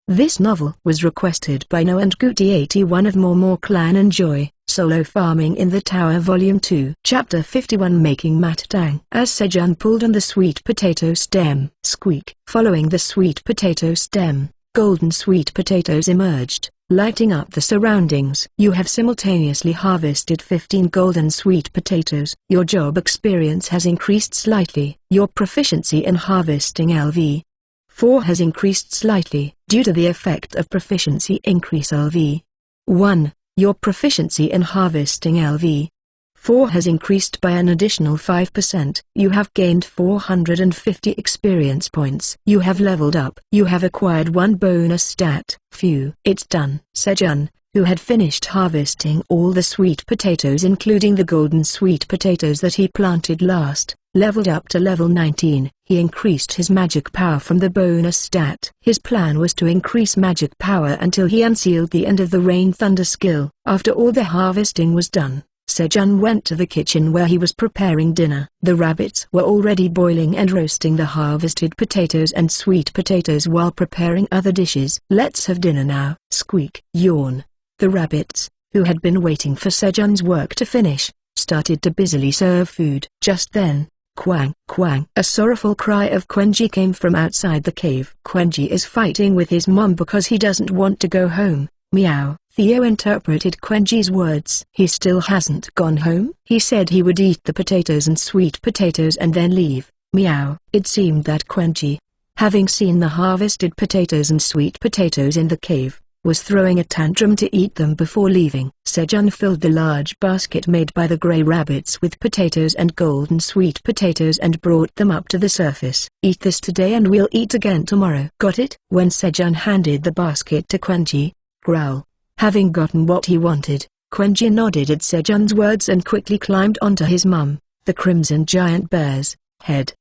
This novel was requested by No and Goody81 of More Clan Enjoy, Solo Farming in the Tower Volume 2. Chapter 51 Making Matang. As Sejun pulled on the sweet potato stem, squeak. Following the sweet potato stem, golden sweet potatoes emerged, lighting up the surroundings. You have simultaneously harvested 15 golden sweet potatoes. Your job experience has increased slightly. Your proficiency in harvesting LV4 has increased slightly, due to the effect of proficiency increase LV1. Your proficiency in harvesting LV4 has increased by an additional 5%. You have gained 450 experience points. You have leveled up. You have acquired one bonus stat. Phew. It's done. Sejun, who had finished harvesting all the sweet potatoes including the golden sweet potatoes that he planted last, leveled up to level 19. He increased his magic power from the bonus stat. His plan was to increase magic power until he unsealed the End of the Rain Thunder skill. After all the harvesting was done, Sejun went to the kitchen where he was preparing dinner. The rabbits were already boiling and roasting the harvested potatoes and sweet potatoes while preparing other dishes. Let's have dinner now. Squeak. Yawn. The rabbits, who had been waiting for Sejun's work to finish, started to busily serve food. Just then, Quang, Quang. A sorrowful cry of Quenji came from outside the cave. Quenji is fighting with his mom because he doesn't want to go home. Meow. Theo interpreted Quenji's words. He still hasn't gone home? He said he would eat the potatoes and sweet potatoes and then leave. Meow. It seemed that Quenji, having seen the harvested potatoes and sweet potatoes in the cave, was throwing a tantrum to eat them before leaving. Sejun filled the large basket made by the grey rabbits with potatoes and golden sweet potatoes and brought them up to the surface. Eat this today and we'll eat again tomorrow. Got it? When Sejun handed the basket to Quenji, growl. Having gotten what he wanted, Quenji nodded at Sejun's words and quickly climbed onto his mum, the Crimson Giant Bear's head.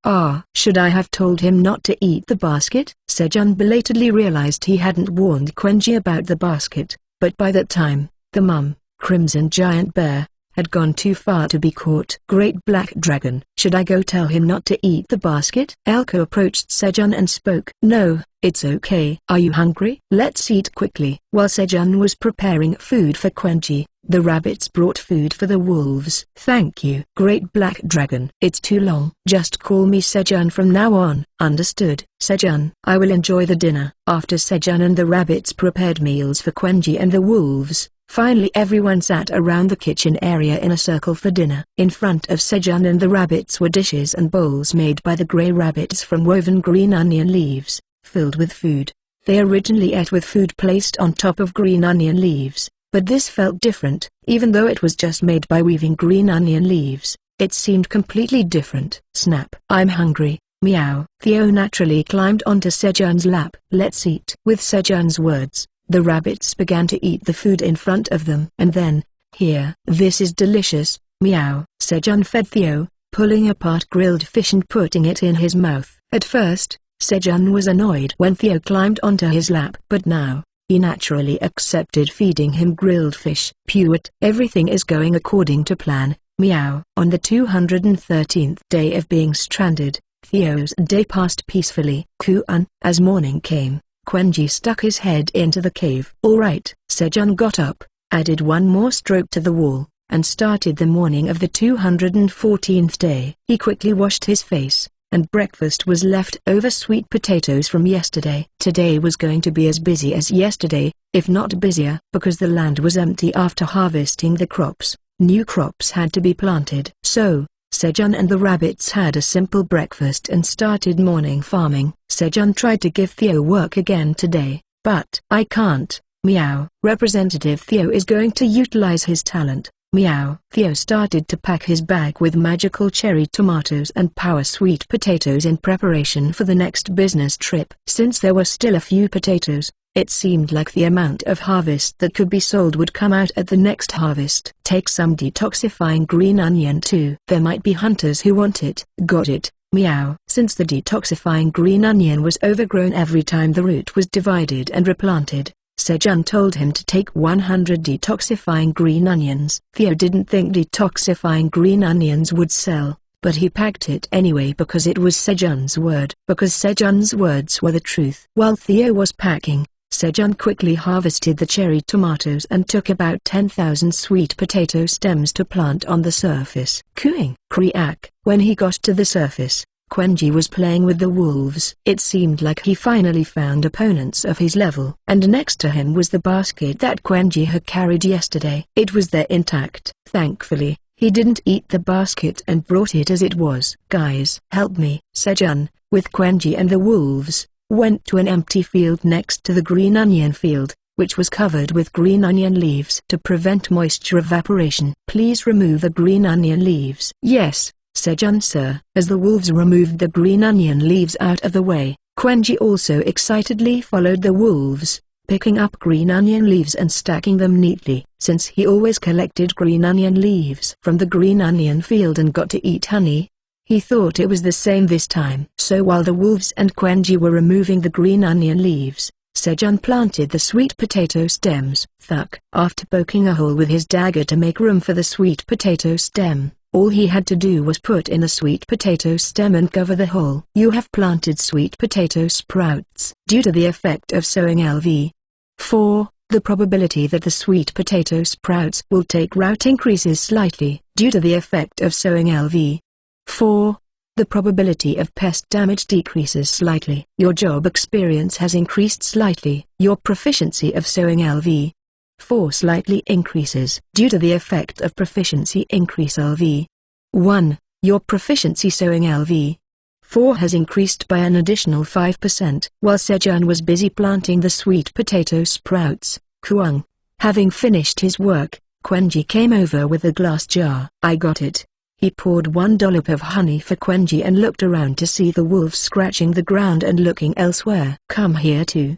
Should I have told him not to eat the basket? Sejun belatedly realized he hadn't warned Quenji about the basket, but by that time, the mum, Crimson Giant Bear, had gone too far to be caught. Great Black Dragon. Should I go tell him not to eat the basket? Elko approached Sejun and spoke. No, it's okay. Are you hungry? Let's eat quickly. While Sejun was preparing food for Quenji, the rabbits brought food for the wolves. Thank you. Great Black Dragon. It's too long. Just call me Sejun from now on. Understood. Sejun. I will enjoy the dinner. After Sejun and the rabbits prepared meals for Quenji and the wolves, finally everyone sat around the kitchen area in a circle for dinner. In front of Sejun and the rabbits were dishes and bowls made by the grey rabbits from woven green onion leaves, filled with food. They originally ate with food placed on top of green onion leaves, but this felt different. Even though it was just made by weaving green onion leaves, it seemed completely different. Snap. I'm hungry. Meow. Theo naturally climbed onto Sejun's lap. Let's eat. With Sejun's words, the rabbits began to eat the food in front of them. And then, here. This is delicious. Meow. Sejun fed Theo, pulling apart grilled fish and putting it in his mouth. At first, Sejun was annoyed when Theo climbed onto his lap. But now, he naturally accepted feeding him grilled fish. Pewit. Everything is going according to plan. Meow. On the 213th day of being stranded, Theo's day passed peacefully. Kuan. As morning came, Quenji stuck his head into the cave. Alright. Sejun got up, added one more stroke to the wall, and started the morning of the 214th day. He quickly washed his face, and breakfast was left over sweet potatoes from yesterday. Today was going to be as busy as yesterday, if not busier, because the land was empty after harvesting the crops. New crops had to be planted. So, Sejun and the rabbits had a simple breakfast and started morning farming. Sejun tried to give Theo work again today, but I can't. Meow. Representative Theo is going to utilize his talent. Meow. Theo started to pack his bag with magical cherry tomatoes and power sweet potatoes in preparation for the next business trip. Since there were still a few potatoes, it seemed like the amount of harvest that could be sold would come out at the next harvest. Take some detoxifying green onion too. There might be hunters who want it. Got it. Meow. Since the detoxifying green onion was overgrown every time the root was divided and replanted, Sejun told him to take 100 detoxifying green onions. Theo didn't think detoxifying green onions would sell, but he packed it anyway because it was Sejun's word. Because Sejun's words were the truth. While Theo was packing, Sejun quickly harvested the cherry tomatoes and took about 10,000 sweet potato stems to plant on the surface. Cooing. Kriak. When he got to the surface, Quenji was playing with the wolves. It seemed like he finally found opponents of his level. And next to him was the basket that Quenji had carried yesterday. It was there intact. Thankfully, he didn't eat the basket and brought it as it was. Guys, help me. Sejun, with Quenji and the wolves, went to an empty field next to the green onion field, which was covered with green onion leaves to prevent moisture evaporation. Please remove the green onion leaves. Yes, Sejun sir. As the wolves removed the green onion leaves out of the way, Quenji also excitedly followed the wolves, picking up green onion leaves and stacking them neatly. Since he always collected green onion leaves from the green onion field and got to eat honey, he thought it was the same this time. So while the wolves and Quenji were removing the green onion leaves, Sejun planted the sweet potato stems. Thuk. After poking a hole with his dagger to make room for the sweet potato stem, all he had to do was put in a sweet potato stem and cover the hole. You have planted sweet potato sprouts. Due to the effect of sowing LV. 4. The probability that the sweet potato sprouts will take root increases slightly. Due to the effect of sowing LV. 4. The probability of pest damage decreases slightly. Your job experience has increased slightly. Your proficiency of sowing LV. 4 slightly increases. Due to the effect of proficiency increase LV. 1. Your proficiency sowing LV. 4 has increased by an additional 5%. While Sejun was busy planting the sweet potato sprouts, Kuang, having finished his work, Quenji came over with a glass jar. I got it. He poured 1 dollop of honey for Quenji and looked around to see the wolves scratching the ground and looking elsewhere. Come here too.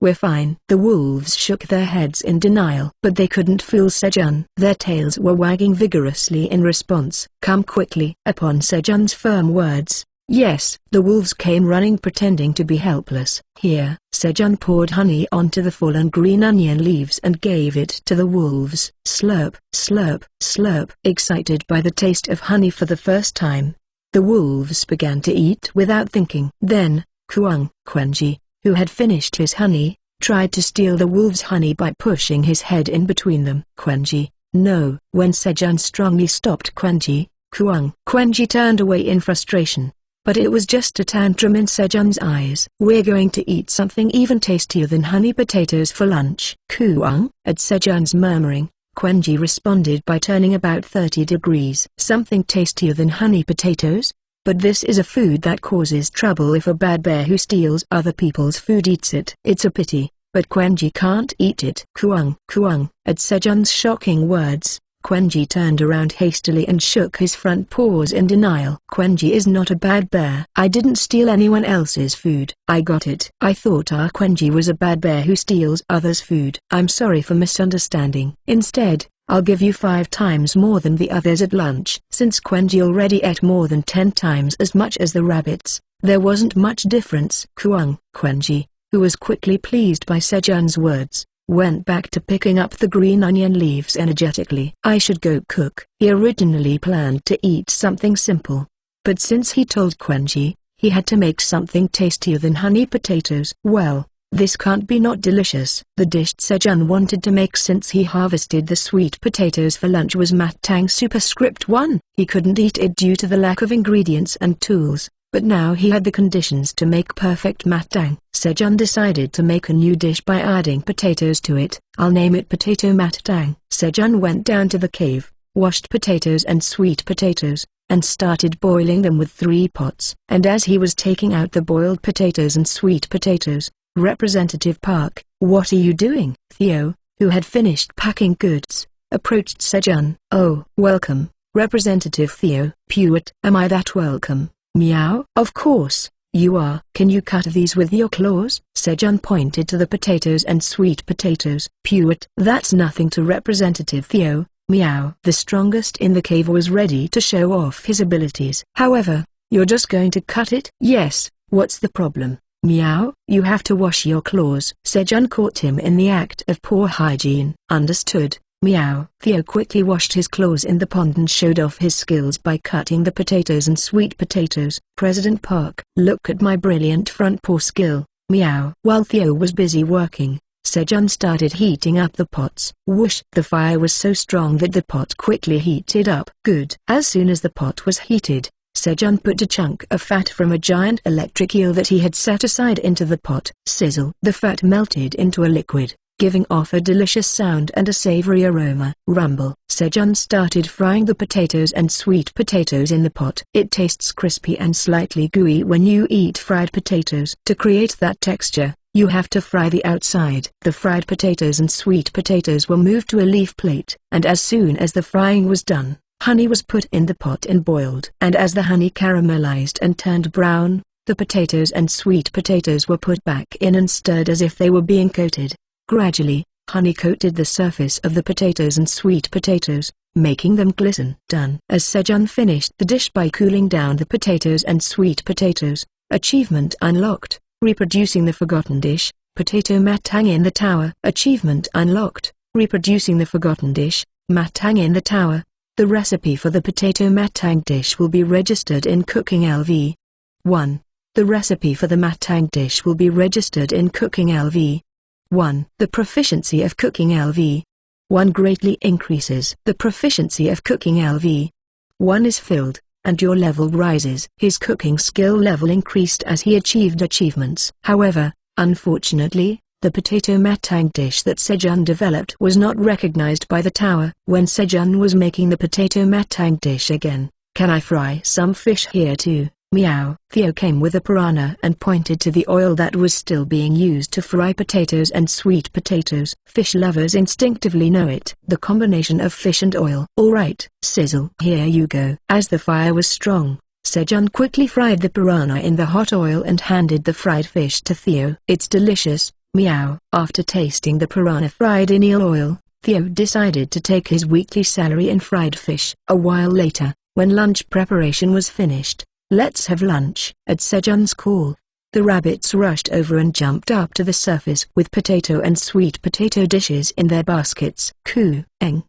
We're fine. The wolves shook their heads in denial. But they couldn't fool Sejun. Their tails were wagging vigorously in response. Come quickly. Upon Sejun's firm words, yes, the wolves came running pretending to be helpless. Here, Sejun poured honey onto the fallen green onion leaves and gave it to the wolves. Slurp, slurp, slurp. Excited by the taste of honey for the first time, the wolves began to eat without thinking. Then, Quenji, who had finished his honey, tried to steal the wolves' honey by pushing his head in between them. Quenji, no. When Sejun strongly stopped Quenji, Quenji turned away in frustration. But it was just a tantrum in Sejun's eyes. We're going to eat something even tastier than honey potatoes for lunch. At Sejun's murmuring, Quenji responded by turning about 30 degrees. Something tastier than honey potatoes? But this is a food that causes trouble if a bad bear who steals other people's food eats it. It's a pity, but Quenji can't eat it. At Sejun's shocking words, Quenji turned around hastily and shook his front paws in denial. Quenji is not a bad bear. I didn't steal anyone else's food. I got it. I thought Quenji was a bad bear who steals others' food. I'm sorry for misunderstanding. Instead, I'll give you 5 times more than the others at lunch. Since Quenji already ate more than 10 times as much as the rabbits, there wasn't much difference. Quenji, who was quickly pleased by Sejun's words, went back to picking up the green onion leaves energetically. I should go cook. He originally planned to eat something simple. But since he told Quenji, he had to make something tastier than honey potatoes. Well, this can't be not delicious. The dish Sejun wanted to make since he harvested the sweet potatoes for lunch was Matang Superscript 1. He couldn't eat it due to the lack of ingredients and tools, but now he had the conditions to make perfect Matang. Sejun decided to make a new dish by adding potatoes to it. I'll name it Potato Matang. Sejun went down to the cave, washed potatoes and sweet potatoes, and started boiling them with 3 pots. And as he was taking out the boiled potatoes and sweet potatoes, Representative Park, what are you doing? Theo, who had finished packing goods, approached Sejun. Oh, welcome, Representative Theo. Pewit, am I that welcome? Meow. Of course, you are. Can you cut these with your claws? Sejun pointed to the potatoes and sweet potatoes. Pewit, that's nothing to Representative Theo. Meow. The strongest in the cave was ready to show off his abilities. However, you're just going to cut it? Yes, what's the problem? Meow. You have to wash your claws. Sejun caught him in the act of poor hygiene. Understood. Meow. Theo quickly washed his claws in the pond and showed off his skills by cutting the potatoes and sweet potatoes. President Park. Look at my brilliant front paw skill. Meow. While Theo was busy working, Sejun started heating up the pots. Whoosh! The fire was so strong that the pot quickly heated up. Good. As soon as the pot was heated, Sejun put a chunk of fat from a giant electric eel that he had set aside into the pot. Sizzle! The fat melted into a liquid, giving off a delicious sound and a savory aroma. Rumble! Sejun started frying the potatoes and sweet potatoes in the pot. It tastes crispy and slightly gooey when you eat fried potatoes. To create that texture, you have to fry the outside. The fried potatoes and sweet potatoes were moved to a leaf plate, and as soon as the frying was done, honey was put in the pot and boiled. And as the honey caramelized and turned brown, the potatoes and sweet potatoes were put back in and stirred as if they were being coated. Gradually, honey coated the surface of the potatoes and sweet potatoes, making them glisten. Done. As Sejun finished the dish by cooling down the potatoes and sweet potatoes, achievement unlocked, reproducing the forgotten dish, potato matang in the tower. Achievement unlocked, reproducing the forgotten dish, matang in the tower. The recipe for the potato matang dish will be registered in Cooking LV. 1. The recipe for the matang dish will be registered in Cooking LV. 1. The proficiency of Cooking LV. 1 greatly increases. The proficiency of Cooking LV. 1 is filled, and your level rises. His cooking skill level increased as he achieved achievements. However, unfortunately, the potato matang dish that Sejun developed was not recognized by the tower. When Sejun was making the potato matang dish again, "Can I fry some fish here too?" Meow. Theo came with a piranha and pointed to the oil that was still being used to fry potatoes and sweet potatoes. Fish lovers instinctively know it. The combination of fish and oil. Alright, sizzle. Here you go. As the fire was strong, Sejun quickly fried the piranha in the hot oil and handed the fried fish to Theo. It's delicious. Meow. After tasting the piranha fried in eel oil, Theo decided to take his weekly salary in fried fish. A while later, when lunch preparation was finished, "Let's have lunch." At Sejun's call, the rabbits rushed over and jumped up to the surface with potato and sweet potato dishes in their baskets. Coo, eng,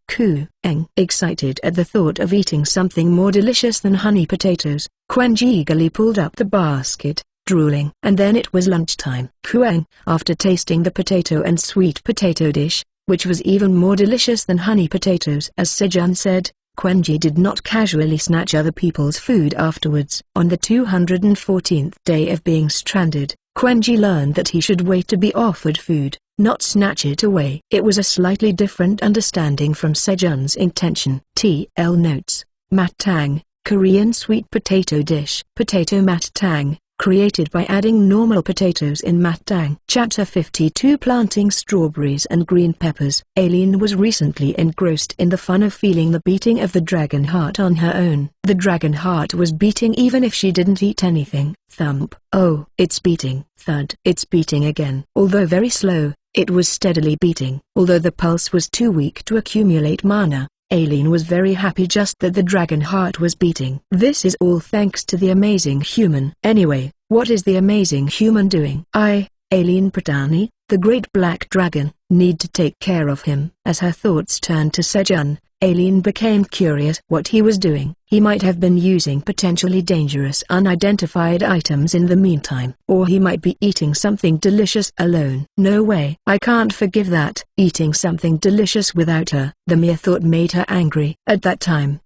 excited at the thought of eating something more delicious than honey potatoes, Quenji eagerly pulled up the basket, drooling. And then it was lunchtime. Kuang. After tasting the potato and sweet potato dish, which was even more delicious than honey potatoes, as Sejun said, Quenji did not casually snatch other people's food afterwards. On the 214th day of being stranded, Quenji learned that he should wait to be offered food, not snatch it away. It was a slightly different understanding from Sejun's intention. TL notes: Matang, Korean sweet potato dish. Potato matang, created by adding normal potatoes in matang. Chapter 52 Planting Strawberries and Green Peppers. Aileen was recently engrossed in the fun of feeling the beating of the dragon heart on her own. The dragon heart was beating even if she didn't eat anything. Thump. Oh, it's beating. Thud. It's beating again. Although very slow, it was steadily beating. Although the pulse was too weak to accumulate mana, Aileen was very happy just that the dragon heart was beating. This is all thanks to the amazing human. Anyway, what is the amazing human doing? Aileen Pratani, the great black dragon, need to take care of him. As her thoughts turned to Sejun, Aileen became curious what he was doing. He might have been using potentially dangerous unidentified items in the meantime. Or he might be eating something delicious alone. No way. I can't forgive that. Eating something delicious without her. The mere thought made her angry. At that time.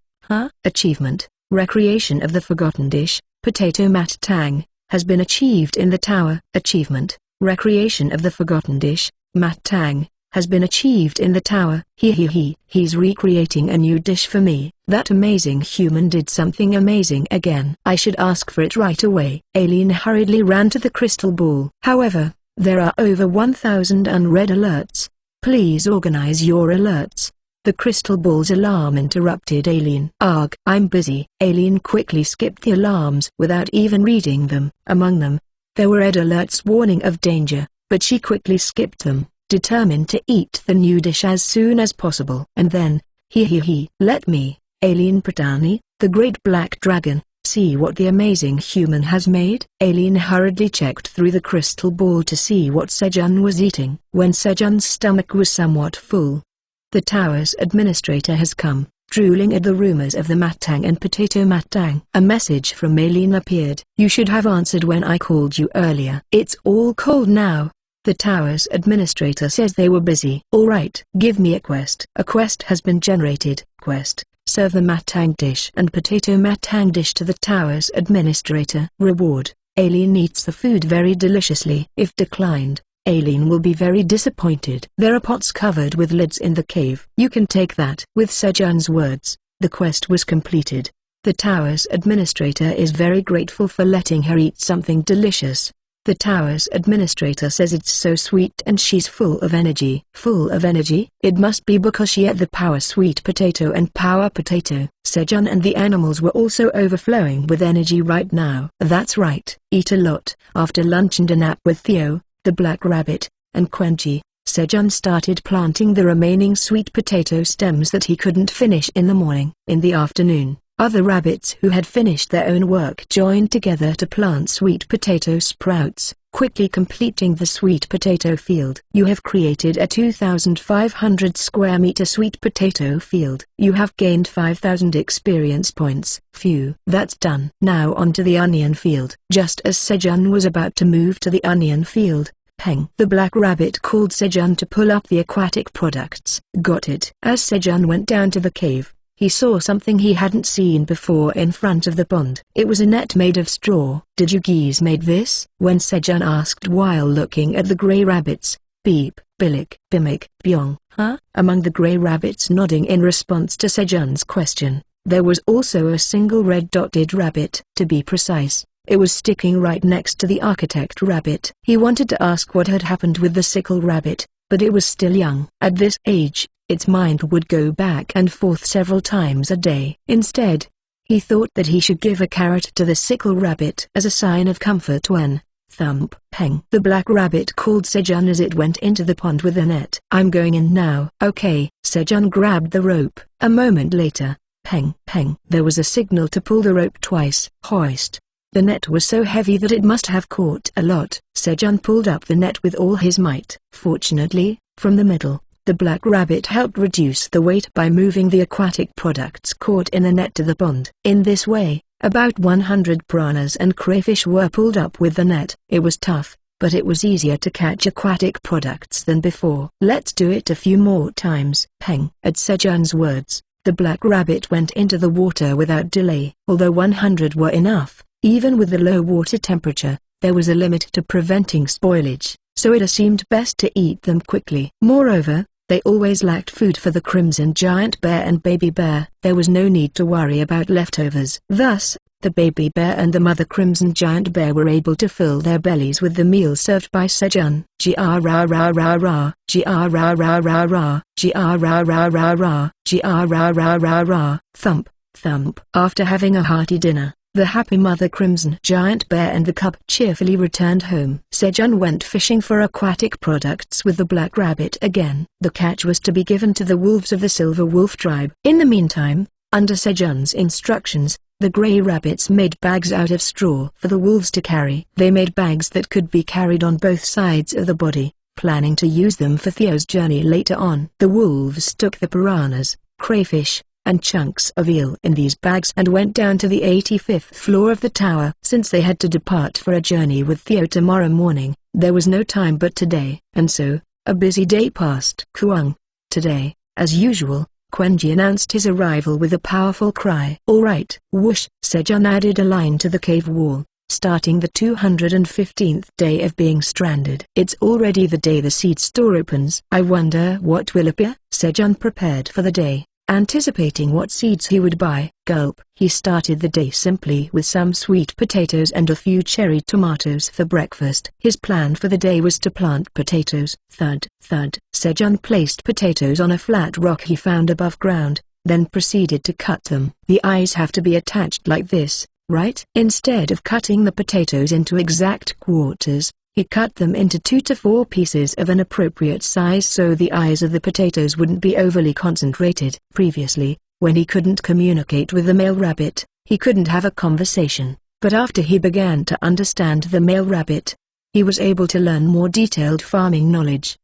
Achievement, recreation of the forgotten dish, potato matang, has been achieved in the tower. Achievement, recreation of the forgotten dish, matang, has been achieved in the tower. He's recreating a new dish for me. That amazing human did something amazing again. I should ask for it right away. Aileen hurriedly ran to the crystal ball. However, there are over 1,000 unread alerts. Please organize your alerts. The crystal ball's alarm interrupted Aileen. Arg, I'm busy. Aileen quickly skipped the alarms without even reading them. Among them, there were red alerts warning of danger, but she quickly skipped them, determined to eat the new dish as soon as possible. And then, let me, Aileen Pratani, the great black dragon, see what the amazing human has made. Aileen hurriedly checked through the crystal ball to see what Sejun was eating. When Sejun's stomach was somewhat full, "The tower's administrator has come. drooling at the rumors of the Matang and Potato Matang. A message from Aileen appeared. You should have answered when I called you earlier. It's all cold now. The tower's administrator says they were busy. Alright, give me a quest. A quest has been generated. Quest: serve the Matang dish and Potato Matang dish to the tower's administrator. Reward: Aileen eats the food very deliciously. If declined, Aileen will be very disappointed. There are pots covered with lids in the cave. You can take that. With Sejun's words, the quest was completed. The tower's administrator is very grateful for letting her eat something delicious. The tower's administrator says it's so sweet and she's full of energy. Full of energy? It must be because she ate the power sweet potato and power potato. Sejun and the animals were also overflowing with energy right now. That's right, eat a lot. After lunch and a nap with Theo, the black rabbit, and Quenji, Sejun started planting the remaining sweet potato stems that he couldn't finish in the morning. In the afternoon, other rabbits who had finished their own work joined together to plant sweet potato sprouts, quickly completing the sweet potato field. You have created a 2,500 square meter sweet potato field. You have gained 5,000 experience points. Phew. That's done. Now onto the onion field. Just as Sejun was about to move to the onion field, Peng the black rabbit called Sejun to pull up the aquatic products. Got it. As Sejun went down to the cave, he saw something he hadn't seen before in front of the pond. It was a net made of straw. Did you geese made this? When Sejun asked while looking at the grey rabbits. Beep, Bilik, Bimik, Byong, huh? Among the grey rabbits nodding in response to Sejun's question, there was also a single red dotted rabbit. To be precise, it was sticking right next to the architect rabbit. He wanted to ask what had happened with the sickle rabbit, but it was still young. At this age, its mind would go back and forth several times a day. Instead, he thought that he should give a carrot to the sickle rabbit as a sign of comfort when, thump, Peng the black rabbit called Sejun as it went into the pond with the net. I'm going in now. Okay. Sejun grabbed the rope. A moment later, Peng, Peng. There was a signal to pull the rope twice. Hoist. The net was so heavy that it must have caught a lot. Sejun pulled up the net with all his might. Fortunately, from the middle, the black rabbit helped reduce the weight by moving the aquatic products caught in the net to the pond. In this way, about 100 piranhas and crayfish were pulled up with the net. It was tough, but it was easier to catch aquatic products than before. Let's do it a few more times. Peng. At Sejun's words, the black rabbit went into the water without delay. Although 100 were enough, even with the low water temperature, there was a limit to preventing spoilage, so it seemed best to eat them quickly. Moreover, they always lacked food for the Crimson Giant Bear and Baby Bear. There was no need to worry about leftovers. Thus, the Baby Bear and the Mother Crimson Giant Bear were able to fill their bellies with the meal served by Sejun. G-ah-ra-ra-ra-ra, G-ah-ra-ra-ra-ra, G-ah-ra-ra-ra-ra, G-ah-ra-ra-ra-ra, thump, thump. After having a hearty dinner, the happy Mother Crimson Giant Bear and the cub cheerfully returned home. Sejun went fishing for aquatic products with the black rabbit again. The catch was to be given to the wolves of the Silver Wolf tribe. In the meantime, under Sejun's instructions, the grey rabbits made bags out of straw for the wolves to carry. They made bags that could be carried on both sides of the body, planning to use them for Theo's journey later on. The wolves took the piranhas, crayfish, and chunks of eel in these bags and went down to the 85th floor of the tower. Since they had to depart for a journey with Theo tomorrow morning, there was no time but today, and so, a busy day passed. Kuang. Today, as usual, Quenji announced his arrival with a powerful cry. Alright. Whoosh. Sejun added a line to the cave wall, starting the 215th day of being stranded. It's already the day the seed store opens. I wonder what will appear. Sejun prepared for the day, anticipating what seeds he would buy. Gulp. He started the day simply with some sweet potatoes and a few cherry tomatoes for breakfast. His plan for the day was to plant potatoes. Thud, thud. Sejun placed potatoes on a flat rock he found above ground, then proceeded to cut them. The eyes have to be attached like this, right? Instead of cutting the potatoes into exact quarters, he cut them into 2 to 4 pieces of an appropriate size so the eyes of the potatoes wouldn't be overly concentrated. Previously, when he couldn't communicate with the male rabbit, he couldn't have a conversation, but after he began to understand the male rabbit, he was able to learn more detailed farming knowledge.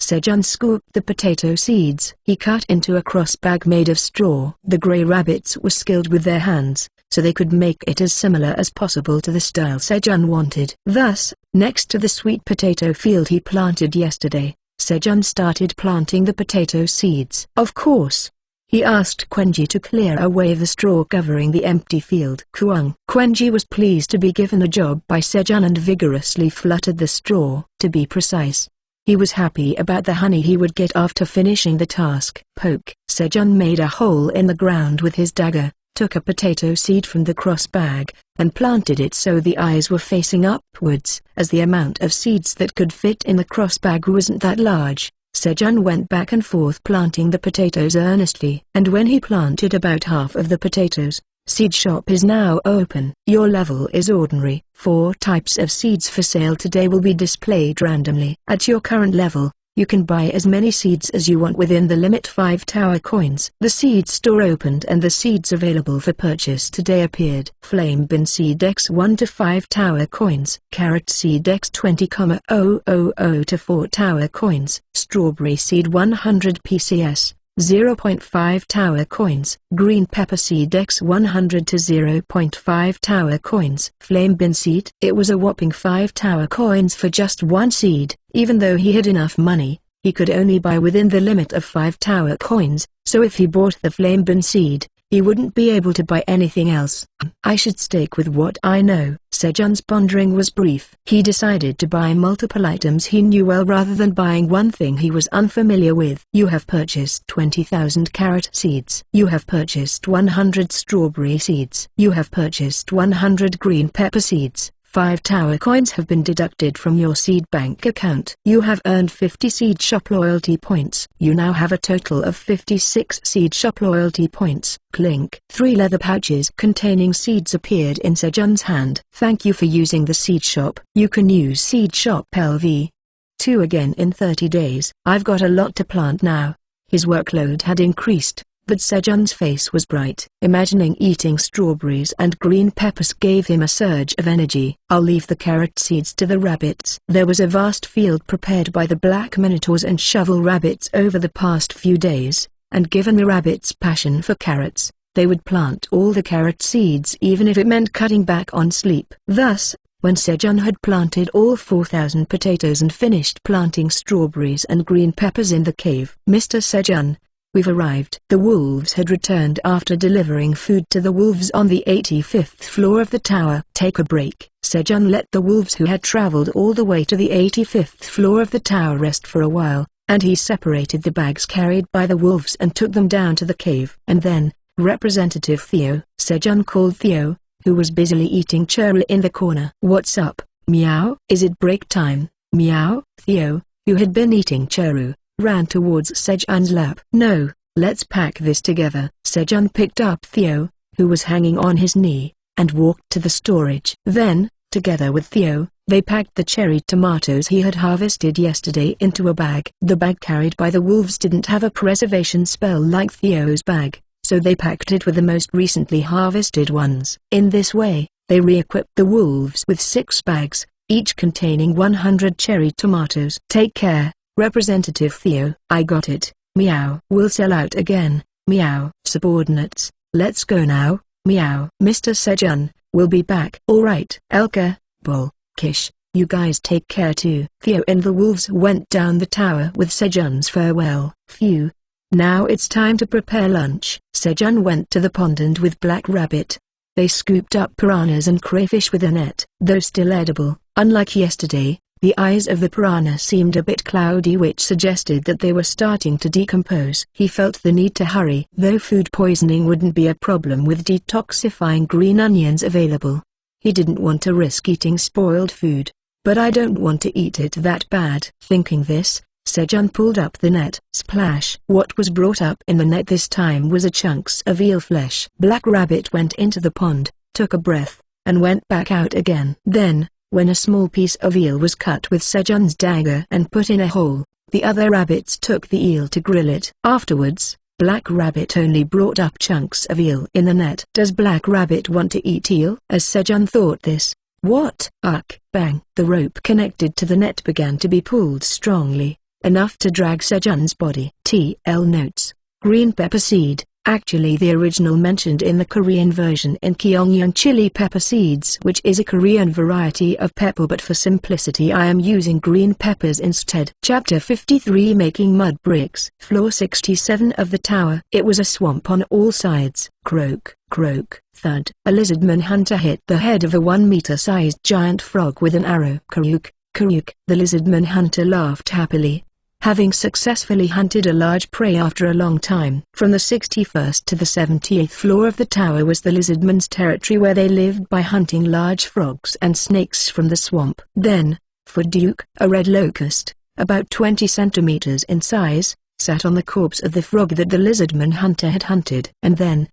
Sejun scooped the potato seeds. He cut into a cross bag made of straw. The gray rabbits were skilled with their hands, so they could make it as similar as possible to the style Sejun wanted. Thus, next to the sweet potato field he planted yesterday, Sejun started planting the potato seeds. Of course, he asked Quenji to clear away the straw covering the empty field. Quenji was pleased to be given a job by Sejun and vigorously fluttered the straw. To be precise, he was happy about the honey he would get after finishing the task. Poke. Sejun made a hole in the ground with his dagger, took a potato seed from the cross bag, and planted it so the eyes were facing upwards. As the amount of seeds that could fit in the cross bag wasn't that large, Sejun went back and forth planting the potatoes earnestly. And when he planted about half of the potatoes, Seed Shop is now open. Your level is ordinary. 4 types of seeds for sale today will be displayed randomly. At your current level, you can buy as many seeds as you want within the limit 5 tower coins. The seed store opened and the seeds available for purchase today appeared. Flame Bean Seed X 1 to 5 tower coins. Carrot Seed X 20,000 to 4 tower coins. Strawberry Seed 100 PCS. 0.5 tower coins. Green Pepper Seed X 100 to 0.5 tower coins. Flame Bean Seed. It was a whopping 5 tower coins for just one seed. Even though he had enough money, he could only buy within the limit of 5 tower coins, so if he bought the Flame Bean Seed, he wouldn't be able to buy anything else. I should stick with what I know. Sejun's pondering was brief. He decided to buy multiple items he knew well rather than buying one thing he was unfamiliar with. You have purchased 20,000 carrot seeds. You have purchased 100 strawberry seeds. You have purchased 100 green pepper seeds. 5 tower coins have been deducted from your seed bank account. You have earned 50 Seed Shop loyalty points. You now have a total of 56 Seed Shop loyalty points. Clink. 3 leather pouches containing seeds appeared in Sejun's hand. Thank you for using the Seed Shop. You can use Seed Shop LV2 again in 30 days. I've got a lot to plant now. His workload had increased, but Sejun's face was bright. Imagining eating strawberries and green peppers gave him a surge of energy. I'll leave the carrot seeds to the rabbits. There was a vast field prepared by the black minotaurs and shovel rabbits over the past few days, and given the rabbits' passion for carrots, they would plant all the carrot seeds even if it meant cutting back on sleep. Thus, when Sejun had planted all 4,000 potatoes and finished planting strawberries and green peppers in the cave, Mr. Sejun, we've arrived. The wolves had returned after delivering food to the wolves on the 85th floor of the tower. Take a break. Sejun let the wolves who had traveled all the way to the 85th floor of the tower rest for a while, and he separated the bags carried by the wolves and took them down to the cave. And then, Representative Theo, Sejun called Theo, who was busily eating churro in the corner. What's up, meow? Is it break time, meow? Theo, who had been eating churro, ran towards Sejun's lap. No, let's pack this together. Sejun picked up Theo, who was hanging on his knee, and walked to the storage. Then, together with Theo, they packed the cherry tomatoes he had harvested yesterday into a bag. The bag carried by the wolves didn't have a preservation spell like Theo's bag, so they packed it with the most recently harvested ones. In this way, they re-equipped the wolves with 6 bags, each containing 100 cherry tomatoes. Take care, Representative Theo. I got it, meow. We'll sell out again, meow. Subordinates, let's go now, meow. Mr. Sejun, we'll be back. Alright. Elka, Bull, Kish, you guys take care too. Theo and the wolves went down the tower with Sejun's farewell. Phew. Now it's time to prepare lunch. Sejun went to the pond and with Black Rabbit, they scooped up piranhas and crayfish with a net. Though still edible, unlike yesterday, the eyes of the piranha seemed a bit cloudy, which suggested that they were starting to decompose. He felt the need to hurry. Though food poisoning wouldn't be a problem with detoxifying green onions available, he didn't want to risk eating spoiled food. But I don't want to eat it that bad. Thinking this, Sejun pulled up the net. Splash! What was brought up in the net this time was a chunks of eel flesh. Black Rabbit went into the pond, took a breath, and went back out again. Then, when a small piece of eel was cut with Sejun's dagger and put in a hole, the other rabbits took the eel to grill it. Afterwards, Black Rabbit only brought up chunks of eel in the net. Does Black Rabbit want to eat eel? As Sejun thought this, What? Ugh! Bang! The rope connected to the net began to be pulled strongly, enough to drag Sejun's body. TL notes: green pepper seed. Actually the original mentioned in the Korean version in Gyeongyang chili pepper seeds, which is a Korean variety of pepper, but for simplicity I am using green peppers instead. Chapter 53 Making Mud Bricks. Floor 67 of the tower. It was a swamp on all sides. Croak, croak, thud. A lizardman hunter hit the head of a 1-meter-sized giant frog with an arrow. Karuk, karuk. The lizardman hunter laughed happily, having successfully hunted a large prey after a long time. From the 61st to the 78th floor of the tower was the lizardman's territory, where they lived by hunting large frogs and snakes from the swamp. Then, Fuduk, a red locust, about 20 centimeters in size, sat on the corpse of the frog that the lizardman hunter had hunted. And then,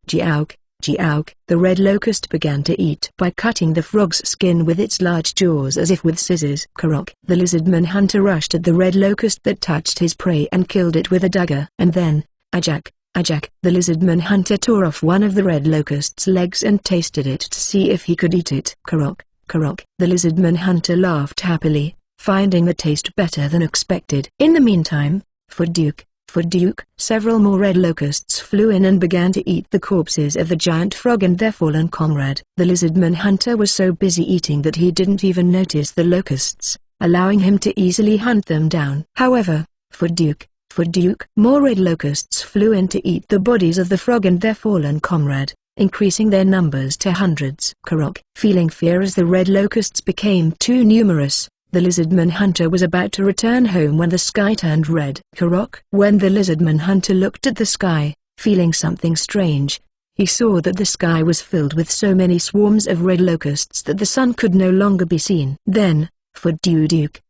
Jiauk, Jiauk, the red locust began to eat by cutting the frog's skin with its large jaws as if with scissors. Karok, the lizardman hunter rushed at the red locust that touched his prey and killed it with a dagger. And then, Ajak, Ajak, the lizardman hunter tore off one of the red locust's legs and tasted it to see if he could eat it. Karok, Karok, the lizardman hunter laughed happily, finding the taste better than expected. In the meantime, Fuduk, several more red locusts flew in and began to eat the corpses of the giant frog and their fallen comrade. The lizardman hunter was so busy eating that he didn't even notice the locusts, allowing him to easily hunt them down. However, Fuduk, more red locusts flew in to eat the bodies of the frog and their fallen comrade, increasing their numbers to hundreds. Karok, feeling fear as the red locusts became too numerous, the lizardman hunter was about to return home when the sky turned red. Karok. When the lizardman hunter looked at the sky, feeling something strange, he saw that the sky was filled with so many swarms of red locusts that the sun could no longer be seen. Then, Fuduk,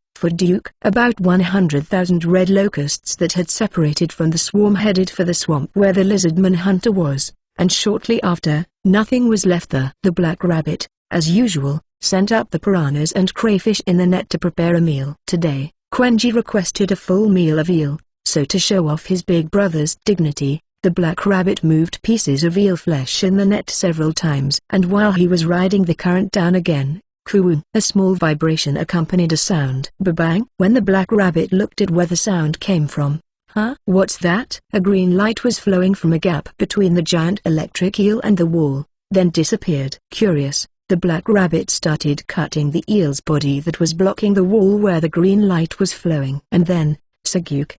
about 100,000 red locusts that had separated from the swarm headed for the swamp where the lizardman hunter was, and shortly after, nothing was left there. The black rabbit, as usual, sent up the piranhas and crayfish in the net to prepare a meal. Today, Quenji requested a full meal of eel, so to show off his big brother's dignity, the black rabbit moved pieces of eel flesh in the net several times. And while he was riding the current down again, Kuun, a small vibration accompanied a sound. Ba-bang! When the black rabbit looked at where the sound came from, huh? What's that? A green light was flowing from a gap between the giant electric eel and the wall, then disappeared. Curious, the black rabbit started cutting the eel's body that was blocking the wall where the green light was flowing. And then, Saguk,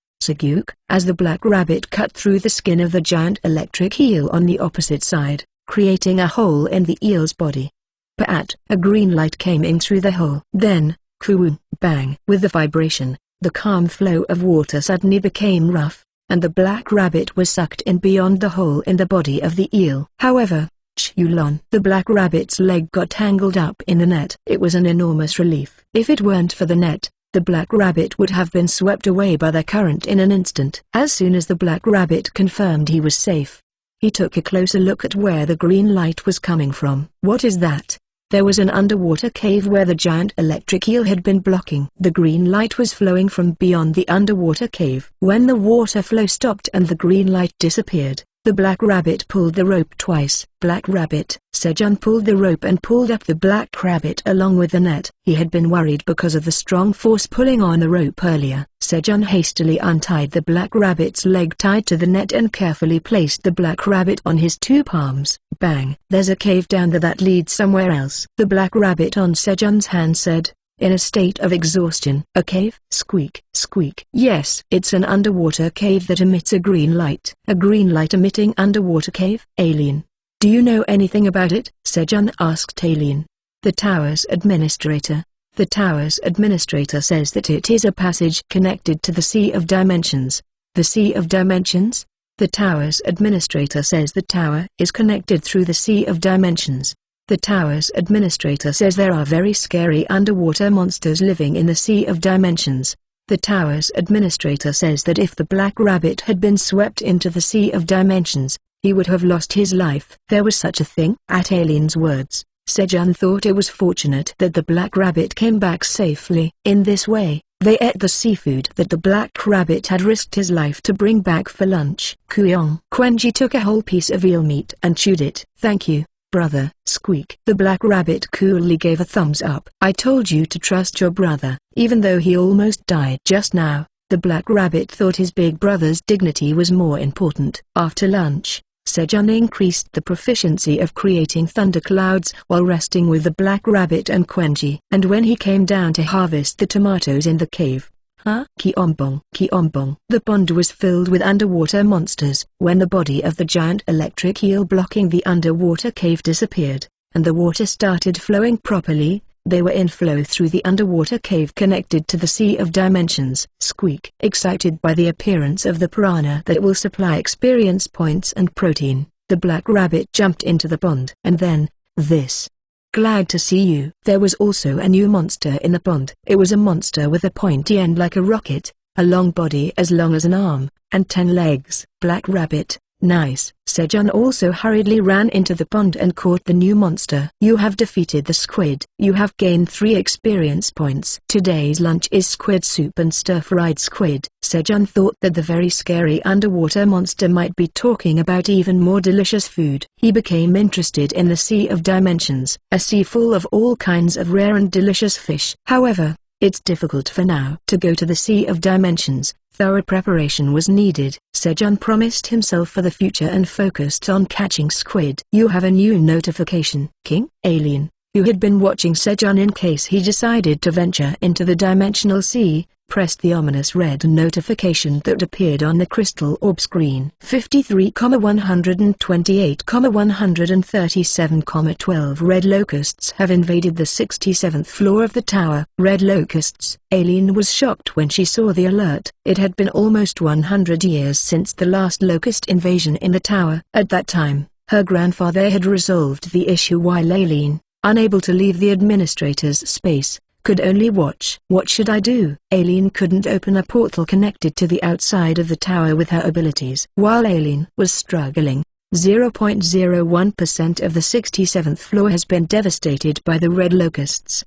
as the black rabbit cut through the skin of the giant electric eel on the opposite side, creating a hole in the eel's body. Pat! A green light came in through the hole. Then, Kuun, bang! With the vibration, the calm flow of water suddenly became rough, and the black rabbit was sucked in beyond the hole in the body of the eel. However, Chulon, the black rabbit's leg got tangled up in the net. It was an enormous relief. If it weren't for the net, the black rabbit would have been swept away by the current in an instant. As soon as the black rabbit confirmed he was safe, he took a closer look at where the green light was coming from. What is that? There was an underwater cave where the giant electric eel had been blocking. The green light was flowing from beyond the underwater cave. When the water flow stopped and the green light disappeared, the black rabbit pulled the rope twice. Black rabbit. Sejun pulled the rope and pulled up the black rabbit along with the net. He had been worried because of the strong force pulling on the rope earlier. Sejun hastily untied the black rabbit's leg tied to the net and carefully placed the black rabbit on his two palms. Bang! There's a cave down there that leads somewhere else. The black rabbit on Sejun's hand said, in a state of exhaustion. A cave? Squeak, squeak. Yes, it's an underwater cave that emits a green light. A green light emitting underwater cave? Alien. Do you know anything about it? Sejun asked Alien, the tower's administrator. The tower's administrator says that it is a passage connected to the Sea of Dimensions. The Sea of Dimensions? The tower's administrator says the tower is connected through the Sea of Dimensions. The tower's administrator says there are very scary underwater monsters living in the Sea of Dimensions. The tower's administrator says that if the black rabbit had been swept into the Sea of Dimensions, he would have lost his life. There was such a thing? At Alien's words, Sejun thought it was fortunate that the black rabbit came back safely. In this way, they ate the seafood that the black rabbit had risked his life to bring back for lunch. Kuyong. Quenji took a whole piece of eel meat and chewed it. Thank you. brother, Squeak. The black rabbit coolly gave a thumbs up. I told you to trust your brother, even though he almost died just now. The black rabbit thought his big brother's dignity was more important. After lunch, Sejun increased the proficiency of creating thunderclouds while resting with the black rabbit and Quenji. And when he came down to harvest the tomatoes in the cave, Kiombong. The pond was filled with underwater monsters. When the body of the giant electric eel blocking the underwater cave disappeared, and the water started flowing properly, they were in flow through the underwater cave connected to the Sea of Dimensions. Squeak, excited by the appearance of the piranha that will supply experience points and protein, the black rabbit jumped into the pond. And then, this. Glad to see you. There was also a new monster in the pond. It was a monster with a pointy end like a rocket, a long body as long as an arm, and 10 legs. Black rabbit, nice. Sejun also hurriedly ran into the pond and caught the new monster. You have defeated the squid. You have gained 3 experience points. Today's lunch is squid soup and stir-fried squid. Sejun thought that the very scary underwater monster might be talking about even more delicious food. He became interested in the Sea of Dimensions, a sea full of all kinds of rare and delicious fish. However, it's difficult for now to go to the Sea of Dimensions. Thorough preparation was needed. Sejun promised himself for the future and focused on catching squid. You have a new notification. King Alien, who had been watching Sejun in case he decided to venture into the dimensional sea, pressed the ominous red notification that appeared on the crystal orb screen. 53,128,137,12 red locusts have invaded the 67th floor of the tower. Red locusts. Aileen was shocked when she saw the alert. It had been almost 100 years since the last locust invasion in the tower. At that time, her grandfather had resolved the issue while Aileen, unable to leave the administrator's space, could only watch. What should I do? Aileen couldn't open a portal connected to the outside of the tower with her abilities. While Aileen was struggling, 0.01% of the 67th floor has been devastated by the red locusts.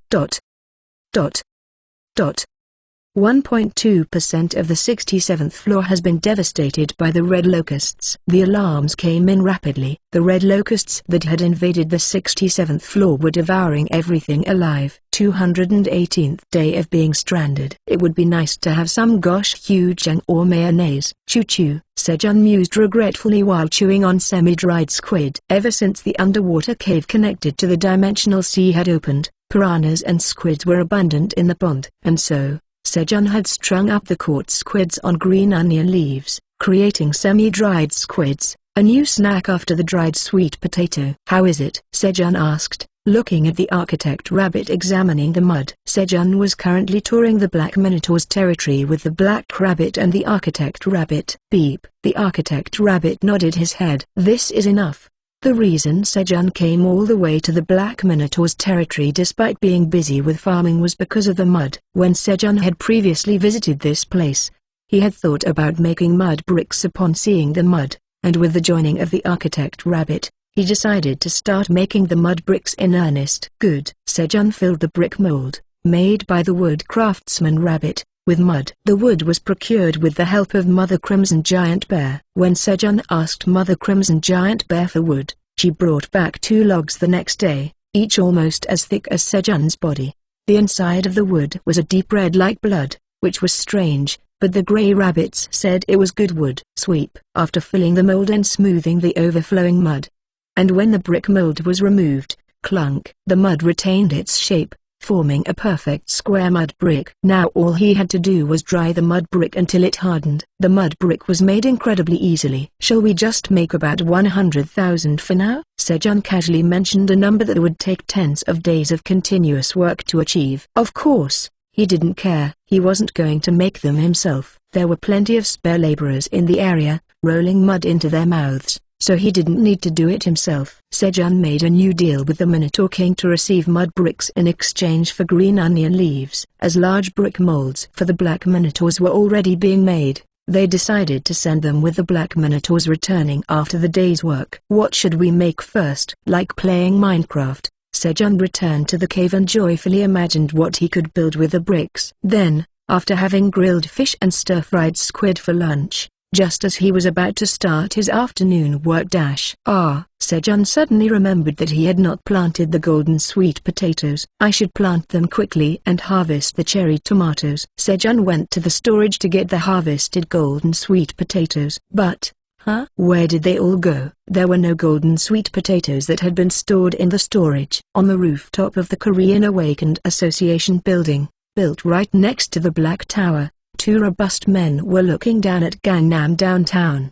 1.2% of the 67th floor has been devastated by the red locusts. The alarms came in rapidly. The red locusts that had invaded the 67th floor were devouring everything alive. 218th day of being stranded. It would be nice to have some gochujang or mayonnaise. Choo-choo, Sejun mused regretfully while chewing on semi-dried squid. Ever since the underwater cave connected to the dimensional sea had opened, piranhas and squids were abundant in the pond. And so, Sejun had strung up the caught squids on green onion leaves, creating semi-dried squids, a new snack after the dried sweet potato. How is it? Sejun asked, looking at the architect rabbit examining the mud. Sejun was currently touring the Black Minotaur's territory with the Black Rabbit and the architect rabbit. Beep. The architect rabbit nodded his head. This is enough. The reason Sejun came all the way to the Black Minotaur's territory despite being busy with farming was because of the mud. When Sejun had previously visited this place, he had thought about making mud bricks upon seeing the mud, and with the joining of the architect rabbit, he decided to start making the mud bricks in earnest. Good. Sejun filled the brick mold, made by the wood craftsman rabbit, with mud. The wood was procured with the help of Mother Crimson Giant Bear. When Sejun asked Mother Crimson Giant Bear for wood, she brought back 2 logs the next day, each almost as thick as Sejun's body. The inside of the wood was a deep red like blood, which was strange, but the gray rabbits said it was good wood. Sweep. After filling the mold and smoothing the overflowing mud, and when the brick mold was removed, clunk, the mud retained its shape, forming a perfect square mud brick. Now all he had to do was dry the mud brick until it hardened. The mud brick was made incredibly easily. Shall we just make about 100,000 for now? Sejun casually mentioned a number that would take tens of days of continuous work to achieve. Of course, he didn't care. He wasn't going to make them himself. There were plenty of spare laborers in the area, rolling mud into their mouths, so he didn't need to do it himself. Sejun made a new deal with the Minotaur King to receive mud bricks in exchange for green onion leaves. As large brick molds for the Black Minotaurs were already being made, they decided to send them with the Black Minotaurs returning after the day's work. What should we make first? Like playing Minecraft, Sejun returned to the cave and joyfully imagined what he could build with the bricks. Then, after having grilled fish and stir-fried squid for lunch, just as he was about to start his afternoon work dash. Sejun suddenly remembered that he had not planted the golden sweet potatoes. I should plant them quickly and harvest the cherry tomatoes. Sejun went to the storage to get the harvested golden sweet potatoes. But, where did they all go? There were no golden sweet potatoes that had been stored in the storage. On the rooftop of the Korean Awakened Association building, built right next to the Black Tower, two robust men were looking down at Gangnam downtown.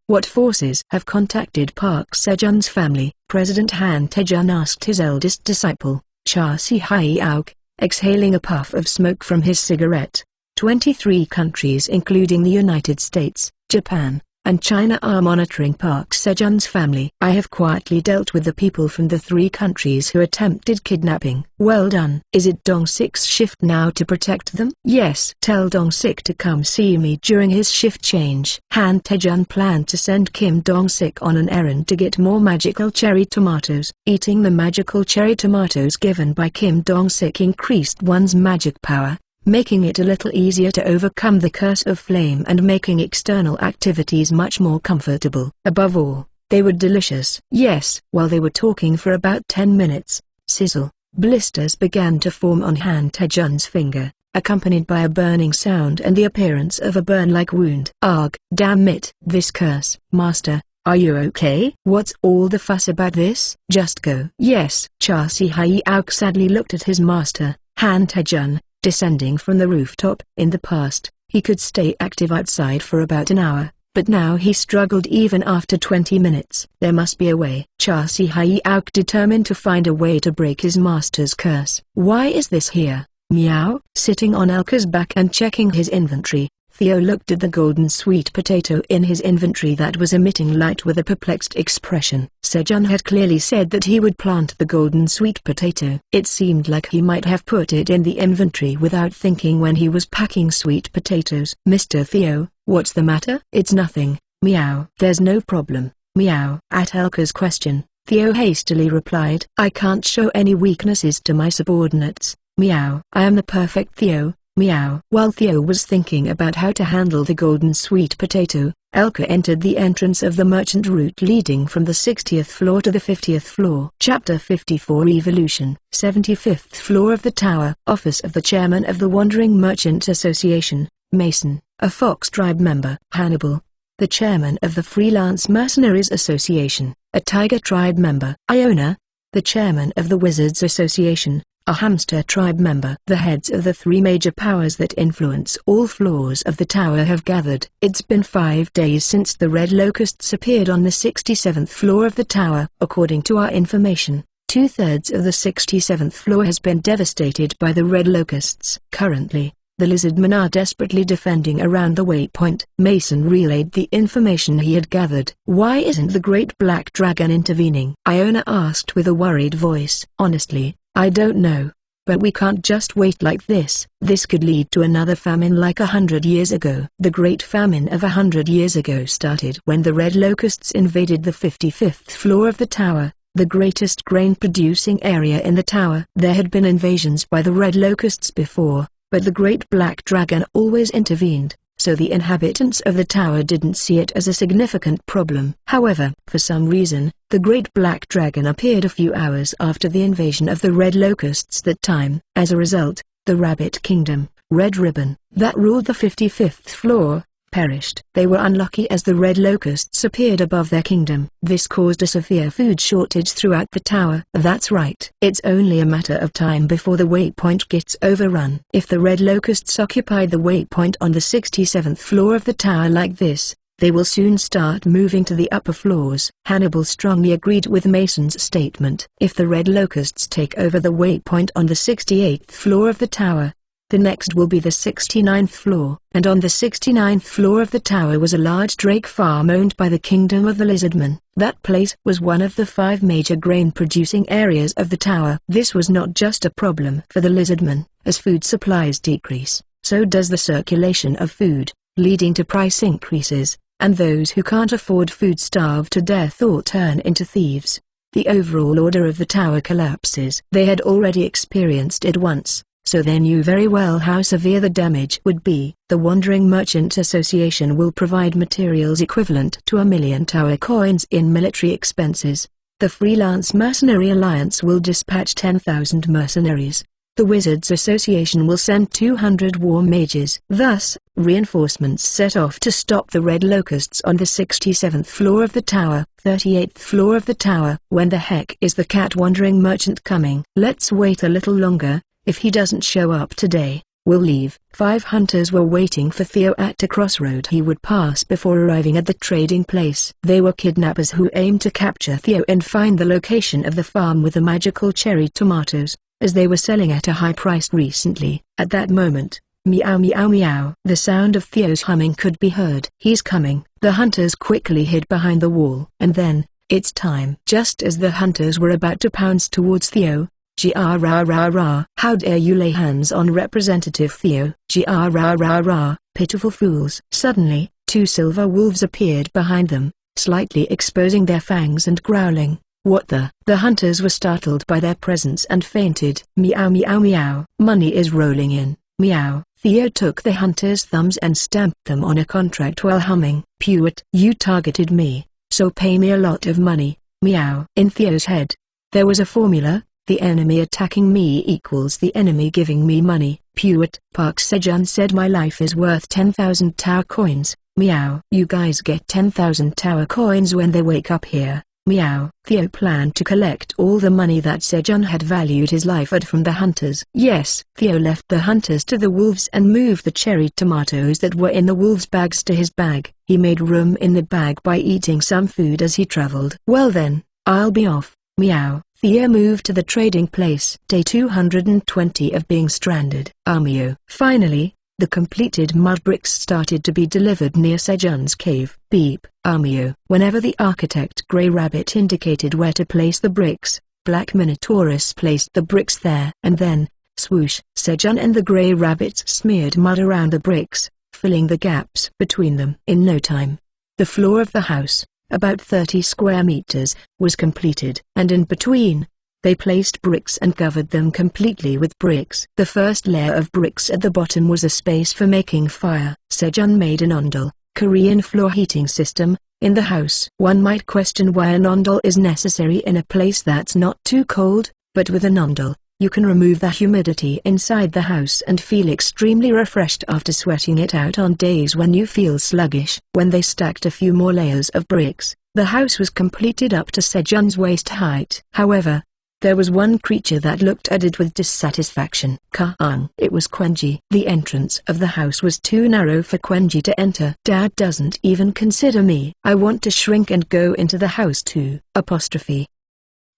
What forces have contacted Park Sejun's family? President Han Tae-jun asked his eldest disciple, Cha Si-hyeok, exhaling a puff of smoke from his cigarette. 23 countries including the United States, Japan, and China are monitoring Park Sejun's family. I have quietly dealt with the people from the 3 countries who attempted kidnapping. Well done. Is it Dong-sik's shift now to protect them? Yes. Tell Dong-sik to come see me during his shift change. Han Tae-jun planned to send Kim Dong-sik on an errand to get more magical cherry tomatoes. Eating the magical cherry tomatoes given by Kim Dong-sik increased one's magic power, making it a little easier to overcome the curse of flame and making external activities much more comfortable. Above all, they were delicious. Yes. While they were talking for about 10 minutes, sizzle, blisters began to form on Han Tae-jun's finger, accompanied by a burning sound and the appearance of a burn-like wound. Ugh, damn it. This curse. Master, are you okay? What's all the fuss about this? Just go. Yes. Cha Si-hyeok sadly looked at his master, Han Tae-jun, descending from the rooftop. In the past, he could stay active outside for about an hour, but now he struggled even after 20 minutes. There must be a way. Cha Si-hyeok determined to find a way to break his master's curse. Why is this here? Meow. Sitting on Elka's back and checking his inventory, Theo looked at the golden sweet potato in his inventory that was emitting light with a perplexed expression. Sejun had clearly said that he would plant the golden sweet potato. It seemed like he might have put it in the inventory without thinking when he was packing sweet potatoes. Mr. Theo, what's the matter? It's nothing, meow. There's no problem, meow. At Elka's question, Theo hastily replied, I can't show any weaknesses to my subordinates, meow. I am the perfect Theo. Meow. While Theo was thinking about how to handle the golden sweet potato, Elka entered the entrance of the merchant route leading from the 60th floor to the 50th floor. Chapter 54 Evolution. 75th floor of the tower. Office of the Chairman of the Wandering Merchant Association, Mason, a Fox Tribe member. Hannibal, the Chairman of the Freelance Mercenaries Association, a Tiger Tribe member. Iona, the Chairman of the Wizards Association, a Hamster Tribe member. The heads of the 3 major powers that influence all floors of the tower have gathered. It's been 5 days since the Red Locusts appeared on the 67th floor of the tower. According to our information, 2/3 of the 67th floor has been devastated by the Red Locusts. Currently, the Lizardmen are desperately defending around the waypoint. Mason relayed the information he had gathered. Why isn't the Great Black Dragon intervening? Iona asked with a worried voice. Honestly, I don't know. But we can't just wait like this. This could lead to another famine like 100 years ago. The Great Famine of 100 years ago started when the Red Locusts invaded the 55th floor of the tower, the greatest grain-producing area in the tower. There had been invasions by the Red Locusts before, but the Great Black Dragon always intervened, so the inhabitants of the tower didn't see it as a significant problem. However, for some reason, the Great Black Dragon appeared a few hours after the invasion of the Red Locusts that time. As a result, the Rabbit Kingdom, Red Ribbon, that ruled the 55th floor, perished. They were unlucky as the Red Locusts appeared above their kingdom. This caused a severe food shortage throughout the tower. That's right. It's only a matter of time before the waypoint gets overrun. If the Red Locusts occupy the waypoint on the 67th floor of the tower like this, they will soon start moving to the upper floors. Hannibal strongly agreed with Mason's statement. If the Red Locusts take over the waypoint on the 68th floor of the tower, the next will be the 69th floor. And on the 69th floor of the tower was a large drake farm owned by the Kingdom of the Lizardmen. That place was one of the 5 major grain-producing areas of the tower. This was not just a problem for the Lizardmen. As food supplies decrease, so does the circulation of food, leading to price increases, and those who can't afford food starve to death or turn into thieves. The overall order of the tower collapses. They had already experienced it once, so they knew very well how severe the damage would be. The Wandering Merchant Association will provide materials equivalent to 1,000,000 tower coins in military expenses. The Freelance Mercenary Alliance will dispatch 10,000 mercenaries. The Wizards Association will send 200 war mages. Thus, reinforcements set off to stop the Red Locusts on the 67th floor of the tower, 38th floor of the tower. When the heck is the Cat Wandering Merchant coming? Let's wait a little longer. If he doesn't show up today, we'll leave. 5 hunters were waiting for Theo at a crossroad he would pass before arriving at the trading place. They were kidnappers who aimed to capture Theo and find the location of the farm with the magical cherry tomatoes, as they were selling at a high price recently. At that moment, meow meow meow, the sound of Theo's humming could be heard. He's coming. The hunters quickly hid behind the wall. And then, it's time. Just as the hunters were about to pounce towards Theo, G-ah rah rah rah. How dare you lay hands on Representative Theo? G-ah rah rah rah, pitiful fools. Suddenly, 2 silver wolves appeared behind them, slightly exposing their fangs and growling. What the? The hunters were startled by their presence and fainted. Meow meow meow. Money is rolling in. Meow. Theo took the hunters' thumbs and stamped them on a contract while humming. Pewit. You targeted me, so pay me a lot of money. Meow. In Theo's head, there was a formula. The enemy attacking me equals the enemy giving me money. Pewit. Park Sejun said my life is worth 10,000 tower coins. Meow. You guys get 10,000 tower coins when they wake up here. Meow. Theo planned to collect all the money that Sejun had valued his life at from the hunters. Yes. Theo left the hunters to the wolves and moved the cherry tomatoes that were in the wolves' bags to his bag. He made room in the bag by eating some food as he traveled. Well then, I'll be off. Meow. Theo moved to the trading place. Day 220 of being stranded. Amio. Finally, the completed mud bricks started to be delivered near Sejun's cave. Beep. Amio. Whenever the architect Grey Rabbit indicated where to place the bricks, Black Minotaurus placed the bricks there. And then, swoosh, Sejun and the Grey Rabbits smeared mud around the bricks, filling the gaps between them. In no time, the floor of the house, about 30 square meters, was completed. And in between, they placed bricks and covered them completely with bricks. The first layer of bricks at the bottom was a space for making fire. Sejun made an ondol, Korean floor heating system, in the house. One might question why an ondol is necessary in a place that's not too cold, but with an ondol, you can remove the humidity inside the house and feel extremely refreshed after sweating it out on days when you feel sluggish. When they stacked a few more layers of bricks, the house was completed up to Sejun's waist height. However, there was one creature that looked at it with dissatisfaction. Ka-ang. It was Quenji. The entrance of the house was too narrow for Quenji to enter. Dad doesn't even consider me. I want to shrink and go into the house too. Apostrophe.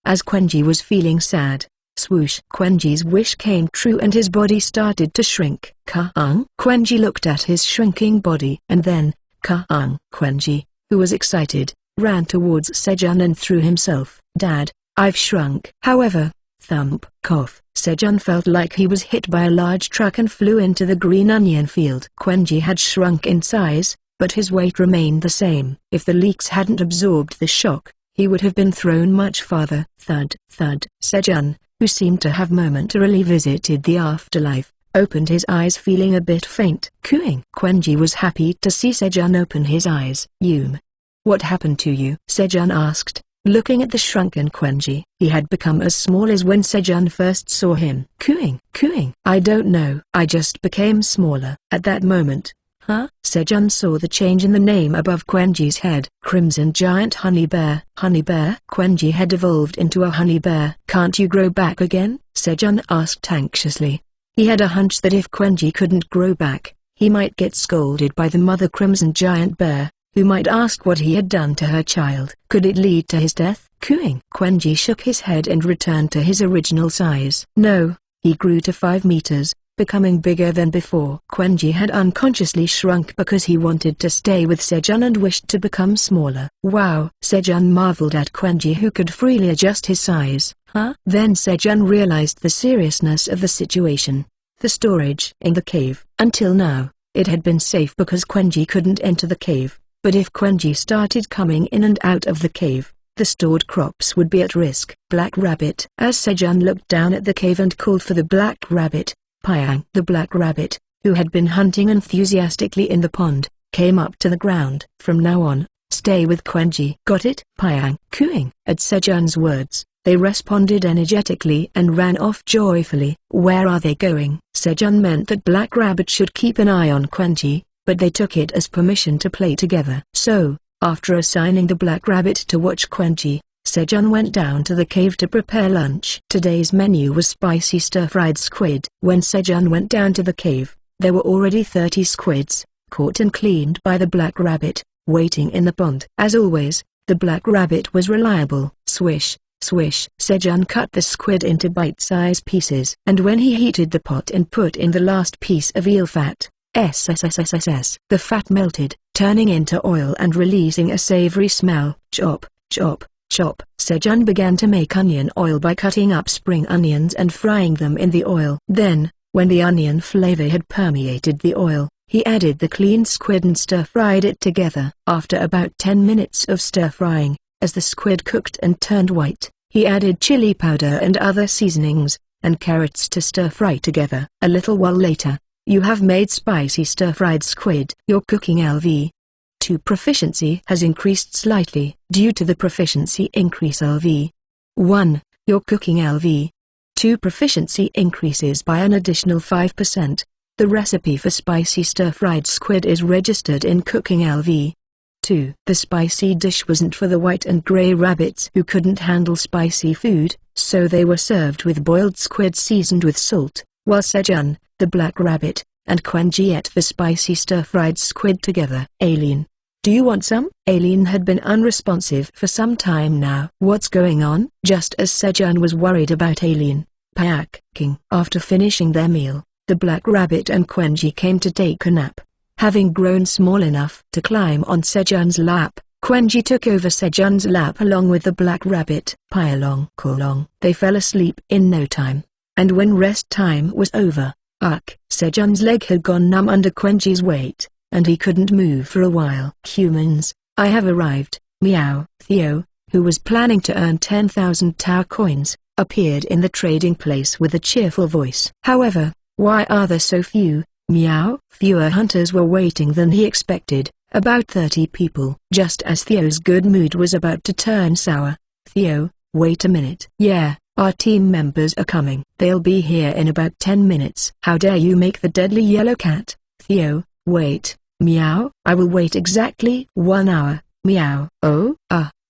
As Quenji was feeling sad, swoosh, Quenji's wish came true and his body started to shrink. Ka-ang. Quenji looked at his shrinking body and then, Ka-ang. Quenji, who was excited, ran towards Sejun and threw himself. Dad, I've shrunk. However, thump, cough, Sejun felt like he was hit by a large truck and flew into the green onion field. Quenji had shrunk in size, but his weight remained the same. If the leeks hadn't absorbed the shock, he would have been thrown much farther. Thud, thud. Sejun, who seemed to have momentarily visited the afterlife, opened his eyes feeling a bit faint. Cooing. Quenji was happy to see Sejun open his eyes. What happened to you? Sejun asked, looking at the shrunken Quenji. He had become as small as when Sejun first saw him. Cooing. I don't know. I just became smaller. At that moment, huh? Sejun saw the change in the name above Quenji's head. Crimson Giant Honey Bear. Honey Bear? Quenji had evolved into a honey bear. Can't you grow back again? Sejun asked anxiously. He had a hunch that if Quenji couldn't grow back, he might get scolded by the mother Crimson Giant Bear, who might ask what he had done to her child. Could it lead to his death? Cooing. Quenji shook his head and returned to his original size. No, he grew to 5 meters, becoming bigger than before. Quenji had unconsciously shrunk because he wanted to stay with Sejun and wished to become smaller. Wow! Sejun marveled at Quenji who could freely adjust his size. Huh? Then Sejun realized the seriousness of the situation. The storage in the cave. Until now, it had been safe because Quenji couldn't enter the cave. But if Quenji started coming in and out of the cave, the stored crops would be at risk. Black Rabbit. As Sejun looked down at the cave and called for the Black Rabbit, Pyang. The black rabbit, who had been hunting enthusiastically in the pond, came up to the ground. From now on, stay with Quenji. Got it? Pyang. Cooing. At Sejun's words, they responded energetically and ran off joyfully. Where are they going? Sejun meant that Black Rabbit should keep an eye on Quenji, but they took it as permission to play together. So, after assigning the Black Rabbit to watch Quenji, Sejun went down to the cave to prepare lunch. Today's menu was spicy stir-fried squid. When Sejun went down to the cave, there were already 30 squids, caught and cleaned by the Black Rabbit, waiting in the pond. As always, the Black Rabbit was reliable. Swish, swish. Sejun cut the squid into bite-sized pieces. And when he heated the pot and put in the last piece of eel fat, the fat melted, turning into oil and releasing a savory smell. Chop, chop, chop. Sejun began to make onion oil by cutting up spring onions and frying them in the oil. Then, when the onion flavor had permeated the oil, he added the cleaned squid and stir-fried it together. After about 10 minutes of stir-frying, as the squid cooked and turned white, he added chili powder and other seasonings, and carrots to stir-fry together. A little while later, you have made spicy stir-fried squid. Your cooking LV2 proficiency has increased slightly. Due to the proficiency increase LV1, your cooking LV2 proficiency increases by an additional 5%. The recipe for spicy stir-fried squid is registered in cooking LV2. The spicy dish wasn't for the white and gray rabbits who couldn't handle spicy food, so they were served with boiled squid seasoned with salt, while Sejun, the black rabbit, and Quenji ate the spicy stir-fried squid together. Alien, do you want some? Alien had been unresponsive for some time now. What's going on? Just as Sejun was worried about Alien packing. After finishing their meal, the black rabbit and Quenji came to take a nap. Having grown small enough to climb on Sejun's lap, Quenji took over Sejun's lap along with the black rabbit. Pyalong Kolong. They fell asleep in no time. And when rest time was over, Sejun's leg had gone numb under Quenji's weight, and he couldn't move for a while. Humans, I have arrived. Meow. Theo, who was planning to earn 10,000 tower coins, appeared in the trading place with a cheerful voice. However, why are there so few? Meow. Fewer hunters were waiting than he expected, about 30 people. Just as Theo's good mood was about to turn sour, Theo, wait a minute. Yeah, our team members are coming. They'll be here in about 10 minutes. How dare you make the deadly yellow cat? Theo, wait. Meow. I will wait exactly 1 hour. Meow. Oh,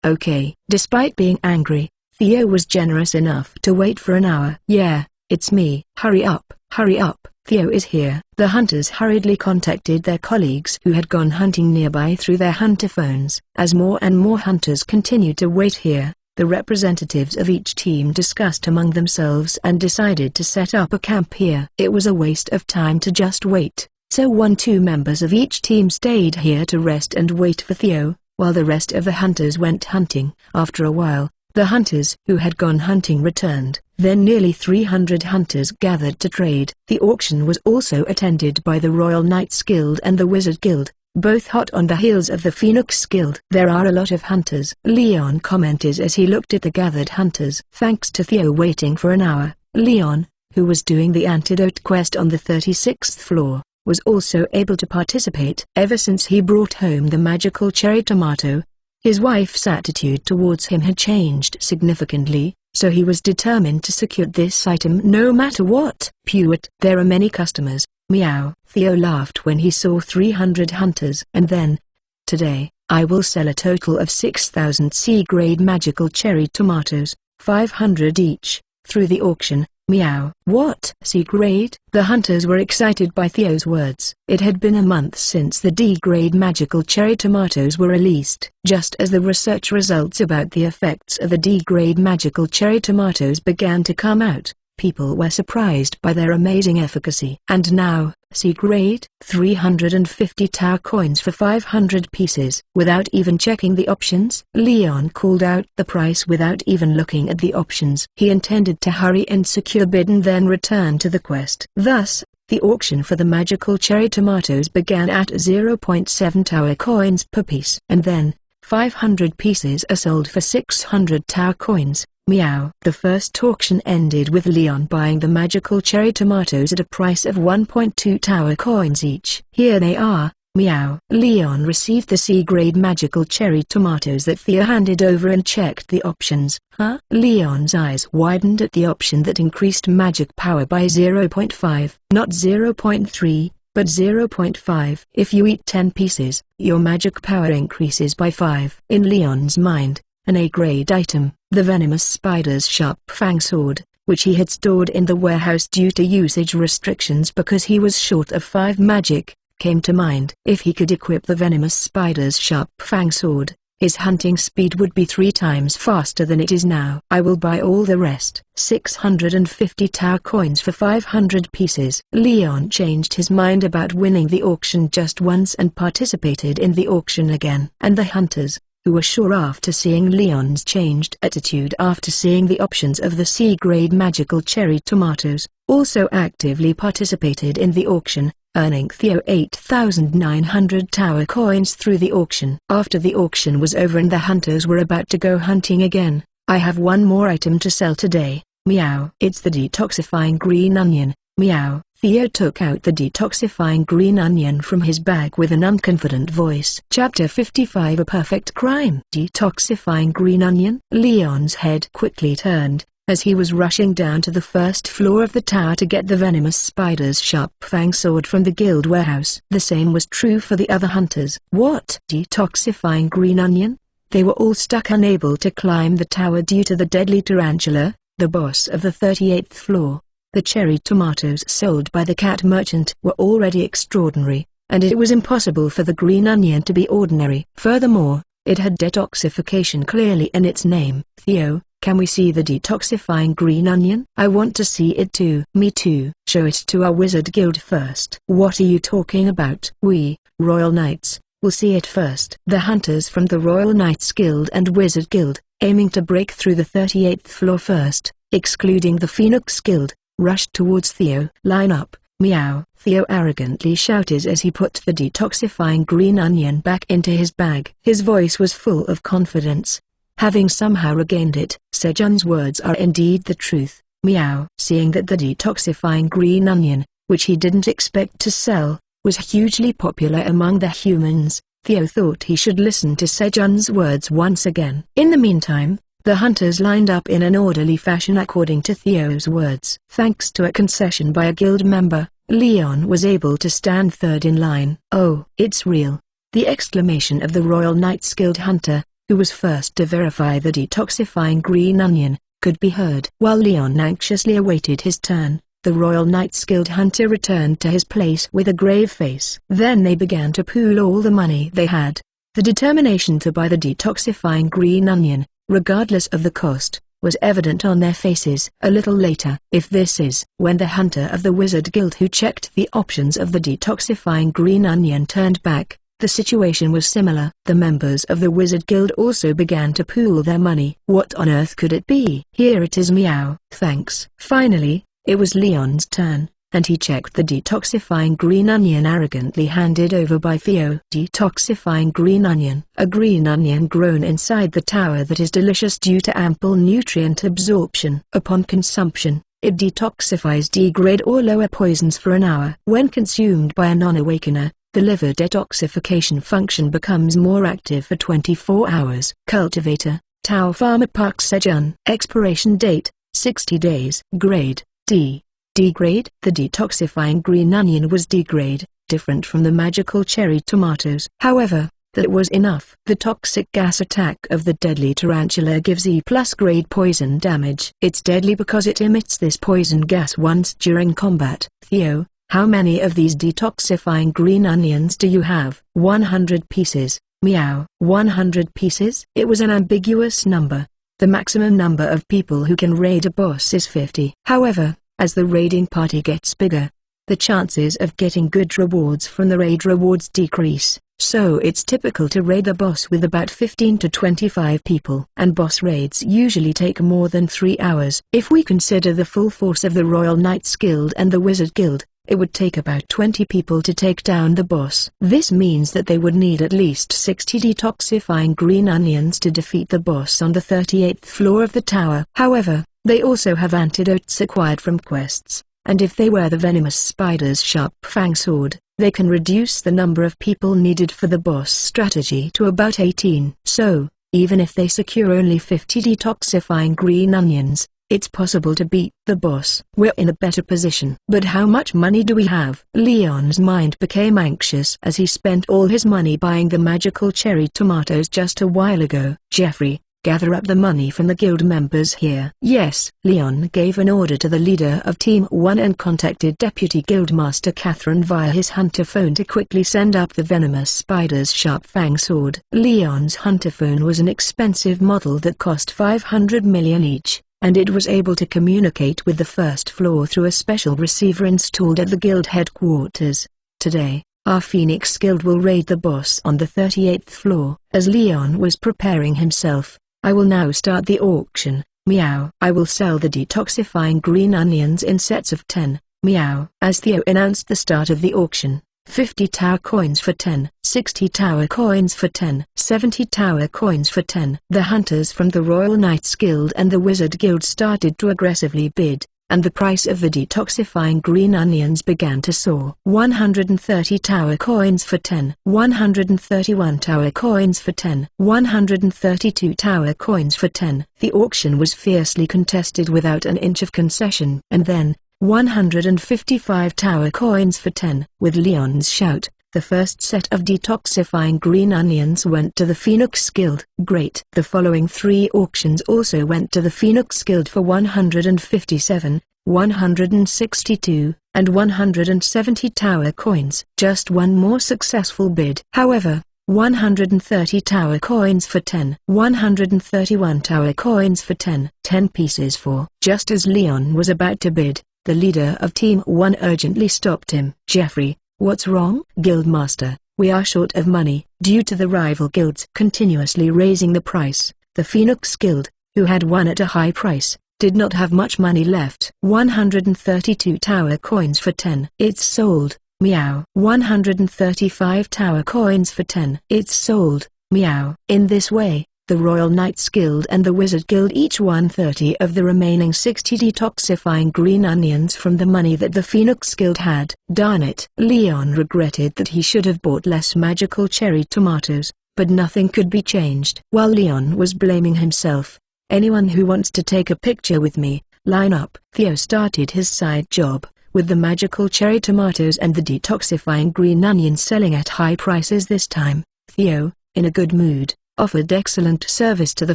okay. Despite being angry, Theo was generous enough to wait for an hour. Yeah, it's me. Hurry up, hurry up. Theo is here. The hunters hurriedly contacted their colleagues who had gone hunting nearby through their hunter phones. As more and more hunters continued to wait here, the representatives of each team discussed among themselves and decided to set up a camp here. It was a waste of time to just wait, so 1-2 members of each team stayed here to rest and wait for Theo, while the rest of the hunters went hunting. After a while, the hunters who had gone hunting returned. Then nearly 300 hunters gathered to trade. The auction was also attended by the Royal Knights Guild and the Wizard Guild, both hot on the heels of the Phoenix Guild. There are a lot of hunters, Leon commented as he looked at the gathered hunters. Thanks to Theo waiting for an hour, Leon, who was doing the antidote quest on the 36th floor, was also able to participate. Ever since he brought home the magical cherry tomato, his wife's attitude towards him had changed significantly, so he was determined to secure this item no matter what. Pewit. There are many customers. Meow. Theo laughed when he saw 300 hunters. And then, today, I will sell a total of 6,000 C-grade magical cherry tomatoes, 500 each, through the auction. Meow. What? C-grade? The hunters were excited by Theo's words. It had been a month since the D-grade magical cherry tomatoes were released. Just as the research results about the effects of the D-grade magical cherry tomatoes began to come out, people were surprised by their amazing efficacy. And now, C-grade, 350 tower coins for 500 pieces. Without even checking the options, Leon called out the price without even looking at the options. He intended to hurry and secure bid and then return to the quest. Thus, the auction for the magical cherry tomatoes began at 0.7 tower coins per piece. And then, 500 pieces are sold for 600 tower coins. Meow. The first auction ended with Leon buying the magical cherry tomatoes at a price of 1.2 tower coins each. Here they are. Meow. Leon received the C-grade magical cherry tomatoes that Theo handed over and checked the options. Huh? Leon's eyes widened at the option that increased magic power by 0.5, not 0.3. but 0.5. If you eat 10 pieces, your magic power increases by 5. In Leon's mind, an A-grade item, the venomous spider's sharp fang sword, which he had stored in the warehouse due to usage restrictions because he was short of 5 magic, came to mind. If he could equip the venomous spider's sharp fang sword, his hunting speed would be 3 times faster than it is now. I will buy all the rest. 650 tower coins for 500 pieces. Leon changed his mind about winning the auction just once and participated in the auction again. And the hunters, who were sure after seeing Leon's changed attitude after seeing the options of the C-grade magical cherry tomatoes, also actively participated in the auction, earning Theo 8,900 tower coins through the auction. After the auction was over and the hunters were about to go hunting again, I have one more item to sell today. Meow. It's the detoxifying green onion. Meow. Theo took out the detoxifying green onion from his bag with an unconfident voice. Chapter 55 A Perfect Crime. Detoxifying green onion? Leon's head quickly turned, as he was rushing down to the first floor of the tower to get the venomous spider's sharp fang sword from the guild warehouse. The same was true for the other hunters. What? Detoxifying green onion? They were all stuck unable to climb the tower due to the deadly tarantula, the boss of the 38th floor. The cherry tomatoes sold by the cat merchant were already extraordinary, and it was impossible for the green onion to be ordinary. Furthermore, it had detoxification clearly in its name. Theo, can we see the detoxifying green onion? I want to see it too. Me too. Show it to our wizard guild first. What are you talking about? We, Royal Knights, will see it first. The hunters from the Royal Knights Guild and Wizard Guild, aiming to break through the 38th floor first, excluding the Phoenix Guild, rushed towards Theo. Line up. Meow. Theo arrogantly shouted as he put the detoxifying green onion back into his bag. His voice was full of confidence. Having somehow regained it, Sejun's words are indeed the truth. Meow. Seeing that the detoxifying green onion, which he didn't expect to sell, was hugely popular among the humans, Theo thought he should listen to Sejun's words once again. In the meantime, the hunters lined up in an orderly fashion according to Theo's words. Thanks to a concession by a guild member, Leon was able to stand third in line. Oh, it's real! The exclamation of the Royal Knights Guild hunter, who was first to verify the detoxifying green onion, could be heard. While Leon anxiously awaited his turn, the Royal Knights Guild hunter returned to his place with a grave face. Then they began to pool all the money they had. The determination to buy the detoxifying green onion, regardless of the cost, was evident on their faces. A little later, if this is when the hunter of the Wizard Guild who checked the options of the detoxifying green onion turned back, the situation was similar. The members of the Wizard Guild also began to pool their money. What on earth could it be? Here it is. Meow. Thanks. Finally, it was Leon's turn, and he checked the detoxifying green onion arrogantly handed over by Theo. Detoxifying green onion. A green onion grown inside the tower that is delicious due to ample nutrient absorption. Upon consumption, it detoxifies D-grade or lower poisons for an hour. When consumed by a non-awakener, the liver detoxification function becomes more active for 24 hours. Cultivator, Tao Pharma Park Sejun. Expiration date, 60 days. Grade, D. D-grade. The detoxifying green onion was D-grade, different from the magical cherry tomatoes. However, that was enough. The toxic gas attack of the deadly tarantula gives E+ grade poison damage. It's deadly because it emits this poison gas once during combat. Theo, how many of these detoxifying green onions do you have? 100 pieces. Meow. 100 pieces? It was an ambiguous number. The maximum number of people who can raid a boss is 50. However, as the raiding party gets bigger, the chances of getting good rewards from the raid rewards decrease, so it's typical to raid a boss with about 15 to 25 people. And boss raids usually take more than 3 hours. If we consider the full force of the Royal Knights Guild and the Wizard Guild, It would take about 20 people to take down the boss. This means that they would need at least 60 detoxifying green onions to defeat the boss on the 38th floor of the tower. However, they also have antidotes acquired from quests, and if they wear the venomous spider's sharp fang sword, they can reduce the number of people needed for the boss strategy to about 18. So, even if they secure only 50 detoxifying green onions, it's possible to beat the boss. We're in a better position. But how much money do we have? Leon's mind became anxious as he spent all his money buying the magical cherry tomatoes just a while ago. Jeffrey, gather up the money from the guild members here. Yes. Leon gave an order to the leader of Team 1 and contacted Deputy Guildmaster Catherine via his hunter phone to quickly send up the venomous spider's sharp fang sword. Leon's hunter phone was an expensive model that cost 500 million each, and it was able to communicate with the first floor through a special receiver installed at the guild headquarters. Today, our Phoenix Guild will raid the boss on the 38th floor. As Leon was preparing himself, I will now start the auction. Meow. I will sell the detoxifying green onions in sets of 10. Meow. As Theo announced the start of the auction, 50 tower coins for 10, 60 tower coins for 10, 70 tower coins for 10. The hunters from the Royal Knights Guild and the Wizard Guild started to aggressively bid, and the price of the detoxifying green onions began to soar. 130 tower coins for 10, 131 tower coins for 10, 132 tower coins for 10. The auction was fiercely contested without an inch of concession. And then, 155 tower coins for 10. With Leon's shout, the first set of detoxifying green onions went to the Phoenix Guild. Great. The following 3 auctions also went to the Phoenix Guild for 157, 162, and 170 tower coins. Just one more successful bid. However, 130 tower coins for 10, 131 tower coins for 10, 10 pieces for. Just as Leon was about to bid, the leader of Team 1 urgently stopped him. Jeffrey, what's wrong? Guildmaster, we are short of money. Due to the rival guilds continuously raising the price, the Phoenix Guild, who had won at a high price, did not have much money left. 132 tower coins for 10. It's sold. Meow. 135 tower coins for 10. It's sold. Meow. In this way, the Royal Knights Guild and the Wizard Guild each won 30 of the remaining 60 detoxifying green onions from the money that the Phoenix Guild had. Darn it. Leon regretted that he should have bought less magical cherry tomatoes, but nothing could be changed. While Leon was blaming himself, anyone who wants to take a picture with me, line up. Theo started his side job, with the magical cherry tomatoes and the detoxifying green onions selling at high prices this time. Theo, in a good mood, offered excellent service to the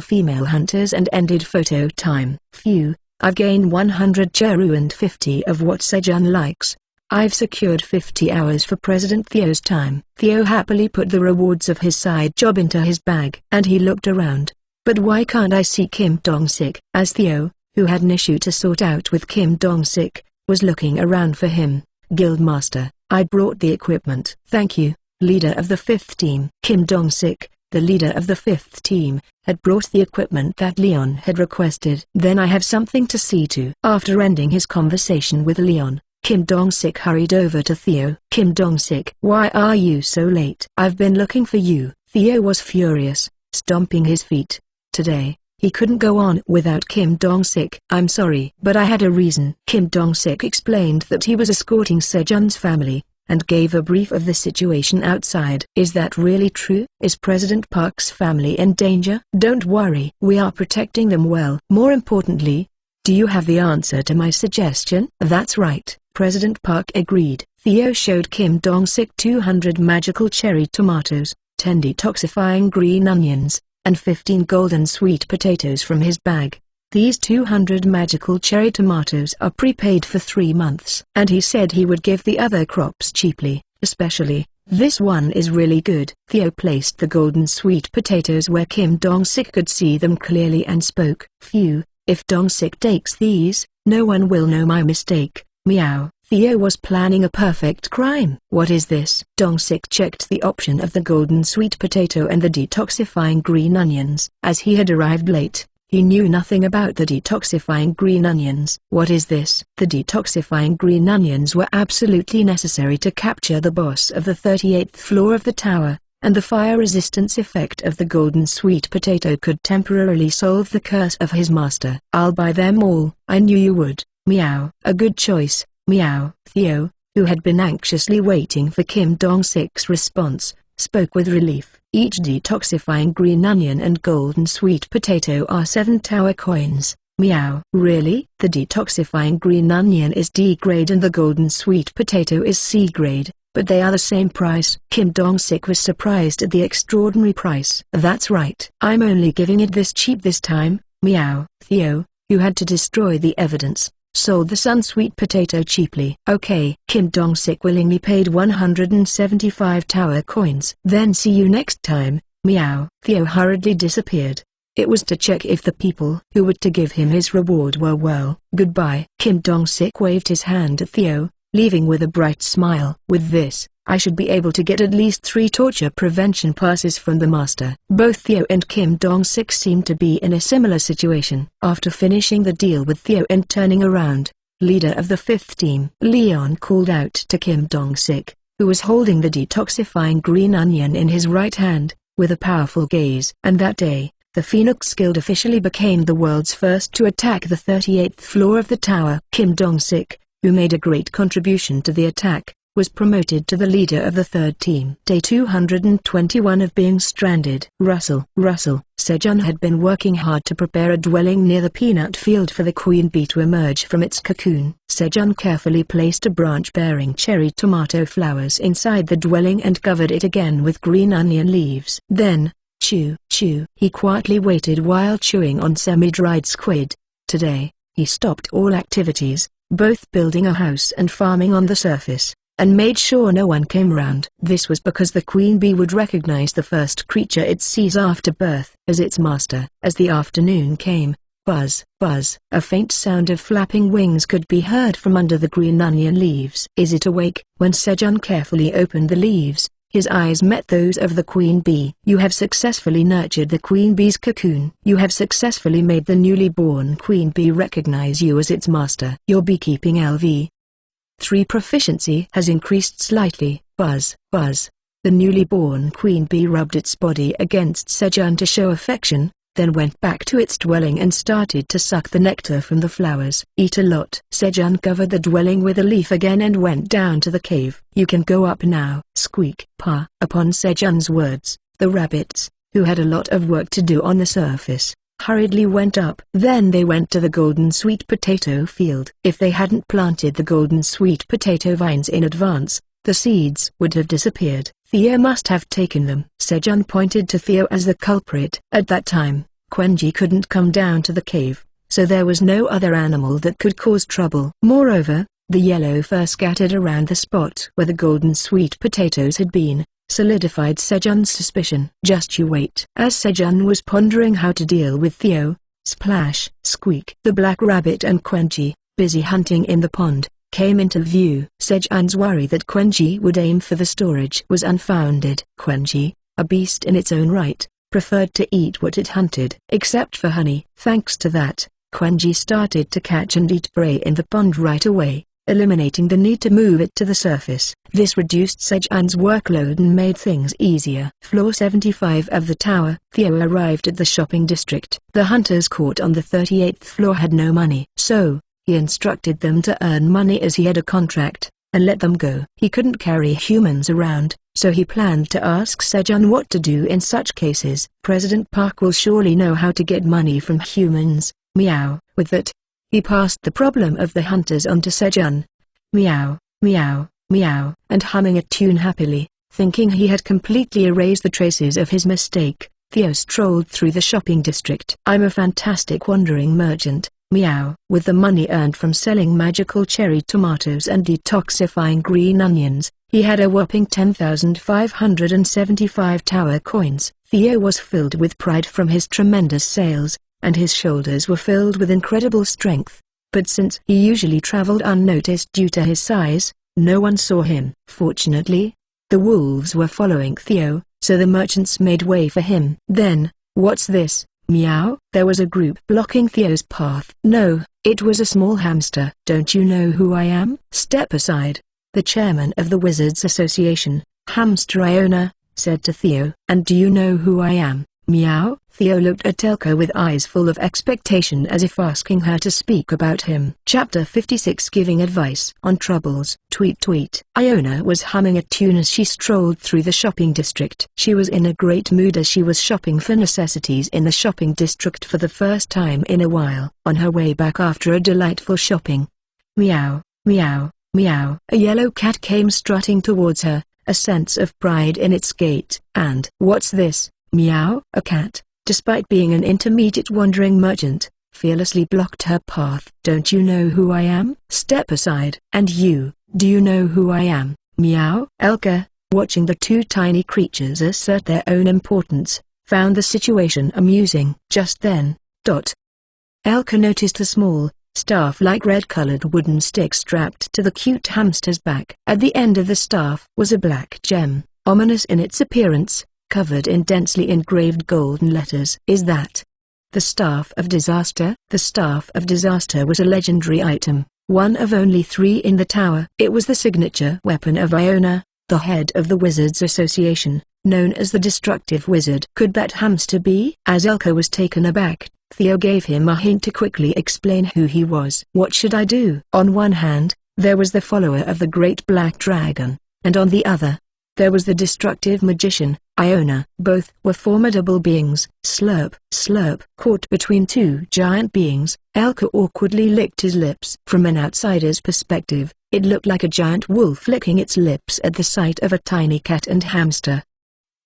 female hunters and ended photo time. Phew, I've gained 100 Cheru and 50 of what Sejun likes. I've secured 50 hours for President Theo's time. Theo happily put the rewards of his side job into his bag. And he looked around. But why can't I see Kim Dong-sik? As Theo, who had an issue to sort out with Kim Dong-sik, was looking around for him. Guildmaster, I brought the equipment. Thank you, leader of the 5th team. Kim Dong-sik, the leader of the 5th team, had brought the equipment that Leon had requested. Then I have something to see to. After ending his conversation with Leon, Kim Dong-sik hurried over to Theo. Kim Dong-sik, why are you so late? I've been looking for you. Theo was furious, stomping his feet. Today, he couldn't go on without Kim Dong-sik. I'm sorry, but I had a reason. Kim Dong-sik explained that he was escorting Sejun's family, and gave a brief of the situation outside. Is that really true? Is President Park's family in danger? Don't worry, we are protecting them well. More importantly, do you have the answer to my suggestion? That's right, President Park agreed. Theo showed Kim Dong-sik 200 magical cherry tomatoes, 10 detoxifying green onions, and 15 golden sweet potatoes from his bag. These 200 magical cherry tomatoes are prepaid for 3 months. And he said he would give the other crops cheaply, especially, this one is really good. Theo placed the golden sweet potatoes where Kim Dong-sik could see them clearly and spoke. Phew, if Dong-sik takes these, no one will know my mistake. Meow. Theo was planning a perfect crime. What is this? Dong-sik checked the option of the golden sweet potato and the detoxifying green onions. As he had arrived late, He knew nothing about the detoxifying green onions. What is this? The detoxifying green onions were absolutely necessary to capture the boss of the 38th floor of the tower, and the fire resistance effect of the golden sweet potato could temporarily solve the curse of his master. I'll buy them all. I knew you would. Meow. A good choice. Meow. Theo, who had been anxiously waiting for Kim Dong-sik's response, spoke with relief. Each detoxifying green onion and golden sweet potato are 7 tower coins. Meow. Really? The detoxifying green onion is D grade and the golden sweet potato is C grade, but they are the same price. Kim Dong-sik was surprised at the extraordinary price. That's right. I'm only giving it this cheap this time. Meow. Theo, who had to destroy the evidence, sold the sun sweet potato cheaply. Okay. Kim Dong-sik willingly paid 175 tower coins. Then see you next time. Meow. Theo hurriedly disappeared. It was to check if the people who were to give him his reward were well. Goodbye. Kim Dong-sik waved his hand at Theo, leaving with a bright smile. With this, I should be able to get at least 3 torture prevention passes from the master. Both Theo and Kim Dong-sik seemed to be in a similar situation. After finishing the deal with Theo and turning around, leader of the 5th team Leon called out to Kim Dong-sik, who was holding the detoxifying green onion in his right hand, with a powerful gaze. And that day, the Phoenix Guild officially became the world's first to attack the 38th floor of the tower. Kim Dong-sik, who made a great contribution to the attack, was promoted to the leader of the 3rd team. Day 221 of being stranded. Russell. Sejun had been working hard to prepare a dwelling near the peanut field for the queen bee to emerge from its cocoon. Sejun carefully placed a branch bearing cherry tomato flowers inside the dwelling and covered it again with green onion leaves. Then, chew. He quietly waited while chewing on semi-dried squid. Today, he stopped all activities, both building a house and farming on the surface, and made sure no one came around. This was because the queen bee would recognize the first creature it sees after birth as its master. As the afternoon came, buzz, a faint sound of flapping wings could be heard from under the green onion leaves. Is it awake? When Sejun carefully opened the leaves, his eyes met those of the queen bee. You have successfully nurtured the queen bee's cocoon. You have successfully made the newly born queen bee recognize you as its master. Your beekeeping LV 3 proficiency has increased slightly. Buzz. The newly born queen bee rubbed its body against Sejun to show affection, then went back to its dwelling and started to suck the nectar from the flowers. Eat a lot. Sejun covered the dwelling with a leaf again and went down to the cave. You can go up now. Squeak. Pa. Upon Sejun's words, the rabbits, who had a lot of work to do on the surface, hurriedly went up. Then they went to the golden sweet potato field. If they hadn't planted the golden sweet potato vines in advance, the seeds would have disappeared. Theo must have taken them. Sejun pointed to Theo as the culprit. At that time, Quenji couldn't come down to the cave, so there was no other animal that could cause trouble. Moreover, the yellow fur scattered around the spot where the golden sweet potatoes had been, solidified Sejun's suspicion. Just you wait. As Sejun was pondering how to deal with Theo, splash, squeak. The black rabbit and Quenji, busy hunting in the pond, came into view. Sejun's worry that Quenji would aim for the storage was unfounded. Quenji, a beast in its own right, preferred to eat what it hunted, except for honey. Thanks to that, Quenji started to catch and eat prey in the pond right away, eliminating the need to move it to the surface. This reduced Sejun's workload and made things easier. Floor 75 of the tower. Theo arrived at the shopping district. The hunters caught on the 38th floor had no money, so he instructed them to earn money as he had a contract, and let them go. He couldn't carry humans around, so he planned to ask Sejun what to do in such cases. President Park will surely know how to get money from humans. Meow. With that, he passed the problem of the hunters on to Sejun. Meow, and humming a tune happily, thinking he had completely erased the traces of his mistake, Theo strolled through the shopping district. I'm a fantastic wandering merchant. Meow. With the money earned from selling magical cherry tomatoes and detoxifying green onions, he had a whopping 10,575 tower coins. Theo was filled with pride from his tremendous sales, and his shoulders were filled with incredible strength. But since he usually traveled unnoticed due to his size, no one saw him. Fortunately, the wolves were following Theo, so the merchants made way for him. Then, what's this? Meow. There was a group blocking Theo's path. No, it was a small hamster. Don't you know who I am? Step aside. The chairman of the Wizards Association, Hamster Iona, said to Theo. And do you know who I am? Meow. Theo looked at Elka with eyes full of expectation as if asking her to speak about him. Chapter 56 Giving Advice on Troubles. Tweet tweet. Iona was humming a tune as she strolled through the shopping district. She was in a great mood as she was shopping for necessities in the shopping district for the first time in a while. On her way back after a delightful shopping. Meow, meow, meow. A yellow cat came strutting towards her, a sense of pride in its gait. And what's this? Meow. A cat, despite being an intermediate wandering merchant, fearlessly blocked her path. Don't you know who I am? Step aside. And you, do you know who I am? Meow. Elka, watching the two tiny creatures assert their own importance, found the situation amusing. Just then, Elka noticed a small, staff-like red-colored wooden stick strapped to the cute hamster's back. At the end of the staff was a black gem, ominous in its appearance, covered in densely engraved golden letters. Is that the Staff of Disaster? The Staff of Disaster was a legendary item, one of only 3 in the tower. It was the signature weapon of Iona, the head of the Wizards Association, known as the Destructive Wizard. Could that hamster be? As Elka was taken aback, Theo gave him a hint to quickly explain who he was. What should I do? On one hand, there was the follower of the Great Black Dragon, and on the other, there was the destructive magician, Iona. Both were formidable beings. Slurp, slurp. Caught between 2 giant beings, Elka awkwardly licked his lips. From an outsider's perspective, it looked like a giant wolf licking its lips at the sight of a tiny cat and hamster.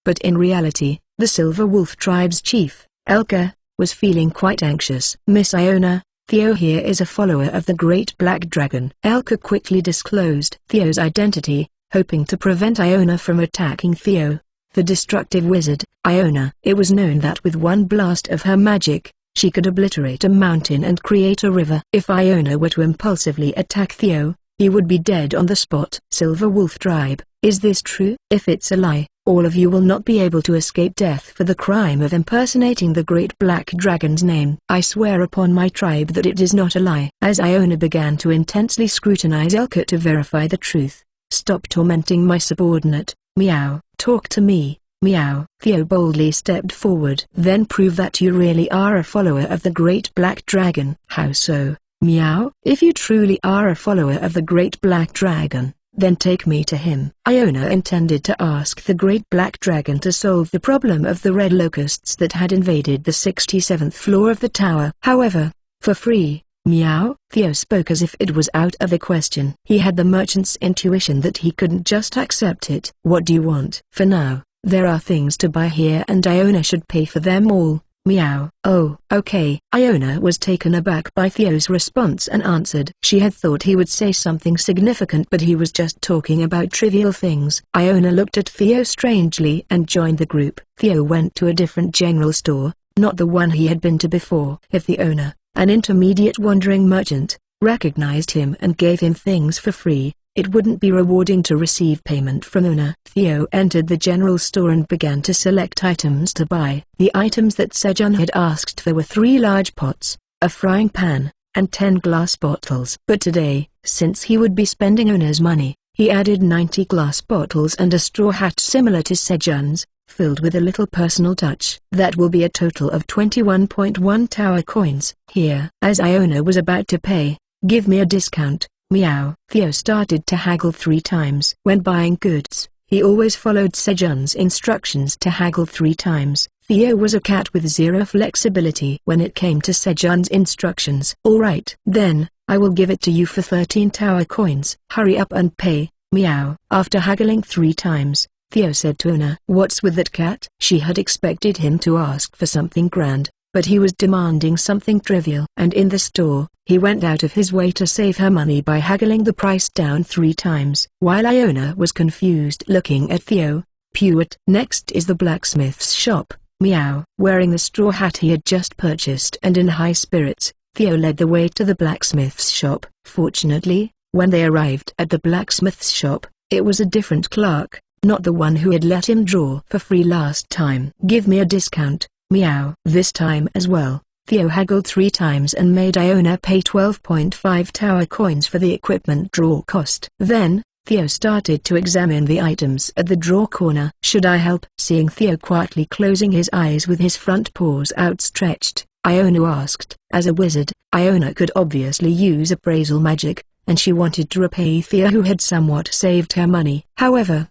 But in reality, the Silver Wolf Tribe's chief, Elka, was feeling quite anxious. Miss Iona, Theo here is a follower of the Great Black Dragon. Elka quickly disclosed Theo's identity, hoping to prevent Iona from attacking Theo, the destructive wizard, Iona. It was known that with one blast of her magic, she could obliterate a mountain and create a river. If Iona were to impulsively attack Theo, he would be dead on the spot. Silver Wolf Tribe, is this true? If it's a lie, all of you will not be able to escape death for the crime of impersonating the Great Black Dragon's name. I swear upon my tribe that it is not a lie. As Iona began to intensely scrutinize Elka to verify the truth. Stop tormenting my subordinate, meow. Talk to me, meow. Theo boldly stepped forward. Then prove that you really are a follower of the Great Black Dragon. How so, meow? If you truly are a follower of the Great Black Dragon, then take me to him. Iona intended to ask the Great Black Dragon to solve the problem of the red locusts that had invaded the 67th floor of the tower. However, for free. Meow. Theo spoke as if it was out of the question. He had the merchant's intuition that he couldn't just accept it. What do you want? For now, there are things to buy here and Iona should pay for them all. Meow. Oh, okay. Iona was taken aback by Theo's response and answered. She had thought he would say something significant but he was just talking about trivial things. Iona looked at Theo strangely and joined the group. Theo went to a different general store, not the one he had been to before. If the owner, an intermediate wandering merchant, recognized him and gave him things for free, it wouldn't be rewarding to receive payment from owner. Theo entered the general store and began to select items to buy. The items that Sejun had asked for were 3 large pots, a frying pan, and 10 glass bottles. But today, since he would be spending owner's money, he added 90 glass bottles and a straw hat similar to Sejun's, filled with a little personal touch. That will be a total of 21.1 tower coins. Here. As Iona was about to pay, give me a discount, meow. Theo started to haggle 3 times. When buying goods, he always followed Sejun's instructions to haggle 3 times. Theo was a cat with 0 flexibility when it came to Sejun's instructions. Alright. Then, I will give it to you for 13 tower coins. Hurry up and pay, meow. After haggling 3 times, Theo said to Ona. What's with that cat? She had expected him to ask for something grand, but he was demanding something trivial. And in the store, he went out of his way to save her money by haggling the price down 3 times. While Iona was confused looking at Theo, Pewit. Next is the blacksmith's shop, meow. Wearing the straw hat he had just purchased and in high spirits, Theo led the way to the blacksmith's shop. Fortunately, when they arrived at the blacksmith's shop, it was a different clerk, not the one who had let him draw for free last time. Give me a discount, Meow. This time as well, Theo haggled 3 times and made Iona pay 12.5 tower coins for the equipment drawer cost. Then, Theo started to examine the items at the drawer corner. "Should I help?" Seeing Theo quietly closing his eyes with his front paws outstretched, Iona asked. As a wizard, Iona could obviously use appraisal magic, and she wanted to repay Theo who had somewhat saved her money. However,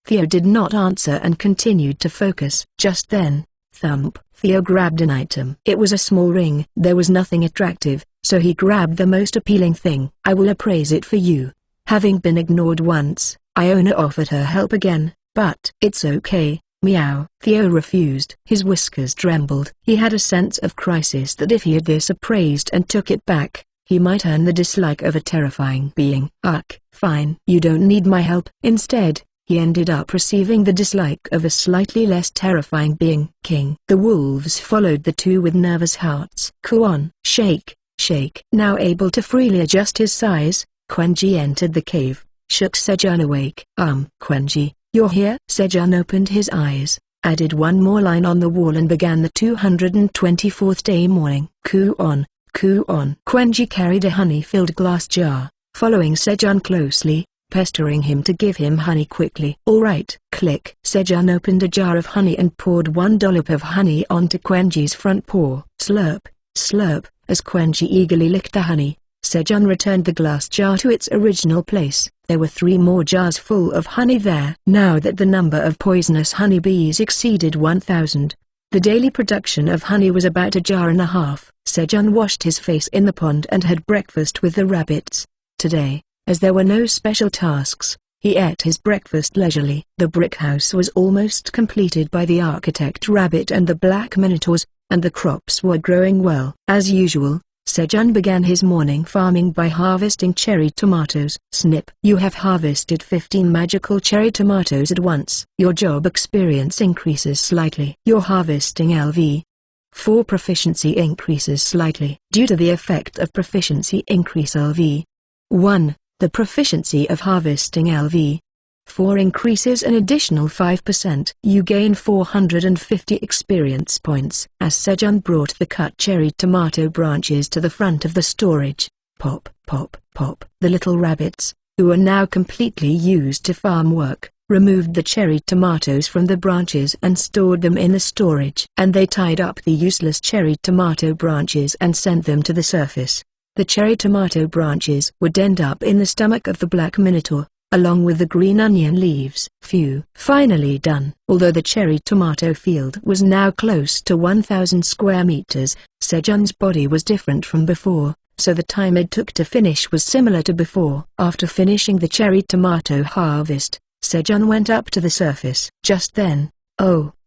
Theo did not answer and continued to focus. Just then, thump, Theo grabbed an item. It was a small ring. There was nothing attractive, so he grabbed the most appealing thing. "I will appraise it for you." Having been ignored once, Iona offered her help again, but "It's okay, meow." Theo refused. His whiskers trembled. He had a sense of crisis that if he had this appraised and took it back, he might earn the dislike of a terrifying being. "Ugh, fine. You don't need my help." Instead, he ended up receiving the dislike of a slightly less terrifying being. King. The wolves followed the two with nervous hearts. Kuon, shake, shake. Now able to freely adjust his size, Quenji entered the cave, shook Sejun awake. Quenji, you're here?" Sejun opened his eyes, added one more line on the wall and began the 224th day morning. Kuon, Kuon. Quenji carried a honey-filled glass jar, following Sejun closely, pestering him to give him honey quickly. "All right." Click. Sejun opened a jar of honey and poured 1 dollop of honey onto Quenji's front paw. Slurp, slurp. As Quenji eagerly licked the honey, Sejun returned the glass jar to its original place. There were 3 more jars full of honey there. Now that the number of poisonous honeybees exceeded 1,000, the daily production of honey was about 1.5 jars. Sejun washed his face in the pond and had breakfast with the rabbits. Today, as there were no special tasks, he ate his breakfast leisurely. The brick house was almost completed by the architect rabbit and the black minotaurs, and the crops were growing well. As usual, Sejun began his morning farming by harvesting cherry tomatoes. Snip. You have harvested 15 magical cherry tomatoes at once. Your job experience increases slightly. Your harvesting LV4 proficiency increases slightly. Due to the effect of proficiency increase LV1, the proficiency of harvesting LV4 increases an additional 5%. You gain 450 experience points. As Sejun brought the cut cherry tomato branches to the front of the storage, pop, pop, pop. The little rabbits, who are now completely used to farm work, removed the cherry tomatoes from the branches and stored them in the storage. And they tied up the useless cherry tomato branches and sent them to the surface. The cherry tomato branches would end up in the stomach of the black minotaur, along with the green onion leaves. Phew. Finally done. Although the cherry tomato field was now close to 1,000 square meters, Sejun's body was different from before, so the time it took to finish was similar to before. After finishing the cherry tomato harvest, Sejun went up to the surface. Just then,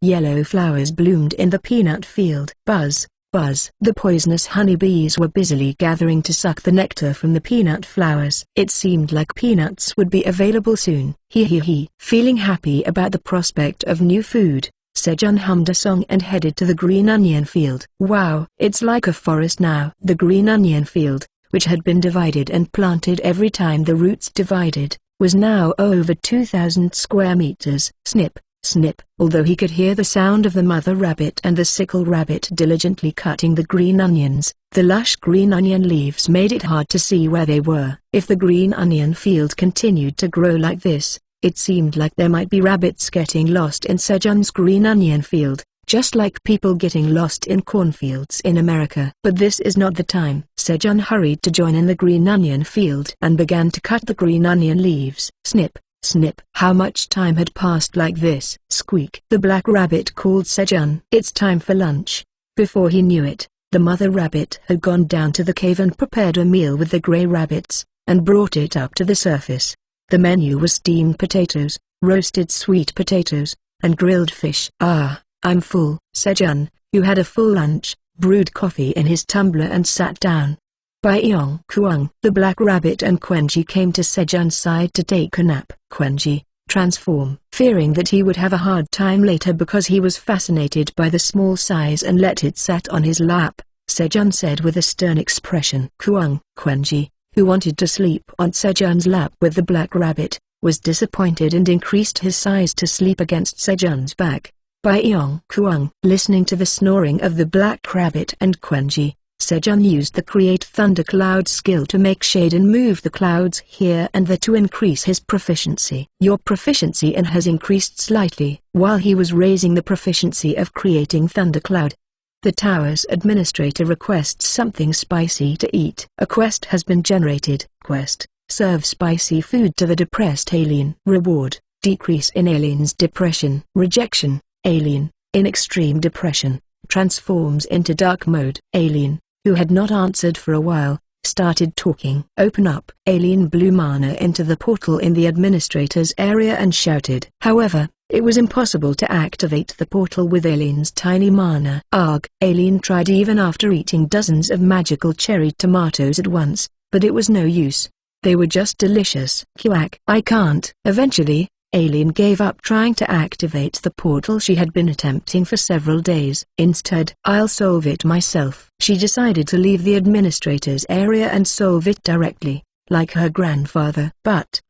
yellow flowers bloomed in the peanut field. Buzz, buzz. The poisonous honeybees were busily gathering to suck the nectar from the peanut flowers. It seemed like peanuts would be available soon. He. Feeling happy about the prospect of new food, Sejun hummed a song and headed to the green onion field. Wow, it's like a forest now. The green onion field, which had been divided and planted every time the roots divided, was now over 2,000 square meters. Snip, snip. Although he could hear the sound of the mother rabbit and the sickle rabbit diligently cutting the green onions, the lush green onion leaves made it hard to see where they were. If the green onion field continued to grow like this, it seemed like there might be rabbits getting lost in Sejun's green onion field, just like people getting lost in cornfields in America. But this is not the time. Sejun hurried to join in the green onion field and began to cut the green onion leaves. Snip, snip. How much time had passed like this? Squeak. The black rabbit called Sejun. It's time for lunch. Before he knew it, the mother rabbit had gone down to the cave and prepared a meal with the gray rabbits, and brought it up to the surface. The menu was steamed potatoes, roasted sweet potatoes, and grilled fish. Ah, I'm full. Sejun, who had a full lunch, brewed coffee in his tumbler and sat down. Baiyong Kuang. The black rabbit and Quenji came to Sejun's side to take a nap. Quenji, transform. Fearing that he would have a hard time later because he was fascinated by the small size and let it sit on his lap, Sejun said with a stern expression. Kuang. Quenji, who wanted to sleep on Sejun's lap with the black rabbit, was disappointed and increased his size to sleep against Sejun's back. By Yong Kuang. Listening to the snoring of the black rabbit and Quenji, Sejun used the Create Thundercloud skill to make shade and move the clouds here and there to increase his proficiency. Your proficiency in has increased slightly, while he was raising the proficiency of creating Thundercloud. The tower's administrator requests something spicy to eat. A quest has been generated. Quest: serve spicy food to the depressed alien. Reward: decrease in alien's depression. Rejection: alien, in extreme depression, transforms into dark mode. Alien, who had not answered for a while, started talking. Open up. Alien blew mana into the portal in the administrator's area and shouted. However, it was impossible to activate the portal with Alien's tiny mana. Arg! Alien tried even after eating dozens of magical cherry tomatoes at once, but it was no use. They were just delicious. Quack! I can't. Eventually, Alien gave up trying to activate the portal she had been attempting for several days. Instead, I'll solve it myself. She decided to leave the administrator's area and solve it directly, like her grandfather. But,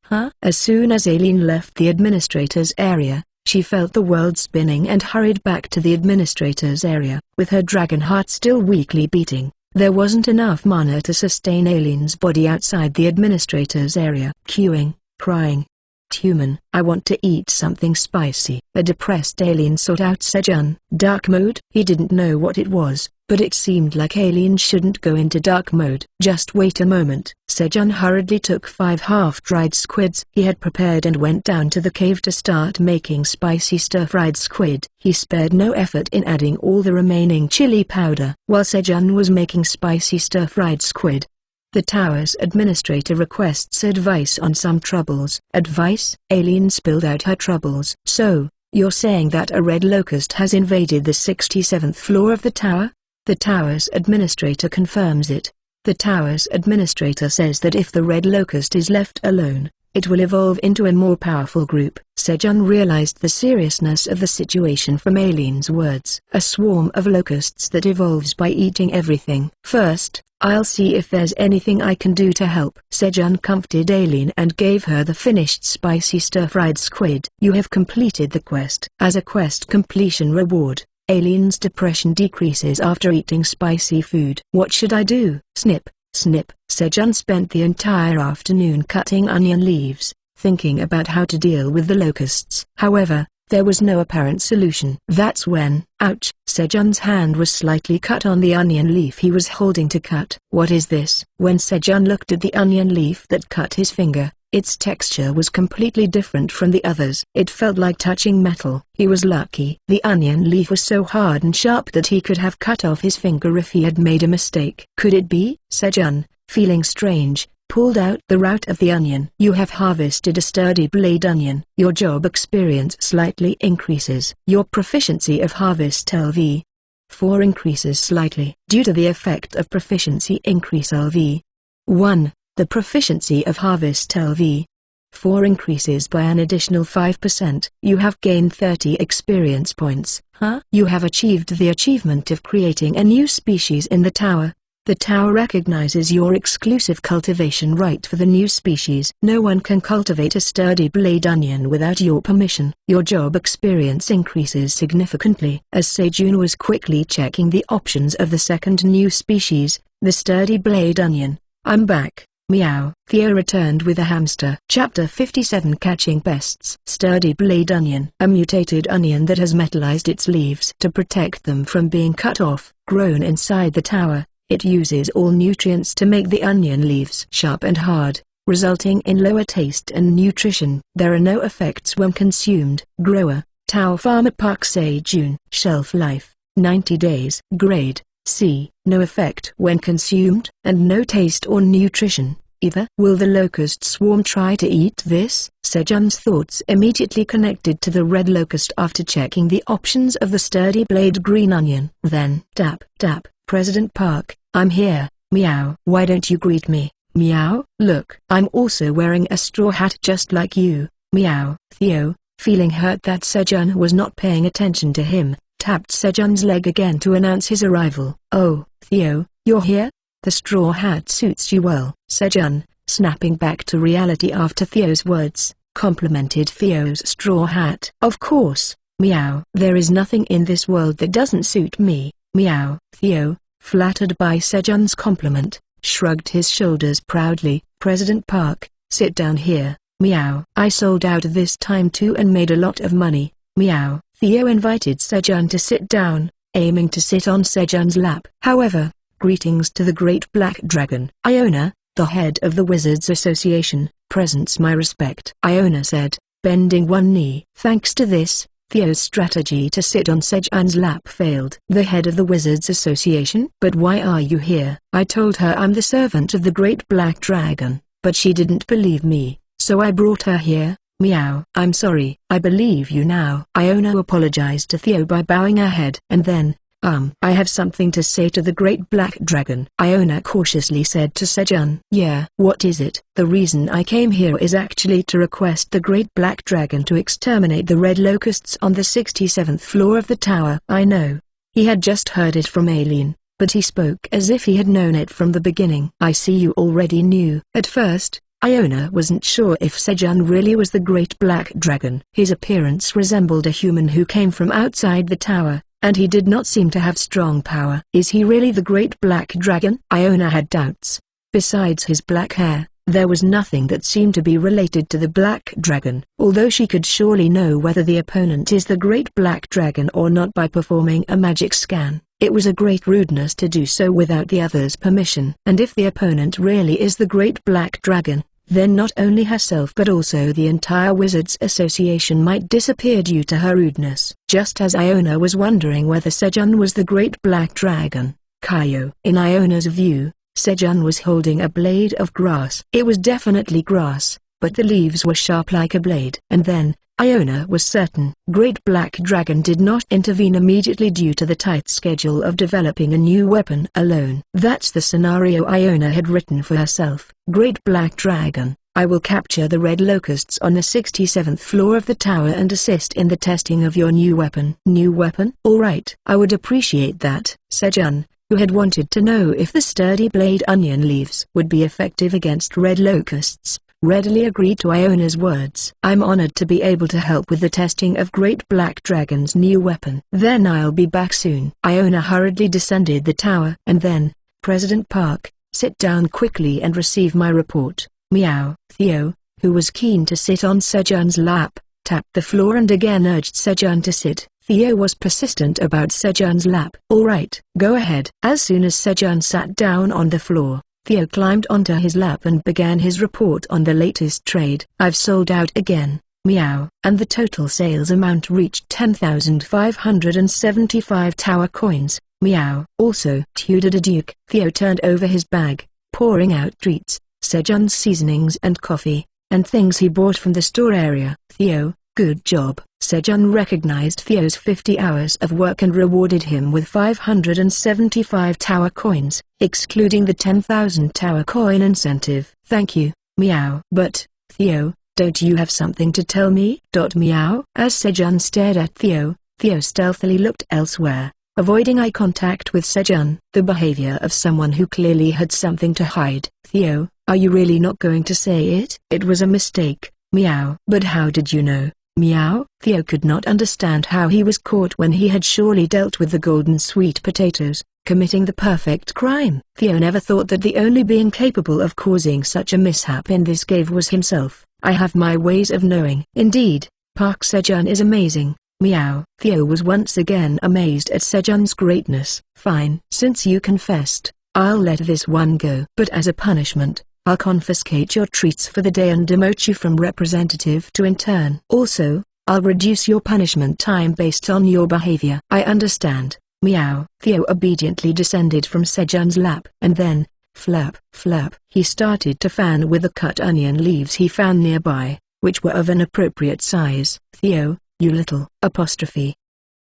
as soon as Alien left the administrator's area, she felt the world spinning and hurried back to the administrator's area. With her dragon heart still weakly beating, there wasn't enough mana to sustain Alien's body outside the administrator's area. Queuing, crying. Human, I want to eat something spicy. A depressed alien sought out Sejun. Dark mode? He didn't know what it was, but it seemed like Alien shouldn't go into dark mode. Just wait a moment. Sejun hurriedly took 5 half-dried squids he had prepared and went down to the cave to start making spicy stir-fried squid. He spared no effort in adding all the remaining chili powder. While Sejun was making spicy stir-fried squid, the tower's administrator requests advice on some troubles. Advice? Alien spilled out her troubles. So, you're saying that a red locust has invaded the 67th floor of the tower? The tower's administrator confirms it. The tower's administrator says that if the red locust is left alone, it will evolve into a more powerful group. Sejun realized the seriousness of the situation from Alien's words. A swarm of locusts that evolves by eating everything. First, I'll see if there's anything I can do to help. Sejun comforted Alien and gave her the finished spicy stir-fried squid. You have completed the quest. As a quest completion reward, Alien's depression decreases after eating spicy food. What should I do? Snip, snip. Sejun spent the entire afternoon cutting onion leaves, thinking about how to deal with the locusts. However, there was no apparent solution. That's when, ouch, Sejun's hand was slightly cut on the onion leaf he was holding to cut. What is this? When Sejun looked at the onion leaf that cut his finger, its texture was completely different from the others. It felt like touching metal. He was lucky. The onion leaf was so hard and sharp that he could have cut off his finger if he had made a mistake. Could it be? Sejun, feeling strange, pulled out the root of the onion. You have harvested a sturdy blade onion. Your job experience slightly increases. Your proficiency of harvest LV 4 increases slightly. Due to the effect of proficiency increase LV 1, the proficiency of harvest LV 4 increases by an additional 5%. You have gained 30 experience points. You have achieved the achievement of creating a new species in the tower. The tower recognizes your exclusive cultivation right for the new species. No one can cultivate a sturdy blade onion without your permission. Your job experience increases significantly. As Sejun was quickly checking the options of the second new species, the sturdy blade onion. I'm back. Meow. Theo returned with a hamster. Chapter 57 Catching Pests. Sturdy blade onion. A mutated onion that has metallized its leaves to protect them from being cut off. Grown inside the tower, it uses all nutrients to make the onion leaves sharp and hard, resulting in lower taste and nutrition. There are no effects when consumed. Grower, Tower Farmer Park Sejun. Shelf life, 90 days. Grade, C. No effect when consumed, and no taste or nutrition, either. Will the locust swarm try to eat this? Sejun's thoughts immediately connected to the red locust after checking the options of the sturdy blade green onion. Then, tap, tap. President Park, I'm here. Meow. Why don't you greet me? Meow. Look, I'm also wearing a straw hat just like you. Meow. Theo, feeling hurt that Sejun was not paying attention to him, tapped Sejun's leg again to announce his arrival. Oh, Theo, you're here? The straw hat suits you well. Sejun, snapping back to reality after Theo's words, complimented Theo's straw hat. Of course, Meow. There is nothing in this world that doesn't suit me. Meow. Theo, flattered by Sejun's compliment, shrugged his shoulders proudly. President Park, sit down here. Meow. I sold out this time too and made a lot of money. Meow. Theo invited Sejun to sit down, aiming to sit on Sejun's lap. However, greetings to the Great Black Dragon. Iona, the head of the Wizards Association, presents my respect, Iona said, bending one knee. Thanks to this, Theo's strategy to sit on Sejun's lap failed. The head of the Wizards Association? But why are you here? I told her I'm the servant of the Great Black Dragon, but she didn't believe me, so I brought her here. Meow. I'm sorry. I believe you now. Iona apologized to Theo by bowing her head. And then, I have something to say to the Great Black Dragon. Iona cautiously said to Sejun. Yeah. What is it? The reason I came here is actually to request the Great Black Dragon to exterminate the red locusts on the 67th floor of the tower. I know. He had just heard it from Aileen, but he spoke as if he had known it from the beginning. I see you already knew. At first, Iona wasn't sure if Sejun really was the Great Black Dragon. His appearance resembled a human who came from outside the tower, and he did not seem to have strong power. Is he really the Great Black Dragon? Iona had doubts. Besides his black hair, there was nothing that seemed to be related to the Black Dragon. Although she could surely know whether the opponent is the Great Black Dragon or not by performing a magic scan, it was a great rudeness to do so without the other's permission. And if the opponent really is the Great Black Dragon, then not only herself but also the entire Wizards Association might disappear due to her rudeness. Just as Iona was wondering whether Sejun was the Great Black Dragon, Kaio. In Iona's view, Sejun was holding a blade of grass. It was definitely grass, but the leaves were sharp like a blade. And then, Iona was certain Great Black Dragon did not intervene immediately due to the tight schedule of developing a new weapon alone. That's the scenario Iona had written for herself. Great Black Dragon, I will capture the red locusts on the 67th floor of the tower and assist in the testing of your new weapon. New weapon? Alright. I would appreciate that. Sejun, who had wanted to know if the sturdy blade onion leaves would be effective against red locusts, readily agreed to Iona's words. I'm honored to be able to help with the testing of Great Black Dragon's new weapon. Then I'll be back soon. Iona hurriedly descended the tower. And then, President Park, sit down quickly and receive my report. Meow. Theo, who was keen to sit on Sejun's lap, tapped the floor and again urged Sejun to sit. Theo was persistent about Sejun's lap. Alright, go ahead. As soon as Sejun sat down on the floor, Theo climbed onto his lap and began his report on the latest trade. I've sold out again. Meow. And the total sales amount reached 10,575 tower coins. Meow. Also, Tudor Duke. Theo turned over his bag, pouring out treats, Sejun's seasonings and coffee, and things he bought from the store area. Theo, good job. Sejun recognized Theo's 50 hours of work and rewarded him with 575 tower coins, excluding the 10,000 tower coin incentive. Thank you. Meow. But, Theo, don't you have something to tell me? Meow. As Sejun stared at Theo, Theo stealthily looked elsewhere, avoiding eye contact with Sejun. The behavior of someone who clearly had something to hide. Theo, are you really not going to say it? It was a mistake. Meow. But how did you know? Meow. Theo could not understand how he was caught when he had surely dealt with the golden sweet potatoes, committing the perfect crime. Theo never thought that the only being capable of causing such a mishap in this cave was himself. I have my ways of knowing. Indeed, Park Sejun is amazing. Meow. Theo was once again amazed at Sejun's greatness. Fine. Since you confessed, I'll let this one go. But as a punishment, I'll confiscate your treats for the day and demote you from representative to intern. Also, I'll reduce your punishment time based on your behavior. I understand. Meow. Theo obediently descended from Sejun's lap. And then, flap, flap. He started to fan with the cut onion leaves he found nearby, which were of an appropriate size. Theo, you little apostrophe.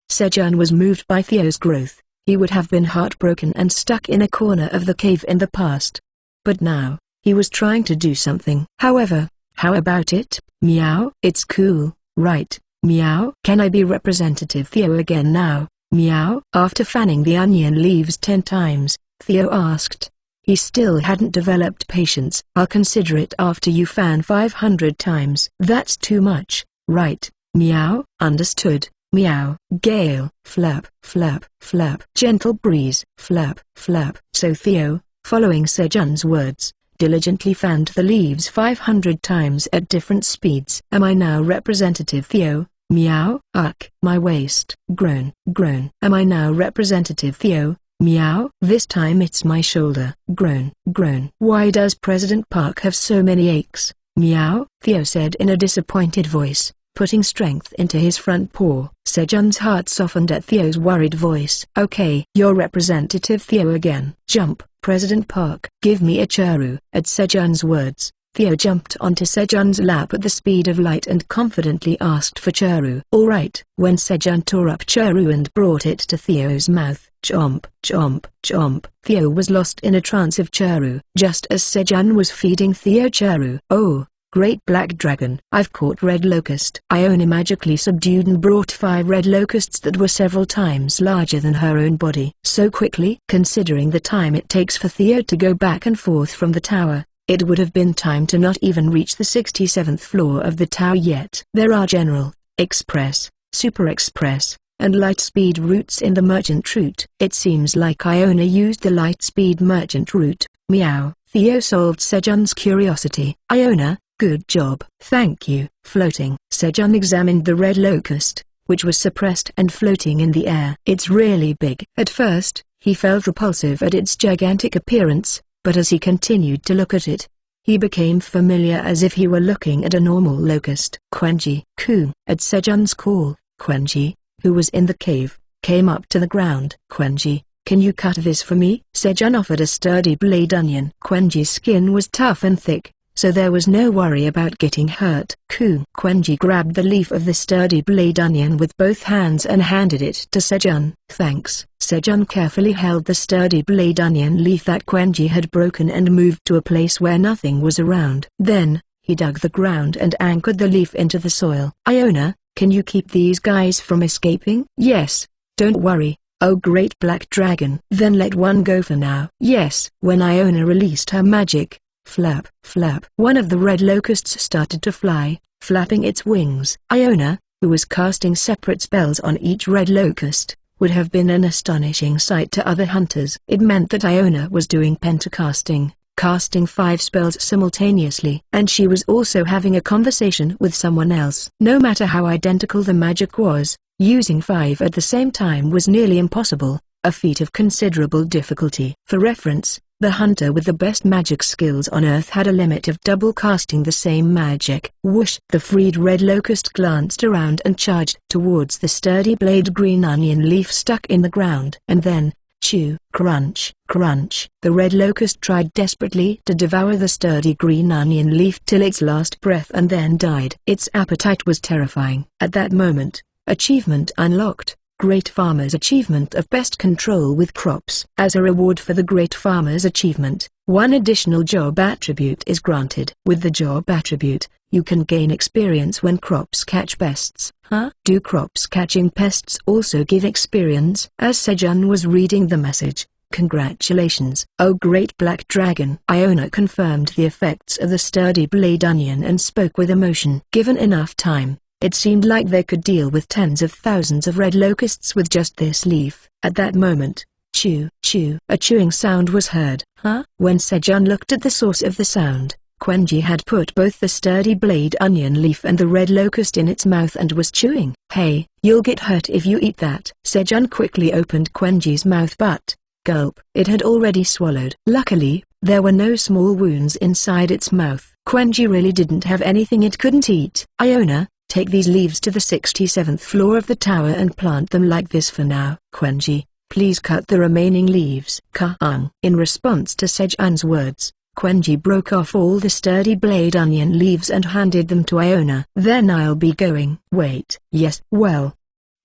Sejun was moved by Theo's growth. He would have been heartbroken and stuck in a corner of the cave in the past. But now, he was trying to do something. However, how about it? Meow. It's cool, right? Meow. Can I be representative Theo again now? Meow. After fanning the onion leaves 10 times, Theo asked. He still hadn't developed patience. I'll consider it after you fan 500 times. That's too much, right? Meow. Understood. meow. Gale, flap, flap, flap. Gentle breeze, flap, flap. So Theo, following Sejun's words, diligently fanned the leaves 500 times at different speeds. Am I now Representative Theo? Meow. Ugh. My waist. Groan, groan. Am I now Representative Theo? Meow. This time it's my shoulder. Groan, groan. Why does President Park have so many aches? Meow. Theo said in a disappointed voice, putting strength into his front paw. Sejun's heart softened at Theo's worried voice. Okay, you're Representative Theo again. Jump, President Park. Give me a churu. At Sejun's words, Theo jumped onto Sejun's lap at the speed of light and confidently asked for churu. Alright. When Sejun tore up churu and brought it to Theo's mouth, chomp, chomp, chomp. Theo was lost in a trance of churu. Just as Sejun was feeding Theo churu. Oh, great black dragon. I've caught red locust. Iona magically subdued and brought 5 red locusts that were several times larger than her own body. So quickly, considering the time it takes for Theo to go back and forth from the tower, it would have been time to not even reach the 67th floor of the tower yet. There are general, express, super express, and light speed routes in the merchant route. It seems like Iona used the light speed merchant route. Meow. Theo solved Sejun's curiosity. Iona, good job. Thank you. Floating. Sejun examined the red locust, which was suppressed and floating in the air. It's really big. At first, he felt repulsive at its gigantic appearance, but as he continued to look at it, he became familiar as if he were looking at a normal locust. Quenji. Ku. At Sejun's call, Quenji, who was in the cave, came up to the ground. Quenji, can you cut this for me? Sejun offered a sturdy blade onion. Quenji's skin was tough and thick, so there was no worry about getting hurt. Ku. Quenji grabbed the leaf of the sturdy blade onion with both hands and handed it to Sejun. Thanks. Sejun carefully held the sturdy blade onion leaf that Quenji had broken and moved to a place where nothing was around. Then, he dug the ground and anchored the leaf into the soil. Iona, can you keep these guys from escaping? Yes. Don't worry. Oh great black dragon. Then let one go for now. Yes. When Iona released her magic, flap, flap. One of the red locusts started to fly, flapping its wings. Iona, who was casting separate spells on each red locust, would have been an astonishing sight to other hunters. It meant that Iona was doing pentacasting, casting 5 spells simultaneously. And she was also having a conversation with someone else. No matter how identical the magic was, using 5 at the same time was nearly impossible, a feat of considerable difficulty. For reference, the hunter with the best magic skills on Earth had a limit of double casting the same magic. Whoosh! The freed red locust glanced around and charged towards the sturdy blade green onion leaf stuck in the ground. And then, chew, crunch, crunch. The red locust tried desperately to devour the sturdy green onion leaf till its last breath and then died. Its appetite was terrifying. At that moment, achievement unlocked. Great Farmer's Achievement of Pest Control with Crops. As a reward for the Great Farmer's Achievement, 1 additional job attribute is granted. With the job attribute, you can gain experience when crops catch pests. Huh? Do crops catching pests also give experience? As Sejun was reading the message, congratulations. Oh great black dragon. Iona confirmed the effects of the sturdy blade onion and spoke with emotion. Given enough time, it seemed like they could deal with tens of thousands of red locusts with just this leaf. At that moment, chew, chew. A chewing sound was heard. Huh? When Sejun looked at the source of the sound, Quenji had put both the sturdy blade onion leaf and the red locust in its mouth and was chewing. Hey, you'll get hurt if you eat that. Sejun quickly opened Quenji's mouth but, gulp, it had already swallowed. Luckily, there were no small wounds inside its mouth. Quenji really didn't have anything it couldn't eat. Iona, take these leaves to the 67th floor of the tower and plant them like this for now. Quenji, please cut the remaining leaves. Ka-ung. In response to Sejun's words, Quenji broke off all the sturdy blade onion leaves and handed them to Iona. Then I'll be going. Wait. Yes. Well.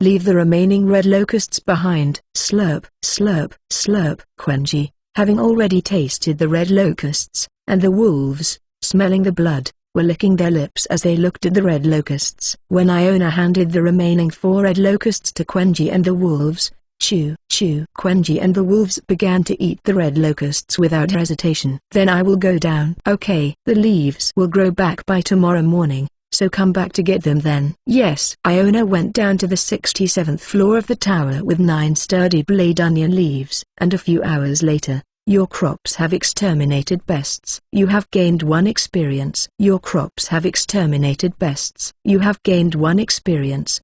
Leave the remaining red locusts behind. Slurp, slurp, slurp. Quenji, having already tasted the red locusts, and the wolves, smelling the blood, were licking their lips as they looked at the red locusts. When Iona handed the remaining 4 red locusts to Quenji and the wolves, chew, chew. Quenji and the wolves began to eat the red locusts without hesitation. Then I will go down. Okay. The leaves will grow back by tomorrow morning, so come back to get them then. Yes. Iona went down to the 67th floor of the tower with 9 sturdy blade onion leaves, and a few hours later, your crops have exterminated pests. You have gained 1 experience. Your crops have exterminated pests. You have gained 1 experience. ...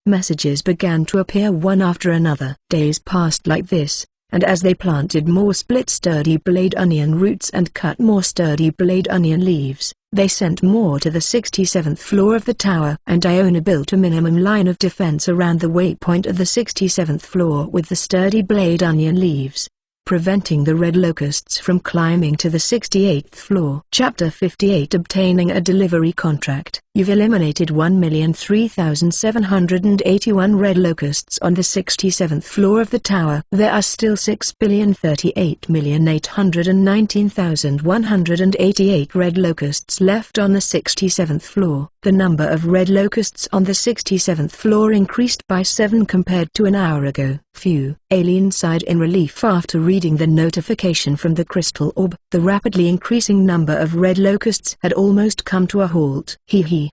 Messages began to appear one after another. Days passed like this, and as they planted more split sturdy blade onion roots and cut more sturdy blade onion leaves, they sent more to the 67th floor of the tower. And Iona built a minimum line of defense around the waypoint of the 67th floor with the sturdy blade onion leaves, preventing the red locusts from climbing to the 68th floor. Chapter 58 Obtaining a Delivery Contract. You've eliminated 1,003,781 red locusts on the 67th floor of the tower. There are still 6,038,819,188 red locusts left on the 67th floor. The number of red locusts on the 67th floor increased by 7 compared to an hour ago. Phew. Aileen sighed in relief after reading the notification from the crystal orb. The rapidly increasing number of red locusts had almost come to a halt.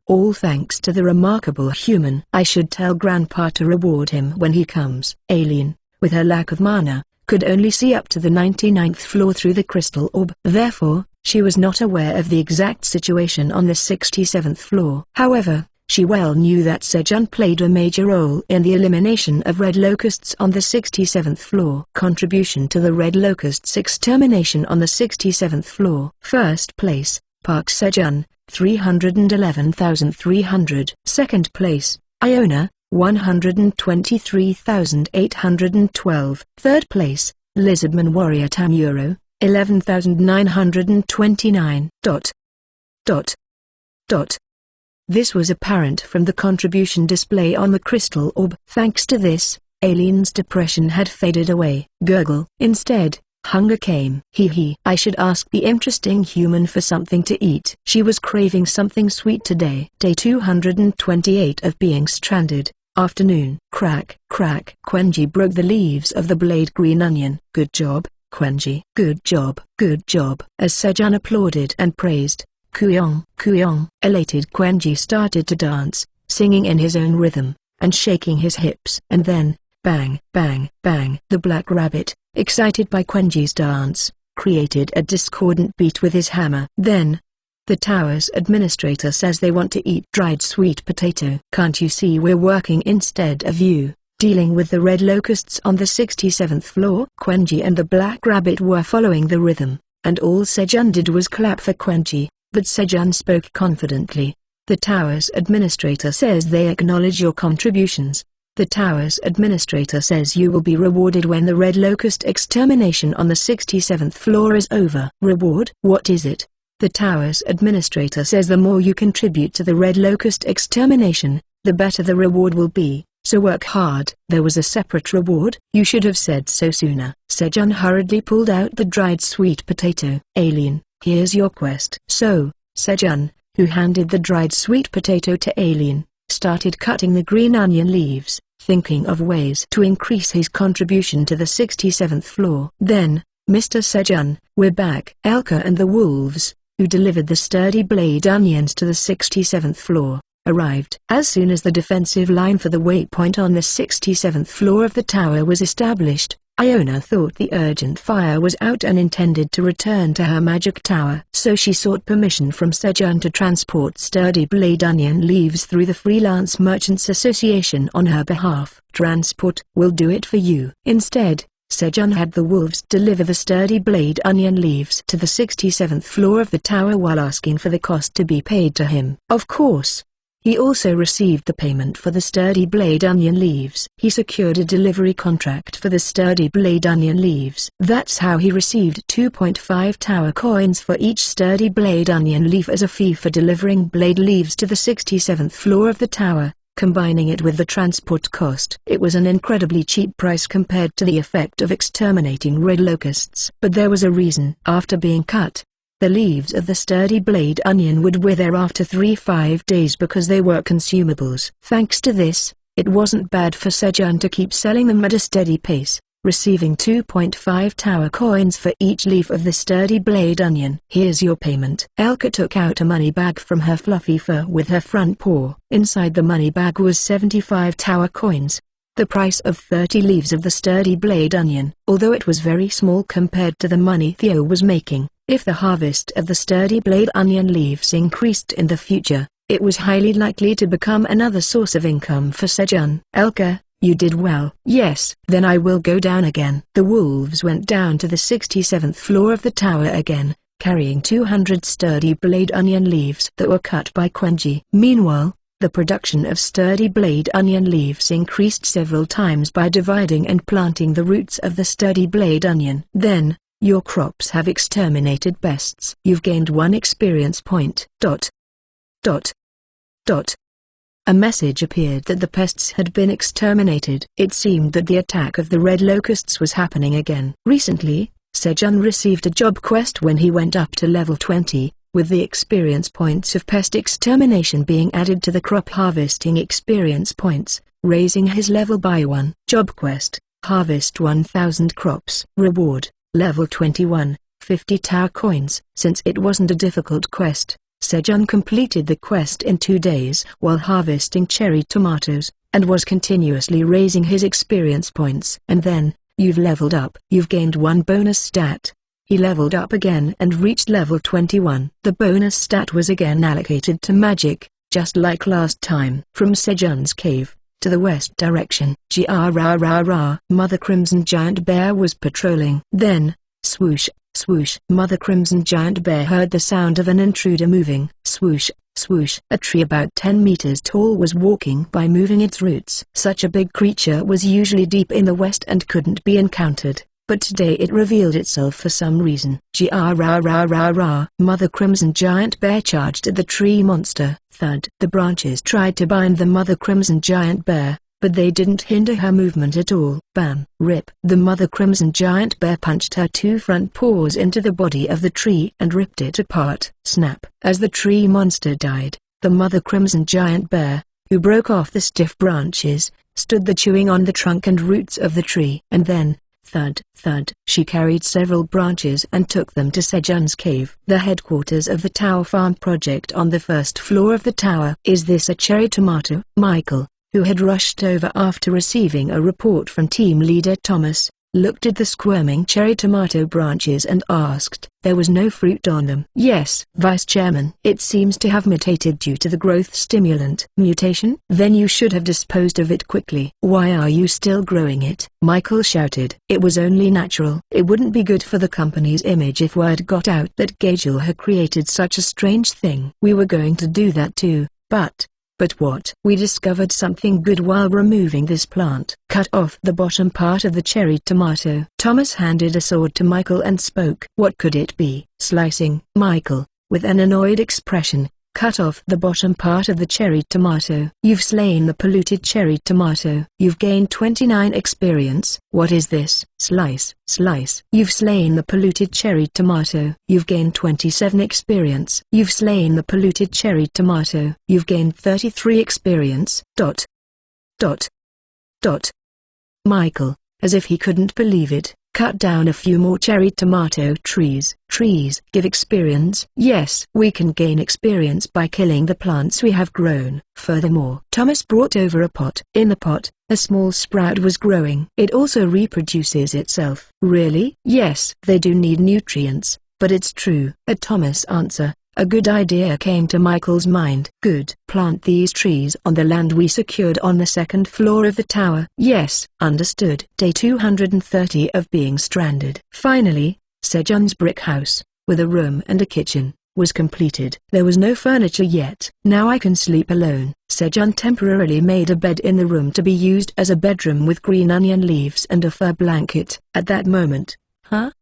All thanks to the remarkable human. I should tell Grandpa to reward him when he comes. Aileen, with her lack of mana, could only see up to the 99th floor through the crystal orb. Therefore, she was not aware of the exact situation on the 67th floor. However, she well knew that Sejun played a major role in the elimination of red locusts on the 67th floor. Contribution to the red locusts extermination on the 67th floor. First place, Park Sejun, 311,300. Second place, Iona, 123,812. Third place, Lizardman Warrior Tamuro, 11,929. ... This was apparent from the contribution display on the crystal orb. Thanks to this, Aileen's depression had faded away. Gurgle. Instead, hunger came. I should ask the interesting human for something to eat. She was craving something sweet today. Day 228 of being stranded. Afternoon. Crack, crack. Quenji broke the leaves of the blade green onion. Good job, Quenji. Good job, good job. As Sejun applauded and praised, Kuyong, Kuyong. Elated Quenji started to dance, singing in his own rhythm, and shaking his hips. And then, bang, bang, bang. The black rabbit, excited by Quenji's dance, created a discordant beat with his hammer. Then, the tower's administrator says they want to eat dried sweet potato. Can't you see we're working instead of you, dealing with the red locusts on the 67th floor? Quenji and the black rabbit were following the rhythm, and all Sejun did was clap for Quenji. But Sejun spoke confidently. The tower's administrator says they acknowledge your contributions. The tower's administrator says you will be rewarded when the red locust extermination on the 67th floor is over. Reward? What is it? The tower's administrator says the more you contribute to the red locust extermination, the better the reward will be, so work hard. There was a separate reward? You should have said so sooner. Sejun hurriedly pulled out the dried sweet potato. Aileen, here's your quest. So, Sejun, who handed the dried sweet potato to Aileen, started cutting the green onion leaves, thinking of ways to increase his contribution to the 67th floor. Then, Mr. Sejun, we're back. Elka and the wolves, who delivered the sturdy blade onions to the 67th floor, arrived. As soon as the defensive line for the waypoint on the 67th floor of the tower was established, Iona thought the urgent fire was out and intended to return to her magic tower. So she sought permission from Sejun to transport sturdy blade onion leaves through the Freelance Merchants Association on her behalf. Transport will do it for you. Instead, Sejun had the wolves deliver the sturdy blade onion leaves to the 67th floor of the tower while asking for the cost to be paid to him. Of course, he also received the payment for the sturdy blade onion leaves. He secured a delivery contract for the sturdy blade onion leaves. That's how he received 2.5 tower coins for each sturdy blade onion leaf as a fee for delivering blade leaves to the 67th floor of the tower, combining it with the transport cost. It was an incredibly cheap price compared to the effect of exterminating red locusts. But there was a reason. After being cut, the leaves of the sturdy blade onion would wither after 3-5 days because they were consumables. Thanks to this, it wasn't bad for Sejun to keep selling them at a steady pace, receiving 2.5 tower coins for each leaf of the sturdy blade onion. "Here's your payment." Elka took out a money bag from her fluffy fur with her front paw. Inside the money bag was 75 tower coins, the price of 30 leaves of the sturdy blade onion. Although it was very small compared to the money Theo was making, if the harvest of the sturdy blade onion leaves increased in the future, it was highly likely to become another source of income for Sejun. "Elka, you did well." "Yes, then I will go down again." The wolves went down to the 67th floor of the tower again, carrying 200 sturdy blade onion leaves that were cut by Quenji. Meanwhile, the production of sturdy blade onion leaves increased several times by dividing and planting the roots of the sturdy blade onion. "Then, your crops have exterminated pests. You've gained 1 experience point. A message appeared that the pests had been exterminated. It seemed that the attack of the red locusts was happening again. Recently, Sejun received a job quest when he went up to level 20, with the experience points of pest extermination being added to the crop harvesting experience points, raising his level by 1. Job quest: harvest 1000 crops. Reward: level 21, 50 tower coins. Since it wasn't a difficult quest, Sejun completed the quest in 2 days while harvesting cherry tomatoes, and was continuously raising his experience points. And then, "You've leveled up." You've gained 1 bonus stat. He leveled up again and reached level 21. The bonus stat was again allocated to magic, just like last time. From Sejun's cave, to the west direction, Mother Crimson Giant Bear was patrolling. Then, swoosh, swoosh. Mother Crimson Giant Bear heard the sound of an intruder moving. Swoosh, swoosh. A tree about 10 meters tall was walking by moving its roots. Such a big creature was usually deep in the west and couldn't be encountered, but today it revealed itself for some reason. Mother Crimson Giant Bear charged at the tree monster. Thud. The branches tried to bind the Mother Crimson Giant Bear, but they didn't hinder her movement at all. Bam! Rip! The Mother Crimson Giant Bear punched her 2 front paws into the body of the tree and ripped it apart. Snap! As the tree monster died, the Mother Crimson Giant Bear, who broke off the stiff branches, stood there chewing on the trunk and roots of the tree. And then, thud, thud. She carried several branches and took them to Sejun's cave, the headquarters of the Tower Farm project on the 1st floor of the tower. "Is this a cherry tomato?" Michael, who had rushed over after receiving a report from team leader Thomas, looked at the squirming cherry tomato branches and asked. There was no fruit on them. "Yes, Vice Chairman. It seems to have mutated due to the growth stimulant." "Mutation? Then you should have disposed of it quickly." "Why are you still growing it?" Michael shouted. "It was only natural. It wouldn't be good for the company's image if word got out that Gagel had created such a strange thing." "We were going to do that too, but what?" "We discovered something good while removing this plant." "Cut off the bottom part of the cherry tomato." Thomas handed a sword to Michael and spoke. "What could it be?" "Slicing." Michael, with an annoyed expression, cut off the bottom part of the cherry tomato. "You've slain the polluted cherry tomato. You've gained 29 experience." "What is this?" "Slice, slice." "You've slain the polluted cherry tomato. You've gained 27 experience." "You've slain the polluted cherry tomato. You've gained 33 experience." Michael, as if he couldn't believe it, cut down a few more cherry tomato trees. "Trees give experience?" "Yes. We can gain experience by killing the plants we have grown." Furthermore, Thomas brought over a pot. In the pot, a small sprout was growing. "It also reproduces itself." "Really?" "Yes. They do need nutrients, but it's true." At Thomas' answer, a good idea came to Michael's mind. "Good. Plant these trees on the land we secured on the 2nd floor of the tower." "Yes, understood." Day 230 of being stranded. Finally, Sejun's brick house, with a room and a kitchen, was completed. There was no furniture yet. "Now I can sleep alone." Sejun temporarily made a bed in the room to be used as a bedroom with green onion leaves and a fur blanket. At that moment,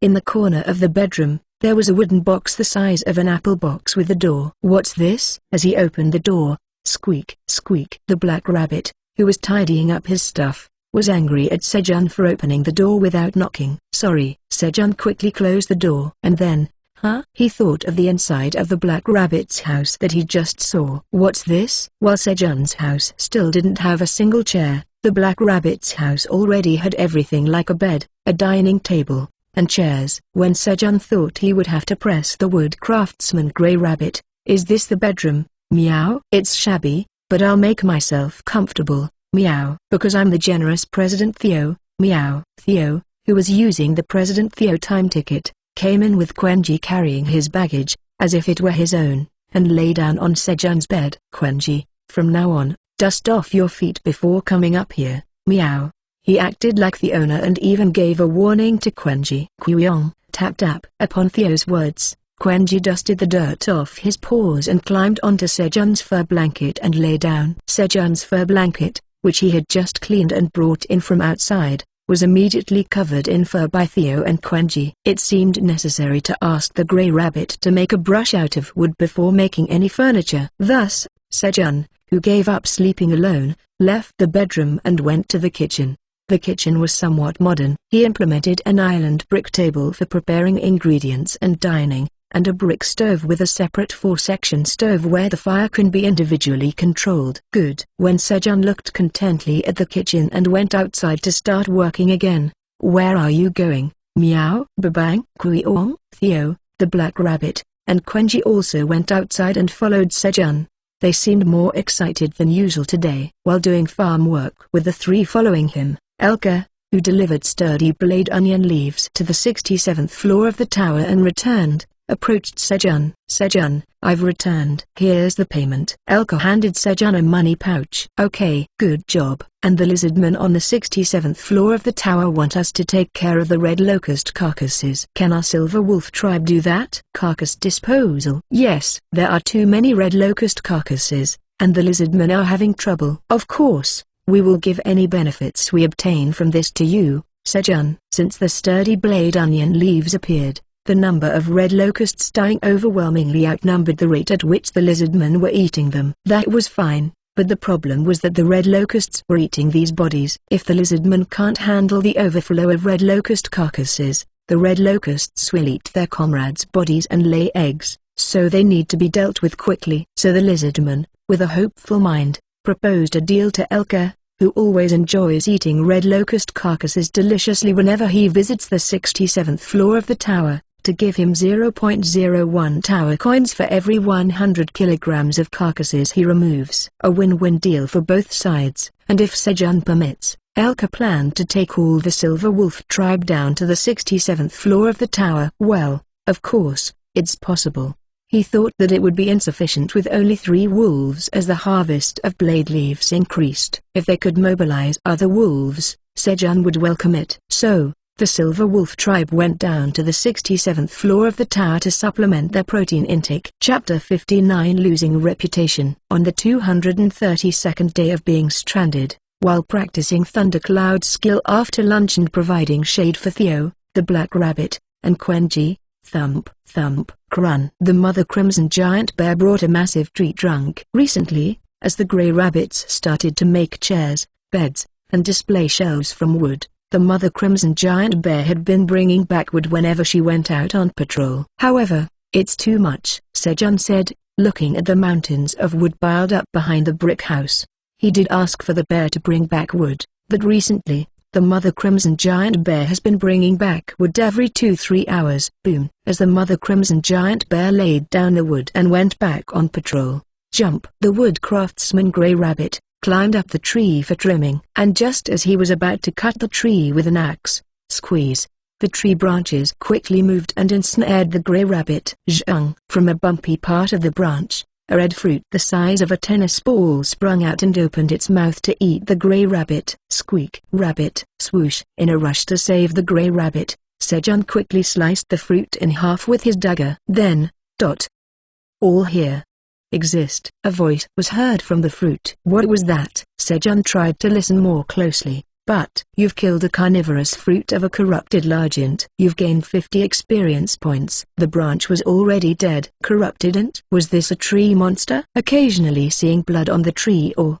in the corner of the bedroom, there was a wooden box the size of an apple box with a door. "What's this?" As he opened the door, squeak, squeak. The black rabbit, who was tidying up his stuff, was angry at Sejun for opening the door without knocking. "Sorry." Sejun quickly closed the door. And then, he thought of the inside of the black rabbit's house that he just saw. "What's this?" While Sejun's house still didn't have a single chair, the black rabbit's house already had everything like a bed, a dining table, and chairs. When Sejun thought he would have to press the wood craftsman Grey Rabbit, "Is this the bedroom, meow?" "It's shabby, but I'll make myself comfortable, meow." "Because I'm the generous President Theo, meow." Theo, who was using the President Theo time ticket, came in with Quenji carrying his baggage, as if it were his own, and lay down on Sejun's bed. "Quenji, from now on, dust off your feet before coming up here, meow." He acted like the owner and even gave a warning to Quenji. Kuyong, tap tap. Upon Theo's words, Quenji dusted the dirt off his paws and climbed onto Sejun's fur blanket and lay down. Sejun's fur blanket, which he had just cleaned and brought in from outside, was immediately covered in fur by Theo and Quenji. It seemed necessary to ask the Grey Rabbit to make a brush out of wood before making any furniture. Thus, Sejun, who gave up sleeping alone, left the bedroom and went to the kitchen. The kitchen was somewhat modern. He implemented an island brick table for preparing ingredients and dining, and a brick stove with a separate 4-section stove where the fire can be individually controlled. Good. When Sejun looked contentedly at the kitchen and went outside to start working again. "Where are you going, meow?" Babang, Kuyong, Theo, the Black Rabbit, and Quenji also went outside and followed Sejun. They seemed more excited than usual today. While doing farm work with the three following him, Elka, who delivered sturdy blade onion leaves to the 67th floor of the tower and returned, approached Sejun. "Sejun, I've returned. Here's the payment." Elka handed Sejun a money pouch. "Okay, good job." "And the lizardmen on the 67th floor of the tower want us to take care of the red locust carcasses. Can our Silver Wolf tribe do that?" "Carcass disposal?" "Yes. There are too many red locust carcasses, and the lizardmen are having trouble." "Of course. We will give any benefits we obtain from this to you, Sejun." Since the sturdy blade onion leaves appeared, the number of red locusts dying overwhelmingly outnumbered the rate at which the lizardmen were eating them. That was fine, but the problem was that the red locusts were eating these bodies. If the lizardmen can't handle the overflow of red locust carcasses, the red locusts will eat their comrades' bodies and lay eggs, so they need to be dealt with quickly. So the lizardman, with a hopeful mind, proposed a deal to Elka, who always enjoys eating red locust carcasses deliciously whenever he visits the 67th floor of the tower, to give him 0.01 tower coins for every 100 kilograms of carcasses he removes. A win-win deal for both sides, and if Sejun permits, Elka planned to take all the Silver Wolf tribe down to the 67th floor of the tower. Well, of course, it's possible. He thought that it would be insufficient with only 3 wolves as the harvest of blade leaves increased. If they could mobilize other wolves, Sejun would welcome it. So, the Silver Wolf tribe went down to the 67th floor of the tower to supplement their protein intake. Chapter 59 Losing Reputation. On the 232nd day of being stranded, while practicing Thundercloud's skill after lunch and providing shade for Theo, the Black Rabbit, and Quenji, thump, thump, crun. The Mother Crimson Giant Bear brought a massive treat trunk. Recently, as the Grey Rabbits started to make chairs, beds, and display shelves from wood, the Mother Crimson Giant Bear had been bringing back wood whenever she went out on patrol. "However, it's too much," Sejun said, looking at the mountains of wood piled up behind the brick house. He did ask for the bear to bring back wood, but recently, the Mother Crimson Giant Bear has been bringing back wood every 2-3 hours. Boom! As the Mother Crimson Giant Bear laid down the wood and went back on patrol. Jump! The wood craftsman Grey Rabbit climbed up the tree for trimming, and just as he was about to cut the tree with an axe, squeeze, the tree branches quickly moved and ensnared the Grey Rabbit. Zhang! From a bumpy part of the branch, a red fruit the size of a tennis ball sprung out and opened its mouth to eat the Grey Rabbit. Squeak! Rabbit! Swoosh! In a rush to save the Grey Rabbit, Sejun quickly sliced the fruit in half with his dagger. Then, all here. Exist. A voice was heard from the fruit. What was that? Sejun tried to listen more closely. But, "You've killed a carnivorous fruit of a corrupted Largent. You've gained 50 experience points." The branch was already dead. Corrupted ant? Was this a tree monster? Occasionally seeing blood on the tree or...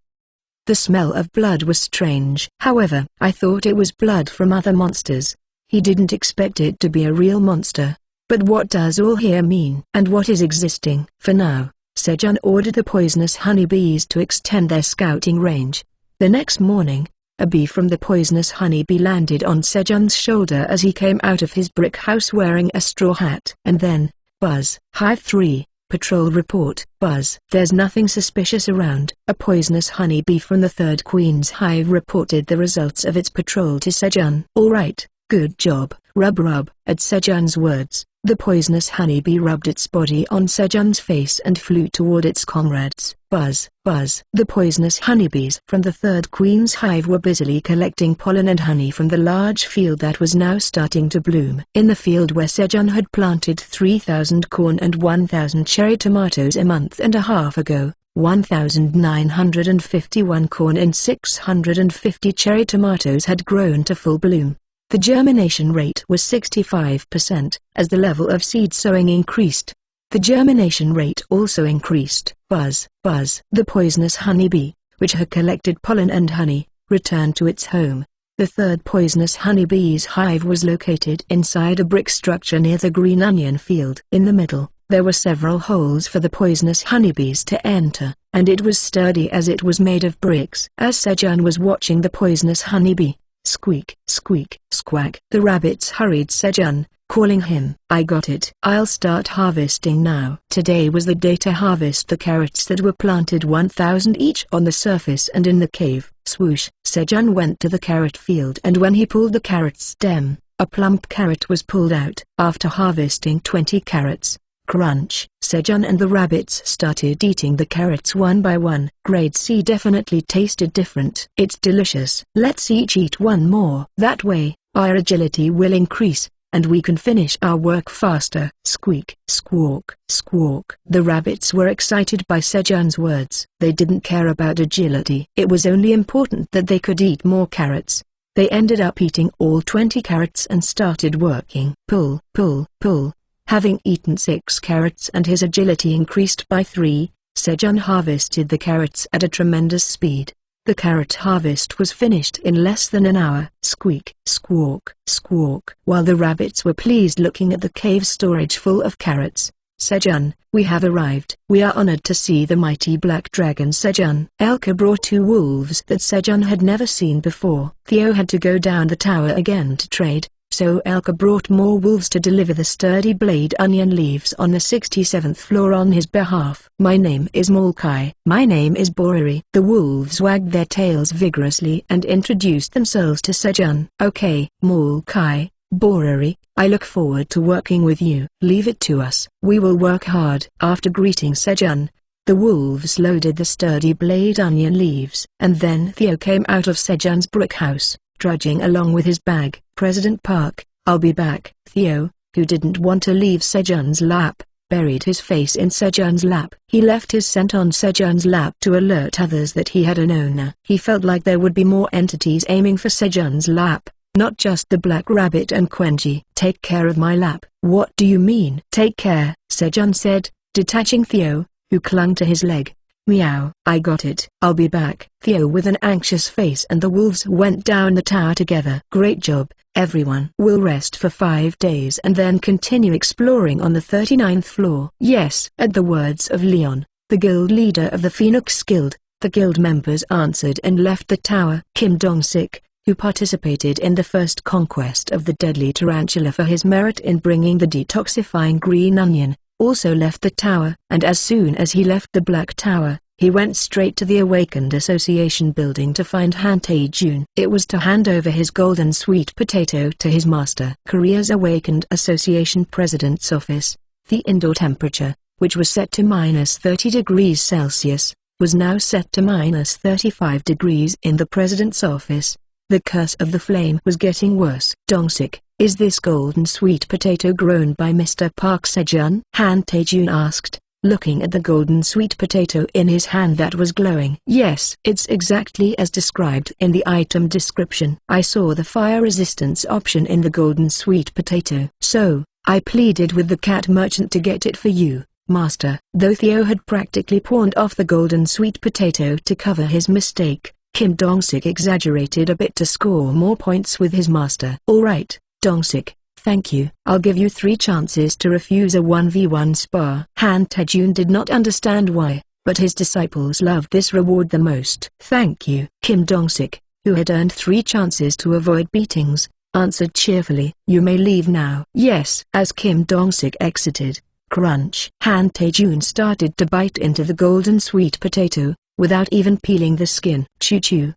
The smell of blood was strange. However, I thought it was blood from other monsters. He didn't expect it to be a real monster. But what does all here mean? And what is existing? For now, Sejun ordered the poisonous honeybees to extend their scouting range. The next morning, A bee from the poisonous honeybee landed on Sejun's shoulder as he came out of his brick house wearing a straw hat. And then, buzz. Hive 3, patrol report. Buzz. There's nothing suspicious around. A poisonous honeybee from the 3rd Queen's hive reported the results of its patrol to Sejun. Alright, good job. Rub rub. At Sejun's words, the poisonous honeybee rubbed its body on Sejun's face and flew toward its comrades. Buzz, buzz. The poisonous honeybees from the 3rd Queen's hive were busily collecting pollen and honey from the large field that was now starting to bloom. In the field where Sejun had planted 3,000 corn and 1,000 cherry tomatoes a month and a half ago, 1,951 corn and 650 cherry tomatoes had grown to full bloom. The germination rate was 65%, as the level of seed sowing increased. The germination rate also increased. Buzz, buzz. The poisonous honeybee, which had collected pollen and honey, returned to its home. The 3rd poisonous honeybee's hive was located inside a brick structure near the green onion field. In the middle, there were several holes for the poisonous honeybees to enter, and it was sturdy as it was made of bricks. As Sejun was watching the poisonous honeybee, squeak, squeak, squawk. The rabbits hurried Sejun, calling him. I got it. I'll start harvesting now. Today was the day to harvest the carrots that were planted 1,000 each on the surface and in the cave. Swoosh. Sejun went to the carrot field, and when he pulled the carrot stem, a plump carrot was pulled out. After harvesting 20 carrots, crunch. Sejun and the rabbits started eating the carrots one by one. Grade C definitely tasted different. It's delicious. Let's each eat one more. That way, our agility will increase, and we can finish our work faster. Squeak, squawk, squawk. The rabbits were excited by Sejun's words. They didn't care about agility. It was only important that they could eat more carrots. They ended up eating all 20 carrots and started working. Pull, pull, pull. Having eaten 6 carrots and his agility increased by 3, Sejun harvested the carrots at a tremendous speed. The carrot harvest was finished in less than an hour. Squeak, squawk, squawk. While the rabbits were pleased looking at the cave storage full of carrots, Sejun, we have arrived. We are honored to see the mighty black dragon Sejun. Elka brought 2 wolves that Sejun had never seen before. Theo had to go down the tower again to trade, so Elka brought more wolves to deliver the sturdy blade onion leaves on the 67th floor on his behalf. My name is Molkai. My name is Boriri. The wolves wagged their tails vigorously and introduced themselves to Sejun. Okay, Molkai, Boriri, I look forward to working with you. Leave it to us. We will work hard. After greeting Sejun, the wolves loaded the sturdy blade onion leaves. And then Theo came out of Sejun's brick house, trudging along with his bag. President Park, I'll be back. Theo, who didn't want to leave Sejun's lap, buried his face in Sejun's lap. He left his scent on Sejun's lap to alert others that he had an owner. He felt like there would be more entities aiming for Sejun's lap, not just the black rabbit and Quenji. Take care of my lap. What do you mean? Take care, Sejun said, detaching Theo, who clung to his leg. Meow. I got it. I'll be back. Theo with an anxious face and the wolves went down the tower together. Great job, everyone. We'll rest for 5 days and then continue exploring on the 39th floor. Yes. At the words of Leon, the guild leader of the Phoenix Guild, the guild members answered and left the tower. Kim Dong-sik, who participated in the first conquest of the deadly tarantula for his merit in bringing the detoxifying green onion, also left the tower, and as soon as he left the Black Tower, he went straight to the Awakened Association building to find Han Tae-jun. It was to hand over his golden sweet potato to his master. Korea's Awakened Association President's office, the indoor temperature, which was set to -30 degrees Celsius, was now set to -35 degrees in the president's office. The curse of the flame was getting worse. Dong-sik, is this golden sweet potato grown by Mr. Park Sejun? Han Tae-jun asked, looking at the golden sweet potato in his hand that was glowing. Yes, it's exactly as described in the item description. I saw the fire resistance option in the golden sweet potato. So, I pleaded with the cat merchant to get it for you, master. Though Theo had practically pawned off the golden sweet potato to cover his mistake, Kim Dong-sik exaggerated a bit to score more points with his master. Alright, Dong-sik, thank you. I'll give you 3 chances to refuse a 1v1 spar. Han Tae-jun did not understand why, but his disciples loved this reward the most. Thank you. Kim Dong-sik, who had earned 3 chances to avoid beatings, answered cheerfully, "You may leave now." "Yes." As Kim Dong-sik exited, crunch. Han Tae-jun started to bite into the golden sweet potato, without even peeling the skin. Choo-choo.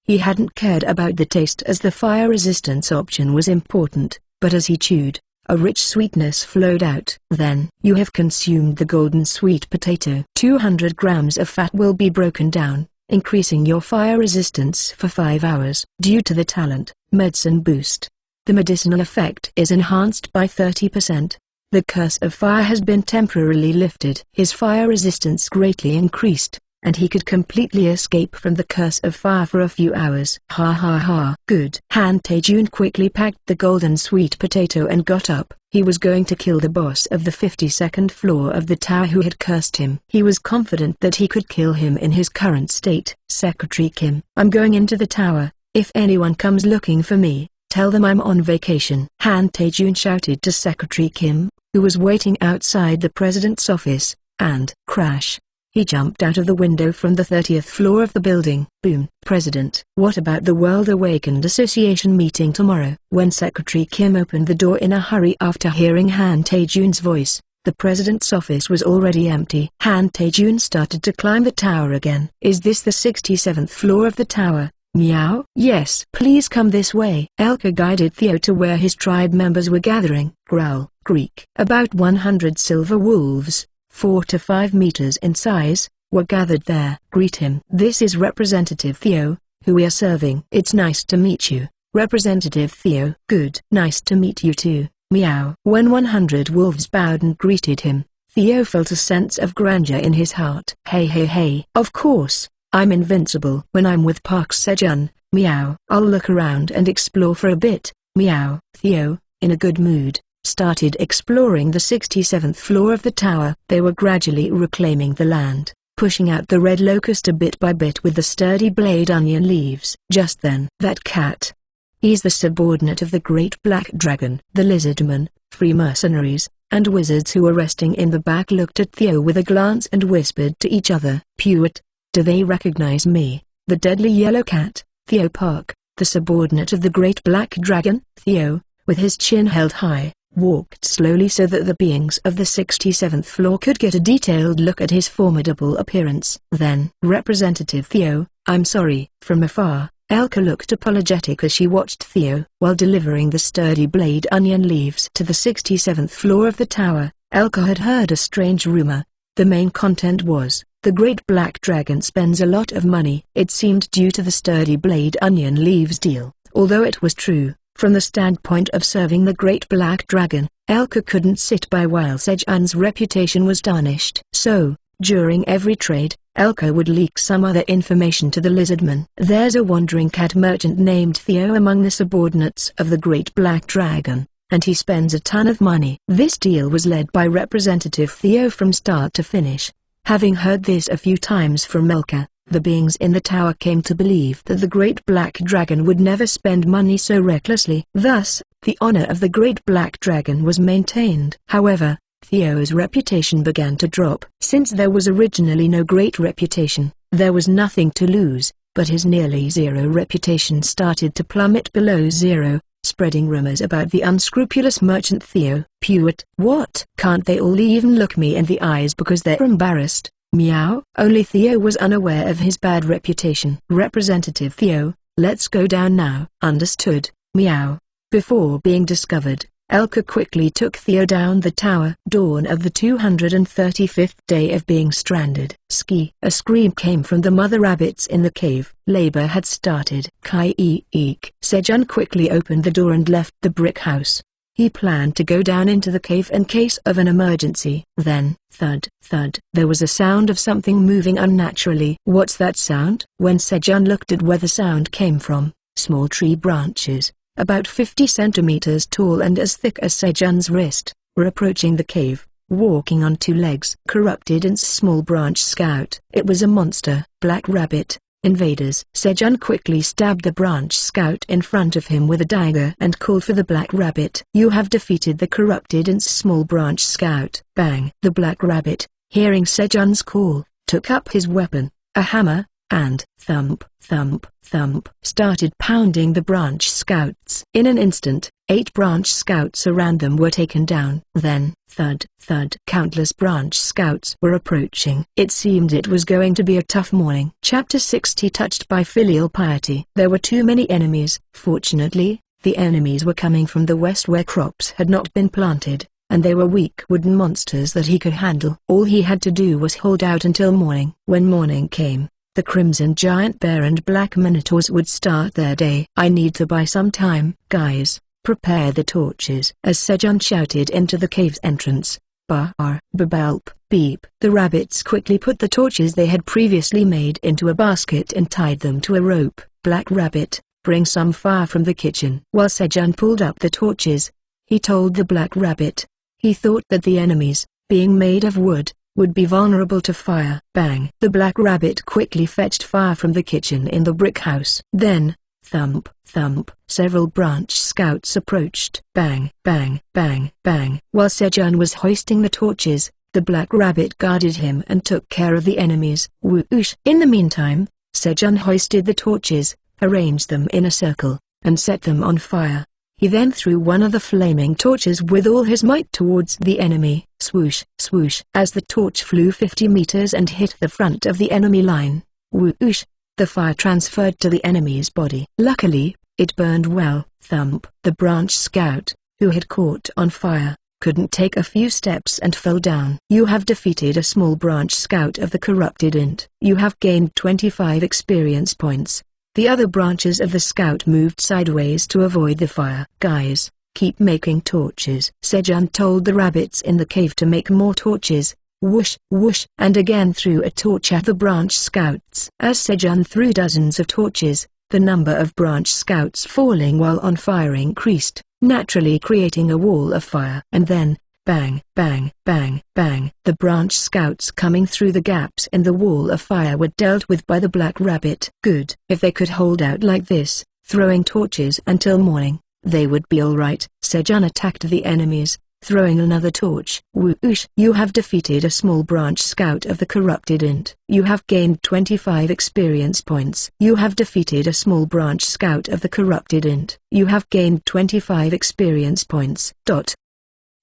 He hadn't cared about the taste as the fire resistance option was important, but as he chewed, a rich sweetness flowed out. "Then you have consumed the golden sweet potato. 200 grams of fat will be broken down, increasing your fire resistance for 5 hours. Due to the talent, medicine boost. The medicinal effect is enhanced by 30%. The curse of fire has been temporarily lifted." His fire resistance greatly increased, and he could completely escape from the curse of fire for a few hours. Ha ha ha. Good. Han Tae-jun quickly packed the golden sweet potato and got up. He was going to kill the boss of the 52nd floor of the tower who had cursed him. He was confident that he could kill him in his current state. "Secretary Kim, I'm going into the tower. If anyone comes looking for me, tell them I'm on vacation." Han Tae-jun shouted to Secretary Kim, who was waiting outside the president's office, and crash. He jumped out of the window from the 30th floor of the building. Boom. "President, what about the World Awakened Association meeting tomorrow?" When Secretary Kim opened the door in a hurry after hearing Han Tae-jun's voice, the president's office was already empty. Han Tae-jun started to climb the tower again. "Is this the 67th floor of the tower?" "Meow." "Yes." "Please come this way." Elka guided Theo to where his tribe members were gathering. Growl. Greek. About 100 silver wolves, 4 to 5 meters in size, were gathered there. "Greet him." "This is Representative Theo, who we are serving." "It's nice to meet you, Representative Theo." "Good. Nice to meet you too." Meow. When 100 wolves bowed and greeted him, Theo felt a sense of grandeur in his heart. "Hey hey hey. Of course, I'm invincible when I'm with Park Sejun." Meow. "I'll look around and explore for a bit." Meow. Theo, in a good mood, started exploring the 67th floor of the tower. They were gradually reclaiming the land, pushing out the red locust a bit by bit with the sturdy blade onion leaves. Just then, "That cat. He's the subordinate of the Great Black Dragon." The lizardmen, free mercenaries, and wizards who were resting in the back looked at Theo with a glance and whispered to each other. "Pewit, do they recognize me, the deadly yellow cat?" Theo Park, the subordinate of the Great Black Dragon. Theo, with his chin held high, walked slowly so that the beings of the 67th floor could get a detailed look at his formidable appearance. Then, "Representative Theo, I'm sorry." From afar, Elka looked apologetic as she watched Theo. While delivering the sturdy blade onion leaves to the 67th floor of the tower, Elka had heard a strange rumor. The main content was, "The Great Black Dragon spends a lot of money." It seemed due to the sturdy blade onion leaves deal. Although it was true, from the standpoint of serving the Great Black Dragon, Elka couldn't sit by while Sejun's reputation was tarnished. So, during every trade, Elka would leak some other information to the lizardman. "There's a wandering cat merchant named Theo among the subordinates of the Great Black Dragon, and he spends a ton of money." This deal was led by Representative Theo from start to finish. Having heard this a few times from Elka, the beings in the tower came to believe that the Great Black Dragon would never spend money so recklessly. Thus, the honor of the Great Black Dragon was maintained. However, Theo's reputation began to drop. Since there was originally no great reputation, there was nothing to lose, but his nearly zero reputation started to plummet below zero, spreading rumors about the unscrupulous merchant Theo. "Pewit. What? Can't they all even look me in the eyes because they're embarrassed?" Meow. Only Theo was unaware of his bad reputation. "Representative Theo, let's go down now." "Understood." Meow. Before being discovered, Elka quickly took Theo down the tower. Dawn of the 235th day of being stranded. Ski. A scream came from the mother rabbits in the cave. Labor had started. Kai-eek. Sejun quickly opened the door and left the brick house. He planned to go down into the cave in case of an emergency. Then, thud, thud. There was a sound of something moving unnaturally. "What's that sound?" When Sejun looked at where the sound came from, small tree branches, about 50 centimeters tall and as thick as Sejun's wrist, were approaching the cave, walking on 2 legs. Corrupted Ant's small branch scout. It was a monster. Black Rabbit. Invaders. Sejun quickly stabbed the branch scout in front of him with a dagger and called for the Black Rabbit. "You have defeated the Corrupted Ant's small branch scout." Bang! The Black Rabbit, hearing Sejun's call, took up his weapon, a hammer, and thump, thump, thump, started pounding the branch scouts. In an instant, 8 branch scouts around them were taken down. Then, thud, thud, countless branch scouts were approaching. It seemed it was going to be a tough morning. Chapter 60. Touched by filial piety. There were too many enemies. Fortunately, the enemies were coming from the west where crops had not been planted, and they were weak wooden monsters that he could handle. All he had to do was hold out until morning. When morning came, the Crimson Giant Bear and Black Minotaurs would start their day. I need to buy some time. Guys, prepare the torches. As Sejun shouted into the cave's entrance, Bar, babelp, beep. The rabbits quickly put the torches they had previously made into a basket and tied them to a rope. Black Rabbit, bring some fire from the kitchen. While Sejun pulled up the torches, he told the Black Rabbit. He thought that the enemies, being made of wood, would be vulnerable to fire. Bang! The Black Rabbit quickly fetched fire from the kitchen in the brick house. Then, thump, thump, several branch scouts approached. Bang, bang, bang, bang. While Sejun was hoisting the torches, the Black Rabbit guarded him and took care of the enemies. Whoosh! In the meantime, Sejun hoisted the torches, arranged them in a circle, and set them on fire. He then threw one of the flaming torches with all his might towards the enemy. Swoosh, swoosh. As the torch flew 50 meters and hit the front of the enemy line, whoosh, the fire transferred to the enemy's body. Luckily, it burned well. Thump. The branch scout, who had caught on fire, couldn't take a few steps and fell down. You have defeated a small branch scout of the corrupted int. You have gained 25 experience points. The other branches of the scout moved sideways to avoid the fire. Guys, keep making torches. Sejun told the rabbits in the cave to make more torches. Whoosh, whoosh, and again threw a torch at the branch scouts. As Sejun threw dozens of torches, the number of branch scouts falling while on fire increased, naturally creating a wall of fire. And then, bang, bang, bang, bang. The branch scouts coming through the gaps in the wall of fire were dealt with by the Black Rabbit. Good. If they could hold out like this, throwing torches until morning, they would be alright. Sejun attacked the enemies, throwing another torch. Whoosh! You have defeated a small branch scout of the corrupted int. You have gained 25 experience points. You have defeated a small branch scout of the corrupted int. You have gained 25 experience points. Dot.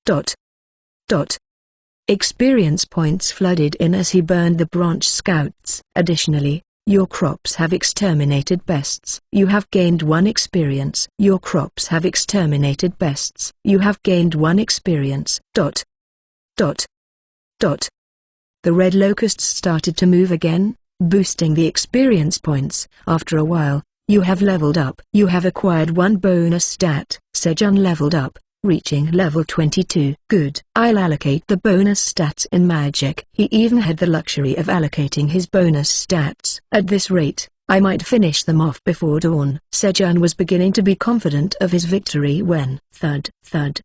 Dot. Dot. Experience points flooded in as he burned the branch scouts. Additionally, your crops have exterminated pests. You have gained 1 experience. Your crops have exterminated pests. You have gained 1 experience. Dot. Dot. Dot. The red locusts started to move again, boosting the experience points. After a while, you have leveled up. You have acquired 1 bonus stat. Sejun leveled up, reaching level 22. Good. I'll allocate the bonus stats in magic. He even had the luxury of allocating his bonus stats. At this rate, I might finish them off before dawn. Sejun was beginning to be confident of his victory when, thud, thud,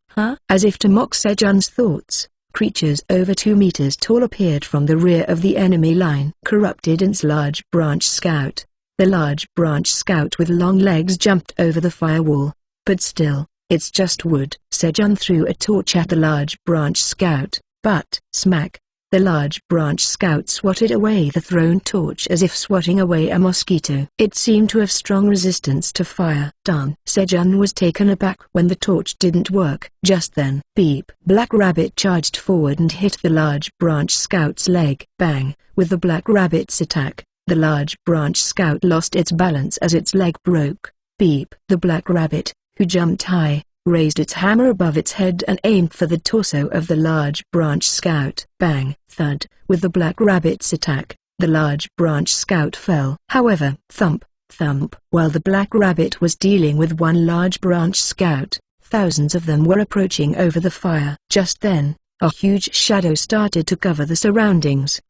as if to mock Sejun's thoughts, creatures over 2 meters tall appeared from the rear of the enemy line. Corrupted Int's large branch scout. The large branch scout with long legs jumped over the firewall. But still, it's just wood. Sejun threw a torch at the large branch scout, but, smack, the large branch scout swatted away the thrown torch as if swatting away a mosquito. It seemed to have strong resistance to fire. Darn. Sejun was taken aback when the torch didn't work. Just then, beep. Black Rabbit charged forward and hit the large branch scout's leg. Bang. With the Black Rabbit's attack, the large branch scout lost its balance as its leg broke. Beep. The Black Rabbit, who jumped high, raised its hammer above its head and aimed for the torso of the large branch scout. Bang, thud. With the Black Rabbit's attack, the large branch scout fell. However, thump, thump. While the Black Rabbit was dealing with 1 large branch scout, thousands of them were approaching over the fire. Just then, a huge shadow started to cover the surroundings.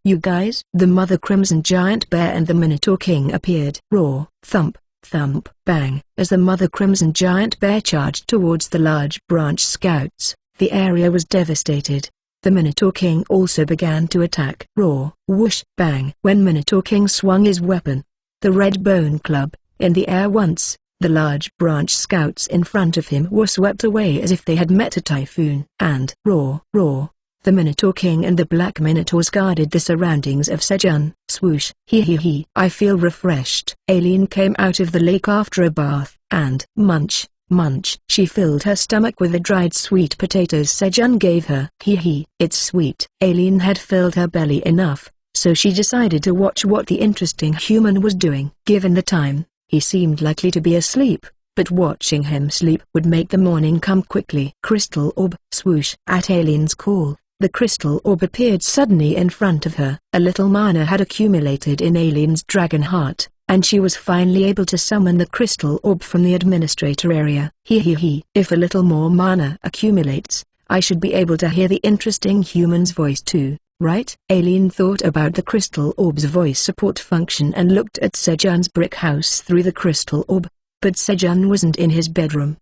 You guys? The Mother Crimson Giant Bear and the Minotaur King appeared. Roar, thump, thump, bang. As the Mother Crimson Giant Bear charged towards the large branch scouts, the area was devastated. The Minotaur King also began to attack. Roar, whoosh, bang. When Minotaur King swung his weapon, the red bone club, in the air once, the large branch scouts in front of him were swept away as if they had met a typhoon. And roar, roar, The Minotaur King and the Black Minotaurs guarded the surroundings of Sejun. Swoosh. He. I feel refreshed. Aileen came out of the lake after a bath, and munch. She filled her stomach with the dried sweet potatoes Sejun gave her. It's sweet. Aileen had filled her belly enough, so she decided to watch what the interesting human was doing. Given the time, he seemed likely to be asleep, but watching him sleep would make the morning come quickly. Crystal orb. Swoosh. At Aileen's call, the crystal orb appeared suddenly in front of her. A little mana had accumulated in Aileen's dragon heart, and she was finally able to summon the crystal orb from the administrator area. If a little more mana accumulates, I should be able to hear the interesting human's voice too, right? Aileen thought about the crystal orb's voice support function and looked at Sejun's brick house through the crystal orb. But Sejun wasn't in his bedroom.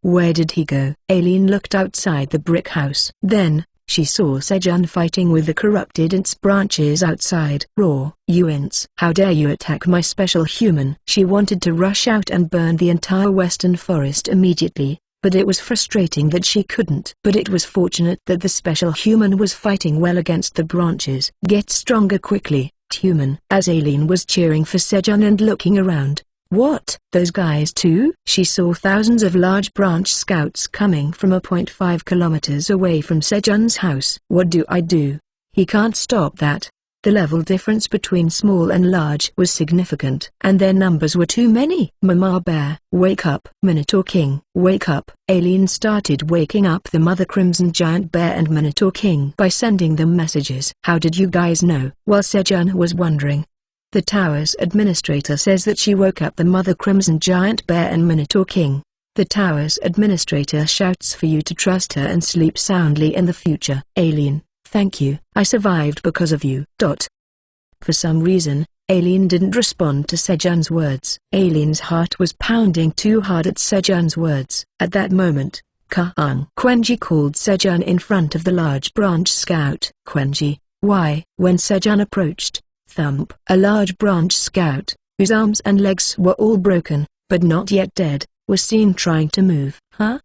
Where did he go? Aileen looked outside the brick house. Then, she saw Sejun fighting with the corrupted ants branches outside. Roar. You ants! How dare you attack my special human! She wanted to rush out and burn the entire western forest immediately, but it was frustrating that she couldn't. But it was fortunate that the special human was fighting well against the branches. Get stronger quickly, human! As Aileen was cheering for Sejun and looking around. What? Those guys too? She saw thousands of large branch scouts coming from 0.5 kilometers away from Sejun's house. What do I do? He can't stop that. The level difference between small and large was significant, and their numbers were too many. Mama Bear, wake up. Minotaur King, wake up. Aileen started waking up the Mother Crimson Giant Bear and Minotaur King by sending them messages. How did you guys know? While Sejun was wondering, the tower's administrator says that she woke up the Mother Crimson Giant Bear and Minotaur King. The tower's administrator shouts for you to trust her and sleep soundly in the future. Aileen, thank you. I survived because of you. For some reason, Aileen didn't respond to Sejun's words. Aileen's heart was pounding too hard at Sejun's words. At that moment, Quenji called Sejun in front of the large branch scout. Quenji, why? When Sejun approached, thump. A large branch scout, whose arms and legs were all broken, but not yet dead, was seen trying to move.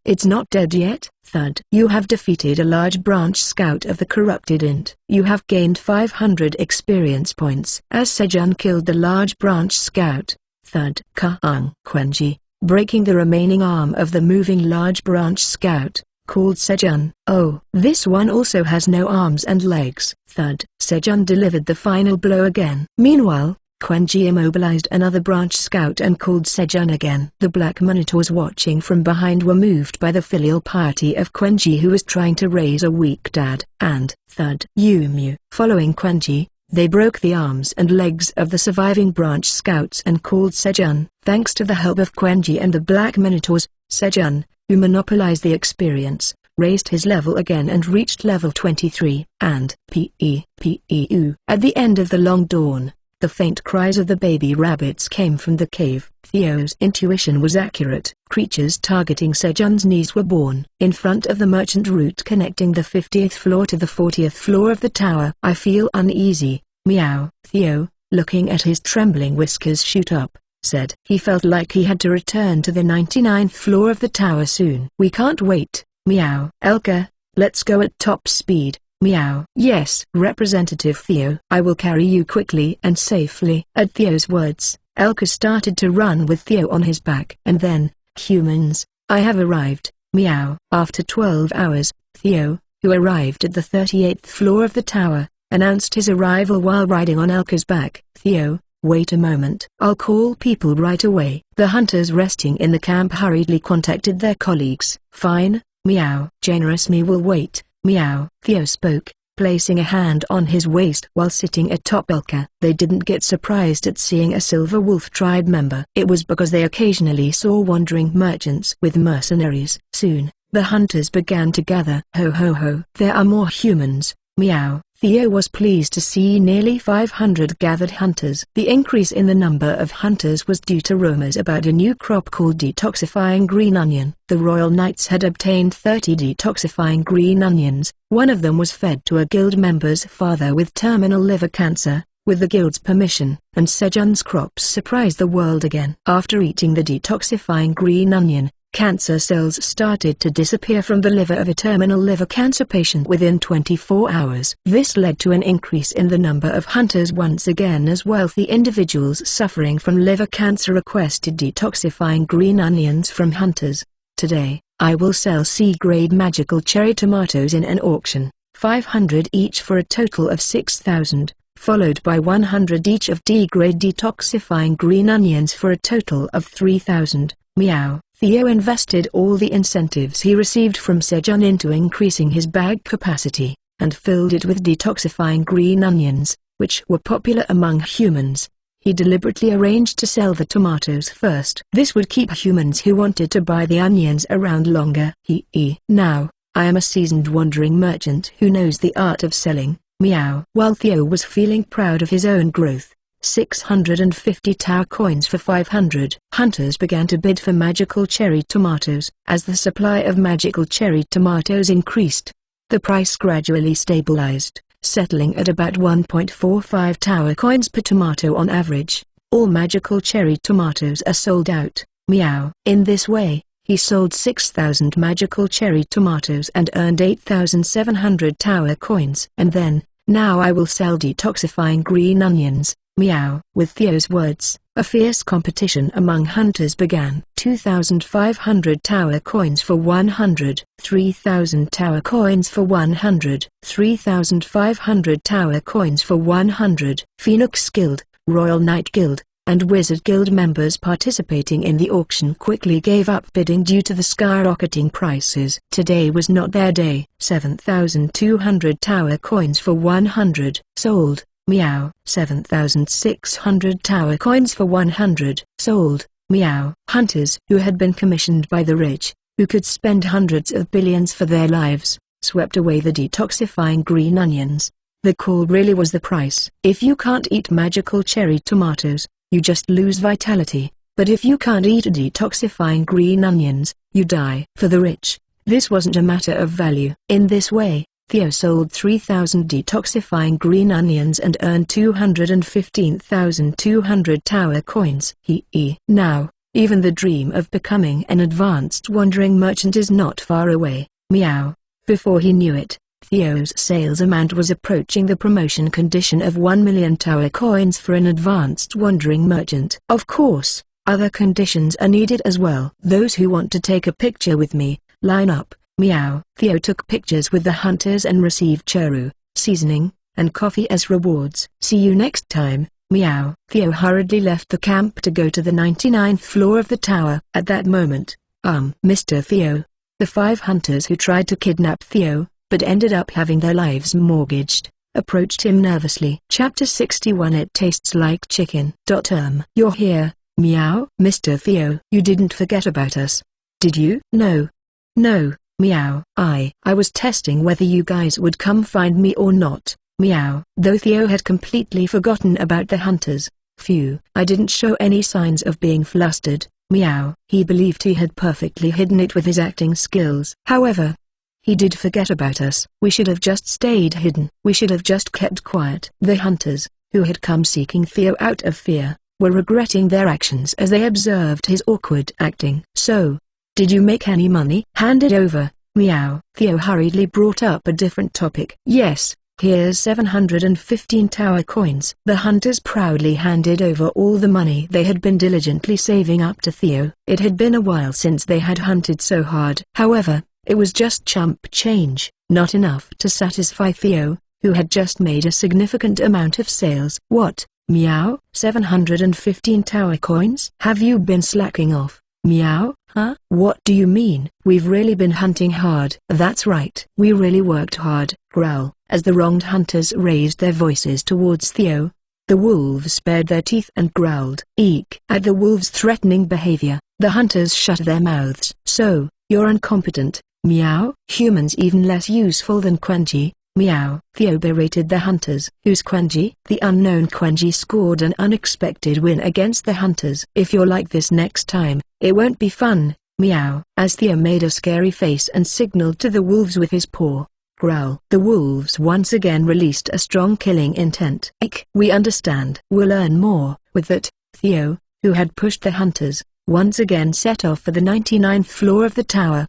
It's not dead yet? Thud. You have defeated a large branch scout of the corrupted int. You have gained 500 experience points. As Sejun killed the large branch scout, thud. Quenji, breaking the remaining arm of the moving large branch scout, called Sejun. Oh, this one also has no arms and legs. Thud. Sejun delivered the final blow again. Meanwhile, Quenji immobilized another branch scout and called Sejun again. The Black Minotaurs watching from behind were moved by the filial piety of Quenji, who was trying to raise a weak dad. And, thud. Yumu. Following Quenji, they broke the arms and legs of the surviving branch scouts and called Sejun. Thanks to the help of Quenji and the Black Minotaurs, Sejun, who monopolized the experience, raised his level again and reached level 23. And P.E.U. At the end of the long dawn, the faint cries of the baby rabbits came from the cave. Theo's intuition was accurate. Creatures targeting Sejun's knees were born. In front of the merchant route connecting the 50th floor to the 40th floor of the tower. I feel uneasy. Meow. Theo, looking at his trembling whiskers shoot up, said he felt like he had to return to the 99th floor of the tower soon. We can't wait. Meow. Elka, let's go at top speed. Meow. Yes, Representative Theo. I will carry you quickly and safely. At Theo's words, Elka started to run with Theo on his back. And then, humans, I have arrived. Meow. After 12 hours, Theo, who arrived at the 38th floor of the tower, announced his arrival while riding on Elka's back. Theo, wait a moment. I'll call people right away. The hunters resting in the camp hurriedly contacted their colleagues. Fine, Meow. Generous me will wait. Meow. Theo spoke, placing a hand on his waist while sitting atop Elka. They didn't get surprised at seeing a Silver Wolf tribe member. It was because they occasionally saw wandering merchants with mercenaries. Soon, the hunters began to gather. Ho ho ho. There are more humans. Meow. Theo was pleased to see nearly 500 gathered hunters. The increase in the number of hunters was due to rumors about a new crop called detoxifying green onion. The Royal Knights had obtained 30 detoxifying green onions. One of them was fed to a guild member's father with terminal liver cancer, with the guild's permission, and Sejun's crops surprised the world again. After eating the detoxifying green onion, Cancer cells started to disappear from the liver of a terminal liver cancer patient within 24 hours. This led to an increase in the number of hunters once again, as wealthy individuals suffering from liver cancer requested detoxifying green onions from hunters. Today, I will sell C-grade magical cherry tomatoes in an auction, 500 each for a total of 6,000, followed by 100 each of D-grade detoxifying green onions for a total of 3,000. Meow. Theo invested all the incentives he received from Sejun into increasing his bag capacity, and filled it with detoxifying green onions, which were popular among humans. He deliberately arranged to sell the tomatoes first. This would keep humans who wanted to buy the onions around longer. Now, I am a seasoned wandering merchant who knows the art of selling. Meow. While Theo was feeling proud of his own growth, 650 Tower coins for 500. Hunters began to bid for magical cherry tomatoes. As the supply of magical cherry tomatoes increased, the price gradually stabilized, settling at about 1.45 Tower coins per tomato on average. All magical cherry tomatoes are sold out. Meow. In this way, he sold 6,000 magical cherry tomatoes and earned 8,700 Tower coins. And then, now I will sell detoxifying green onions. Meow. With Theo's words, a fierce competition among hunters began. 2,500 Tower coins for 100, 3,000 Tower coins for 100, 3,500 Tower coins for 100. Phoenix Guild, Royal Knight Guild, and Wizard Guild members participating in the auction quickly gave up bidding due to the skyrocketing prices. Today was not their day. 7,200 Tower coins for 100. Sold. Meow. 7,600 Tower coins for 100. Sold. Meow. Hunters who had been commissioned by the rich, who could spend hundreds of billions for their lives, swept away the detoxifying green onions. The call really was the price. If you can't eat magical cherry tomatoes, you just lose vitality, but if you can't eat detoxifying green onions, you die. For the rich, this wasn't a matter of value. In this way, Theo sold 3,000 detoxifying green onions and earned 215,200 Tower coins. Now, even the dream of becoming an advanced wandering merchant is not far away. Meow. Before he knew it, Theo's sales amount was approaching the promotion condition of 1 million Tower coins for an advanced wandering merchant. Of course, other conditions are needed as well. Those who want to take a picture with me, line up. Meow. Theo took pictures with the hunters and received churro, seasoning, and coffee as rewards. See you next time. Meow. Theo hurriedly left the camp to go to the 99th floor of the tower. At that moment, Mr. Theo. The 5 hunters who tried to kidnap Theo, but ended up having their lives mortgaged, approached him nervously. Chapter 61. It tastes like chicken. You're here, Meow. Mr. Theo. You didn't forget about us, did you? No. Meow. I was testing whether you guys would come find me or not. Meow. Though Theo had completely forgotten about the hunters. Phew. I didn't show any signs of being flustered. Meow. He believed he had perfectly hidden it with his acting skills. However, he did forget about us. We should have just stayed hidden. We should have just kept quiet. The hunters, who had come seeking Theo out of fear, were regretting their actions as they observed his awkward acting. So, did you make any money? Hand it over. Meow. Theo hurriedly brought up a different topic. Yes, here's 715 Tower coins. The hunters proudly handed over all the money they had been diligently saving up to Theo. It had been a while since they had hunted so hard. However, it was just chump change, not enough to satisfy Theo, who had just made a significant amount of sales. What? Meow. 715 Tower coins? Have you been slacking off? Meow. Huh? What do you mean? We've really been hunting hard. That's right. We really worked hard. Growl. As the wronged hunters raised their voices towards Theo, the wolves bared their teeth and growled. Eek. At the wolves' threatening behavior, the hunters shut their mouths. So, you're incompetent. Meow. Humans even less useful than Quanji. Meow. Theo berated the hunters. Who's Quanji? The unknown Quanji scored an unexpected win against the hunters. If you're like this next time, it won't be fun. Meow. As Theo made a scary face and signaled to the wolves with his paw. Growl. The wolves once again released a strong killing intent. We understand. We'll earn more. With that, Theo, who had pushed the hunters, once again set off for the 99th floor of the tower.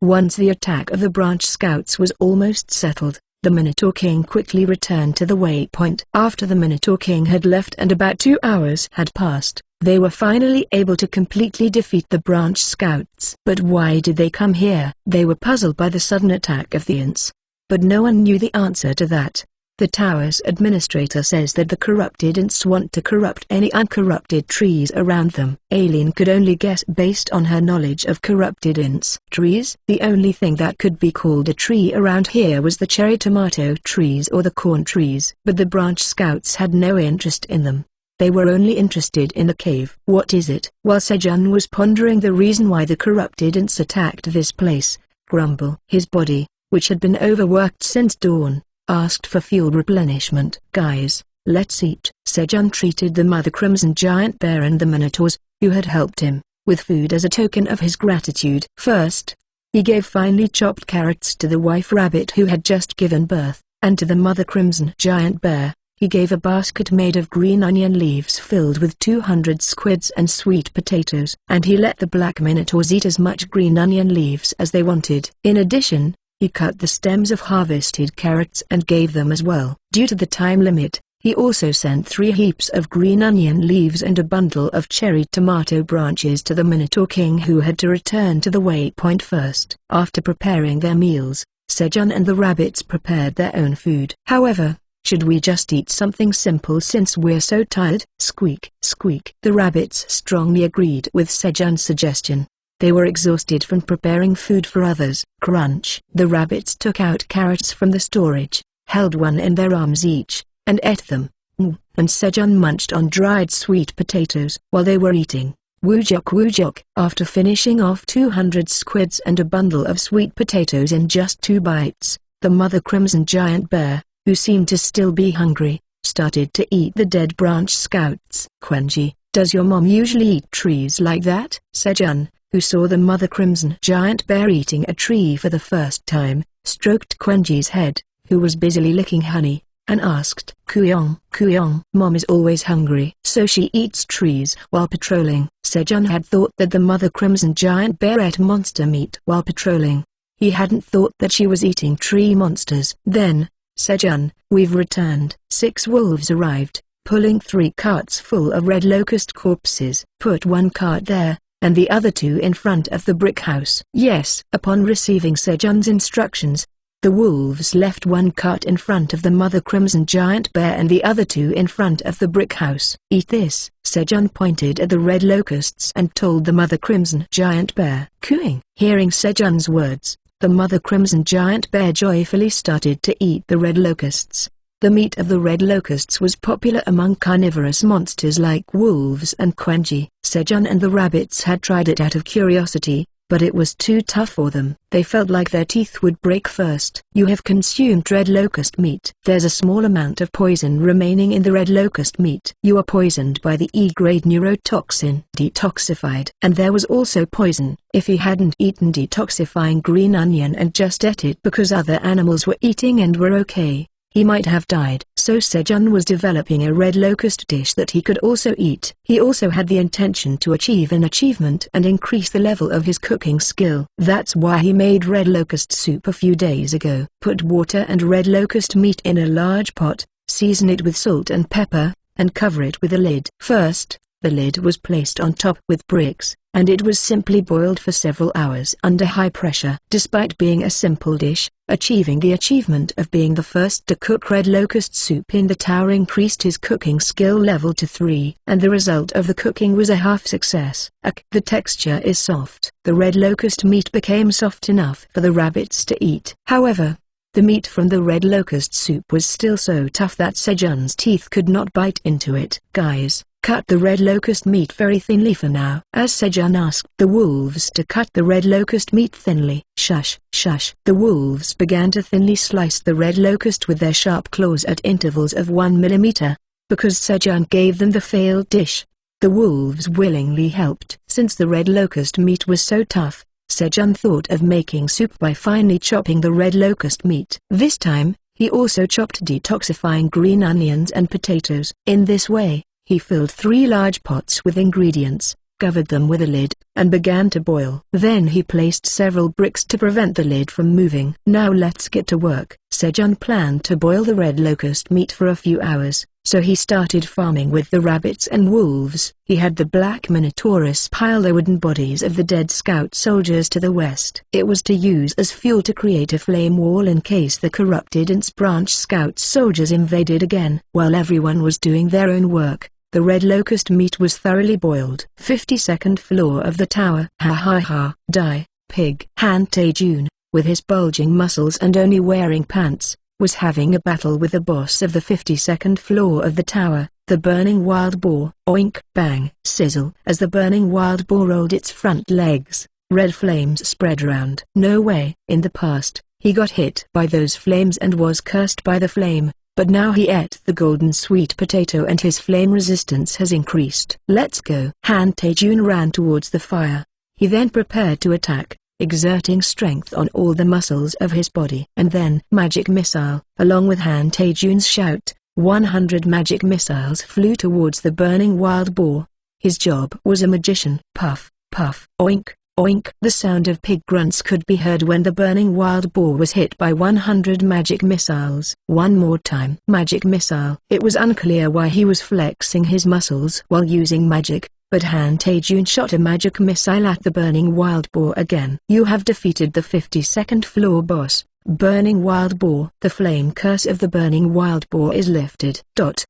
Once the attack of the branch scouts was almost settled, the Minotaur King quickly returned to the waypoint. After the Minotaur King had left and about 2 hours had passed, they were finally able to completely defeat the branch scouts. But why did they come here? They were puzzled by the sudden attack of the Ents. But no one knew the answer to that. The tower's administrator says that the corrupted Ents want to corrupt any uncorrupted trees around them. Aileen could only guess based on her knowledge of corrupted Ents. Trees? The only thing that could be called a tree around here was the cherry tomato trees or the corn trees. But the branch scouts had no interest in them. They were only interested in the cave. What is it? While Sejun was pondering the reason why the corrupted Ents attacked this place, Grumble, his body, which had been overworked since dawn, asked for fuel replenishment. Guys, let's eat. Sejun treated the Mother Crimson Giant Bear and the Minotaurs, who had helped him, with food as a token of his gratitude. First, he gave finely chopped carrots to the wife rabbit who had just given birth, and to the Mother Crimson Giant Bear, he gave a basket made of green onion leaves filled with 200 squids and sweet potatoes. And he let the black Minotaurs eat as much green onion leaves as they wanted. In addition, he cut the stems of harvested carrots and gave them as well. Due to the time limit, he also sent 3 heaps of green onion leaves and a bundle of cherry tomato branches to the Minotaur King, who had to return to the waypoint first. After preparing their meals, Sejun and the rabbits prepared their own food. However, should we just eat something simple since we're so tired? Squeak, squeak. The rabbits strongly agreed with Sejun's suggestion. They were exhausted from preparing food for others. Crunch. The rabbits took out carrots from the storage, held one in their arms each, and ate them. And Sejun munched on dried sweet potatoes. While they were eating, woojok woojok. After finishing off 200 squids and a bundle of sweet potatoes in just 2 bites, the Mother Crimson Giant Bear, who seemed to still be hungry, started to eat the dead branch scouts. Quenji, does your mom usually eat trees like that? Sejun, who saw the Mother Crimson Giant Bear eating a tree for the first time, stroked Quenji's head, who was busily licking honey, and asked, Kuyong, Kuyong. Mom is always hungry, so she eats trees while patrolling. Sejun had thought that the Mother Crimson Giant Bear ate monster meat while patrolling. He hadn't thought that she was eating tree monsters. Then, Sejun, we've returned. 6 wolves arrived, pulling 3 carts full of red locust corpses. Put 1 cart there, and the other 2 in front of the brick house. Yes. Upon receiving Sejun's instructions, the wolves left 1 cart in front of the Mother Crimson Giant Bear and the other 2 in front of the brick house. Eat this. Sejun pointed at the red locusts and told the Mother Crimson Giant Bear. Cooing. Hearing Sejun's words, the Mother Crimson Giant Bear joyfully started to eat the red locusts. The meat of the red locusts was popular among carnivorous monsters like wolves and Quenji. Sejun and the rabbits had tried it out of curiosity, but it was too tough for them. They felt like their teeth would break first. You have consumed red locust meat. There's a small amount of poison remaining in the red locust meat. You are poisoned by the E-grade neurotoxin. Detoxified. And there was also poison. If he hadn't eaten detoxifying green onion and just ate it because other animals were eating and were okay, he might have died. So Sejun was developing a red locust dish that he could also eat. He also had the intention to achieve an achievement and increase the level of his cooking skill. That's why he made red locust soup a few days ago. Put water and red locust meat in a large pot, season it with salt and pepper, and cover it with a lid. First, the lid was placed on top with bricks, and it was simply boiled for several hours under high pressure. Despite being a simple dish, achieving the achievement of being the first to cook red locust soup in the tower increased his cooking skill level to 3, and the result of the cooking was a half success. The texture is soft. The red locust meat became soft enough for the rabbits to eat. However, the meat from the red locust soup was still so tough that Sejun's teeth could not bite into it. Guys, cut the red locust meat very thinly for now. As Sejun asked the wolves to cut the red locust meat thinly. Shush, shush. The wolves began to thinly slice the red locust with their sharp claws at intervals of 1 millimeter. Because Sejun gave them the failed dish, the wolves willingly helped. Since the red locust meat was so tough, Sejun thought of making soup by finely chopping the red locust meat. This time, he also chopped detoxifying green onions and potatoes. In this way, he filled 3 large pots with ingredients, covered them with a lid, and began to boil. Then he placed several bricks to prevent the lid from moving. "Now let's get to work." Sejun planned to boil the red locust meat for a few hours, so he started farming with the rabbits and wolves. He had the black Minotaurus pile the wooden bodies of the dead scout soldiers to the west. It was to use as fuel to create a flame wall in case the corrupted Ants Branch scout soldiers invaded again. While everyone was doing their own work, the red locust meat was thoroughly boiled. 52nd floor of the tower. Ha ha ha, die, pig. Han Tae-jun, with his bulging muscles and only wearing pants, was having a battle with the boss of the 52nd floor of the tower, the burning wild boar. Oink, bang, sizzle. As the burning wild boar rolled its front legs, red flames spread around. No way. In the past, he got hit by those flames and was cursed by the flame, but now he ate the golden sweet potato and his flame resistance has increased. Let's go. Han Tae-jun ran towards the fire. He then prepared to attack, exerting strength on all the muscles of his body. And then, magic missile. Along with Han Tae-jun's shout, 100 magic missiles flew towards the burning wild boar. His job was a magician. Puff, puff, oink, oink. The sound of pig grunts could be heard when the burning wild boar was hit by 100 magic missiles. One more time. Magic missile. It was unclear why he was flexing his muscles while using magic, but Han Tae-jun shot a magic missile at the burning wild boar again. You have defeated the 52nd floor boss, burning wild boar. The flame curse of the burning wild boar is lifted. Dot.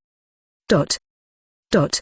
Dot. Dot.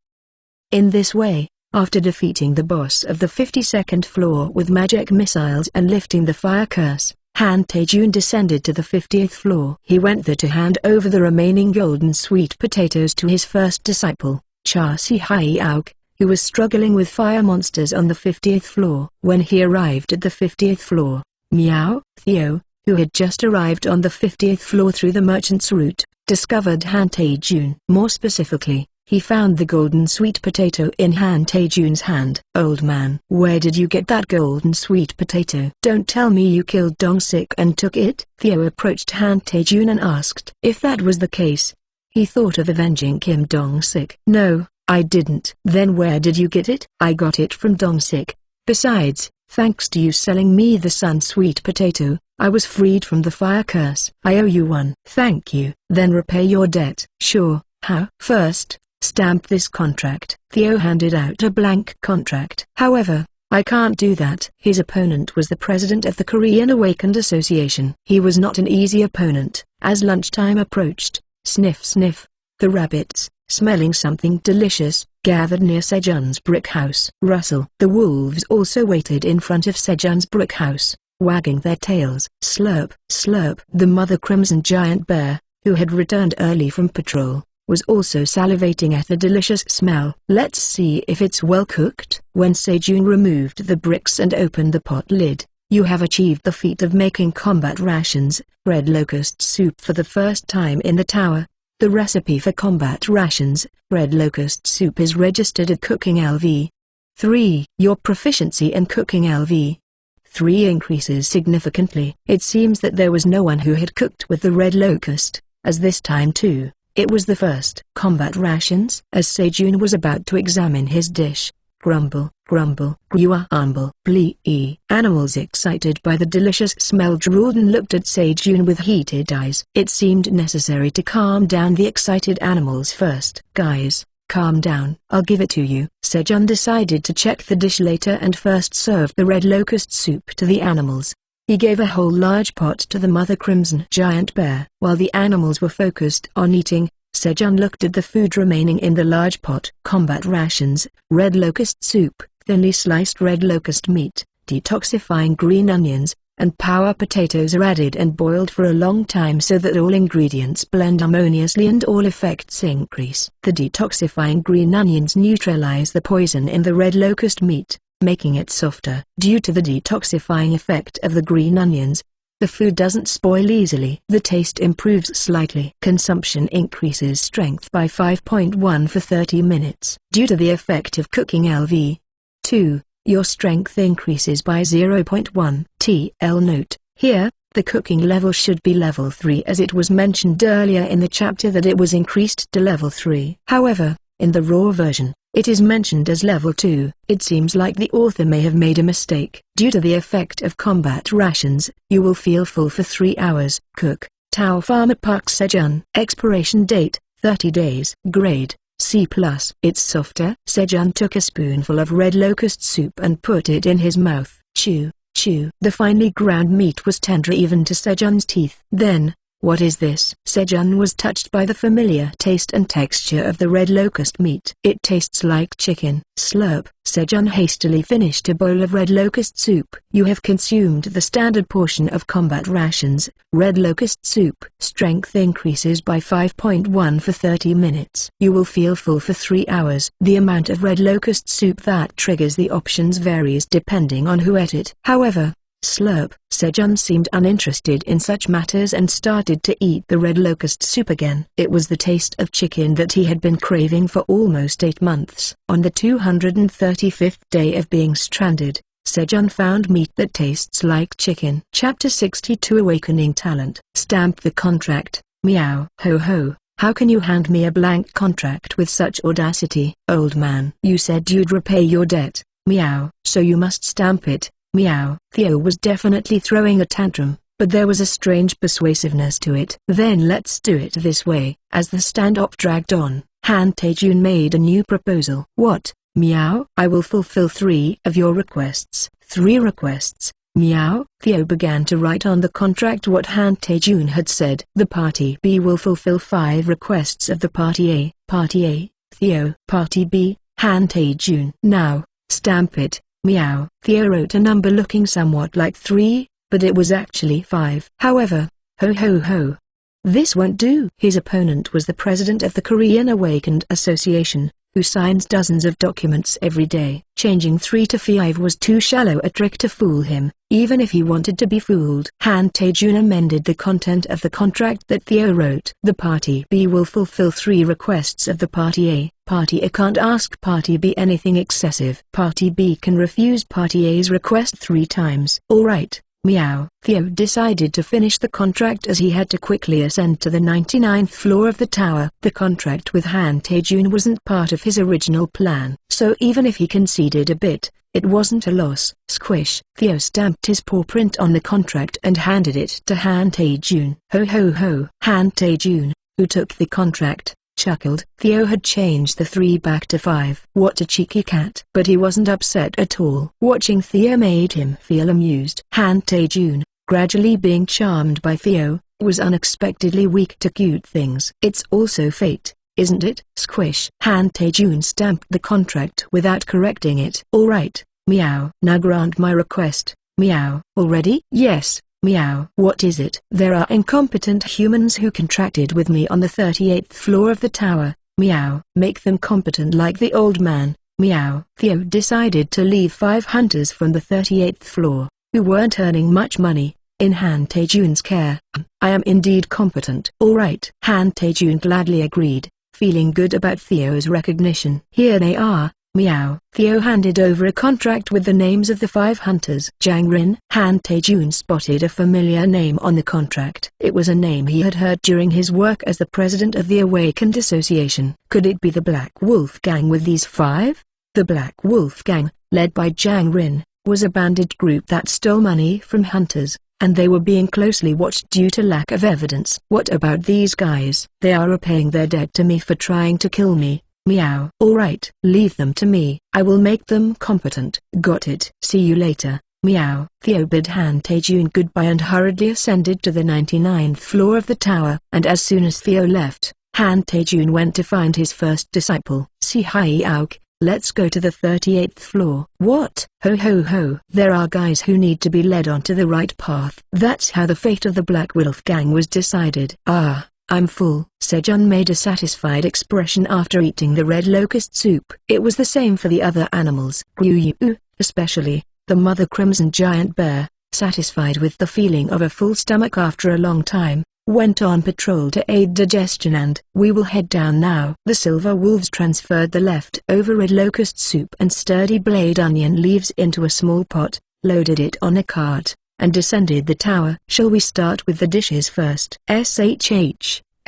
In this way, after defeating the boss of the 52nd floor with magic missiles and lifting the fire curse, Han Tae-jun descended to the 50th floor. He went there to hand over the remaining golden sweet potatoes to his first disciple, Cha Si-hyeok, who was struggling with fire monsters on the 50th floor. When he arrived at the 50th floor, Miao Theo, who had just arrived on the 50th floor through the merchant's route, discovered Han Tae-jun. More specifically, he found the golden sweet potato in Han Tae-jun's hand. "Old man, where did you get that golden sweet potato? Don't tell me you killed Dong-sik and took it?" Theo approached Han Tae-jun and asked. If that was the case, he thought of avenging Kim Dong-sik. "No, I didn't." "Then where did you get it?" "I got it from Dong-sik. Besides, thanks to you selling me the sun sweet potato, I was freed from the fire curse. I owe you one." "Thank you." "Then repay your debt." "Sure, how?" "First, stamp this contract." Theo handed out a blank contract. "However, I can't do that." His opponent was the president of the Korean Awakened Association. He was not an easy opponent. As lunchtime approached, sniff sniff, the rabbits, smelling something delicious, gathered near Sejun's brick house. Rustle. The wolves also waited in front of Sejun's brick house, wagging their tails. Slurp, slurp. The mother crimson giant bear, who had returned early from patrol, was also salivating at the delicious smell. "Let's see if it's well cooked." When Sejun removed the bricks and opened the pot lid, "You have achieved the feat of making combat rations, red locust soup for the first time in the tower. The recipe for combat rations, red locust soup is registered at Cooking LV 3. Your proficiency in Cooking LV 3 increases significantly." It seems that there was no one who had cooked with the red locust, as this time too, it was the first. Combat rations. As Sejun was about to examine his dish, grumble, grumble, grumble, blee. Animals excited by the delicious smell drooled and looked at Sejun with heated eyes. It seemed necessary to calm down the excited animals first. "Guys, calm down. I'll give it to you." Sejun decided to check the dish later and first served the red locust soup to the animals. He gave a whole large pot to the mother crimson giant bear. While the animals were focused on eating, Sejun looked at the food remaining in the large pot. Combat rations, red locust soup, thinly sliced red locust meat, detoxifying green onions, and power potatoes are added and boiled for a long time so that all ingredients blend harmoniously and all effects increase. The detoxifying green onions neutralize the poison in the red locust meat, making it softer. Due to the detoxifying effect of the green onions, the food doesn't spoil easily. The taste improves slightly. Consumption increases strength by 5.1 for 30 minutes. Due to the effect of Cooking LV 2, your strength increases by 0.1. TL note: here, the cooking level should be level 3 as it was mentioned earlier in the chapter that it was increased to level 3. However, in the raw version, It is mentioned as level 2. It seems like the author may have made a mistake. Due to the effect of combat rations, you will feel full for 3 hours. Cook, Tao Farmer Park Sejun. Expiration date, 30 days. Grade, C+. It's softer. Sejun took a spoonful of red locust soup and put it in his mouth. Chew, chew. The finely ground meat was tender even to Sejun's teeth. Then, what is this? Sejun was touched by the familiar taste and texture of the red locust meat. It tastes like chicken. Slurp. Sejun hastily finished a bowl of red locust soup. You have consumed the standard portion of combat rations, red locust soup. Strength increases by 5.1 for 30 minutes. You will feel full for 3 hours. The amount of red locust soup that triggers the options varies depending on who ate it. However, slurp. Sejun seemed uninterested in such matters and started to eat the red locust soup again. It was the taste of chicken that he had been craving for almost 8 months. On the 235th day of being stranded, Sejun found meat that tastes like chicken. Chapter 62 Awakening Talent. Stamp the contract. Meow. Ho ho. How can you hand me a blank contract with such audacity? Old man. You said you'd repay your debt. Meow. So you must stamp it. Meow. Theo was definitely throwing a tantrum, but there was a strange persuasiveness to it. Then let's do it this way. As the standoff dragged on, Han Tae-jun made a new proposal. What? Meow. I will fulfill 3 of your requests. 3 requests. Meow. Theo began to write on the contract what Han Tae-jun had said. The Party B will fulfill 5 requests of the Party A. Party A, Theo. Party B, Han Tae-jun. Now, stamp it. Meow. Theo wrote a number looking somewhat like 3, but it was actually 5. However, ho ho ho. This won't do. His opponent was the president of the Korean Awakened Association, who signs dozens of documents every day. Changing 3 to 5 was too shallow a trick to fool him, even if he wanted to be fooled. Han Tae-jun amended the content of the contract that Theo wrote. The Party B will fulfill 3 requests of the Party A. Party A can't ask Party B anything excessive. Party B can refuse Party A's request 3 times. Alright. Meow. Theo decided to finish the contract as he had to quickly ascend to the 99th floor of the tower. The contract with Han Tae-jun wasn't part of his original plan, so even if he conceded a bit, it wasn't a loss. Squish. Theo stamped his paw print on the contract and handed it to Han Tae-jun. Ho ho ho. Han Tae-jun, who took the contract, chuckled. Theo had changed the 3 back to 5. What a cheeky cat. But he wasn't upset at all. Watching Theo made him feel amused. Han Tae-jun, gradually being charmed by Theo, was unexpectedly weak to cute things. It's also fate, isn't it? Squish. Han Tae-jun stamped the contract without correcting it. Alright, meow. Now grant my request. Meow. Already? Yes. Meow. What is it? There are incompetent humans who contracted with me on the 38th floor of the tower. Meow. Make them competent like the old man. Meow. Theo decided to leave 5 hunters from the 38th floor, who weren't earning much money, in Han Tae-jun's care. I am indeed competent. Alright. Han Tae-jun gladly agreed, feeling good about Theo's recognition. Here they are. Meow. Theo handed over a contract with the names of the 5 hunters. Jang Rin. Han Tae-jun spotted a familiar name on the contract. It was a name he had heard during his work as the president of the Awakened Association. Could it be the Black Wolf Gang with these 5? The Black Wolf Gang, led by Jang Rin, was a bandit group that stole money from hunters, and they were being closely watched due to lack of evidence. What about these guys? They are repaying their debt to me for trying to kill me. Meow. Alright. Leave them to me. I will make them competent. Got it. See you later. Meow. Theo bid Han Tae-jun goodbye and hurriedly ascended to the 99th floor of the tower. And as soon as Theo left, Han Tae-jun went to find his first disciple. Si Hye-auk, let's go to the 38th floor. What? Ho ho ho. There are guys who need to be led onto the right path. That's how the fate of the Black Wolf Gang was decided. Ah. I'm full. Sejun made a satisfied expression after eating the red locust soup. It was the same for the other animals. Guyu, especially, the mother crimson giant bear, satisfied with the feeling of a full stomach after a long time, went on patrol to aid digestion and, we will head down now. The silver wolves transferred the leftover red locust soup and sturdy blade onion leaves into a small pot, loaded it on a cart, and descended the tower. Shall we start with the dishes first?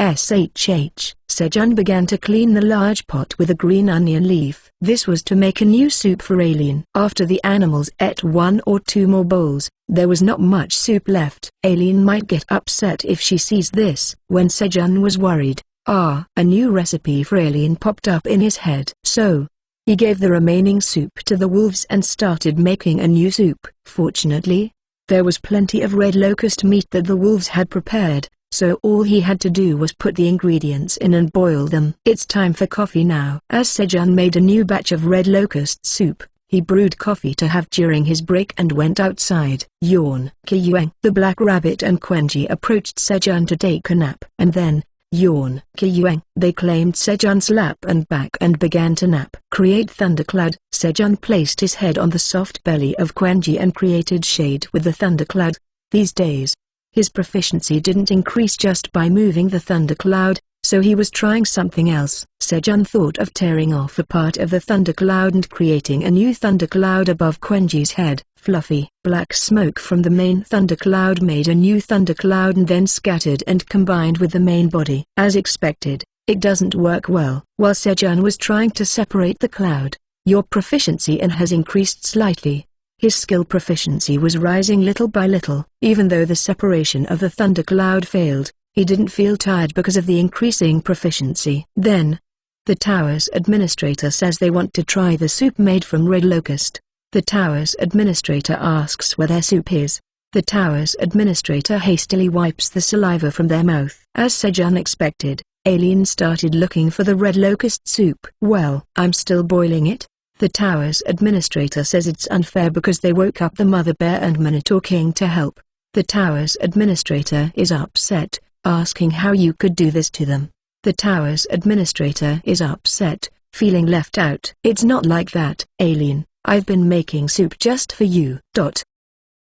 SHH. Sejun began to clean the large pot with a green onion leaf. This was to make a new soup for Aileen. After the animals ate 1 or 2 more bowls, there was not much soup left. Aileen might get upset if she sees this. When Sejun was worried, a new recipe for Aileen popped up in his head. So, he gave the remaining soup to the wolves and started making a new soup. Fortunately, there was plenty of red locust meat that the wolves had prepared, so all he had to do was put the ingredients in and boil them. It's time for coffee now. As Sejun made a new batch of red locust soup, he brewed coffee to have during his break and went outside. Yawn. Kyueng. The black rabbit and Quenji approached Sejun to take a nap. And then, yawn. Kyueng. They claimed Sejun's lap and back and began to nap. Create thundercloud. Sejun placed his head on the soft belly of Quenji and created shade with the thundercloud. These days, his proficiency didn't increase just by moving the thundercloud, so he was trying something else. Sejun thought of tearing off a part of the thundercloud and creating a new thundercloud above Quenji's head. Fluffy black smoke from the main thundercloud made a new thundercloud and then scattered and combined with the main body. As expected, it doesn't work well. While Sejun was trying to separate the cloud, your proficiency in has increased slightly. His skill proficiency was rising little by little. Even though the separation of the thundercloud failed, he didn't feel tired because of the increasing proficiency. Then, the tower's administrator says they want to try the soup made from red locust. The tower's administrator asks where their soup is. The tower's administrator hastily wipes the saliva from their mouth. As Sejun expected, Aileen started looking for the red locust soup. Well, I'm still boiling it. The tower's administrator says it's unfair because they woke up the mother bear and Minotaur King to help. The tower's administrator is upset, asking how you could do this to them. The tower's administrator is upset, feeling left out. It's not like that, Aileen. I've been making soup just for you.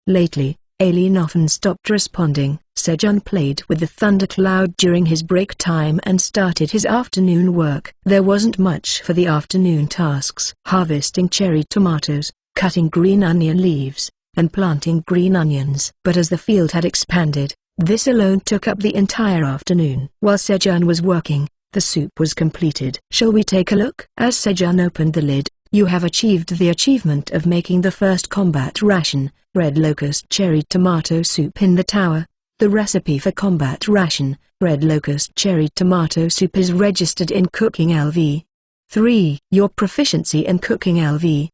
Lately, Aileen often stopped responding. Sejun played with the thundercloud during his break time and started his afternoon work. There wasn't much for the afternoon tasks. Harvesting cherry tomatoes, cutting green onion leaves, and planting green onions. But as the field had expanded, this alone took up the entire afternoon. While Sejun was working, the soup was completed. Shall we take a look? As Sejun opened the lid, you have achieved the achievement of making the first combat ration, red locust cherry tomato soup in the tower. The recipe for combat ration, red locust cherry tomato soup is registered in Cooking LV. 3. Your proficiency in Cooking LV.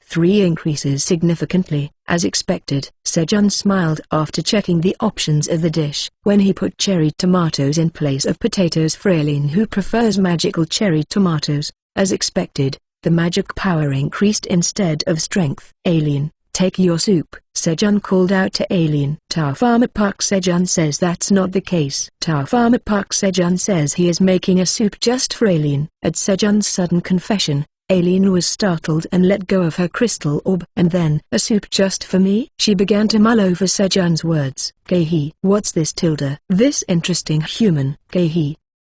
3 increases significantly. As expected, Sejun smiled after checking the options of the dish. When he put cherry tomatoes in place of potatoes for Aileen who prefers magical cherry tomatoes, as expected, the magic power increased instead of strength. Aileen, take your soup, Sejun called out to Aileen. Tower Farmer Park Sejun says that's not the case. Tower Farmer Park Sejun says he is making a soup just for Aileen. At Sejun's sudden confession, Aileen was startled and let go of her crystal orb. And then, a soup just for me? She began to mull over Sejun's words. Gehi. What's this tilde? This interesting human. Gehi.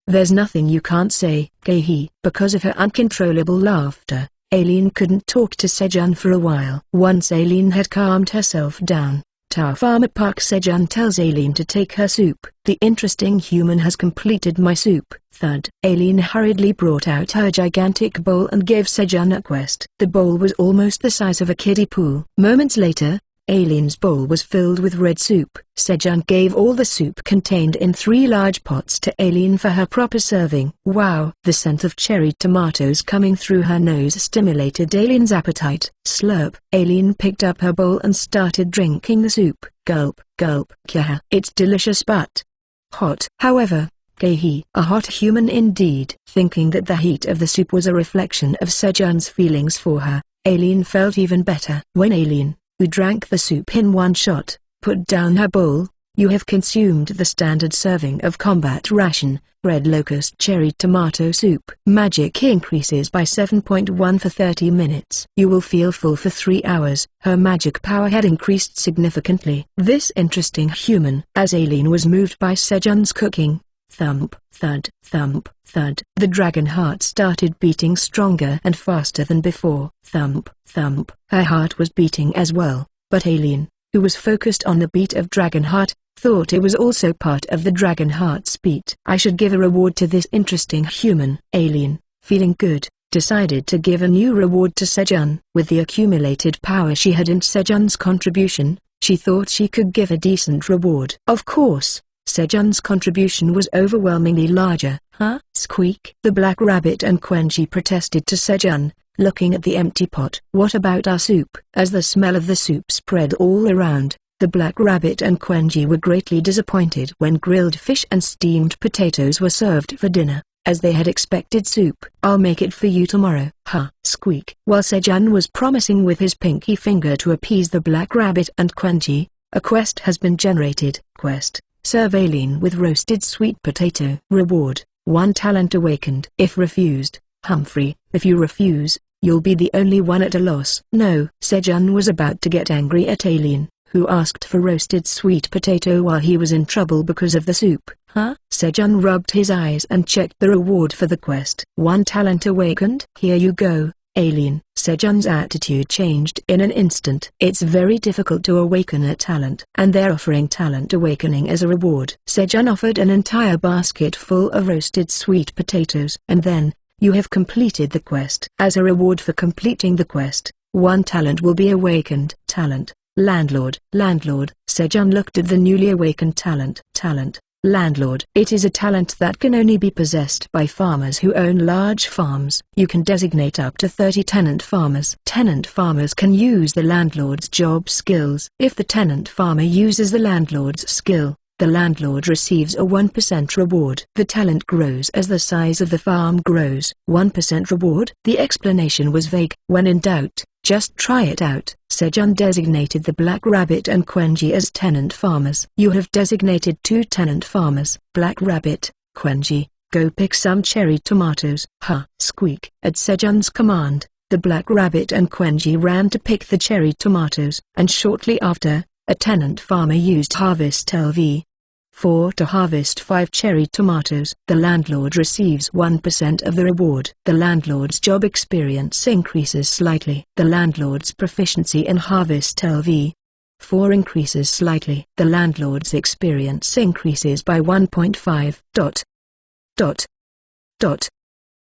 There's nothing you can't say, Gehi. Because of her uncontrollable laughter, Aileen couldn't talk to Sejun for a while. Once Aileen had calmed herself down, Tower Farmer Park Sejun tells Aileen to take her soup. The interesting human has completed my soup. Thud. Aileen hurriedly brought out her gigantic bowl and gave Sejun a quest. The bowl was almost the size of a kiddie pool. Moments later, Aileen's bowl was filled with red soup. Sejun gave all the soup contained in 3 large pots to Aileen for her proper serving. Wow! The scent of cherry tomatoes coming through her nose stimulated Aileen's appetite. Slurp. Aileen picked up her bowl and started drinking the soup. Gulp, gulp. Kya. It's delicious but hot. However, Gehi. A hot human indeed. Thinking that the heat of the soup was a reflection of Sejun's feelings for her, Aileen felt even better. When Aileen, who drank the soup in one shot, put down her bowl, you have consumed the standard serving of combat ration, red locust cherry tomato soup. Magic increases by 7.1 for 30 minutes. You will feel full for 3 hours. Her magic power had increased significantly. This interesting human. As Aileen was moved by Sejun's cooking, thump, thud, thump, thud. The dragon heart started beating stronger and faster than before. Thump, thump. Her heart was beating as well, but Aileen, who was focused on the beat of dragon heart, thought it was also part of the Dragon Heart's beat. I should give a reward to this interesting human. Alien, feeling good, decided to give a new reward to Sejun. With the accumulated power she had in Sejun's contribution, she thought she could give a decent reward. Of course, Sejun's contribution was overwhelmingly larger. Huh? Squeak. The Black Rabbit and Quenji protested to Sejun, looking at the empty pot. What about our soup? As the smell of the soup spread all around, the Black Rabbit and Quenji were greatly disappointed when grilled fish and steamed potatoes were served for dinner, as they had expected soup. I'll make it for you tomorrow. Ha! Squeak. While Sejun was promising with his pinky finger to appease the Black Rabbit and Quenji, a quest has been generated. Quest: serve Aileen with roasted sweet potato. Reward: 1 talent awakened. If refused, Humphrey, if you refuse, you'll be the only one at a loss. No. Sejun was about to get angry at Aileen, who asked for roasted sweet potato while he was in trouble because of the soup. Huh? Sejun rubbed his eyes and checked the reward for the quest. 1 talent awakened? Here you go, Aileen. Sejun's attitude changed in an instant. It's very difficult to awaken a talent, and they're offering talent awakening as a reward. Sejun offered an entire basket full of roasted sweet potatoes. And then, you have completed the quest. As a reward for completing the quest, 1 talent will be awakened. Talent: landlord. Landlord. Sejun looked at the newly awakened talent. Talent: landlord. It is a talent that can only be possessed by farmers who own large farms. You can designate up to 30 tenant farmers. Tenant farmers can use the landlord's job skills. If the tenant farmer uses the landlord's skill, the landlord receives a 1% reward. The talent grows as the size of the farm grows. 1% reward? The explanation was vague. When in doubt, just try it out. Sejun designated the Black Rabbit and Quenji as tenant farmers. You have designated 2 tenant farmers. Black Rabbit, Quenji, go pick some cherry tomatoes. Ha! Squeak. At Sejun's command, the Black Rabbit and Quenji ran to pick the cherry tomatoes. And shortly after, a tenant farmer used Harvest LV4 to harvest 5 cherry tomatoes. The landlord receives 1% of the reward. The landlord's job experience increases slightly. The landlord's proficiency in Harvest LV4 increases slightly. The landlord's experience increases by 1.5.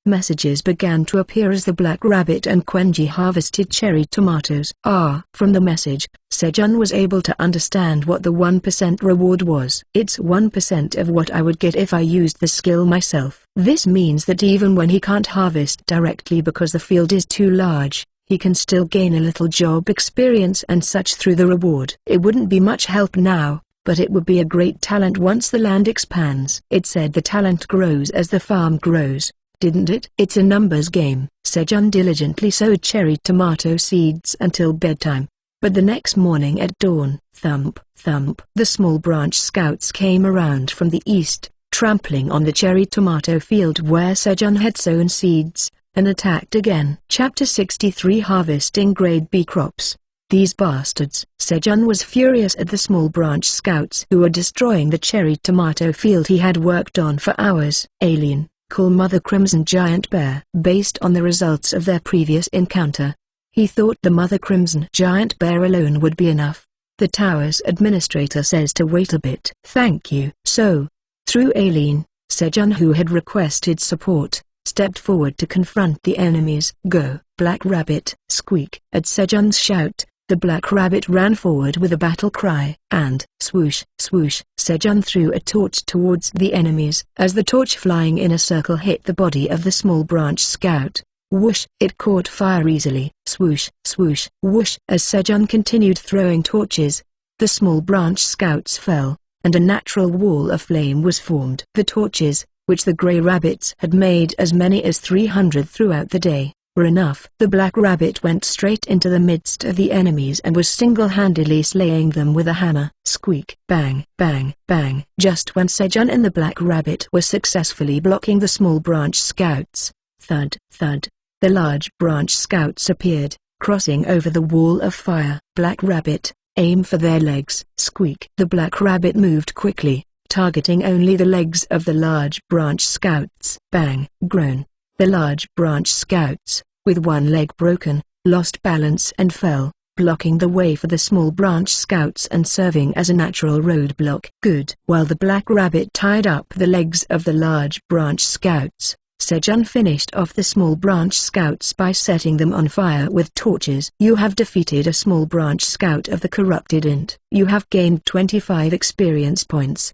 Messages began to appear as the Black Rabbit and Quenji harvested cherry tomatoes. From the message, Sejun was able to understand what the 1% reward was. It's 1% of what I would get if I used the skill myself. This means that even when he can't harvest directly because the field is too large, he can still gain a little job experience and such through the reward. It wouldn't be much help now, but it would be a great talent once the land expands. It said the talent grows as the farm grows, didn't it? It's a numbers game. Sejun diligently sowed cherry tomato seeds until bedtime. But the next morning at dawn, thump, thump, the small branch scouts came around from the east, trampling on the cherry tomato field where Sejun had sown seeds, and attacked again. Chapter 63 Harvesting Grade B Crops. These bastards. Sejun was furious at the small branch scouts who were destroying the cherry tomato field he had worked on for hours. Alien, call Mother Crimson Giant Bear. Based on the results of their previous encounter, he thought the Mother Crimson Giant Bear alone would be enough. The tower's administrator says to wait a bit. Thank you. So, through Aileen, Sejun, who had requested support, stepped forward to confront the enemies. Go, Black Rabbit. Squeak. At Sejun's shout, the Black Rabbit ran forward with a battle cry, and, swoosh, swoosh, Sejun threw a torch towards the enemies. As the torch flying in a circle hit the body of the small branch scout, whoosh, it caught fire easily. Swoosh, swoosh, whoosh. As Sejun continued throwing torches, the small branch scouts fell, and a natural wall of flame was formed. The torches, which the Grey Rabbits had made as many as 300 throughout the day, were enough. The Black Rabbit went straight into the midst of the enemies and was single-handedly slaying them with a hammer. Squeak. Bang, bang, bang. Just when Sejun and the Black Rabbit were successfully blocking the small branch scouts, thud, thud, the large branch scouts appeared, crossing over the wall of fire. Black Rabbit, aim for their legs. Squeak. The Black Rabbit moved quickly, targeting only the legs of the large branch scouts. Bang. Groan. The large branch scouts, with one leg broken, lost balance and fell, blocking the way for the small branch scouts and serving as a natural roadblock. Good. While the black rabbit tied up the legs of the large branch scouts, Sejun finished off the small branch scouts by setting them on fire with torches. You have defeated a small branch scout of the corrupted int. You have gained 25 experience points.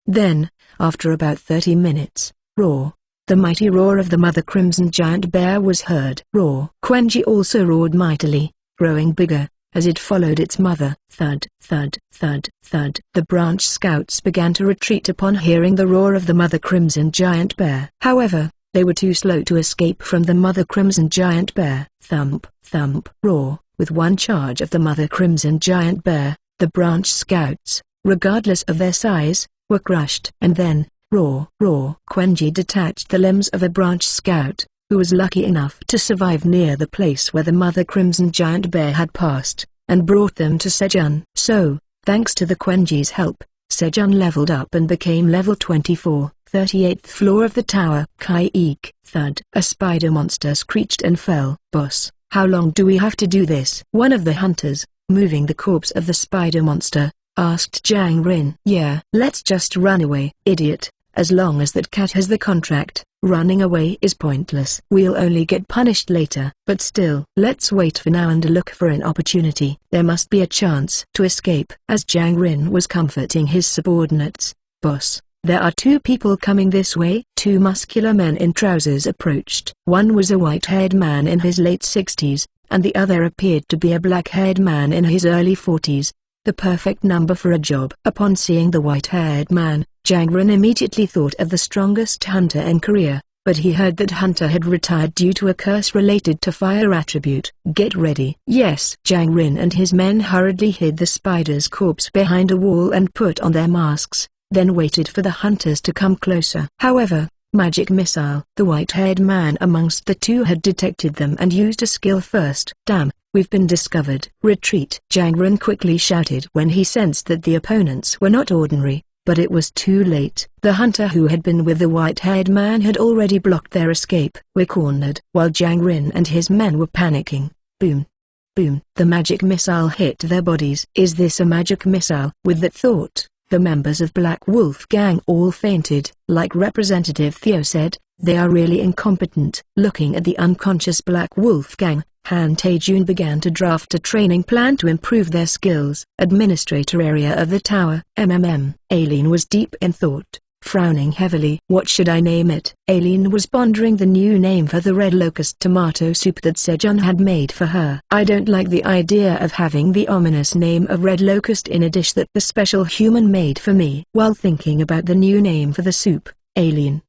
Then, after about 30 minutes, roar. The mighty roar of the mother crimson giant bear was heard. Roar. Quenji also roared mightily, growing bigger, as it followed its mother. Thud, thud, thud, thud. The branch scouts began to retreat upon hearing the roar of the mother crimson giant bear. However, they were too slow to escape from the mother crimson giant bear. Thump, thump, roar. With one charge of the mother crimson giant bear, the branch scouts, regardless of their size, were crushed. And then, roar, roar. Quenji detached the limbs of a branch scout, who was lucky enough to survive near the place where the mother crimson giant bear had passed, and brought them to Sejun. So, thanks to the Quenji's help, Sejun leveled up and became level 24, 38th floor of the tower. Kai-eek. Thud. A spider monster screeched and fell. Boss, how long do we have to do this? One of the hunters, moving the corpse of the spider monster, asked Jang Rin. Yeah, let's just run away. Idiot, as long as that cat has the contract, running away is pointless. We'll only get punished later. But still, let's wait for now and look for an opportunity. There must be a chance to escape. As Jang Rin was comforting his subordinates, boss, there are two people coming this way. Two muscular men in trousers approached. One was a white-haired man in his late 60s, and the other appeared to be a black-haired man in his early 40s. The perfect number for a job. Upon seeing the white-haired man, Jang Rin immediately thought of the strongest hunter in Korea, but he heard that hunter had retired due to a curse related to fire attribute. Get ready. Yes. Jang Rin and his men hurriedly hid the spider's corpse behind a wall and put on their masks, then waited for the hunters to come closer. However, magic missile. The white-haired man amongst the two had detected them and used a skill first. Damn. We've been discovered. Retreat. Jang Rin quickly shouted when he sensed that the opponents were not ordinary, but it was too late. The hunter who had been with the white-haired man had already blocked their escape. We're cornered. While Jang Rin and his men were panicking, boom, boom, the magic missile hit their bodies. Is this a magic missile? With that thought, the members of Black Wolf Gang all fainted. Like Representative Theo said, they are really incompetent. Looking at the unconscious Black Wolf Gang, Han Tae-jun began to draft a training plan to improve their skills. Administrator area of the tower. Aileen was deep in thought, frowning heavily. What should I name it? Aileen was pondering the new name for the red locust tomato soup that Sejun had made for her. I don't like the idea of having the ominous name of red locust in a dish that the special human made for me. While thinking about the new name for the soup, Aileen.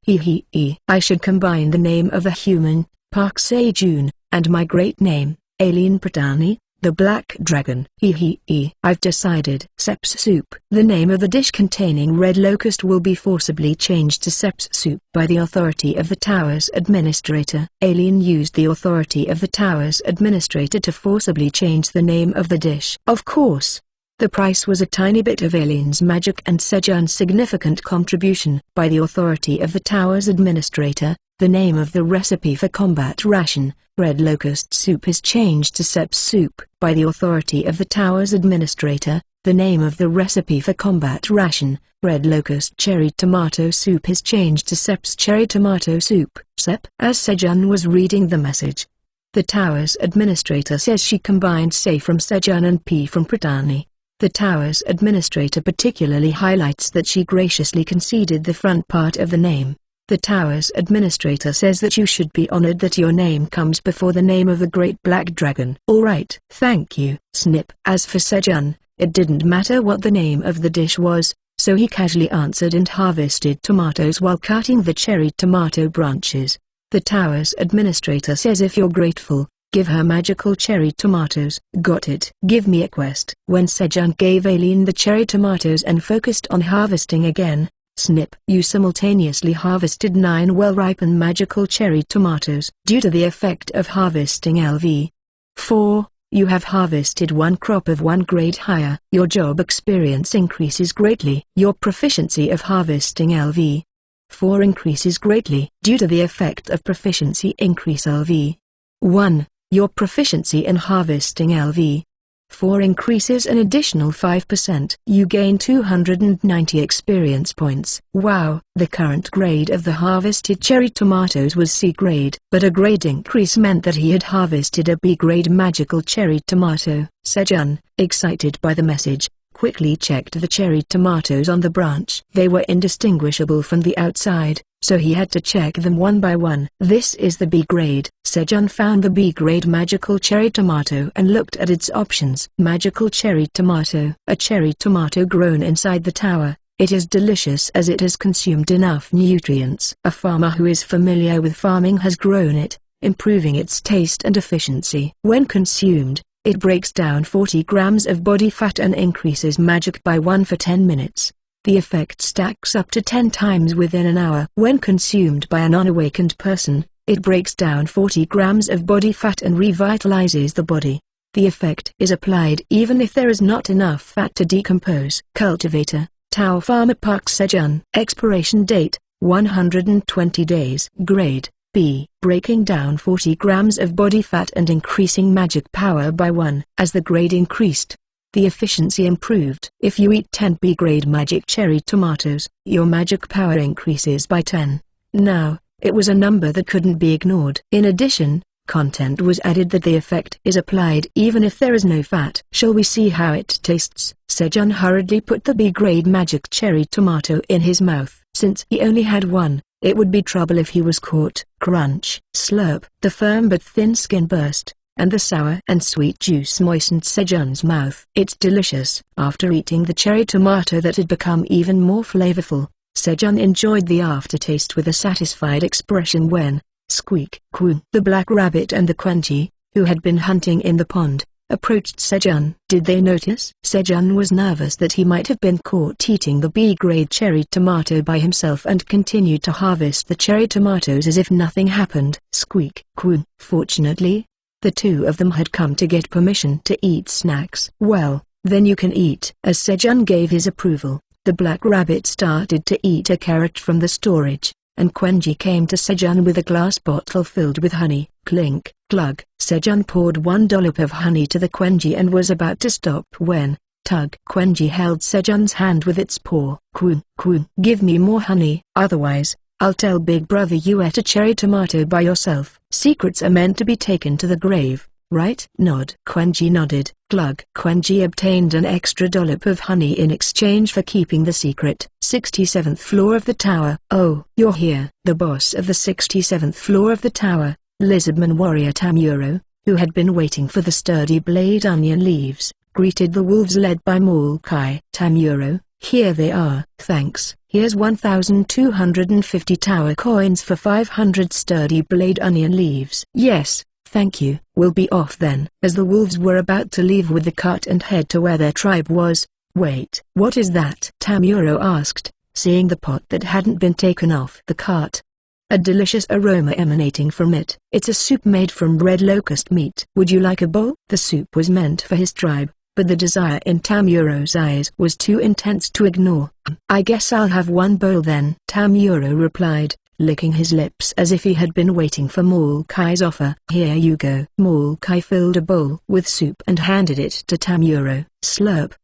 I should combine the name of the human, Park Se-jun, and my great name, Aileen Pratani, the Black Dragon. I've decided. Seps soup. The name of the dish containing red locust will be forcibly changed to Seps soup by the authority of the tower's administrator. Aileen used the authority of the tower's administrator to forcibly change the name of the dish. Of course, the price was a tiny bit of Aileen's magic and Sejun's significant contribution. By the authority of the tower's administrator, the name of the recipe for combat ration, red locust soup, is changed to Seps soup. By the authority of the tower's administrator, the name of the recipe for combat ration, red locust cherry tomato soup, is changed to Seps cherry tomato soup. Sep. As Sejun was reading the message, the tower's administrator says she combined Se from Sejun and P from Pratani. The tower's administrator particularly highlights that she graciously conceded the front part of the name. The tower's administrator says that you should be honored that your name comes before the name of the Great Black Dragon. Alright. Thank you. Snip. As for Sejun, it didn't matter what the name of the dish was, so he casually answered and harvested tomatoes while cutting the cherry tomato branches. The tower's administrator says if you're grateful, give her magical cherry tomatoes. Got it. Give me a quest. When Sejun gave Aileen the cherry tomatoes and focused on harvesting again, snip. You simultaneously harvested 9 well-ripened magical cherry tomatoes. Due to the effect of harvesting LV4, you have harvested 1 crop of 1 grade higher. Your job experience increases greatly. Your proficiency of harvesting LV4 increases greatly. Due to the effect of proficiency increase LV1, Your proficiency in harvesting LV4 increases an additional 5%. You gain 290 experience points. Wow! The current grade of the harvested cherry tomatoes was C grade, but a grade increase meant that he had harvested a B grade magical cherry tomato. Sejun, excited by the message, quickly checked the cherry tomatoes on the branch. They were indistinguishable from the outside, so he had to check them one by one. This is the B grade. Sejun found the B grade magical cherry tomato and looked at its options. Magical cherry tomato. A cherry tomato grown inside the tower. It is delicious as it has consumed enough nutrients. A farmer who is familiar with farming has grown it, improving its taste and efficiency. When consumed, it breaks down 40 grams of body fat and increases magic by 1 for 10 minutes. The effect stacks up to 10 times within an hour. When consumed by an unawakened person, it breaks down 40 grams of body fat and revitalizes the body. The effect is applied even if there is not enough fat to decompose. Cultivator, Tao Farmer Park Sejun. Expiration date, 120 days. Grade, B. Breaking down 40 grams of body fat and increasing magic power by 1. As the grade increased, the efficiency improved. If you eat 10 B-grade magic cherry tomatoes, your magic power increases by 10. Now, it was a number that couldn't be ignored. In addition, content was added that the effect is applied even if there is no fat. Shall we see how it tastes? Sejun hurriedly put the B-grade magic cherry tomato in his mouth. Since he only had one, it would be trouble if he was caught. Crunch, slurp. The firm but thin skin burst, and the sour and sweet juice moistened Sejun's mouth. It's delicious. After eating the cherry tomato that had become even more flavorful, Sejun enjoyed the aftertaste with a satisfied expression when, squeak, Kwon. The black rabbit and the Quenji, who had been hunting in the pond, approached Sejun. Did they notice? Sejun was nervous that he might have been caught eating the B-grade cherry tomato by himself and continued to harvest the cherry tomatoes as if nothing happened. Squeak, Kwon. Fortunately, the two of them had come to get permission to eat snacks. Well, then you can eat. As Sejun gave his approval, the black rabbit started to eat a carrot from the storage, and Quenji came to Sejun with a glass bottle filled with honey. Clink, glug. Sejun poured 1 dollop of honey to the Quenji and was about to stop when, tug. Quenji held Sejun's hand with its paw. Kwon, Kwon. Give me more honey, otherwise, I'll tell Big Brother you ate a cherry tomato by yourself. Secrets are meant to be taken to the grave, right? Nod. Quenji nodded. Glug. Quenji obtained an extra dollop of honey in exchange for keeping the secret. 67th floor of the tower. Oh, you're here. The boss of the 67th floor of the tower, Lizardman warrior Tamuro, who had been waiting for the sturdy blade onion leaves, greeted the wolves led by Maokai. Tamuro, here they are. Thanks. Here's 1,250 tower coins for 500 sturdy blade onion leaves. Yes, thank you. We'll be off then. As the wolves were about to leave with the cart and head to where their tribe was. Wait, what is that? Tamuro asked, seeing the pot that hadn't been taken off the cart. A delicious aroma emanating from it. It's a soup made from red locust meat. Would you like a bowl? The soup was meant for his tribe, but the desire in Tamuro's eyes was too intense to ignore. I guess I'll have one bowl then. Tamuro replied, licking his lips as if he had been waiting for Maokai's offer. Here you go. Maokai filled a bowl with soup and handed it to Tamuro. Slurp.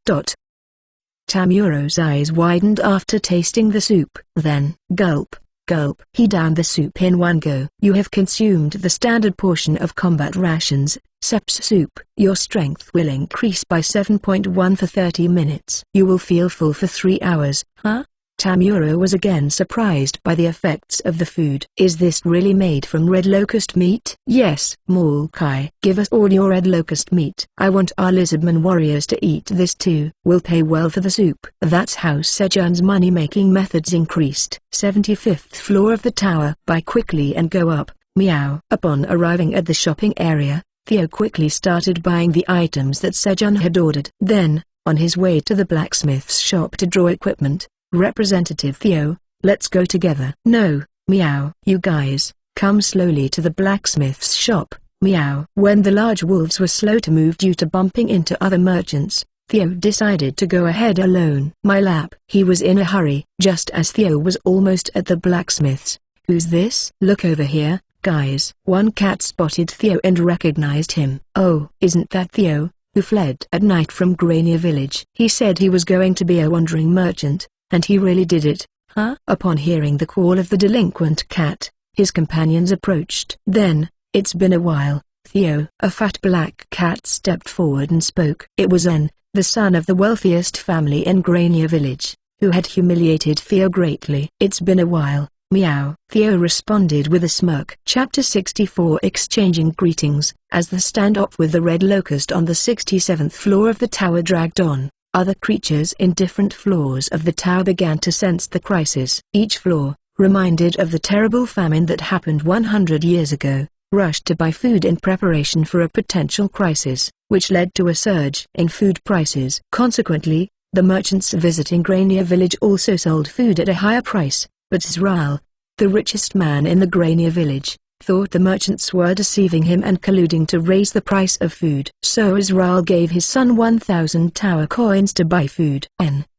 Tamuro's eyes widened after tasting the soup. Then, gulp. Gulp. He downed the soup in one go. You have consumed the standard portion of combat rations, Seps soup. Your strength will increase by 7.1 for 30 minutes. You will feel full for 3 hours. Huh? Tamuro was again surprised by the effects of the food. Is this really made from red locust meat? Yes. Maokai, give us all your red locust meat. I want our lizardman warriors to eat this too. We'll pay well for the soup. That's how Sejun's money-making methods increased. 75th floor of the tower. Buy quickly and go up. Meow. Upon arriving at the shopping area, Theo quickly started buying the items that Sejun had ordered. Then, on his way to the blacksmith's shop to draw equipment, Representative Theo, let's go together. No, Meow. You guys, come slowly to the blacksmith's shop, Meow. When the large wolves were slow to move due to bumping into other merchants, Theo decided to go ahead alone. My lap. He was in a hurry. Just as Theo was almost at the blacksmith's. Who's this? Look over here, disguise. One cat spotted Theo and recognized him. "Oh, isn't that Theo, who fled at night from Grania village? He said he was going to be a wandering merchant, and he really did it, huh?" Upon hearing the call of the delinquent cat, his companions approached. "Then, it's been a while, Theo." A fat black cat stepped forward and spoke. It was En, the son of the wealthiest family in Grania village, who had humiliated Theo greatly. "It's been a while, meow," Theo responded with a smirk. Chapter 64 Exchanging greetings. As the standoff with the Red Locust on the 67th floor of the tower dragged on, other creatures in different floors of the tower began to sense the crisis. Each floor, reminded of the terrible famine that happened 100 years ago, rushed to buy food in preparation for a potential crisis, which led to a surge in food prices. Consequently, the merchants visiting Grania village also sold food at a higher price, but Zral, the richest man in the Grania village, thought the merchants were deceiving him and colluding to raise the price of food. So Zral gave his son 1,000 tower coins to buy food.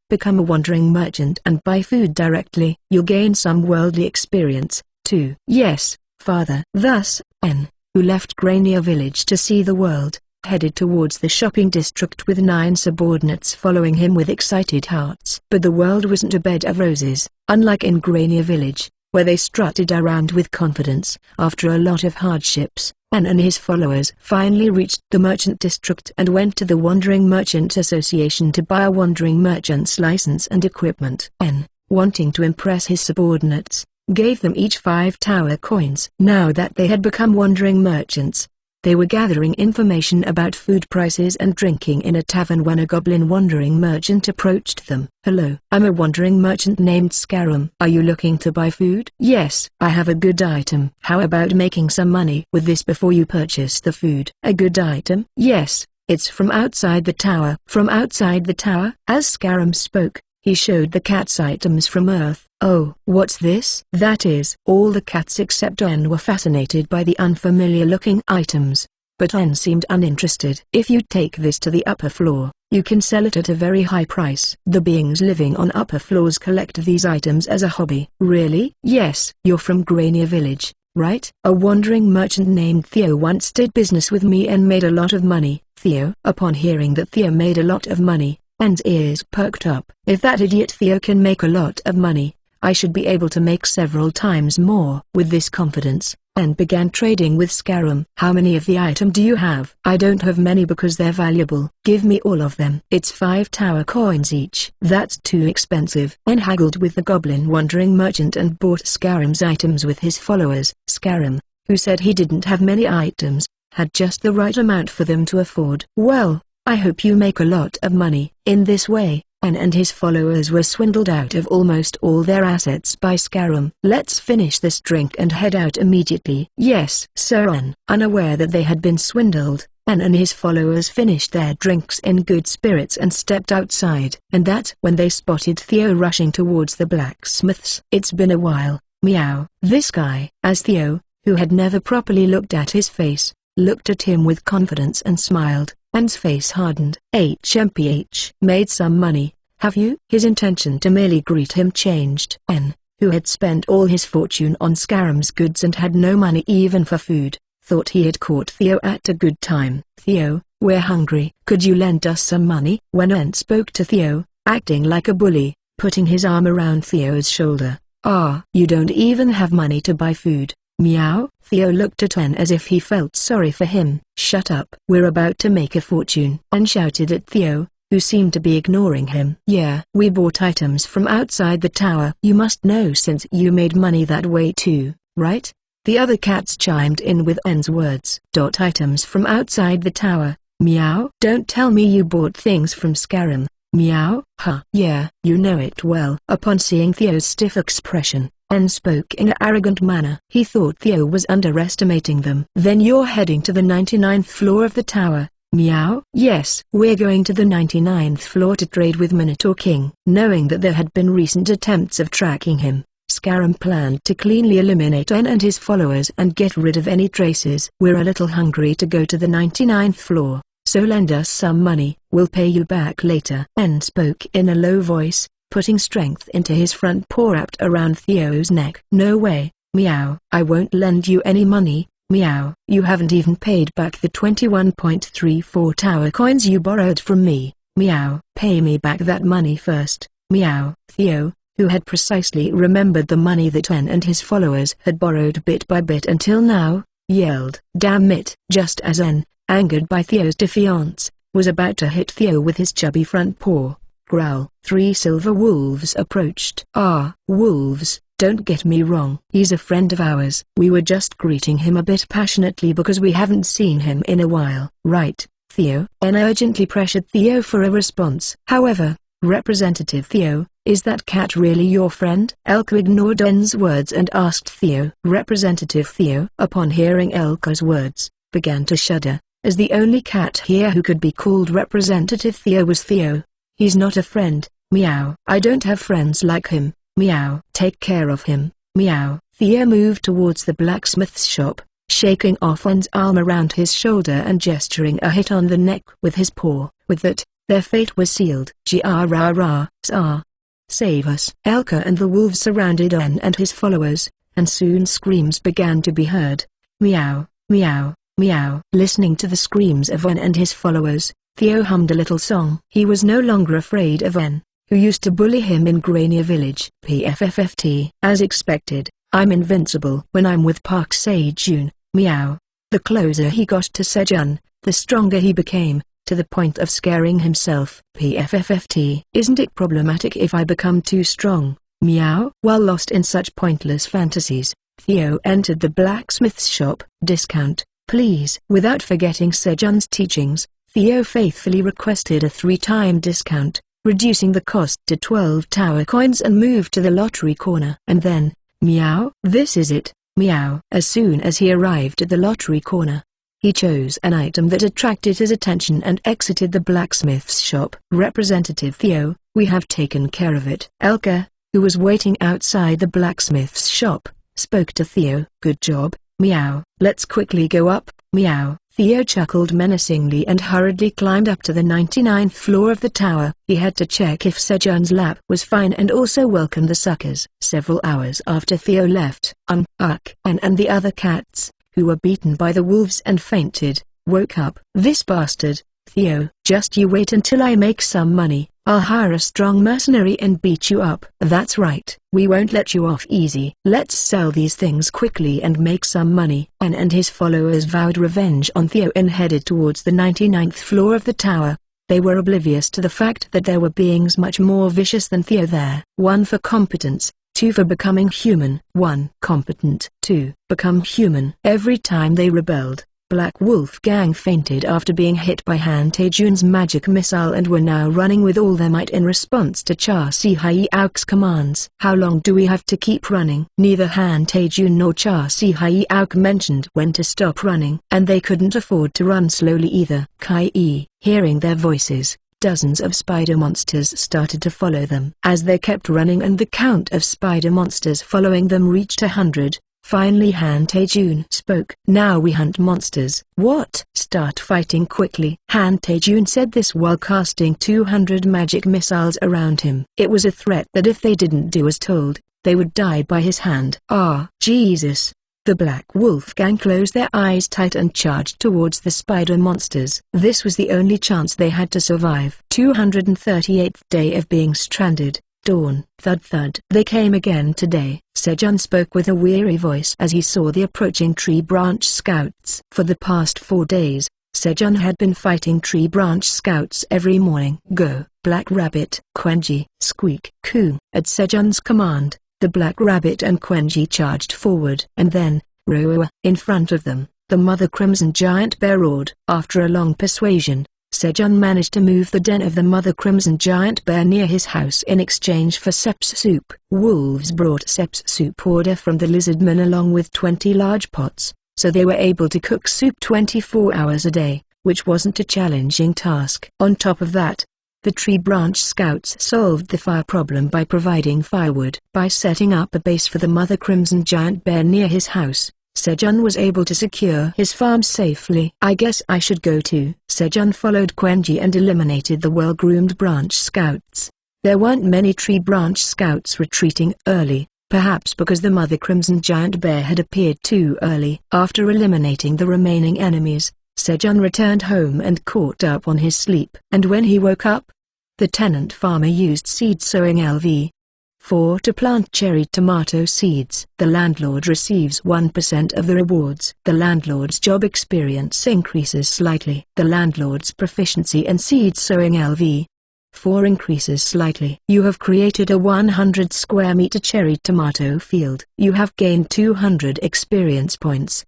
Become a wandering merchant and buy food directly. You'll gain some worldly experience, too. "Yes, father." Thus, N, who left Grania village to see the world, headed towards the shopping district with 9 subordinates following him with excited hearts. But the world wasn't a bed of roses, unlike in Grania village, where they strutted around with confidence. After a lot of hardships, N and his followers finally reached the merchant district and went to the Wandering Merchant Association to buy a wandering merchant's license and equipment. N, wanting to impress his subordinates, gave them each 5 tower coins. Now that they had become wandering merchants, they were gathering information about food prices and drinking in a tavern when a goblin wandering merchant approached them. "Hello, I'm a wandering merchant named Scarum. Are you looking to buy food?" "Yes, I have a good item." "How about making some money with this before you purchase the food?" "A good item?" "Yes, it's from outside the tower." "From outside the tower?" As Scarum spoke, he showed the cats items from Earth. "Oh, what's this?" That is, all the cats except N were fascinated by the unfamiliar-looking items, but N seemed uninterested. "If you take this to the upper floor, you can sell it at a very high price." The beings living on upper floors collect these items as a hobby. "Really?" "Yes." "You're from Grania village, right?" "A wandering merchant named Theo once did business with me and made a lot of money." "Theo?" Upon hearing that Theo made a lot of money, N's ears perked up. "If that idiot Theo can make a lot of money, I should be able to make several times more." With this confidence, N began trading with Scarum. "How many of the item do you have?" "I don't have many because they're valuable." "Give me all of them." "It's 5 tower coins each." "That's too expensive." N haggled with the goblin wandering merchant and bought Scarum's items with his followers. Scarum, who said he didn't have many items, had just the right amount for them to afford. "Well, I hope you make a lot of money." In this way, N and his followers were swindled out of almost all their assets by Scarum. "Let's finish this drink and head out immediately." "Yes, sir." N, unaware that they had been swindled, N and his followers finished their drinks in good spirits and stepped outside. And that's when they spotted Theo rushing towards the blacksmith's. "It's been a while, meow." This guy, as Theo, who had never properly looked at his face, looked at him with confidence and smiled. N's face hardened. "HMPH. Made some money, have you?" His intention to merely greet him changed. N, who had spent all his fortune on Scarum's goods and had no money even for food, thought he had caught Theo at a good time. "Theo, we're hungry. Could you lend us some money?" When N spoke to Theo, acting like a bully, putting his arm around Theo's shoulder. "Ah, you don't even have money to buy food, meow." Theo looked at N as if he felt sorry for him. "Shut up. We're about to make a fortune." N shouted at Theo, who seemed to be ignoring him. "Yeah, we bought items from outside the tower." "You must know since you made money that way too, right?" The other cats chimed in with N's words. "Items from outside the tower, meow." "Don't tell me you bought things from Scarum, meow." "Huh. Yeah, you know it well." Upon seeing Theo's stiff expression, N spoke in an arrogant manner. He thought Theo was underestimating them. "Then you're heading to the 99th floor of the tower, meow?" "Yes, we're going to the 99th floor to trade with Minotaur King." Knowing that there had been recent attempts of tracking him, Scarum planned to cleanly eliminate N and his followers and get rid of any traces. "We're a little hungry to go to the 99th floor, so lend us some money. We'll pay you back later." N spoke in a low voice, putting strength into his front paw wrapped around Theo's neck. "No way, Meow. I won't lend you any money. Meow. You haven't even paid back the 21.34 tower coins you borrowed from me. Meow. Pay me back that money first. Meow. Theo, who had precisely remembered the money that En and his followers had borrowed bit by bit until now, yelled, "Damn it!" just as En, angered by Theo's defiance, was about to hit Theo with his chubby front paw. Growl. 3 silver wolves approached. "Ah, wolves, don't get me wrong. He's a friend of ours. We were just greeting him a bit passionately because we haven't seen him in a while." "Right, Theo." En urgently pressured Theo for a response. "However, Representative Theo, is that cat really your friend?" Elka ignored En's words and asked Theo. Representative Theo, upon hearing Elka's words, began to shudder, as the only cat here who could be called Representative Theo was Theo. "He's not a friend. Meow. I don't have friends like him. Meow. Take care of him. Meow." Theo moved towards the blacksmith's shop, shaking off En's arm around his shoulder and gesturing a hit on the neck with his paw. With that, their fate was sealed. "Ji-ah-ra-ra, sa. Save us." Elka and the wolves surrounded En and his followers, and soon screams began to be heard. Meow, meow, meow. Listening to the screams of En and his followers, Theo hummed a little song. He was no longer afraid of En, who used to bully him in Grania village. PFFFT. As expected, I'm invincible when I'm with Park Se-jun. Meow. The closer he got to Sejun, the stronger he became, to the point of scaring himself. PFFFT. Isn't it problematic if I become too strong? Meow. While lost in such pointless fantasies, Theo entered the blacksmith's shop. "Discount, please." Without forgetting Sejun's teachings, Theo faithfully requested a 3-time discount, reducing the cost to 12 tower coins and moved to the lottery corner. And then, meow. This is it. Meow. As soon as he arrived at the lottery corner, he chose an item that attracted his attention and exited the blacksmith's shop. "Representative Theo, we have taken care of it." Elka, who was waiting outside the blacksmith's shop, spoke to Theo. "Good job. Meow. Let's quickly go up." Meow. Theo chuckled menacingly and hurriedly climbed up to the 99th floor of the tower. He had to check if Sejun's lap was fine and also welcome the suckers. Several hours after Theo left, En and the other cats, who were beaten by the wolves and fainted, woke up. "This bastard, Theo, just you wait until I make some money. I'll hire a strong mercenary and beat you up." "That's right. We won't let you off easy. Let's sell these things quickly and make some money." En and his followers vowed revenge on Theo and headed towards the 99th floor of the tower. They were oblivious to the fact that there were beings much more vicious than Theo there. 1 for competence, 2 for becoming human. 1. Competent. 2. Become human. Every time they rebelled, Black Wolf Gang fainted after being hit by Han Tae-jun's magic missile and were now running with all their might in response to Cha Si-hye-auk's commands. "How long do we have to keep running?" Neither Han Tae-jun nor Cha Si-hye-auk mentioned when to stop running, and they couldn't afford to run slowly either. Kai-e, hearing their voices, dozens of spider monsters started to follow them. As they kept running and the count of spider monsters following them reached 100, finally Han Tae-jun spoke. "Now we hunt monsters." "What?" "Start fighting quickly." Han Tae-jun said this while casting 200 magic missiles around him. It was a threat that if they didn't do as told, they would die by his hand. "Ah, Jesus!" The Black Wolf Gang closed their eyes tight and charged towards the spider monsters. This was the only chance they had to survive. 238th day of being stranded. Dawn. Thud thud. "They came again today," Sejun spoke with a weary voice as he saw the approaching Tree Branch Scouts. For the past 4 days, Sejun had been fighting Tree Branch Scouts every morning. "Go, Black Rabbit." Quenji, squeak, coo. At Sejun's command, the Black Rabbit and Quenji charged forward. And then, roar, in front of them, the Mother Crimson Giant Bear roared. After a long persuasion, Sejun managed to move the den of the Mother Crimson Giant Bear near his house in exchange for seps soup. Wolves brought seps soup order from the lizardmen along with 20 large pots, so they were able to cook soup 24 hours a day, which wasn't a challenging task. On top of that, the Tree Branch Scouts solved the fire problem by providing firewood. By setting up a base for the Mother Crimson Giant Bear near his house, Sejun was able to secure his farm safely. "I guess I should go too." Sejun followed Quenji and eliminated the well-groomed Branch Scouts. There weren't many Tree Branch Scouts retreating early, perhaps because the Mother Crimson Giant Bear had appeared too early. After eliminating the remaining enemies, Sejun returned home and caught up on his sleep. And when he woke up, the tenant farmer used seed sowing LV4 to plant cherry tomato seeds. The landlord receives 1% of the rewards. The landlord's job experience increases slightly. The landlord's proficiency in seed sowing LV4 increases slightly. You have created a 100 square meter cherry tomato field. You have gained 200 experience points.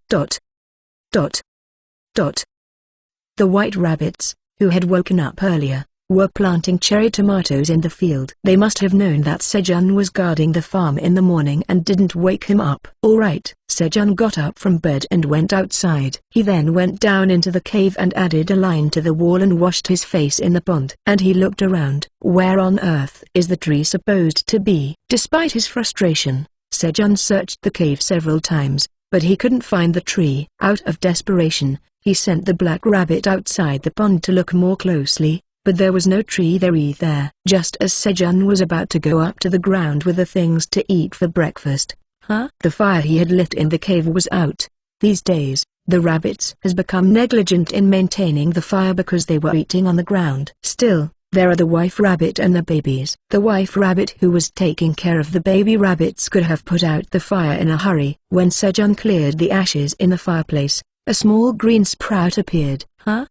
The white rabbits, who had woken up earlier, were planting cherry tomatoes in the field. They must have known that Sejun was guarding the farm in the morning and didn't wake him up. Alright, Sejun got up from bed and went outside. He then went down into the cave and added a line to the wall and washed his face in the pond. And he looked around. Where on earth is the tree supposed to be? Despite his frustration, Sejun searched the cave several times, but he couldn't find the tree. Out of desperation, he sent the black rabbit outside the pond to look more closely, but there was no tree there either. Just as Sejun was about to go up to the ground with the things to eat for breakfast, the fire he had lit in the cave was out. These days, the rabbits has become negligent in maintaining the fire because they were eating on the ground. Still, there are the wife rabbit and the babies. The wife rabbit who was taking care of the baby rabbits could have put out the fire in a hurry. When Sejun cleared the ashes in the fireplace, a small green sprout appeared.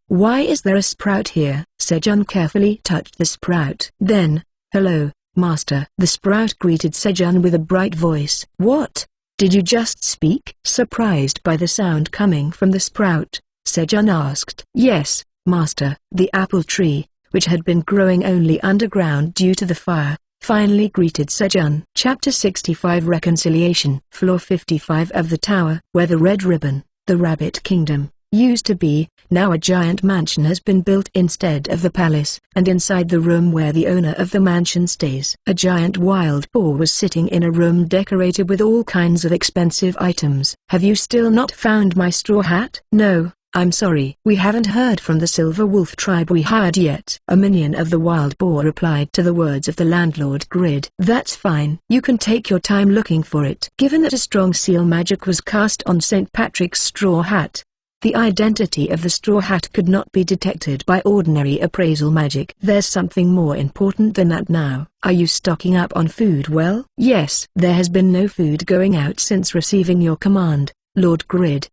Why is there a sprout here? Sejun carefully touched the sprout. Then, hello, master. The sprout greeted Sejun with a bright voice. What? Did you just speak? Surprised by the sound coming from the sprout, Sejun asked. Yes, master. The apple tree, which had been growing only underground due to the fire, finally greeted Sejun. Chapter 65 Reconciliation. Floor 55 of the tower, where the Red Ribbon, the Rabbit Kingdom, used to be, now a giant mansion has been built instead of the palace. And inside the room where the owner of the mansion stays, a giant wild boar was sitting in a room decorated with all kinds of expensive items. Have you still not found my straw hat? No, I'm sorry. We haven't heard from the Silver Wolf tribe we hired yet. A minion of the wild boar replied to the words of the landlord Grid. That's fine. You can take your time looking for it. Given that a strong seal magic was cast on St. Patrick's straw hat, the identity of the straw hat could not be detected by ordinary appraisal magic. There's something more important than that now. Are you stocking up on food well? Yes. There has been no food going out since receiving your command, Lord Grid.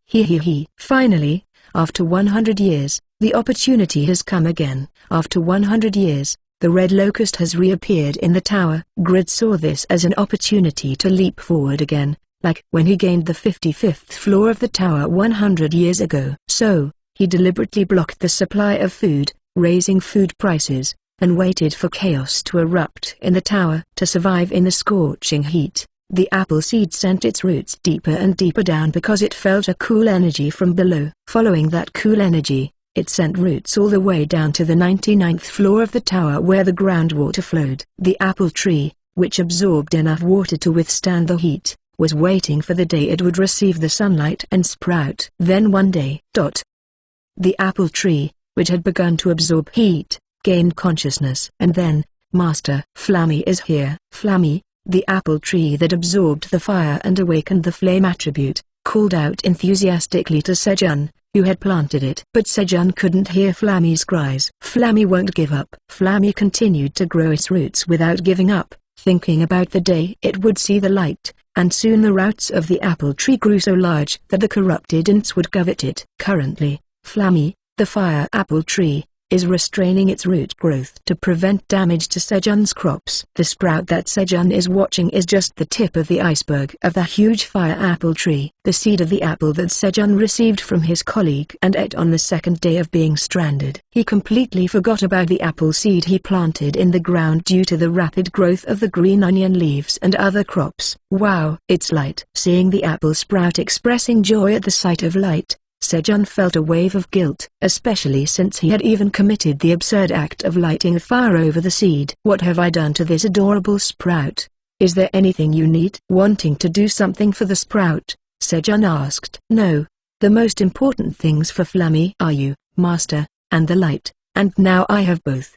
Finally, after 100 years, the opportunity has come again. After 100 years, the red locust has reappeared in the tower. Grid saw this as an opportunity to leap forward again, like when he gained the 55th floor of the tower 100 years ago. So, he deliberately blocked the supply of food, raising food prices, and waited for chaos to erupt in the tower. To survive in the scorching heat, the apple seed sent its roots deeper and deeper down because it felt a cool energy from below. Following that cool energy, it sent roots all the way down to the 99th floor of the tower where the groundwater flowed. The apple tree, which absorbed enough water to withstand the heat, was waiting for the day it would receive the sunlight and sprout. Then one day, the apple tree, which had begun to absorb heat, gained consciousness. And then, Master Flammy is here. Flammy, the apple tree that absorbed the fire and awakened the flame attribute, called out enthusiastically to Sejun, who had planted it. But Sejun couldn't hear Flammy's cries. Flammy won't give up. Flammy continued to grow its roots without giving up, thinking about the day it would see the light, and soon the roots of the apple tree grew so large that the corrupted ants would covet it. Currently, Flammy, the fire apple tree, is restraining its root growth to prevent damage to Sejun's crops. The sprout that Sejun is watching is just the tip of the iceberg of the huge fire apple tree. The seed of the apple that Sejun received from his colleague and ate on the second day of being stranded. He completely forgot about the apple seed he planted in the ground due to the rapid growth of the green onion leaves and other crops. Wow! It's light. Seeing the apple sprout expressing joy at the sight of light, Sejun felt a wave of guilt, especially since he had even committed the absurd act of lighting a fire over the seed. What have I done to this adorable sprout? Is there anything you need? Wanting to do something for the sprout, Sejun asked. No. The most important things for Flammy are you, Master, and the light, and now I have both.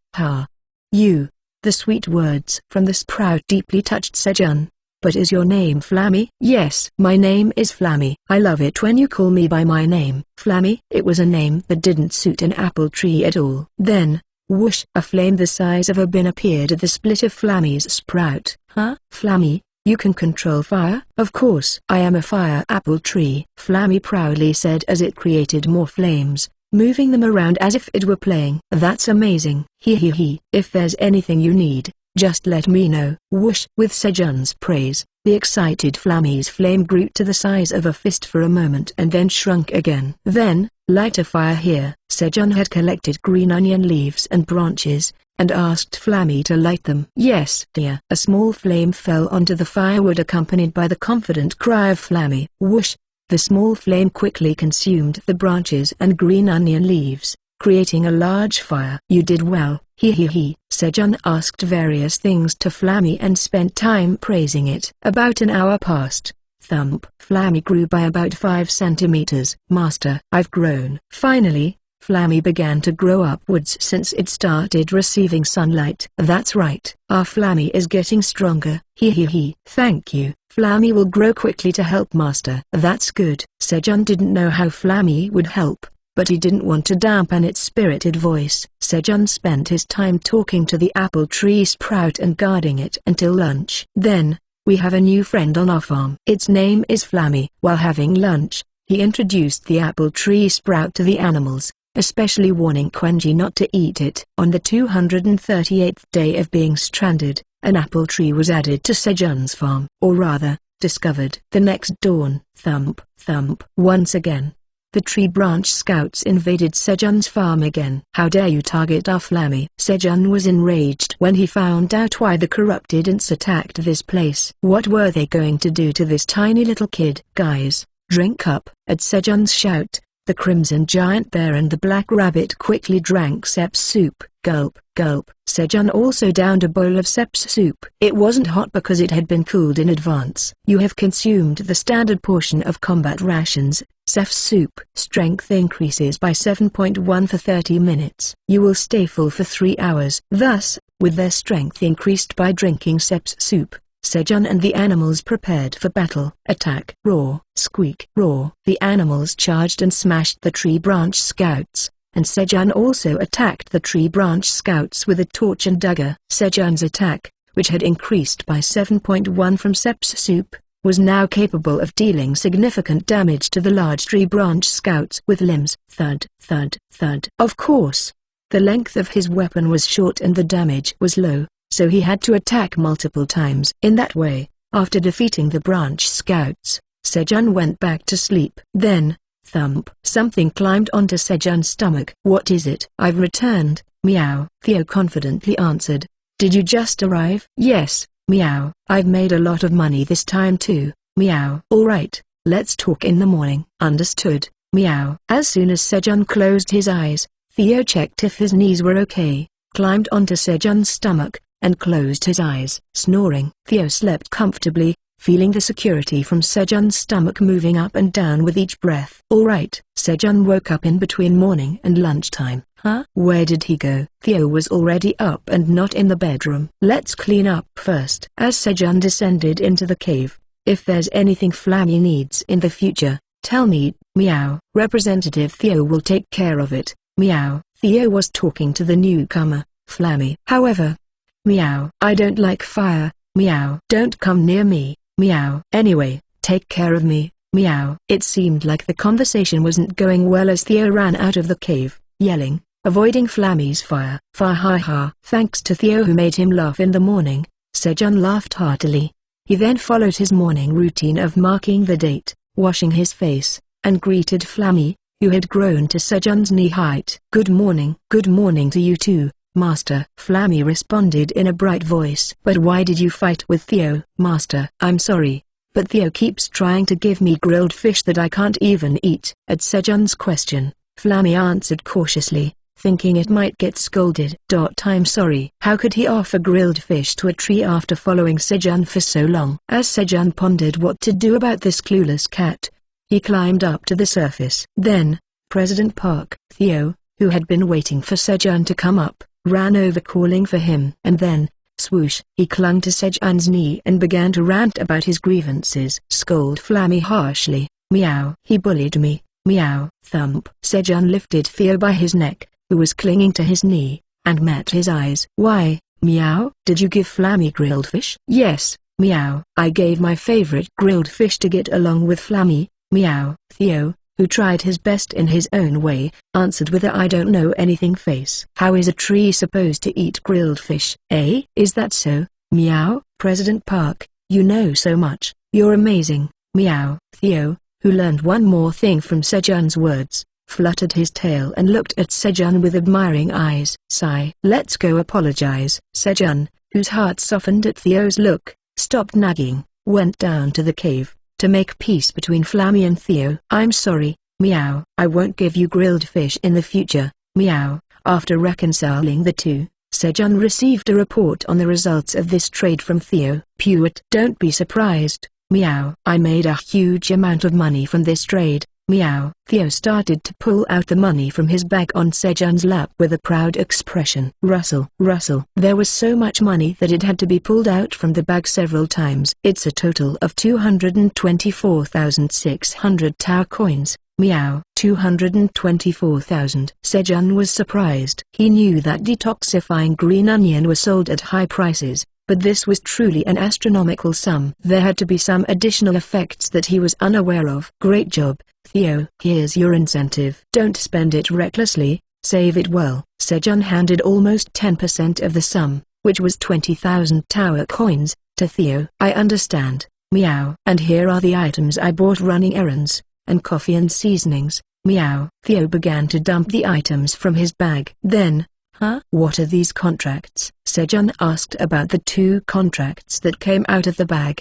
You. The sweet words from the sprout deeply touched Sejun. But is your name Flammy? Yes, my name is Flammy. I love it when you call me by my name, Flammy. It was a name that didn't suit an apple tree at all. Then, whoosh, a flame the size of a bin appeared at the split of Flammy's sprout. Huh? Flammy, you can control fire? Of course. I am a fire apple tree, Flammy proudly said as it created more flames, moving them around as if it were playing. That's amazing. He. If there's anything you need, just let me know. Whoosh. With Sejun's praise, the excited Flammy's flame grew to the size of a fist for a moment and then shrunk again. Then, light a fire here. Sejun had collected green onion leaves and branches, and asked Flammy to light them. Yes, dear. A small flame fell onto the firewood accompanied by the confident cry of Flammy. Whoosh! The small flame quickly consumed the branches and green onion leaves, creating a large fire. You did well. Sejun asked various things to Flammy and spent time praising it. About an hour passed. Thump. Flammy grew by about 5 centimeters. Master, I've grown. Finally, Flammy began to grow upwards since it started receiving sunlight. That's right. Our Flammy is getting stronger. Thank you. Flammy will grow quickly to help Master. That's good. Sejun didn't know how Flammy would help, but he didn't want to dampen its spirited voice. Sejun spent his time talking to the apple tree sprout and guarding it until lunch. Then, we have a new friend on our farm. Its name is Flammy. While having lunch, he introduced the apple tree sprout to the animals, especially warning Quenji not to eat it. On the 238th day of being stranded, an apple tree was added to Sejun's farm, or rather, discovered. The next dawn, thump, thump. Once again, the tree branch scouts invaded Sejun's farm again. How dare you target our Flammy? Sejun was enraged when he found out why the corrupted ants attacked this place. What were they going to do to this tiny little kid? Guys, drink up. At Sejun's shout, the Crimson Giant Bear and the Black Rabbit quickly drank Sep's soup. Gulp, gulp. Sejun also downed a bowl of Sep's soup. It wasn't hot because it had been cooled in advance. You have consumed the standard portion of combat rations, Sep's soup. Strength increases by 7.1 for 30 minutes. You will stay full for 3 hours. Thus, with their strength increased by drinking Sep's soup, Sejun and the animals prepared for battle. Attack! Roar! Squeak! Roar! The animals charged and smashed the tree branch scouts, and Sejun also attacked the tree branch scouts with a torch and dagger. Sejun's attack, which had increased by 7.1 from Sep's soup, was now capable of dealing significant damage to the large tree branch scouts with limbs. Thud, thud, thud. Of course, the length of his weapon was short and the damage was low, so he had to attack multiple times. In that way, after defeating the branch scouts, Sejun went back to sleep. Then, thump, something climbed onto Sejun's stomach. What is it? I've returned, meow. Theo confidently answered. Did you just arrive? Yes, meow. I've made a lot of money this time too, meow. Alright, let's talk in the morning. Understood, meow. As soon as Sejun closed his eyes, Theo checked if his knees were okay, climbed onto Sejun's stomach, and closed his eyes. Snoring. Theo slept comfortably, feeling the security from Sejun's stomach moving up and down with each breath. Alright. Sejun woke up in between morning and lunchtime. Huh? Where did he go? Theo was already up and not in the bedroom. Let's clean up first. As Sejun descended into the cave, if there's anything Flammy needs in the future, tell me, meow. Representative Theo will take care of it, meow. Theo was talking to the newcomer, Flammy. However, meow. I don't like fire, meow. Don't come near me, meow. Anyway, take care of me, meow. It seemed like the conversation wasn't going well as Theo ran out of the cave, yelling, avoiding Flammy's fire. Ha. Thanks to Theo who made him laugh in the morning, Sejun laughed heartily. He then followed his morning routine of marking the date, washing his face, and greeted Flammy, who had grown to Sejun's knee height. Good morning to you too, Master. Flammy responded in a bright voice. But why did you fight with Theo, Master? I'm sorry, but Theo keeps trying to give me grilled fish that I can't even eat. At Sejun's question, Flammy answered cautiously, thinking it might get scolded. I'm sorry. How could he offer grilled fish to a tree after following Sejun for so long? As Sejun pondered what to do about this clueless cat, he climbed up to the surface. Then, President Park, Theo, who had been waiting for Sejun to come up, ran over calling for him. And then, swoosh. He clung to Sejun's knee and began to rant about his grievances. Scold Flammy harshly. Meow. He bullied me. Meow. Thump. Sejun lifted Theo by his neck, who was clinging to his knee, and met his eyes. Why, Meow? Did you give Flammy grilled fish? Yes, Meow. I gave my favorite grilled fish to get along with Flammy. Meow. Theo, who tried his best in his own way, answered with a I don't know anything face. How is a tree supposed to eat grilled fish? Eh? Is that so? Meow. President Park, you know so much. You're amazing. Meow. Theo, who learned one more thing from Sejun's words, fluttered his tail and looked at Sejun with admiring eyes. Sigh. Let's go apologize. Sejun, whose heart softened at Theo's look, stopped nagging, went down to the cave, to make peace between Flammy and Theo. I'm sorry, Meow. I won't give you grilled fish in the future. Meow. After reconciling the two, Sejun received a report on the results of this trade from Theo. Pewit. Don't be surprised. Meow. I made a huge amount of money from this trade. Meow. Theo started to pull out the money from his bag on Sejun's lap with a proud expression. Rustle. Rustle. There was so much money that it had to be pulled out from the bag several times. It's a total of 224,600 Tower coins. Meow. 224,000. Sejun was surprised. He knew that detoxifying green onion was sold at high prices, but this was truly an astronomical sum. There had to be some additional effects that he was unaware of. Great job, Theo. Here's your incentive. Don't spend it recklessly, save it well. Sejun handed almost 10% of the sum, which was 20,000 Tower coins, to Theo. I understand. Meow. And here are the items I bought running errands, and coffee and seasonings. Meow. Theo began to dump the items from his bag. Then, huh? What are these contracts? Sejun asked about the two contracts that came out of the bag.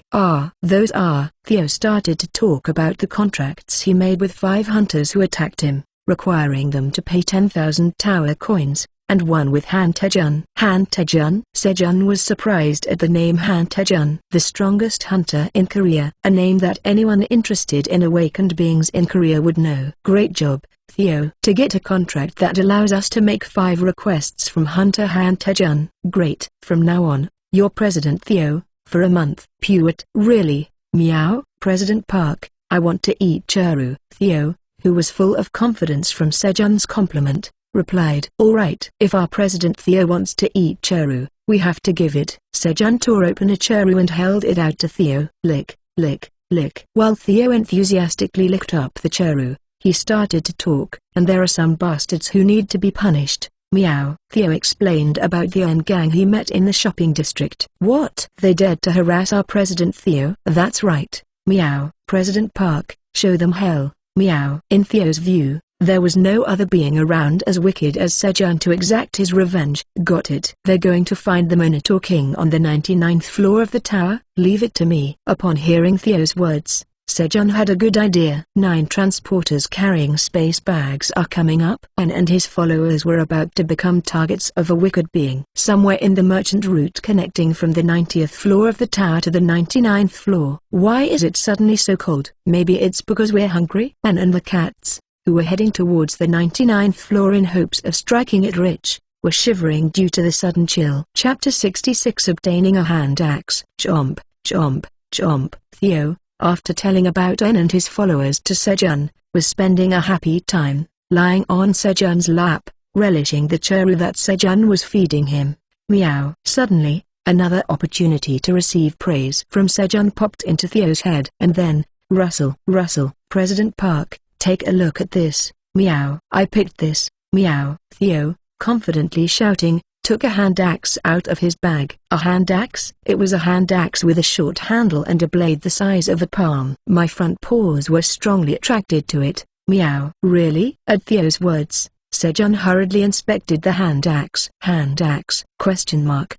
Those are. Theo started to talk about the contracts he made with 5 hunters who attacked him, requiring them to pay 10,000 Tower coins, and one with Han Taejun. Han Taejun? Sejun was surprised at the name Han Taejun. The strongest hunter in Korea. A name that anyone interested in awakened beings in Korea would know. Great job, Theo. To get a contract that allows us to make 5 requests from Hunter Han Taejun. Great. From now on, you're President Theo, for a month. Pewit. Really? Meow. President Park, I want to eat churru. Theo, who was full of confidence from Sejun's compliment, replied. Alright. If our President Theo wants to eat churru, we have to give it. Sejun tore open a churru and held it out to Theo. Lick, lick, lick. While Theo enthusiastically licked up the churru, he started to talk. And there are some bastards who need to be punished. Meow. Theo explained about the Iron gang he met in the shopping district. What? They dared to harass our President Theo? That's right. Meow. President Park, show them hell. Meow. In Theo's view, there was no other being around as wicked as Sejun to exact his revenge. Got it. They're going to find the Minotaur King on the 99th floor of the tower? Leave it to me. Upon hearing Theo's words, Sejun had a good idea. 9 transporters carrying space bags are coming up. And his followers were about to become targets of a wicked being. Somewhere in the merchant route connecting from the 90th floor of the tower to the 99th floor. Why is it suddenly so cold? Maybe it's because we're hungry? And the cats, who were heading towards the 99th floor in hopes of striking it rich, were shivering due to the sudden chill. Chapter 66. Obtaining a hand axe. Chomp, chomp, chomp. Theo, after telling about En and his followers to Sejun, was spending a happy time, lying on Sejun's lap, relishing the churru that Sejun was feeding him. Meow. Suddenly, another opportunity to receive praise from Sejun popped into Theo's head. And then, rustle, rustle. President Park, take a look at this. Meow. I picked this. Meow. Theo, confidently shouting, took a hand axe out of his bag. A hand axe? It was a hand axe with a short handle and a blade the size of a palm. My front paws were strongly attracted to it. Meow. Really? At Theo's words, Sejun hurriedly inspected the hand axe. Hand axe? Question mark.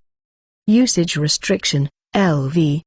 Usage restriction, LV.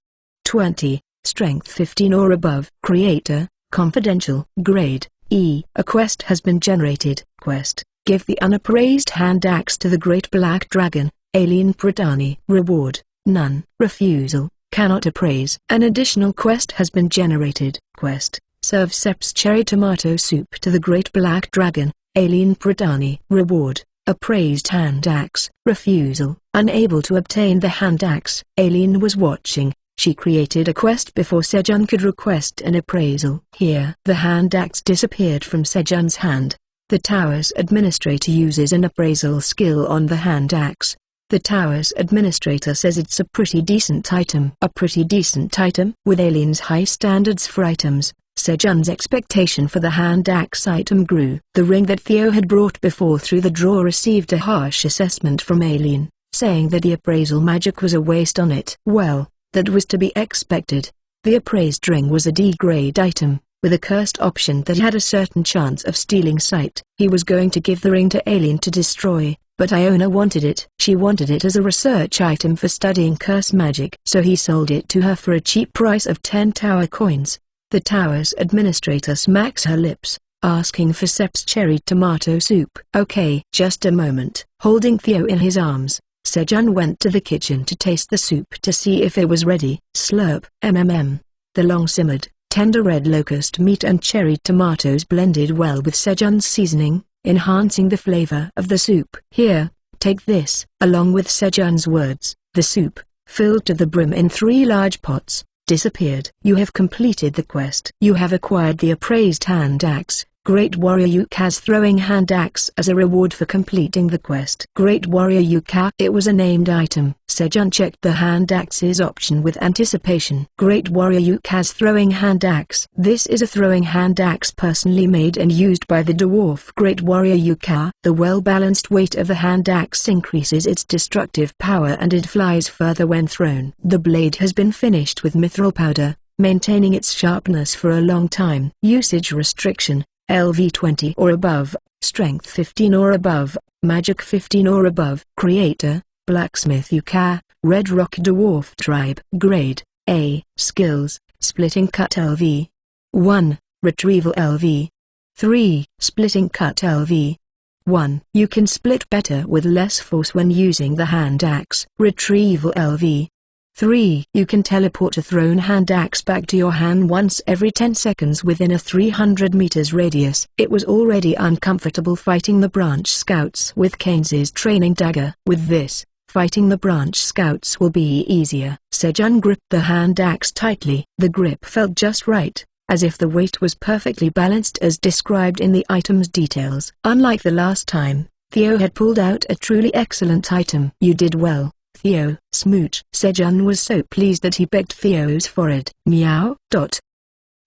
20, strength 15 or above. Creator, confidential. Grade, E. A quest has been generated. Quest. Give the unappraised hand axe to the Great Black Dragon, Alien Pradani. Reward, none. Refusal, cannot appraise. An additional quest has been generated. Quest, serve Sep's cherry tomato soup to the Great Black Dragon, Alien Pradani. Reward, Appraised hand axe. Refusal. Unable to obtain the hand axe. Aileen was watching. She created a quest before Sejun could request an appraisal. Here, the hand axe disappeared from Sejun's hand. The tower's administrator uses an appraisal skill on the hand axe. The tower's administrator says it's a pretty decent item. A pretty decent item? With Aileen's high standards for items, Sejun's expectation for the hand axe item grew. The ring that Theo had brought before through the drawer received a harsh assessment from Aileen, saying that the appraisal magic was a waste on it. Well, that was to be expected. The appraised ring was a D-grade item, with a cursed option that had a certain chance of stealing sight. He was going to give the ring to Aileen to destroy, but Iona wanted it. She wanted it as a research item for studying curse magic. So he sold it to her for a cheap price of 10 tower coins. The tower's administrator smacks her lips, asking for Sep's cherry tomato soup. Okay. Just a moment. Holding Theo in his arms, Sejun went to the kitchen to taste the soup to see if it was ready. Slurp. The long-simmered, tender red locust meat and cherry tomatoes blended well with Sejun's seasoning, enhancing the flavor of the soup. Here, take this. Along with Sejun's words, the soup, filled to the brim in 3 large pots, disappeared. You have completed the quest. You have acquired the appraised hand axe. Great Warrior Yuka's throwing hand axe as a reward for completing the quest. Great Warrior Yuka. It was a named item. Sejun checked the hand axe's option with anticipation. Great Warrior Yuka's throwing hand axe. This is a throwing hand axe personally made and used by the dwarf Great Warrior Yuka. The well-balanced weight of the hand axe increases its destructive power and it flies further when thrown. The blade has been finished with mithril powder, maintaining its sharpness for a long time. Usage restriction. LV 20 or above, Strength 15 or above, Magic 15 or above. Creator, Blacksmith Yuka, Red Rock Dwarf Tribe. Grade, A. Skills, Splitting Cut LV. 1. Retrieval LV. 3. Splitting Cut LV. 1. You can split better with less force when using the hand axe. Retrieval LV. 3. You can teleport a thrown hand axe back to your hand once every 10 seconds within a 300 meters radius. It was already uncomfortable fighting the branch scouts with Keynes's training dagger. With this, fighting the branch scouts will be easier. Sejun gripped the hand axe tightly. The grip felt just right, as if the weight was perfectly balanced as described in the item's details. Unlike the last time, Theo had pulled out a truly excellent item. You did well, Theo. Smooch. Sejun was so pleased that he pecked Theo's forehead. Meow.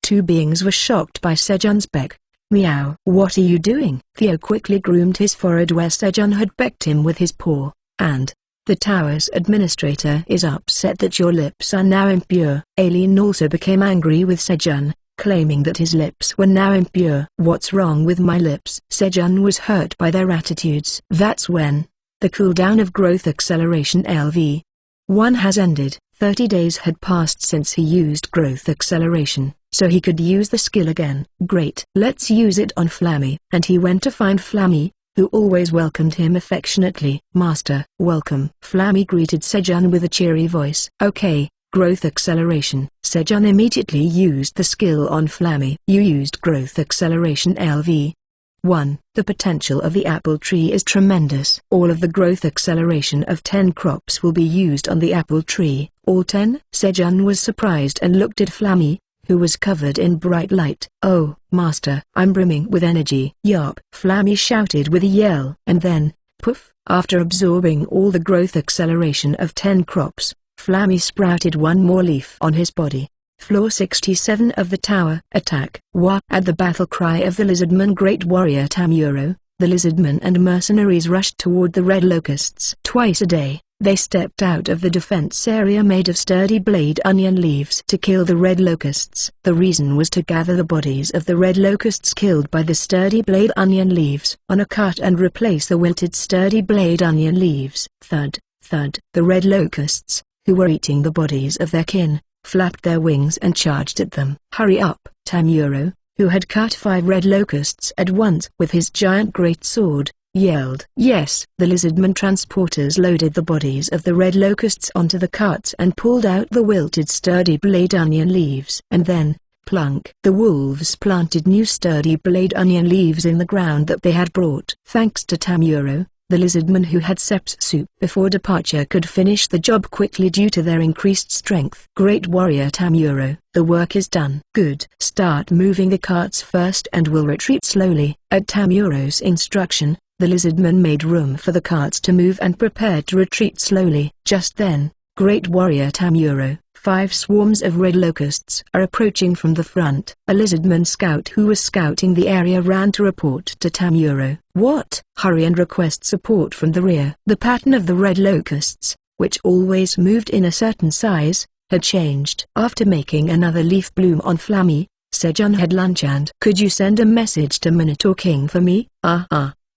Two beings were shocked by Sejun's peck. Meow. What are you doing? Theo quickly groomed his forehead where Sejun had pecked him with his paw, and the tower's administrator is upset that your lips are now impure. Aileen also became angry with Sejun, claiming that his lips were now impure. What's wrong with my lips? Sejun was hurt by their attitudes. That's when the cooldown of growth acceleration LV 1 has ended. 30 days had passed since he used growth acceleration, so he could use the skill again. Great. Let's use it on Flammy. And he went to find Flammy, who always welcomed him affectionately. Master, welcome. Flammy greeted Sejun with a cheery voice. Okay, growth acceleration. Sejun immediately used the skill on Flammy. You used growth acceleration LV 1. The potential of the apple tree is tremendous. All of the growth acceleration of 10 crops will be used on the apple tree. All 10? Sejun was surprised and looked at Flammy, who was covered in bright light. Oh, Master, I'm brimming with energy. Yup. Flammy shouted with a yell. And then, poof, after absorbing all the growth acceleration of 10 crops, Flammy sprouted one more leaf on his body. Floor 67 of the tower. Attack. Wah! At the battle cry of the lizardman Great Warrior Tamuro, the lizardmen and mercenaries rushed toward the red locusts. Twice a day, they stepped out of the defense area made of sturdy blade onion leaves to kill the red locusts. The reason was to gather the bodies of the red locusts killed by the sturdy blade onion leaves on a cart and replace the wilted sturdy blade onion leaves. Thud, thud. The red locusts, who were eating the bodies of their kin, flapped their wings and charged at them. Hurry up! Tamuro, who had cut 5 red locusts at once with his giant great sword, yelled. Yes. The lizardman transporters loaded the bodies of the red locusts onto the carts and pulled out the wilted sturdy blade onion leaves. And then, plunk! The wolves planted new sturdy blade onion leaves in the ground that they had brought. Thanks to Tamuro, The lizardmen who had Sep's soup before departure could finish the job quickly due to their increased strength. Great warrior Tamuro, the work is done. Good. Start moving the carts first and will retreat slowly. At Tamuro's instruction, the lizardmen made room for the carts to move and prepared to retreat slowly. Just then, Great warrior Tamuro, 5 swarms of red locusts are approaching from the front. A lizardman scout who was scouting the area ran to report to Tamuro. What? Hurry and request support from the rear. The pattern of the red locusts, which always moved in a certain size, had changed. After making another leaf bloom on Flammy, Sejun had lunch and "Could you send a message to Minotaur King for me?"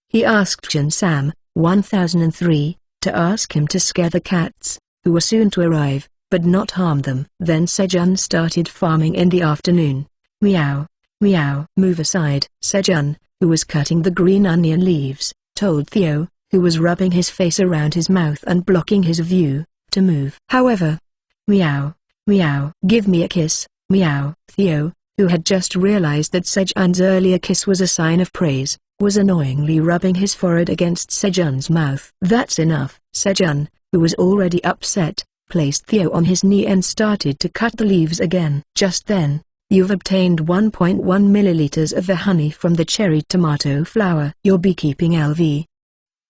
He asked Jin Sam, 1003, to ask him to scare the cats, who were soon to arrive, but not harm them. Then Sejun started farming in the afternoon. Meow, meow. Move aside. Sejun, who was cutting the green onion leaves, told Theo, who was rubbing his face around his mouth and blocking his view, to move. However, meow, meow. Give me a kiss, meow. Theo, who had just realized that Sejun's earlier kiss was a sign of praise, was annoyingly rubbing his forehead against Sejun's mouth. That's enough. Sejun, who was already upset, placed Theo on his knee and started to cut the leaves again. Just then, you've obtained 1.1 milliliters of the honey from the cherry tomato flower. Your beekeeping LV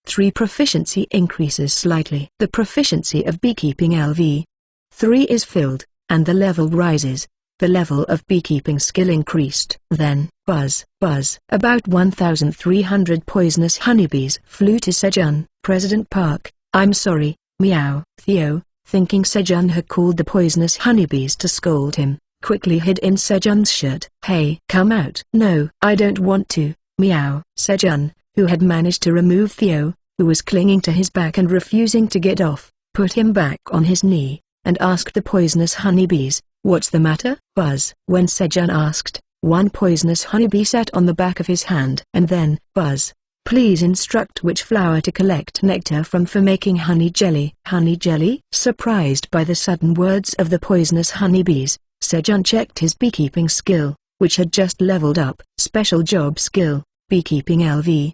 3 proficiency increases slightly. The proficiency of beekeeping LV 3 is filled, and the level rises. The level of beekeeping skill increased. Then, buzz, buzz. About 1,300 poisonous honeybees flew to Sejun. President Park, I'm sorry, meow. Theo, thinking Sejun had called the poisonous honeybees to scold him, quickly hid in Sejun's shirt. Hey, come out. No, I don't want to, meow. Sejun, who had managed to remove Theo, who was clinging to his back and refusing to get off, put him back on his knee, and asked the poisonous honeybees, what's the matter? Buzz. When Sejun asked, one poisonous honeybee sat on the back of his hand. And then, buzz. Please instruct which flower to collect nectar from for making honey jelly. Honey jelly? Surprised by the sudden words of the poisonous honeybees, Sejun checked his beekeeping skill, which had just leveled up. Special job skill, beekeeping LV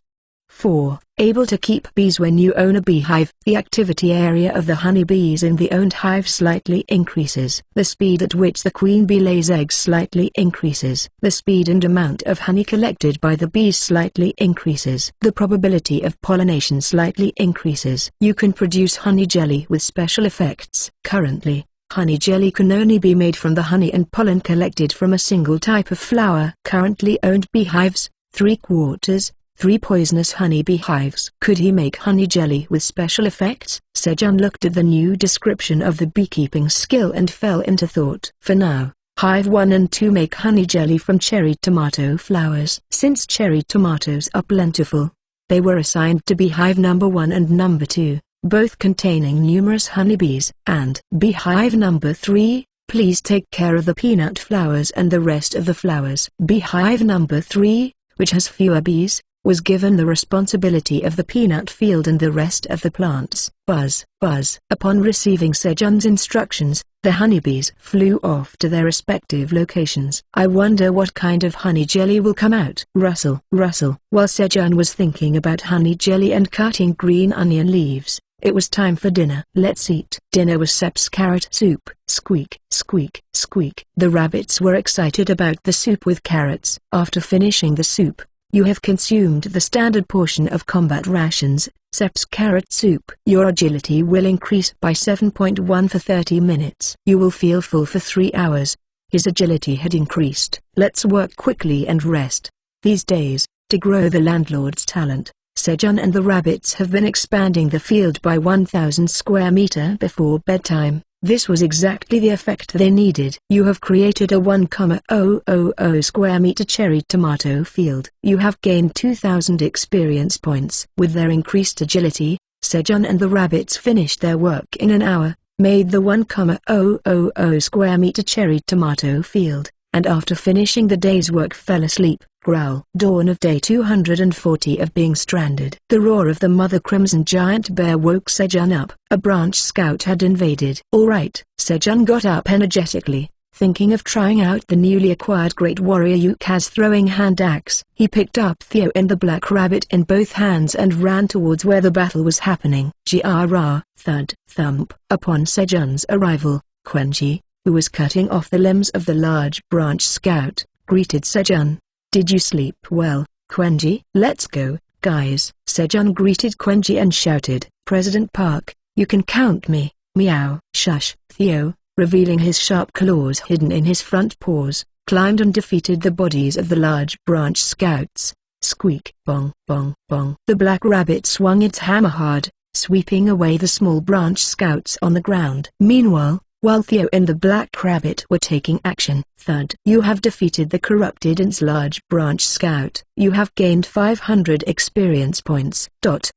4. Able to keep bees when you own a beehive. The activity area of the honeybees in the owned hive slightly increases. The speed at which the queen bee lays eggs slightly increases. The speed and amount of honey collected by the bees slightly increases. The probability of pollination slightly increases. You can produce honey jelly with special effects. Currently, honey jelly can only be made from the honey and pollen collected from a single type of flower. Currently owned beehives, 3/4. 3 poisonous honey beehives. Could he make honey jelly with special effects? Sejun looked at the new description of the beekeeping skill and fell into thought. For now, Hive 1 and 2 make honey jelly from cherry tomato flowers. Since cherry tomatoes are plentiful, they were assigned to beehive number 1 and number 2, both containing numerous honeybees. And beehive number 3, please take care of the peanut flowers and the rest of the flowers. Beehive number 3, which has fewer bees, was given the responsibility of the peanut field and the rest of the plants. Buzz, buzz. Upon receiving Sejun's instructions, the honeybees flew off to their respective locations. I wonder what kind of honey jelly will come out. Rustle, rustle. While Sejun was thinking about honey jelly and cutting green onion leaves, it was time for dinner. Let's eat. Dinner was Sep's carrot soup. Squeak, squeak, squeak. The rabbits were excited about the soup with carrots. After finishing the soup, you have consumed the standard portion of combat rations, Sep's carrot soup. Your agility will increase by 7.1 for 30 minutes. You will feel full for 3 hours. His agility had increased. Let's work quickly and rest. These days, to grow the landlord's talent, Sejun and the rabbits have been expanding the field by 1,000 square meter before bedtime. This was exactly the effect they needed. You have created a 1,000 square meter cherry tomato field. You have gained 2,000 experience points. With their increased agility, Sejun and the rabbits finished their work in an hour, made the 1,000 square meter cherry tomato field, and after finishing the day's work fell asleep. Growl. Dawn of day 240 of being stranded. The roar of the mother crimson giant bear woke Sejun up. A branch scout had invaded. Alright. Sejun got up energetically, Thinking of trying out the newly acquired Great Warrior Yuka's throwing hand axe, he picked up Theo and the Black Rabbit in both hands and ran towards where the battle was happening. Ji-ah-rah, thud, thump. Upon Sejun's arrival, Quenji, who was cutting off the limbs of the large branch scout, greeted Sejun. "Did you sleep well, Quenji?" "Let's go, guys." Sejun greeted Quenji and shouted, "President Park, you can count me." Meow. Shush. Theo, revealing his sharp claws hidden in his front paws, climbed and defeated the bodies of the large branch scouts. Squeak. Bong, bong, bong. The Black Rabbit swung its hammer hard, sweeping away the small branch scouts on the ground. Meanwhile, while Theo and the Black Rabbit were taking action, thud. "You have defeated the corrupted Int's large branch scout. You have gained 500 experience points. Dot.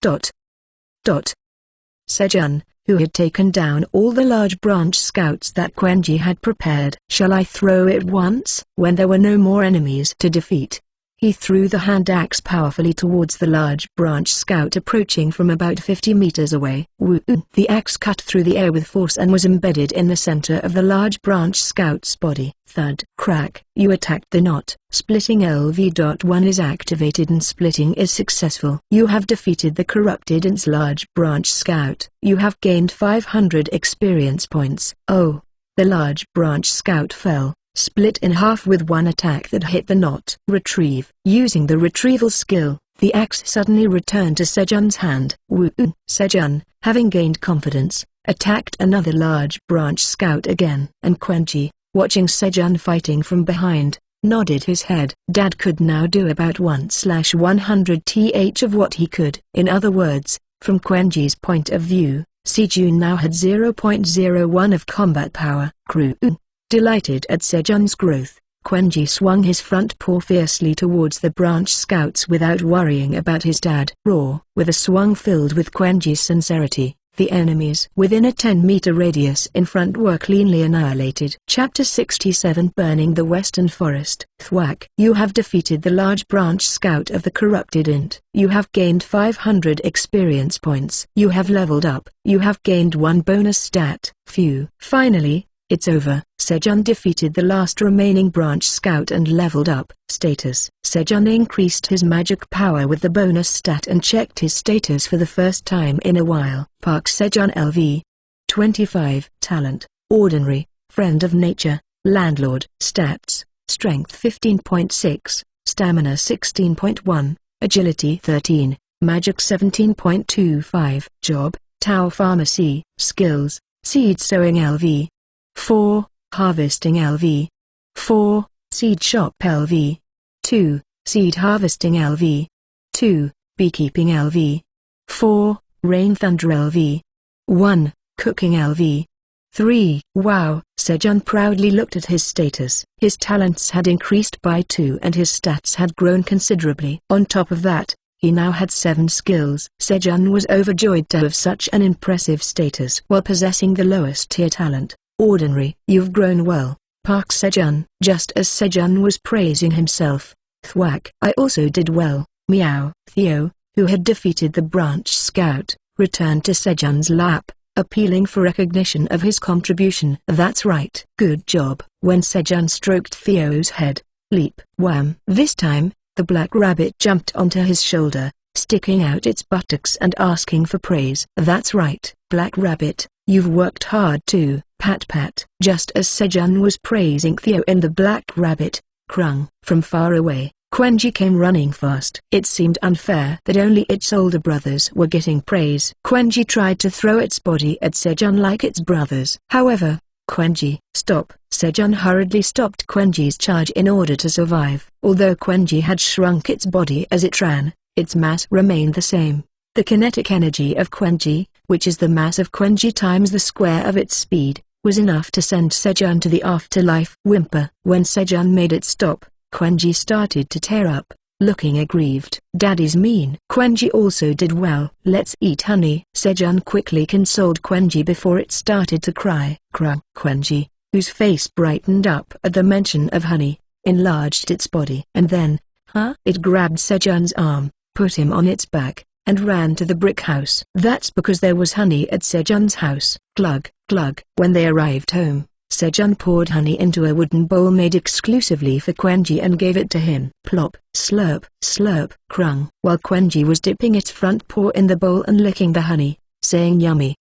Dot. Dot." Sejun, who had taken down all the large branch scouts that Quenji had prepared. "Shall I throw it once?" When there were no more enemies to defeat, he threw the hand axe powerfully towards the large branch scout approaching from about 50 meters away. Woo! The axe cut through the air with force and was embedded in the center of the large branch scout's body. Thud. Crack. You attacked the knot. Splitting LV.1 is activated and splitting is successful. You have defeated the corrupted Int's large branch scout. You have gained 500 experience points. Oh! The large branch scout fell, split in half with one attack that hit the knot. Retrieve. Using the retrieval skill, the axe suddenly returned to Sejun's hand. Woo! Sejun, having gained confidence, attacked another large branch scout again. And Quenji, watching Sejun fighting from behind, nodded his head. Dad could now do about 1/100th of what he could. In other words, from Quenji's point of view, Sejun now had 0.01 of combat power. Crew. Delighted at Sejun's growth, Quenji swung his front paw fiercely towards the branch scouts without worrying about his dad. Roar. With a swung filled with Quenji's sincerity, the enemies within a 10-meter radius in front were cleanly annihilated. Chapter 67 Burning the Western Forest. Thwack. You have defeated the large branch scout of the corrupted Int. You have gained 500 experience points. You have leveled up. You have gained 1 bonus stat. Phew. Finally, it's over. Sejun defeated the last remaining branch scout and leveled up. Status. Sejun increased his magic power with the bonus stat and checked his status for the first time in a while. Park Sejun LV. 25. Talent. Ordinary. Friend of Nature. Landlord. Stats. Strength 15.6. Stamina 16.1. Agility 13. Magic 17.25. Job. Tao Pharmacy. Skills. Seed Sowing LV. 4. Harvesting LV. 4. Seed Shop LV. 2. Seed Harvesting LV. 2. Beekeeping LV. 4. Rain Thunder LV. 1. Cooking LV. 3. Wow! Sejun proudly looked at his status. His talents had increased by 2 and his stats had grown considerably. On top of that, he now had 7 skills. Sejun was overjoyed to have such an impressive status while possessing the lowest tier talent. Ordinary. You've grown well, Park Sejun. Just as Sejun was praising himself, thwack. I also did well. Meow. Theo, who had defeated the branch scout, returned to Sejun's lap, appealing for recognition of his contribution. That's right. Good job. When Sejun stroked Theo's head, leap. Wham. This time, the Black Rabbit jumped onto his shoulder, sticking out its buttocks and asking for praise. That's right, Black Rabbit, you've worked hard too. Pat pat. Just as Sejun was praising Theo and the Black Rabbit, Krung, from far away, Quenji came running fast. It seemed unfair that only its older brothers were getting praise. Quenji tried to throw its body at Sejun like its brothers. However, Quenji, stop. Sejun hurriedly stopped Quenji's charge in order to survive. Although Quenji had shrunk its body as it ran, its mass remained the same. The kinetic energy of Quenji, which is the mass of Quenji times the square of its speed, was enough to send Sejun to the afterlife. Whimper. When Sejun made it stop, Quenji started to tear up, looking aggrieved. Daddy's mean. Quenji also did well. Let's eat honey. Sejun quickly consoled Quenji before it started to cry. Krung. Quenji, whose face brightened up at the mention of honey, enlarged its body. And then, it grabbed Sejun's arm, put him on its back, and ran to the brick house. That's because there was honey at Sejun's house. Glug, glug. When they arrived home, Sejun poured honey into a wooden bowl made exclusively for Quenji and gave it to him. Plop, slurp, slurp, crung. While Quenji was dipping its front paw in the bowl and licking the honey, saying yummy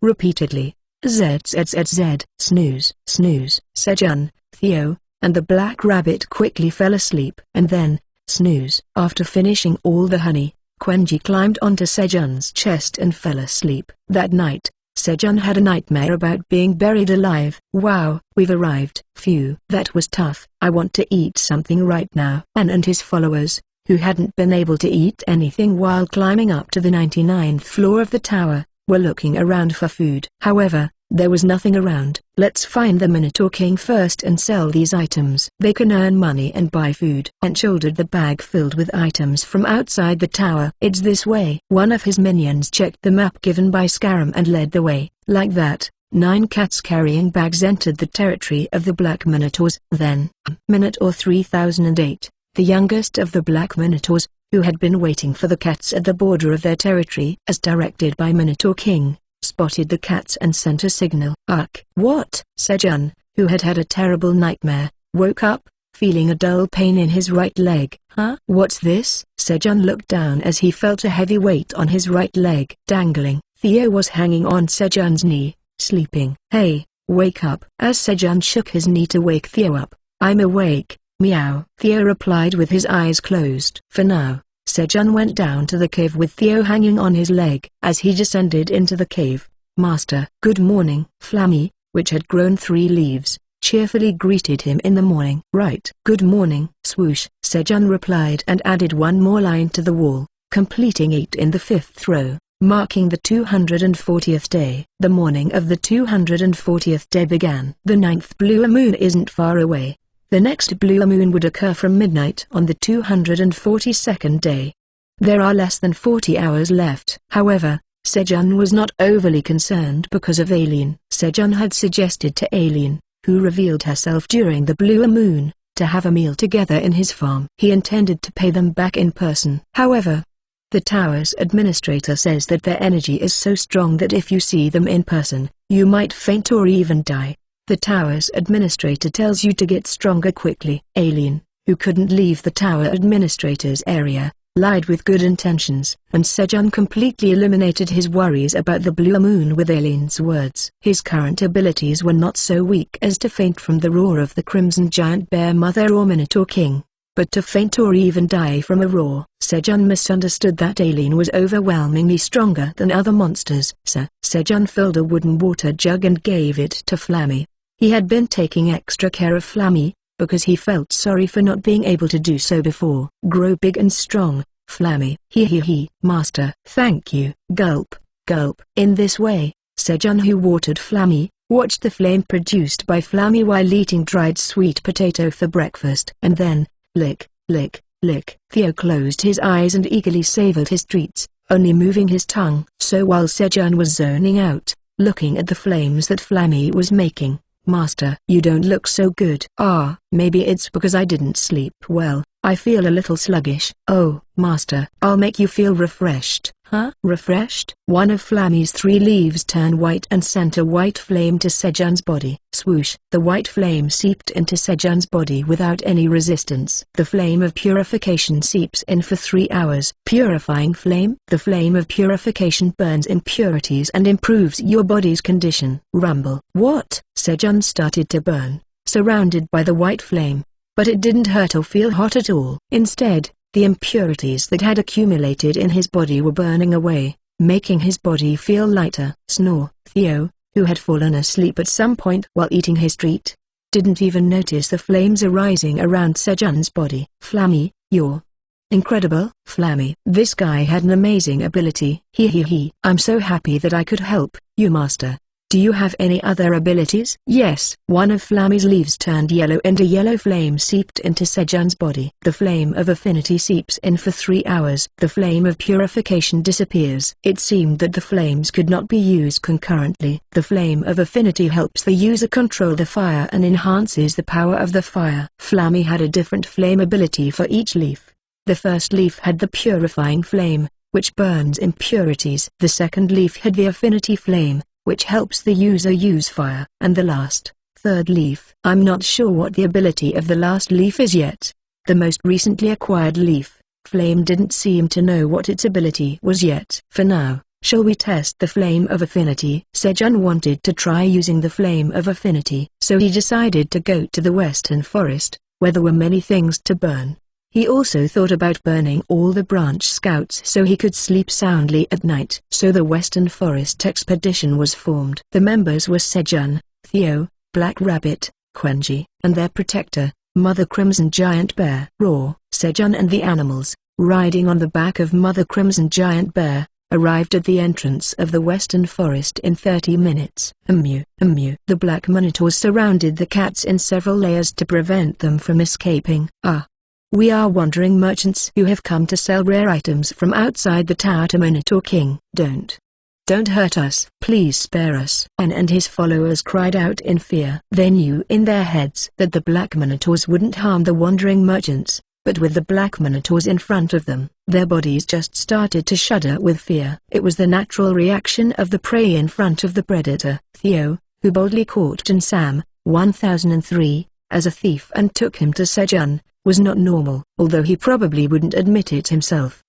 repeatedly. ZZZZ, snooze, snooze. Sejun, Theo, and the black rabbit quickly fell asleep. And then, snooze. After finishing all the honey, Quenji climbed onto Sejun's chest and fell asleep. That night, Sejun had a nightmare about being buried alive. Wow, we've arrived. Phew. That was tough. I want to eat something right now. An and his followers, who hadn't been able to eat anything while climbing up to the 99th floor of the tower, were looking around for food. However, there was nothing around. Let's find the Minotaur King first and sell these items. They can earn money and buy food. And shouldered the bag filled with items from outside the tower. It's this way. One of his minions checked the map given by Scarum and led the way. Like that, 9 cats carrying bags entered the territory of the Black Minotaurs. Then, Minotaur 3008, the youngest of the Black Minotaurs, who had been waiting for the cats at the border of their territory as directed by Minotaur King, spotted the cats and sent a signal. Ugh. What? Sejun, who had had a terrible nightmare, woke up, feeling a dull pain in his right leg. Huh? What's this? Sejun looked down as he felt a heavy weight on his right leg. Dangling, Theo was hanging on Sejun's knee, sleeping. Hey, wake up. As Sejun shook his knee to wake Theo up. I'm awake, meow. Theo replied with his eyes closed. For now, Sejun went down to the cave with Theo hanging on his leg. As he descended into the cave, Master, good morning. Flammy, which had grown 3 leaves, cheerfully greeted him in the morning. Right. Good morning. Swoosh, Sejun replied and added one more line to the wall, completing 8 in the 5th row, marking the 240th day. The morning of the 240th day began. The 9th blue moon isn't far away. The next blue moon would occur from midnight on the 242nd day. There are less than 40 hours left. However, Sejun was not overly concerned because of Alien. Sejun had suggested to Alien, who revealed herself during the blue moon, to have a meal together in his farm. He intended to pay them back in person. However, the tower's administrator says that their energy is so strong that if you see them in person, you might faint or even die. The tower's administrator tells you to get stronger quickly. Alien, who couldn't leave the tower administrator's area, lied with good intentions, and Sejun completely eliminated his worries about the blue moon with Alien's words. His current abilities were not so weak as to faint from the roar of the Crimson Giant Bear Mother or Minotaur King, but to faint or even die from a roar. Sejun misunderstood that Alien was overwhelmingly stronger than other monsters. Sejun filled a wooden water jug and gave it to Flammy. He had been taking extra care of Flammy, because he felt sorry for not being able to do so before. Grow big and strong, Flammy. He, Master. Thank you. Gulp, gulp. In this way, Sejun, who watered Flammy, watched the flame produced by Flammy while eating dried sweet potato for breakfast. And then, lick, lick, lick. Theo closed his eyes and eagerly savored his treats, only moving his tongue. So while Sejun was zoning out, looking at the flames that Flammy was making, Master, you don't look so good. Maybe it's because I didn't sleep well. I feel a little sluggish. Oh, Master, I'll make you feel refreshed. Huh? Refreshed? One of Flammy's 3 leaves turned white and sent a white flame to Sejun's body. Swoosh. The white flame seeped into Sejun's body without any resistance. The flame of purification seeps in for 3 hours. Purifying flame? The flame of purification burns impurities and improves your body's condition. Rumble. What? Sejun started to burn, surrounded by the white flame, but it didn't hurt or feel hot at all. Instead, the impurities that had accumulated in his body were burning away, making his body feel lighter. Snore. Theo, who had fallen asleep at some point while eating his treat, didn't even notice the flames arising around Sejun's body. Flammy, you're incredible. Flammy. This guy had an amazing ability. I'm so happy that I could help you, Master. Do you have any other abilities? Yes. One of Flammy's leaves turned yellow and a yellow flame seeped into Sejun's body. The flame of affinity seeps in for 3 hours. The flame of purification disappears. It seemed that the flames could not be used concurrently. The flame of affinity helps the user control the fire and enhances the power of the fire. Flammy had a different flame ability for each leaf. The first leaf had the purifying flame, which burns impurities. The second leaf had the affinity flame, which helps the user use fire. And the last, Third leaf. I'm not sure what the ability of the last leaf is yet. The most recently acquired leaf, Flame, didn't seem to know what its ability was yet. For now, shall we test the Flame of Affinity? Sejun wanted to try using the Flame of Affinity, so he decided to go to the Western Forest, where there were many things to burn. He also thought about burning all the branch scouts so he could sleep soundly at night. So the Western Forest Expedition was formed. The members were Sejun, Theo, Black Rabbit, Quenji, and their protector, Mother Crimson Giant Bear. Raw, Sejun and the animals, riding on the back of Mother Crimson Giant Bear, arrived at the entrance of the Western Forest in 30 minutes. Mew, mew. The black monitors surrounded the cats in several layers to prevent them from escaping. We are wandering merchants who have come to sell rare items from outside the tower to Minotaur King. Don't hurt us. Please spare us. An and his followers cried out in fear. They knew in their heads that the black minotaurs wouldn't harm the wandering merchants, but with the black minotaurs in front of them, their bodies just started to shudder with fear. It was the natural reaction of the prey in front of the predator. Theo, who boldly caught Jinsam, 1003, as a thief and took him to Sejun, was not normal, although he probably wouldn't admit it himself.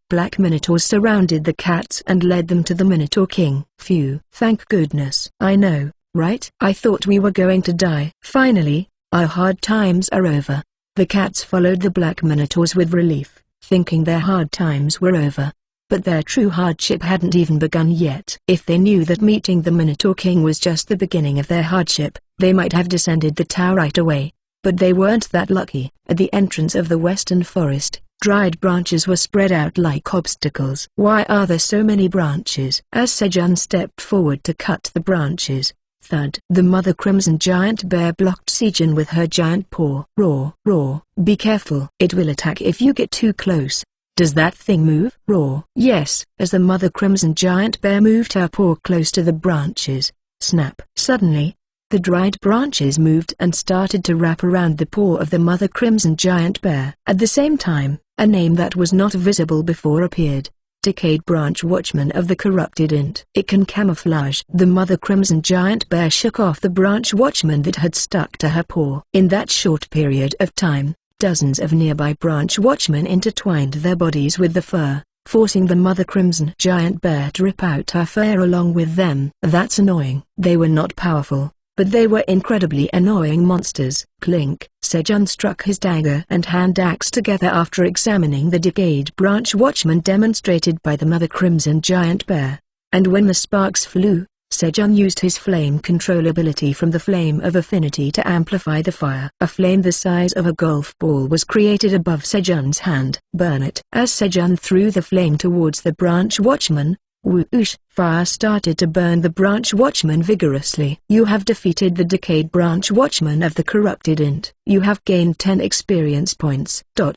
Black minotaurs surrounded the cats and led them to the Minotaur King. Phew. Thank goodness. I know, right? I thought we were going to die. Finally, our hard times are over. The cats followed the black minotaurs with relief, thinking their hard times were over. But their true hardship hadn't even begun yet. If they knew that meeting the Minotaur King was just the beginning of their hardship, they might have descended the tower right away. But they weren't that lucky. At the entrance of the Western Forest, dried branches were spread out like obstacles. Why are there so many branches? As Sejun stepped forward to cut the branches, thud. The Mother Crimson Giant Bear blocked Sejun with her giant paw. Roar, roar, be careful. It will attack if you get too close. Does that thing move? Roar. Yes. As the Mother Crimson Giant Bear moved her paw close to the branches, snap. Suddenly, the dried branches moved and started to wrap around the paw of the Mother Crimson Giant Bear. At the same time, a name that was not visible before appeared. Decayed Branch Watchman of the Corrupted Int. It can camouflage. The Mother Crimson Giant Bear shook off the branch watchman that had stuck to her paw. In that short period of time, dozens of nearby branch watchmen intertwined their bodies with the fur, forcing the Mother Crimson Giant Bear to rip out her fur along with them. That's annoying. They were not powerful, but they were incredibly annoying monsters. Clink. Sejun struck his dagger and hand axe together after examining the decayed branch watchman demonstrated by the Mother Crimson Giant Bear. And when the sparks flew, Sejun used his flame control ability from the Flame of Affinity to amplify the fire. A flame the size of a golf ball was created above Sejun's hand. Burn it. As Sejun threw the flame towards the branch watchman, whoosh! Fire started to burn the branch watchman vigorously. You have defeated the decayed branch watchman of the Corrupted Int. You have gained 10 experience points. Go.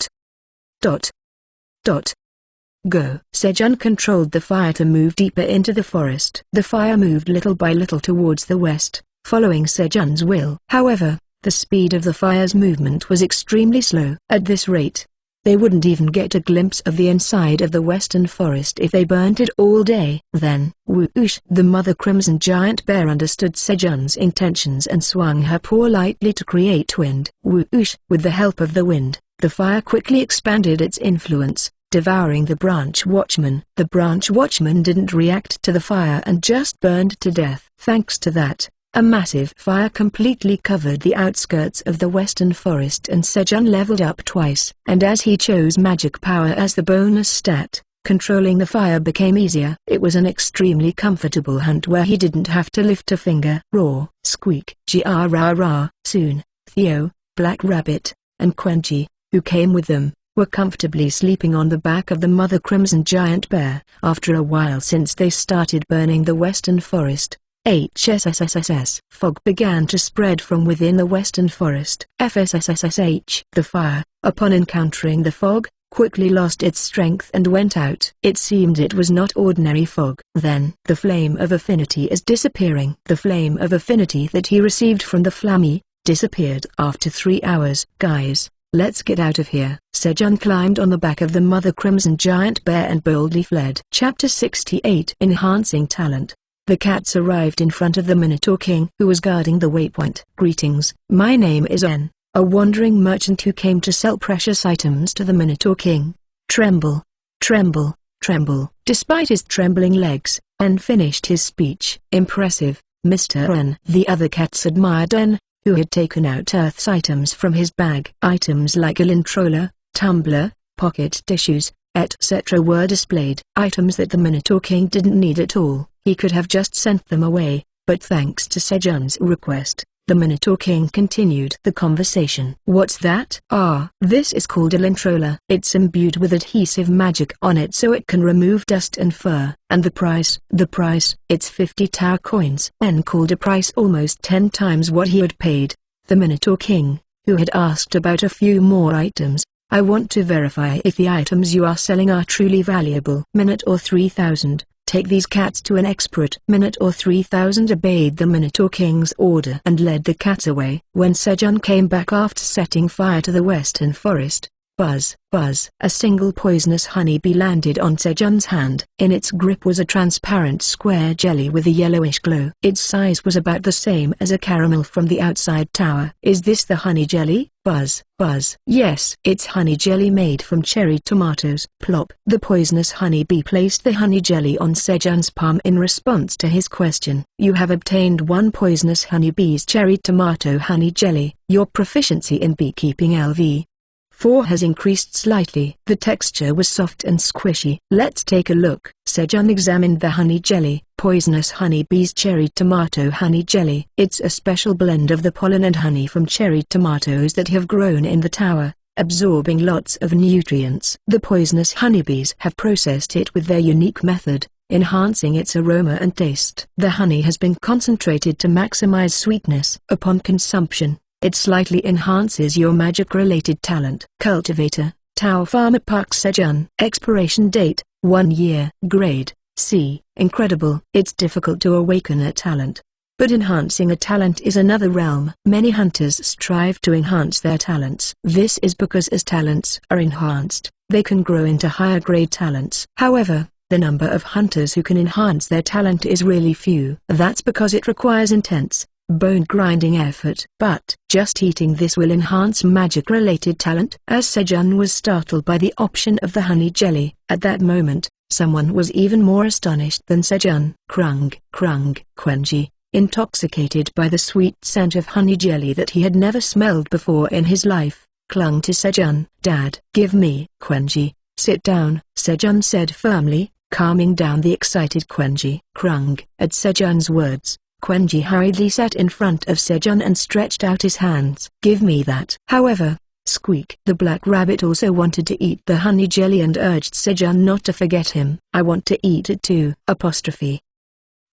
Sejun controlled the fire to move deeper into the forest. The fire moved little by little towards the west, following Sejun's will. However, the speed of the fire's movement was extremely slow. At this rate, they wouldn't even get a glimpse of the inside of the Western Forest if they burnt it all day. Then, whoosh! The Mother Crimson Giant Bear understood Sejun's intentions and swung her paw lightly to create wind. Whoosh! With the help of the wind, the fire quickly expanded its influence, devouring the branch watchman. The branch watchman didn't react to the fire and just burned to death. Thanks to that, a massive fire completely covered the outskirts of the Western Forest and Sejun leveled up twice. And as he chose magic power as the bonus stat, controlling the fire became easier. It was an extremely comfortable hunt where he didn't have to lift a finger. Roar, squeak, G-R-R-R. Soon, Theo, Black Rabbit, and Quenji, who came with them, were comfortably sleeping on the back of the Mother Crimson Giant Bear. After a while since they started burning the Western Forest, HSSSSS. Fog began to spread from within the Western Forest. FSSSSH. The fire, upon encountering the fog, quickly lost its strength and went out. It seemed it was not ordinary fog. Then, the Flame of Affinity is disappearing. The Flame of Affinity that he received from the Flammy, disappeared after 3 hours. Guys, let's get out of here. Sejun climbed on the back of the Mother Crimson Giant Bear and boldly fled. Chapter 68. Enhancing Talent. the cats arrived in front of the Minotaur King who was guarding the waypoint. "Greetings, my name is N, a wandering merchant who came to sell precious items to the Minotaur King. Tremble, tremble, tremble." Despite his trembling legs, N finished his speech. "Impressive, Mr. N." The other cats admired N, who had taken out Earth's items from his bag. Items like a lintroller, tumbler, pocket tissues, etc. were displayed. Items that the Minotaur King didn't need at all. He could have just sent them away, but thanks to Sejun's request, the Minotaur King continued the conversation. "What's that?" "Ah, this is called a lintroller. It's imbued with adhesive magic on it so it can remove dust and fur. And the price?" "The price? It's 50 tower coins." N called a price almost 10 times what he had paid. The Minotaur King, who had asked about a few more items, "I want to verify if the items you are selling are truly valuable." Minotaur 3000. "Take these cats to an expert." Minotaur 3000 obeyed the Minotaur King's order and led the cats away. When Sejun came back after setting fire to the western forest, buzz, buzz, a single poisonous honeybee landed on Sejun's hand. In its grip was a transparent square jelly with a yellowish glow. Its size was about the same as a caramel from the outside tower. "Is this the honey jelly?" Buzz, buzz. "Yes, it's honey jelly made from cherry tomatoes." Plop. The poisonous honeybee placed the honey jelly on Sejun's palm in response to his question. "You have obtained 1 poisonous honeybee's cherry tomato honey jelly. Your proficiency in beekeeping LV 4 has increased slightly." The texture was soft and squishy. "Let's take a look." Sejun examined the honey jelly. Poisonous honeybee's cherry tomato honey jelly. It's a special blend of the pollen and honey from cherry tomatoes that have grown in the tower, absorbing lots of nutrients. The poisonous honeybees have processed it with their unique method, enhancing its aroma and taste. The honey has been concentrated to maximize sweetness. Upon consumption, it slightly enhances your magic-related talent. Cultivator, Tower Farmer Park Sejun. Expiration date, 1 year. Grade, C. Incredible. It's difficult to awaken a talent, but enhancing a talent is another realm. Many hunters strive to enhance their talents. This is because as talents are enhanced, they can grow into higher grade talents. However, the number of hunters who can enhance their talent is really few. That's because it requires intense, bone-grinding effort. But just eating this will enhance magic-related talent. As Sejun was startled by the option of the honey jelly, at that moment, someone was even more astonished than Sejun. Krung, Krung. Quenji, intoxicated by the sweet scent of honey jelly that he had never smelled before in his life, clung to Sejun. "Dad, give me." "Quenji, sit down," Sejun said firmly, calming down the excited Quenji. Krung. At Sejun's words, Quenji hurriedly sat in front of Sejun and stretched out his hands. "Give me that." However, Squeak the black rabbit also wanted to eat the honey jelly and urged Sejun not to forget him. "I want to eat it too." Apostrophe.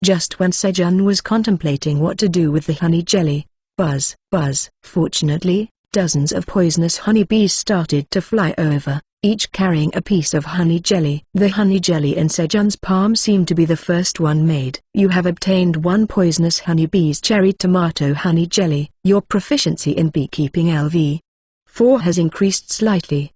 Just when Sejun was contemplating what to do with the honey jelly, buzz, buzz. Fortunately, dozens of poisonous honeybees started to fly over, each carrying a piece of honey jelly. The honey jelly in Sejun's palm seemed to be the first one made. "You have obtained 1 poisonous honeybee's cherry tomato honey jelly. Your proficiency in beekeeping LV 4 has increased slightly. ...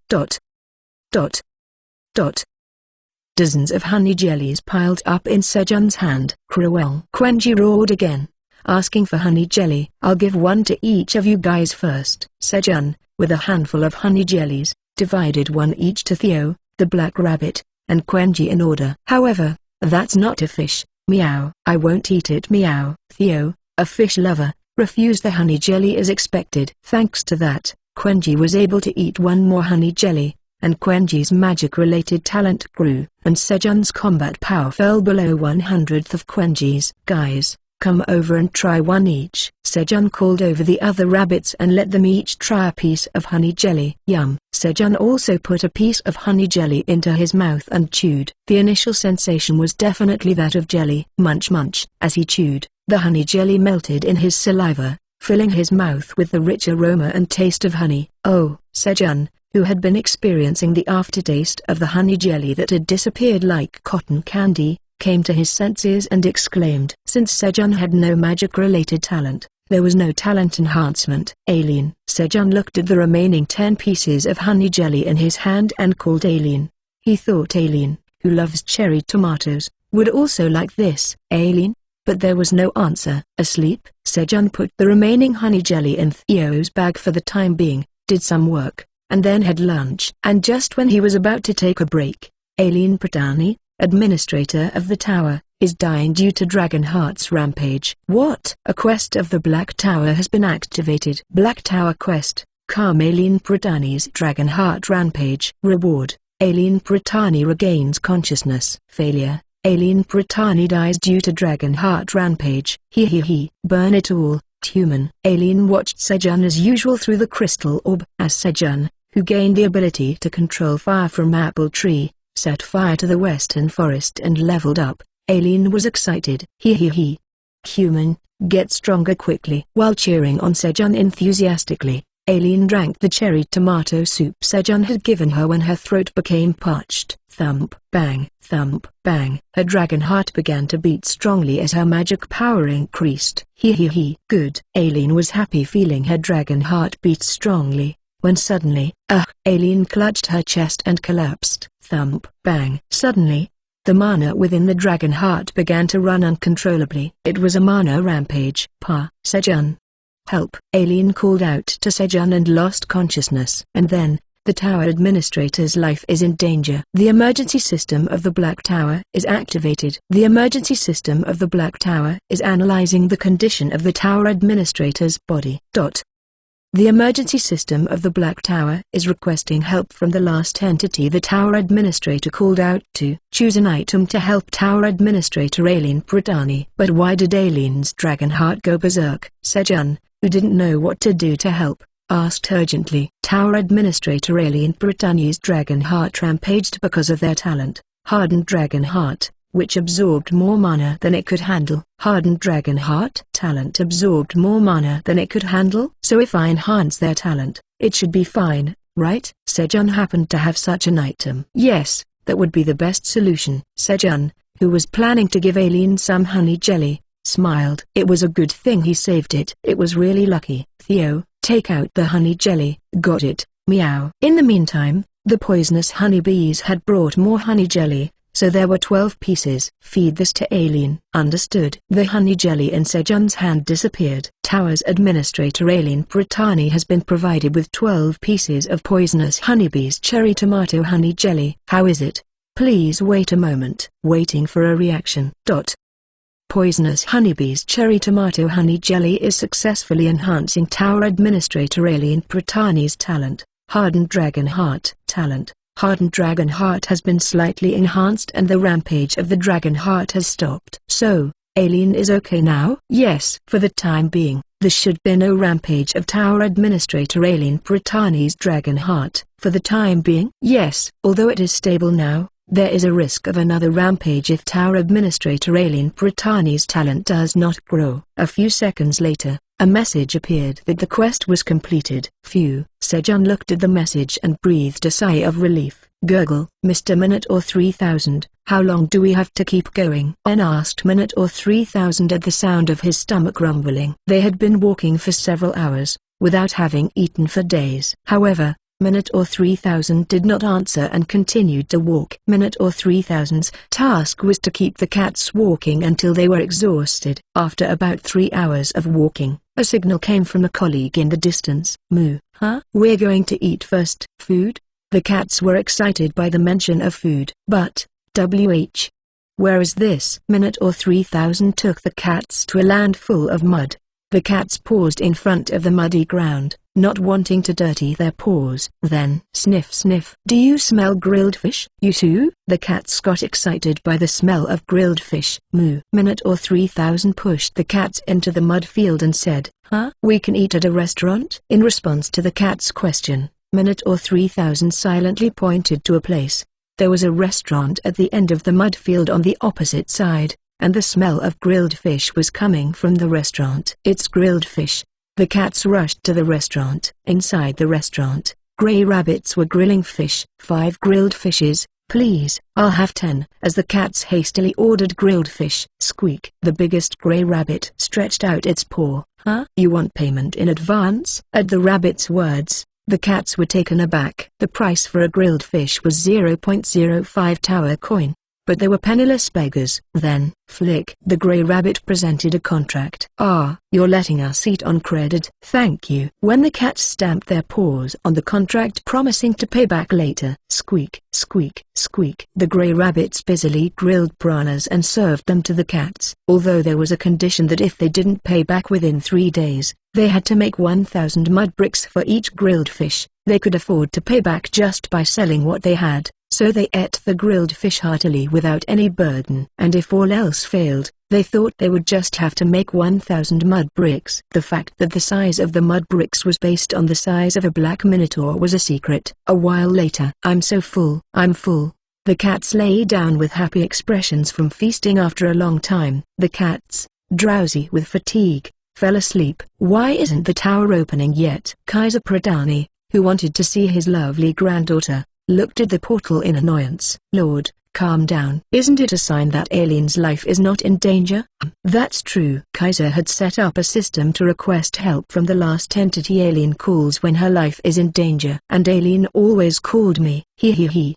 Dozens of honey jellies piled up in Sejun's hand. "Cruel!" Quenji roared again, asking for honey jelly. "I'll give 1 to each of you guys first." Sejun, with a handful of honey jellies, divided 1 each to Theo, the black rabbit, and Quenji in order. "However, that's not a fish, meow." "I won't eat it, meow." Theo, a fish lover, refused the honey jelly as expected. Thanks to that, Quenji was able to eat 1 more honey jelly, and Quenji's magic-related talent grew, and Sejun's combat power fell below 1/100th of Quenji's. "Guys, come over and try 1 each." Sejun called over the other rabbits and let them each try a piece of honey jelly. Yum! Sejun also put a piece of honey jelly into his mouth and chewed. The initial sensation was definitely that of jelly. Munch munch. As he chewed, the honey jelly melted in his saliva, filling his mouth with the rich aroma and taste of honey. "Oh!" Sejun, who had been experiencing the aftertaste of the honey jelly that had disappeared like cotton candy, came to his senses and exclaimed. Since Sejun had no magic-related talent, there was no talent enhancement. "Alien!" Sejun looked at the remaining 10 pieces of honey jelly in his hand and called Alien. He thought Alien, who loves cherry tomatoes, would also like this. "Alien, but there was no answer. Asleep, Sejun put the remaining honey jelly in Theo's bag for the time being, did some work, and then had lunch. And just when he was about to take a break, Aileen Pratani, administrator of the tower, is dying due to Dragonheart's rampage. What? A quest of the Black Tower has been activated. Black Tower quest, calm Aileen Pratani's Dragonheart rampage. Reward, Aileen Pratani regains consciousness. Failure, Aileen Pratani dies due to Dragonheart rampage. He. Burn it all, human. Aileen watched Sejun as usual through the crystal orb. As Sejun, who gained the ability to control fire from Apple Tree, set fire to the western forest and leveled up, Aileen was excited. He. Human, get stronger quickly. While cheering on Sejun enthusiastically, Aileen drank the cherry tomato soup Sejun had given her when her throat became parched. Thump, bang, thump, bang. Her dragon heart began to beat strongly as her magic power increased. He. Good. Aileen was happy feeling her dragon heart beat strongly, when suddenly, Aileen clutched her chest and collapsed. Thump, bang. Suddenly, the mana within the dragon heart began to run uncontrollably. It was a mana rampage. Sejun. Help! Aileen called out to Sejun and lost consciousness. And then, the tower administrator's life is in danger. The emergency system of the Black Tower is activated. The emergency system of the Black Tower is analyzing the condition of the tower administrator's body. The emergency system of the Black Tower is requesting help from the last entity the tower administrator called out to. Choose an item to help tower administrator Aileen Pratani. But why did Aileen's dragon heart go berserk? Sejun, who didn't know what to do to help, asked urgently. Tower administrator Aileen Pratani's dragon heart rampaged because of their talent, Hardened Dragon Heart, which absorbed more mana than it could handle. Hardened Dragon Heart talent absorbed more mana than it could handle? So if I enhance their talent, it should be fine, right? Sejun happened to have such an item. Yes, that would be the best solution. Sejun, who was planning to give Aileen some honey jelly, smiled. It was a good thing he saved it. It was really lucky. Theo, take out the honey jelly. Got it, meow. In the meantime, the poisonous honeybees had brought more honey jelly, so there were 12 pieces. Feed this to Aileen. Understood. The honey jelly in Sejun's hand disappeared. Tower's administrator Aileen Pratani has been provided with 12 pieces of poisonous honeybees cherry tomato honey jelly. How is it? Please wait a moment. Waiting for a reaction. Poisonous honeybees cherry tomato honey jelly is successfully enhancing tower administrator Aileen Pratani's talent, Hardened Dragon Heart talent. Hardened Dragon Heart has been slightly enhanced and the rampage of the Dragon Heart has stopped. So, Aileen is okay now? Yes. For the time being, there should be no rampage of Tower Administrator Aileen Pratani's Dragon Heart. For the time being? Yes. Although it is stable now, there is a risk of another rampage if Tower Administrator Aileen Pratani's talent does not grow. A few seconds later, a message appeared that the quest was completed. Phew. Sejun looked at the message and breathed a sigh of relief. Gurgle. Mr. Minute or 3000, how long do we have to keep going? N asked Minute or 3000 at the sound of his stomach rumbling. They had been walking for several hours, without having eaten for days. However, Minute or 3000 did not answer and continued to walk. Minute or 3000's task was to keep the cats walking until they were exhausted. After about 3 hours of walking, a signal came from a colleague in the distance. Moo. Huh? We're going to eat first. Food? The cats were excited by the mention of food. But, where is this? Minute or 3000 took the cats to a land full of mud. The cats paused in front of the muddy ground, not wanting to dirty their paws. Then, sniff sniff. Do you smell grilled fish? You too? The cats got excited by the smell of grilled fish. Moo. Minute or 3000 pushed the cats into the mud field and said, huh? We can eat at a restaurant? In response to the cat's question, Minute or 3000 silently pointed to a place. There was a restaurant at the end of the mud field on the opposite side, and the smell of grilled fish was coming from the restaurant. It's grilled fish. The cats rushed to the restaurant. Inside the restaurant, gray rabbits were grilling fish. 5 grilled fishes, please. I'll have 10. As the cats hastily ordered grilled fish. Squeak. The biggest gray rabbit stretched out its paw. Huh? You want payment in advance? At the rabbit's words, the cats were taken aback. The price for a grilled fish was 0.05 tower coin. but they were penniless beggars. Then, Flick the Grey Rabbit presented a contract. "Ah, you're letting us eat on credit. Thank you." When the cats stamped their paws on the contract promising to pay back later, squeak, squeak, squeak. The Grey Rabbits busily grilled piranhas and served them to the cats. Although there was a condition that if they didn't pay back within 3 days, they had to make 1,000 mud bricks for each grilled fish. They could afford to pay back just by selling what they had, so they ate the grilled fish heartily without any burden. And if all else failed, they thought they would just have to make 1,000 mud bricks. The fact that the size of the mud bricks was based on the size of a black minotaur was a secret. A while later, "I'm so full, I'm full." The cats lay down with happy expressions from feasting after a long time. The cats, drowsy with fatigue, fell asleep. "Why isn't the tower opening yet?" Kaiser Pradani, who wanted to see his lovely granddaughter, looked at the portal in annoyance. "Lord, calm down. Isn't it a sign that Aileen's life is not in danger?" That's true. Kaiser had set up a system to request help from the last entity Aileen calls when her life is in danger. "And Aileen always called me."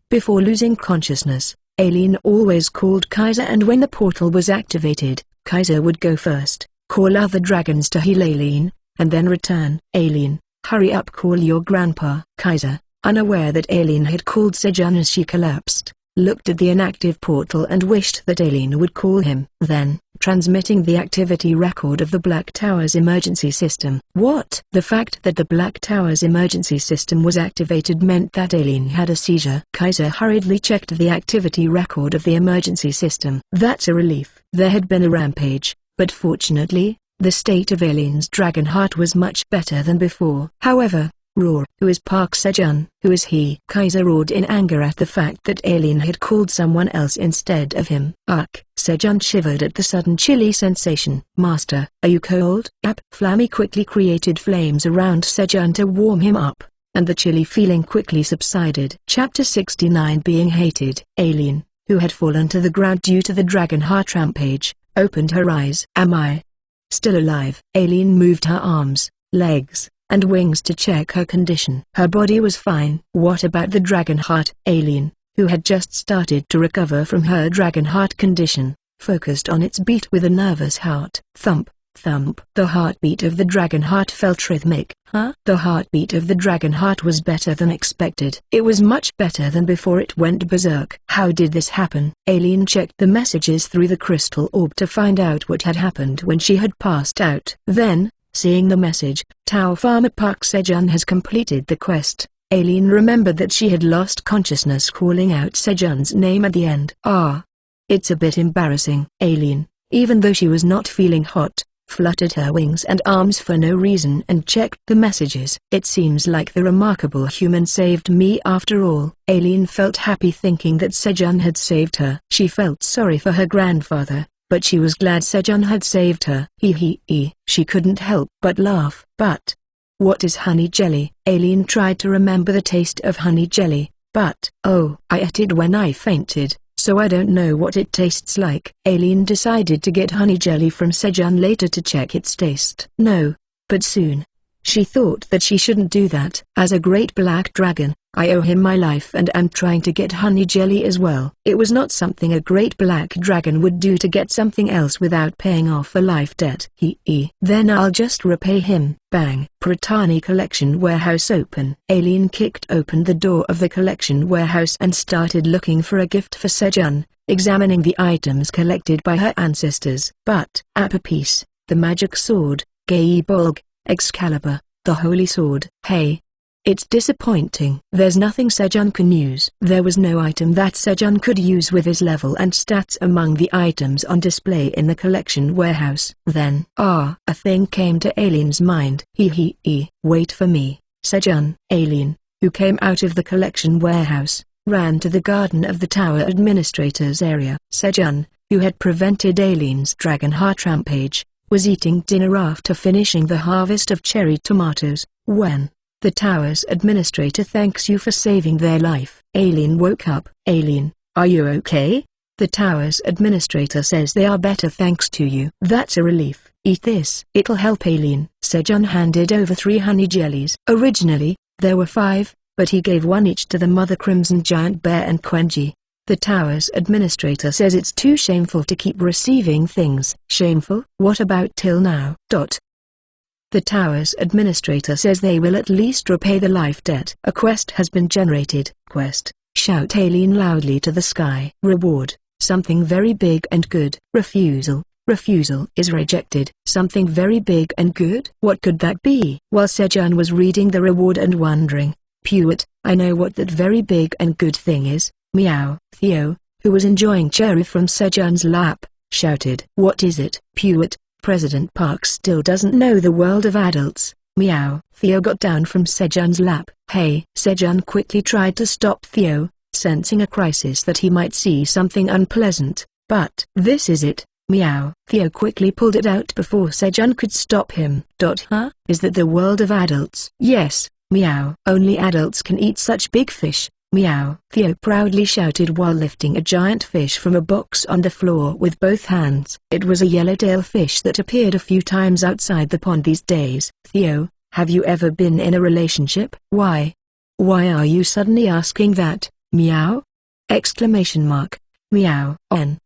Before losing consciousness, Aileen always called Kaiser, and when the portal was activated, Kaiser would go first, call other dragons to heal Aileen, and then return. "Aileen, hurry up, call your grandpa." Kaiser, unaware that Aileen had called Sejun as she collapsed, looked at the inactive portal and wished that Aileen would call him. Then, transmitting the activity record of the Black Tower's emergency system. What? The fact that the Black Tower's emergency system was activated meant that Aileen had a seizure. Kaiser hurriedly checked the activity record of the emergency system. That's a relief. There had been a rampage, but fortunately, the state of Aileen's dragon heart was much better than before. However, Roar, who is Park Sejun? Who is he? Kaiser roared in anger at the fact that Aileen had called someone else instead of him. Ugh! Sejun shivered at the sudden chilly sensation. "Master, are you cold?" Flammy quickly created flames around Sejun to warm him up, and the chilly feeling quickly subsided. Chapter 69 Being Hated. Aileen, who had fallen to the ground due to the dragon heart rampage, opened her eyes. "Am I still alive?" Aileen moved her arms, legs, and wings to check her condition. Her body was fine. "What about the dragon heart?" Aileen, who had just started to recover from her dragon heart condition, focused on its beat with a nervous heart. Thump, thump. The heartbeat of the dragon heart felt rhythmic. The heartbeat of the dragon heart was better than expected. It was much better than before it went berserk. How did this happen? Aileen checked the messages through the crystal orb to find out what had happened when she had passed out. Then, seeing the message, "Tao Farmer Park Sejun has completed the quest," Aileen remembered that she had lost consciousness calling out Sejun's name at the end. It's a bit embarrassing. Aileen, even though she was not feeling hot, fluttered her wings and arms for no reason and checked the messages. "It seems like the remarkable human saved me after all." Aileen felt happy thinking that Sejun had saved her. She felt sorry for her grandfather, but she was glad Sejun had saved her. She couldn't help but laugh. "But what is honey jelly?" Aileen tried to remember the taste of honey jelly, but I ate it when I fainted, so I don't know what it tastes like. Aileen decided to get honey jelly from Sejun later to check its taste. No, but soon. She thought that she shouldn't do that. As a great black dragon, I owe him my life and am trying to get honey jelly as well. It was not something a great black dragon would do to get something else without paying off a life debt. Then I'll just repay him. Bang! Pratani Collection Warehouse open. Aileen kicked open the door of the collection warehouse and started looking for a gift for Sejun, examining the items collected by her ancestors. But a piece, the magic sword, Gaebolg, Excalibur, the holy sword. Hey! It's disappointing. There's nothing Sejun can use. There was no item that Sejun could use with his level and stats among the items on display in the collection warehouse. Then, a thing came to Aileen's mind. Wait for me, Sejun. Aileen, who came out of the collection warehouse, ran to the garden of the tower administrator's area. Sejun, who had prevented Aileen's dragon heart rampage, was eating dinner after finishing the harvest of cherry tomatoes, when the tower's administrator thanks you for saving their life. Aileen woke up. Aileen, are you okay? The tower's administrator says they are better thanks to you. That's a relief. Eat this. It'll help Aileen. Sejun handed over 3 honey jellies. Originally, there were 5, but he gave one each to the Mother Crimson Giant Bear and Quenji. The tower's administrator says it's too shameful to keep receiving things. Shameful? What about till now? The tower's administrator says they will at least repay the life debt. A quest has been generated. Quest. Shout Aileen loudly to the sky. Reward. Something very big and good. Refusal. Refusal is rejected. Something very big and good? What could that be? While Sejun was reading the reward and wondering, Pewit, I know what that very big and good thing is. Meow. Theo, who was enjoying cherry from Sejun's lap, shouted. What is it? Pewit, President Park still doesn't know the world of adults. Meow. Theo got down from Sejun's lap. Hey. Sejun quickly tried to stop Theo, sensing a crisis that he might see something unpleasant. But this is it. Meow. Theo quickly pulled it out before Sejun could stop him. Huh? Is that the world of adults? Yes. Meow. Only adults can eat such big fish. Meow. Theo proudly shouted while lifting a giant fish from a box on the floor with both hands. It was a yellowtail fish that appeared a few times outside the pond these days. Theo, have you ever been in a relationship? Why? Why are you suddenly asking that? Meow? Exclamation mark. Meow.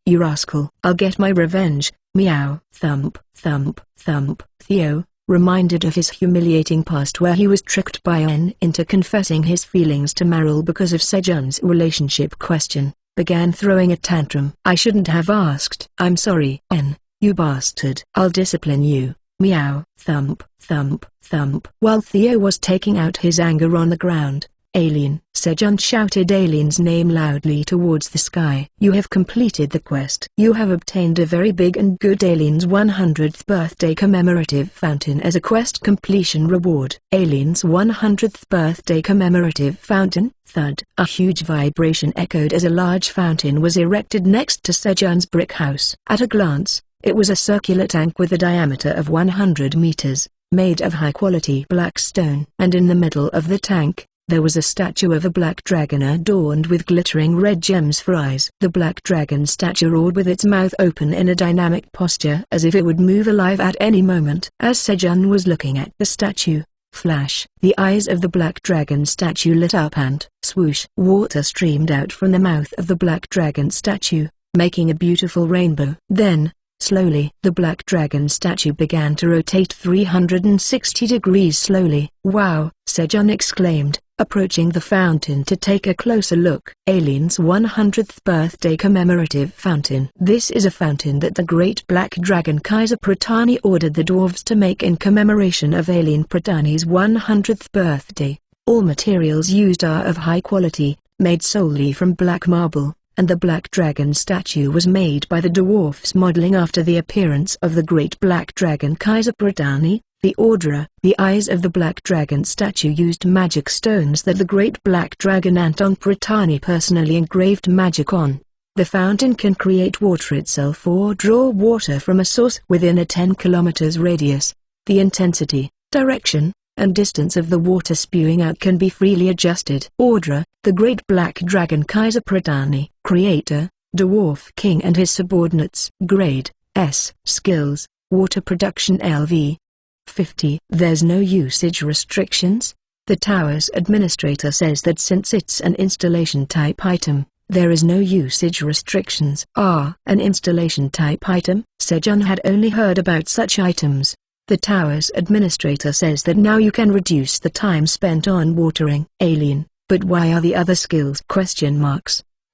You rascal. I'll get my revenge. Meow. Thump, thump, thump. Theo, reminded of his humiliating past where he was tricked by N into confessing his feelings to Meryl because of Sejun's relationship question, began throwing a tantrum. I shouldn't have asked. I'm sorry. N, you bastard. I'll discipline you. Meow. Thump, thump, thump. While Theo was taking out his anger on the ground, Aileen. Sejun shouted Aileen's name loudly towards the sky. You have completed the quest. You have obtained a very big and good Aileen's 100th birthday commemorative fountain as a quest completion reward. Aileen's 100th birthday commemorative fountain. Thud. A huge vibration echoed as a large fountain was erected next to Sejun's brick house. At a glance, it was a circular tank with a diameter of 100 meters, made of high-quality black stone. And in the middle of the tank, there was a statue of a black dragon adorned with glittering red gems for eyes. The black dragon statue roared with its mouth open in a dynamic posture as if it would move alive at any moment. As Sejun was looking at the statue, flash, the eyes of the black dragon statue lit up and, swoosh, water streamed out from the mouth of the black dragon statue, making a beautiful rainbow. Then, slowly, the black dragon statue began to rotate 360 degrees slowly. Wow, Sejun exclaimed, approaching the fountain to take a closer look. Aileen's 100th birthday commemorative fountain. This is a fountain that the great black dragon Kaiser Pratani ordered the dwarves to make in commemoration of Aileen Pratani's 100th birthday. All materials used are of high quality, made solely from black marble, and the black dragon statue was made by the dwarfs modeling after the appearance of the great black dragon Kaiser Pratani, the orderer. The eyes of the black dragon statue used magic stones that the great black dragon Anton Pratani personally engraved magic on. The fountain can create water itself or draw water from a source within a 10 kilometers radius. The intensity, direction, and distance of the water spewing out can be freely adjusted. Orderer, the great black dragon Kaiser Pratani. Creator, Dwarf King and his subordinates. Grade, S. Skills, Water Production LV. 50. There's no usage restrictions? The tower's administrator says that since it's an installation type item, there is no usage restrictions. An installation type item? Sejun had only heard about such items. The tower's administrator says that now you can reduce the time spent on watering. Aileen, but why are the other skills?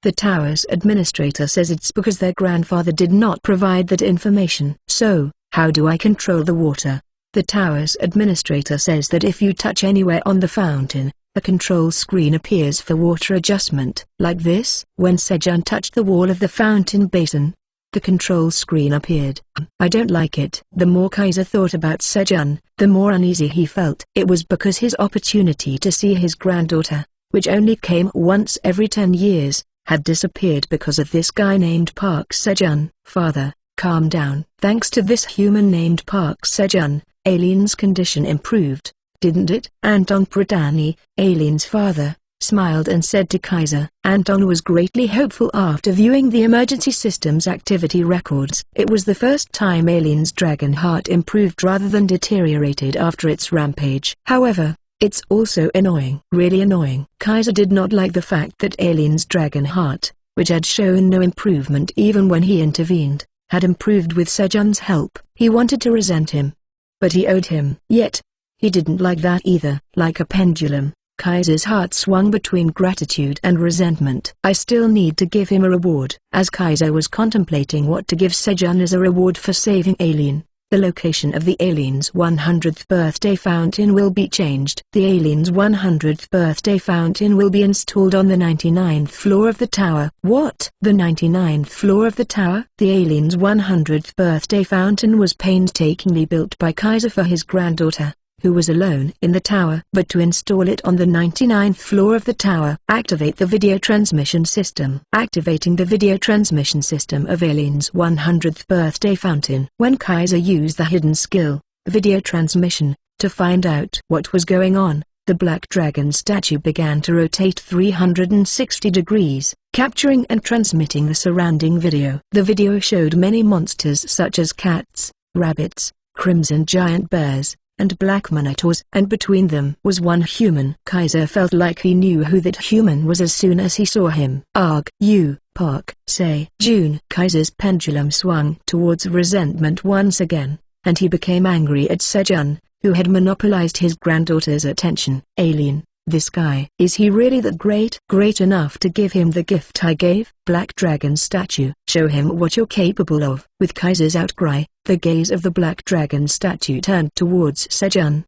The tower's administrator says it's because their grandfather did not provide that information. So, how do I control the water? The tower's administrator says that if you touch anywhere on the fountain, a control screen appears for water adjustment. Like this? When Sejun touched the wall of the fountain basin, the control screen appeared. I don't like it. The more Kaiser thought about Sejun, the more uneasy he felt. It was because his opportunity to see his granddaughter, which only came once every 10 years, had disappeared because of this guy named Park Sejun. Father, calm down. Thanks to this human named Park Sejun, Aileen's condition improved, didn't it? Anton Pratani, Aileen's father, smiled and said to Kaiser. Anton was greatly hopeful after viewing the emergency system's activity records. It was the first time Aileen's dragon heart improved rather than deteriorated after its rampage. However, it's also annoying. Really annoying. Kaiser did not like the fact that Aileen's dragon heart, which had shown no improvement even when he intervened, had improved with Sejun's help. He wanted to resent him, but he owed him. Yet, he didn't like that either. Like a pendulum, Kaiser's heart swung between gratitude and resentment. I still need to give him a reward. As Kaiser was contemplating what to give Sejun as a reward for saving Aileen, the location of the alien's 100th birthday fountain will be changed. The alien's 100th birthday fountain will be installed on the 99th floor of the tower. What? The 99th floor of the tower? The alien's 100th birthday fountain was painstakingly built by Kaiser for his granddaughter, who was alone in the tower. But to install it on the 99th floor of the tower, activate the video transmission system. Activating the video transmission system of Alien's 100th birthday fountain. When Kaiser used the hidden skill, video transmission, to find out what was going on, the Black Dragon statue began to rotate 360 degrees, capturing and transmitting the surrounding video. The video showed many monsters such as cats, rabbits, crimson giant bears, and black minotaurs, and between them was one human. Kaiser felt like he knew who that human was as soon as he saw him. Arg, you, Park, say. June. Kaiser's pendulum swung towards resentment once again, and he became angry at Sejun, who had monopolized his granddaughter's attention. Alien, this guy. Is he really that great? Great enough to give him the gift I gave? Black Dragon statue. Show him what you're capable of. With Kaiser's outcry, the gaze of the Black Dragon statue turned towards Sejun.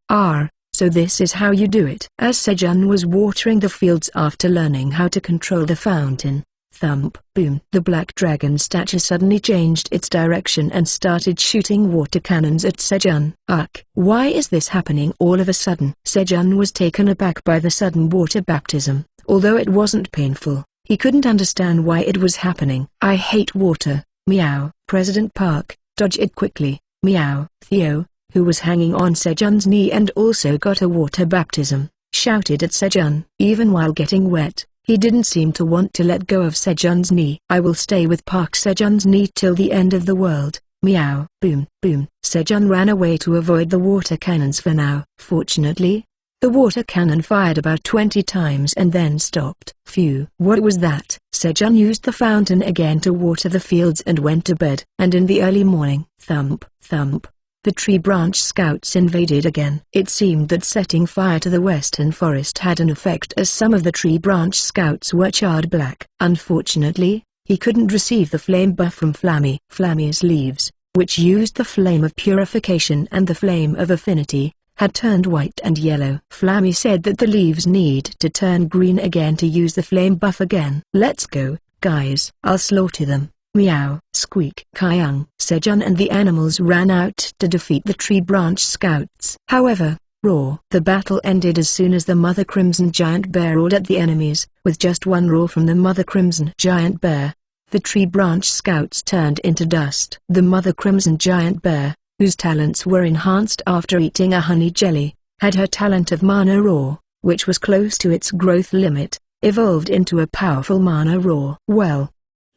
So this is how you do it. As Sejun was watering the fields after learning how to control the fountain, thump, boom. The Black Dragon statue suddenly changed its direction and started shooting water cannons at Sejun. Why is this happening all of a sudden? Sejun was taken aback by the sudden water baptism. Although it wasn't painful, he couldn't understand why it was happening. I hate water, meow. President Park, dodge it quickly, meow. Theo, who was hanging on Sejun's knee and also got a water baptism, shouted at Sejun. Even while getting wet, he didn't seem to want to let go of Sejun's knee. I will stay with Park Sejun's knee till the end of the world, meow. Boom, boom. Sejun ran away to avoid the water cannons for now. Fortunately, the water cannon fired about 20 times and then stopped. Phew. What was that? Sejun used the fountain again to water the fields and went to bed. And in the early morning, thump, thump, the tree branch scouts invaded again. It seemed that setting fire to the western forest had an effect, as some of the tree branch scouts were charred black. Unfortunately, he couldn't receive the flame buff from Flammy. Flammy's leaves, which used the flame of purification and the flame of affinity, had turned white and yellow. Flammy said that the leaves need to turn green again to use the flame buff again. Let's go, guys. I'll slaughter them. Meow. Squeak. Kyung. Sejun and the animals ran out to defeat the tree branch scouts. However, roar. The battle ended as soon as the Mother Crimson Giant Bear roared at the enemies. With just one roar from the Mother Crimson Giant Bear, the tree branch scouts turned into dust. The Mother Crimson Giant Bear, whose talents were enhanced after eating a honey jelly, had her talent of Mana Roar, which was close to its growth limit, evolved into a powerful Mana Roar. Well,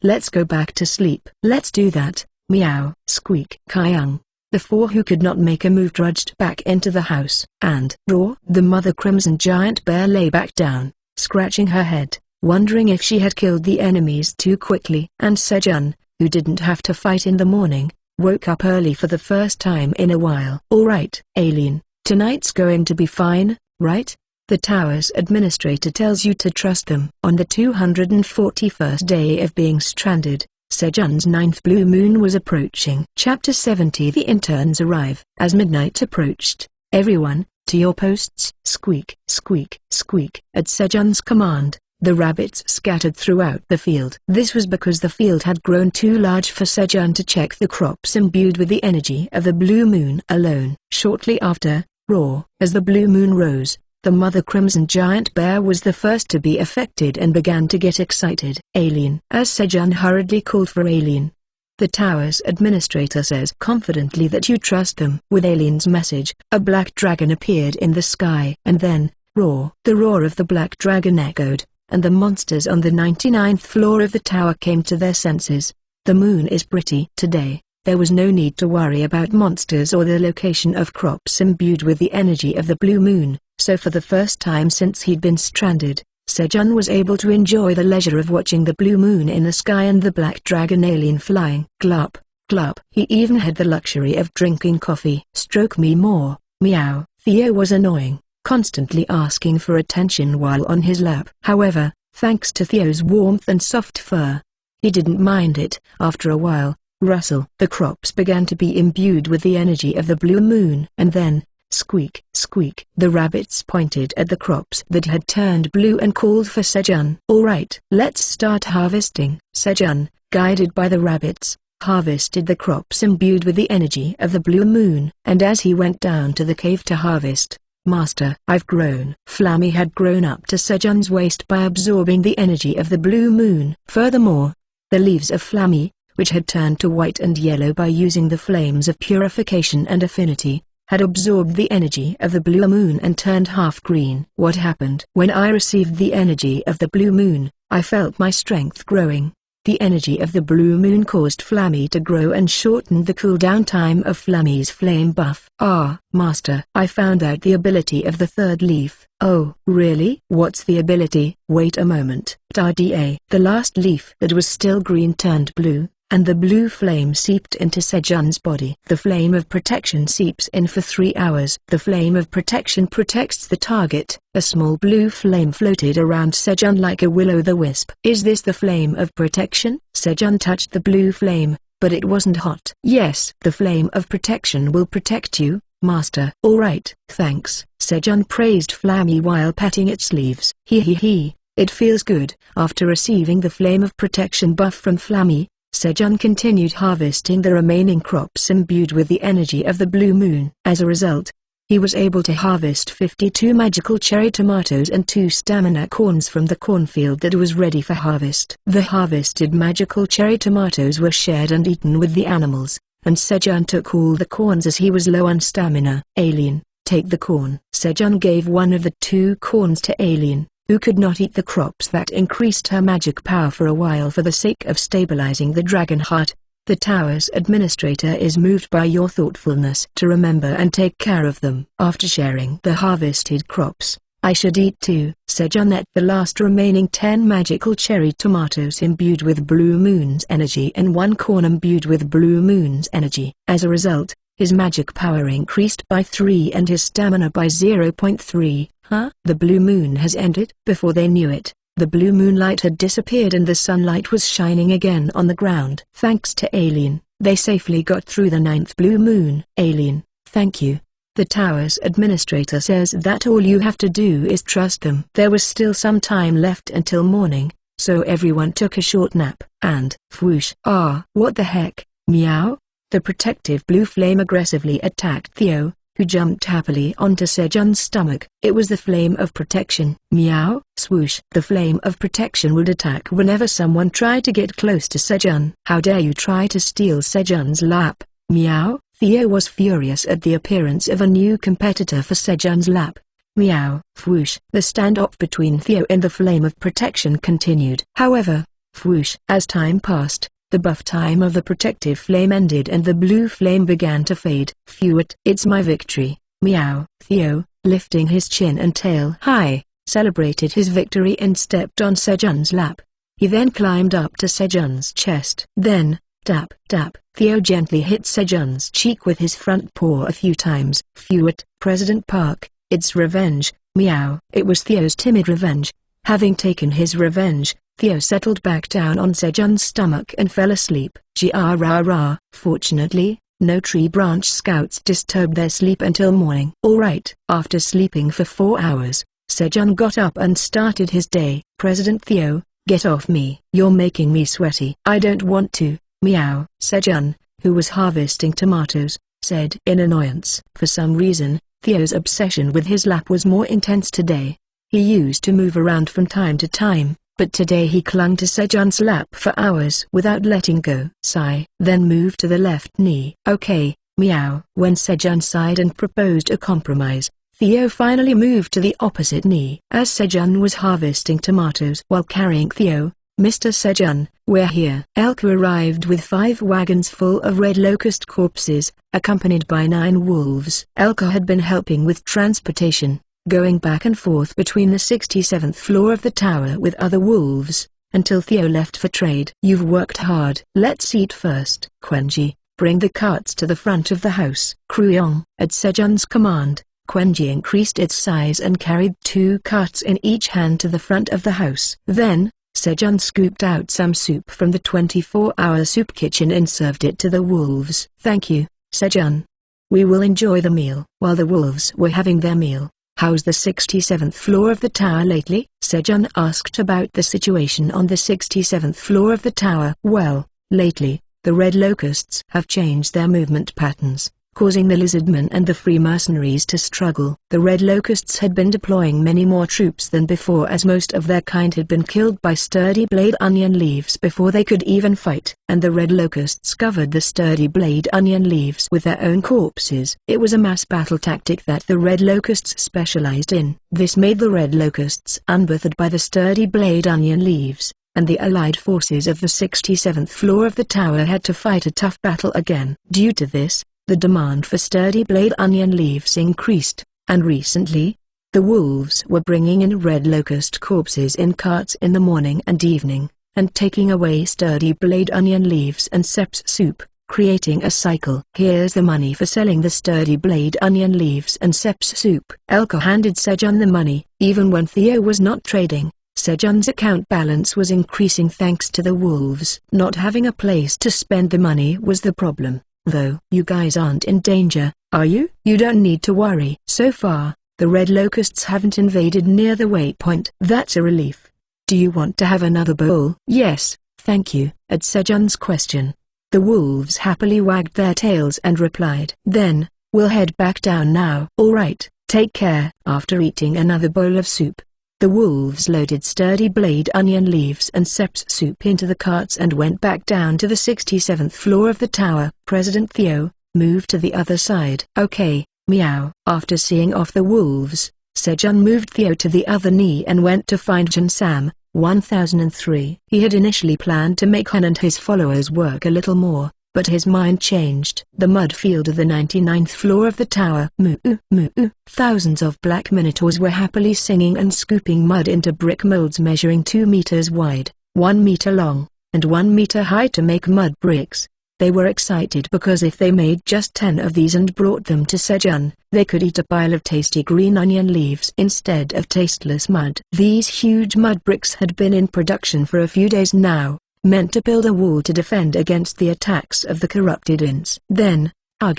let's go back to sleep. Let's do that, meow. Squeak. Kyung. The four who could not make a move trudged back into the house. And roar. The Mother Crimson Giant Bear lay back down, scratching her head, wondering if she had killed the enemies too quickly. And Sejun, who didn't have to fight in the morning, woke up early for the first time in a while. Alright, Alien, tonight's going to be fine, right? The tower's administrator tells you to trust them. On the 241st day of being stranded, Sejun's 9th blue moon was approaching. Chapter 70. The interns arrive. As midnight approached, everyone, to your posts. Squeak, squeak, squeak. At Sejun's command, the rabbits scattered throughout the field. This was because the field had grown too large for Sejun to check the crops imbued with the energy of the blue moon alone. Shortly after, roar. As the blue moon rose, the Mother Crimson Giant Bear was the first to be affected and began to get excited. Alien. As Sejun hurriedly called for Alien, the tower's administrator says confidently that you trust them. With Alien's message, a black dragon appeared in the sky. And then, roar. The roar of the black dragon echoed, and the monsters on the 99th floor of the tower came to their senses. The moon is pretty. Today, there was no need to worry about monsters or the location of crops imbued with the energy of the blue moon, so for the first time since he'd been stranded, Sejun was able to enjoy the leisure of watching the blue moon in the sky and the black dragon alien flying. Glop, glop. He even had the luxury of drinking coffee. Stroke me more, meow. Theo was annoying, constantly asking for attention while on his lap. However, thanks to Theo's warmth and soft fur, he didn't mind it. After a while, rustle. The crops began to be imbued with the energy of the blue moon. And then, squeak, squeak. The rabbits pointed at the crops that had turned blue and called for Sejun. Alright, let's start harvesting. Sejun, guided by the rabbits, harvested the crops imbued with the energy of the blue moon. And as he went down to the cave to harvest, Master, I've grown. Flammy had grown up to Sejun's waist by absorbing the energy of the blue moon. Furthermore, the leaves of Flammy, which had turned to white and yellow by using the flames of purification and affinity, had absorbed the energy of the blue moon and turned half green. What happened? When I received the energy of the blue moon, I felt my strength growing. The energy of the blue moon caused Flammy to grow and shortened the cooldown time of Flammy's flame buff. Ah, Master, I found out the ability of the third leaf. Oh, really? What's the ability? Wait a moment. Da. The last leaf that was still green turned blue, and the blue flame seeped into Sejun's body. The flame of protection seeps in for 3 hours. The flame of protection protects the target. A small blue flame floated around Sejun like a will-o'-the-wisp. Is this the flame of protection? Sejun touched the blue flame, but it wasn't hot. Yes, the flame of protection will protect you, Master. Alright, thanks. Sejun praised Flammy while patting its leaves. He. It feels good. After receiving the flame of protection buff from Flammy, Sejun continued harvesting the remaining crops imbued with the energy of the blue moon. As a result, he was able to harvest 52 magical cherry tomatoes and 2 stamina corns from the cornfield that was ready for harvest. The harvested magical cherry tomatoes were shared and eaten with the animals, and Sejun took all the corns as he was low on stamina. Alien, take the corn. Sejun gave one of the 2 corns to Alien, who could not eat the crops that increased her magic power for a while for the sake of stabilizing the dragon heart. The tower's administrator is moved by your thoughtfulness to remember and take care of them. After sharing the harvested crops, I should eat too. Sejun ate the last remaining 10 magical cherry tomatoes imbued with blue moon's energy and 1 corn imbued with blue moon's energy. As a result, his magic power increased by 3 and his stamina by 0.3. Huh? The blue moon has ended. Before they knew it, the blue moonlight had disappeared and the sunlight was shining again on the ground. Thanks to Alien, they safely got through the 9th blue moon. Alien, thank you. The tower's administrator says that all you have to do is trust them. There was still some time left until morning, so everyone took a short nap. And, whoosh. Ah, what the heck, meow? The protective blue flame aggressively attacked Theo, who jumped happily onto Sejun's stomach. It was the flame of protection. Meow, swoosh. The flame of protection would attack whenever someone tried to get close to Sejun. How dare you try to steal Sejun's lap, meow. Theo was furious at the appearance of a new competitor for Sejun's lap. Meow, whoosh. The standoff between Theo and the flame of protection continued. However, whoosh. As time passed, the buff time of the protective flame ended and the blue flame began to fade. Phew, it's my victory, meow. Theo, lifting his chin and tail high, celebrated his victory and stepped on Sejun's lap. He then climbed up to Sejun's chest. Then, tap, tap, Theo gently hit Sejun's cheek with his front paw a few times. Phew, President Park, it's revenge, meow. It was Theo's timid revenge. Having taken his revenge, Theo settled back down on Sejun's stomach and fell asleep. Rah. Fortunately, no tree branch scouts disturbed their sleep until morning. Alright. After sleeping for 4 hours, Sejun got up and started his day. President Theo, get off me. You're making me sweaty. I don't want to, meow. Sejun, who was harvesting tomatoes, said in annoyance. For some reason, Theo's obsession with his lap was more intense today. He used to move around from time to time, but today he clung to Sejun's lap for hours without letting go. Sigh, then moved to the left knee. Okay, meow. When Sejun sighed and proposed a compromise, Theo finally moved to the opposite knee. As Sejun was harvesting tomatoes while carrying Theo, Mr. Sejun, we're here. Elka arrived with 5 wagons full of red locust corpses, accompanied by 9 wolves. Elka had been helping with transportation, going back and forth between the 67th floor of the tower with other wolves, until Theo left for trade. You've worked hard. Let's eat first. Quenji, bring the carts to the front of the house. Kruyong. At Sejun's command, Quenji increased its size and carried 2 carts in each hand to the front of the house. Then, Sejun scooped out some soup from the 24-hour soup kitchen and served it to the wolves. Thank you, Sejun. We will enjoy the meal. While the wolves were having their meal, how's the 67th floor of the tower lately? Sejun asked about the situation on the 67th floor of the tower. Well, lately, the red locusts have changed their movement patterns, causing the lizardmen and the free mercenaries to struggle. The red locusts had been deploying many more troops than before, as most of their kind had been killed by sturdy blade onion leaves before they could even fight, and the red locusts covered the sturdy blade onion leaves with their own corpses. It was a mass battle tactic that the red locusts specialized in. This made the red locusts unbothered by the sturdy blade onion leaves, and the allied forces of the 67th floor of the tower had to fight a tough battle again. Due to this, the demand for sturdy blade onion leaves increased, and recently, the wolves were bringing in red locust corpses in carts in the morning and evening, and taking away sturdy blade onion leaves and seps soup, creating a cycle. Here's the money for selling the sturdy blade onion leaves and seps soup. Elka handed Sejun the money. Even when Theo was not trading, Sejun's account balance was increasing thanks to the wolves. Not having a place to spend the money was the problem, though. You guys aren't in danger, are you? You don't need to worry. So far, the red locusts haven't invaded near the waypoint. That's a relief. Do you want to have another bowl? Yes, thank you. At Sejun's question, the wolves happily wagged their tails and replied. Then, we'll head back down now. All right, take care. After eating another bowl of soup, the wolves loaded sturdy blade onion leaves and seps soup into the carts and went back down to the 67th floor of the tower. President Theo, move to the other side. Okay, meow. After seeing off the wolves, Sejun moved Theo to the other knee and went to find Jin Sam. 1003. He had initially planned to make Han and his followers work a little more, but his mind changed. The mud field of the 99th floor of the tower. Moo-oo, moo-oo. Thousands of black minotaurs were happily singing and scooping mud into brick molds measuring 2 meters wide, 1 meter long, and 1 meter high to make mud bricks. They were excited because if they made just 10 of these and brought them to Sejun, they could eat a pile of tasty green onion leaves instead of tasteless mud. These huge mud bricks had been in production for a few days now, meant to build a wall to defend against the attacks of the corrupted Ins. Then, a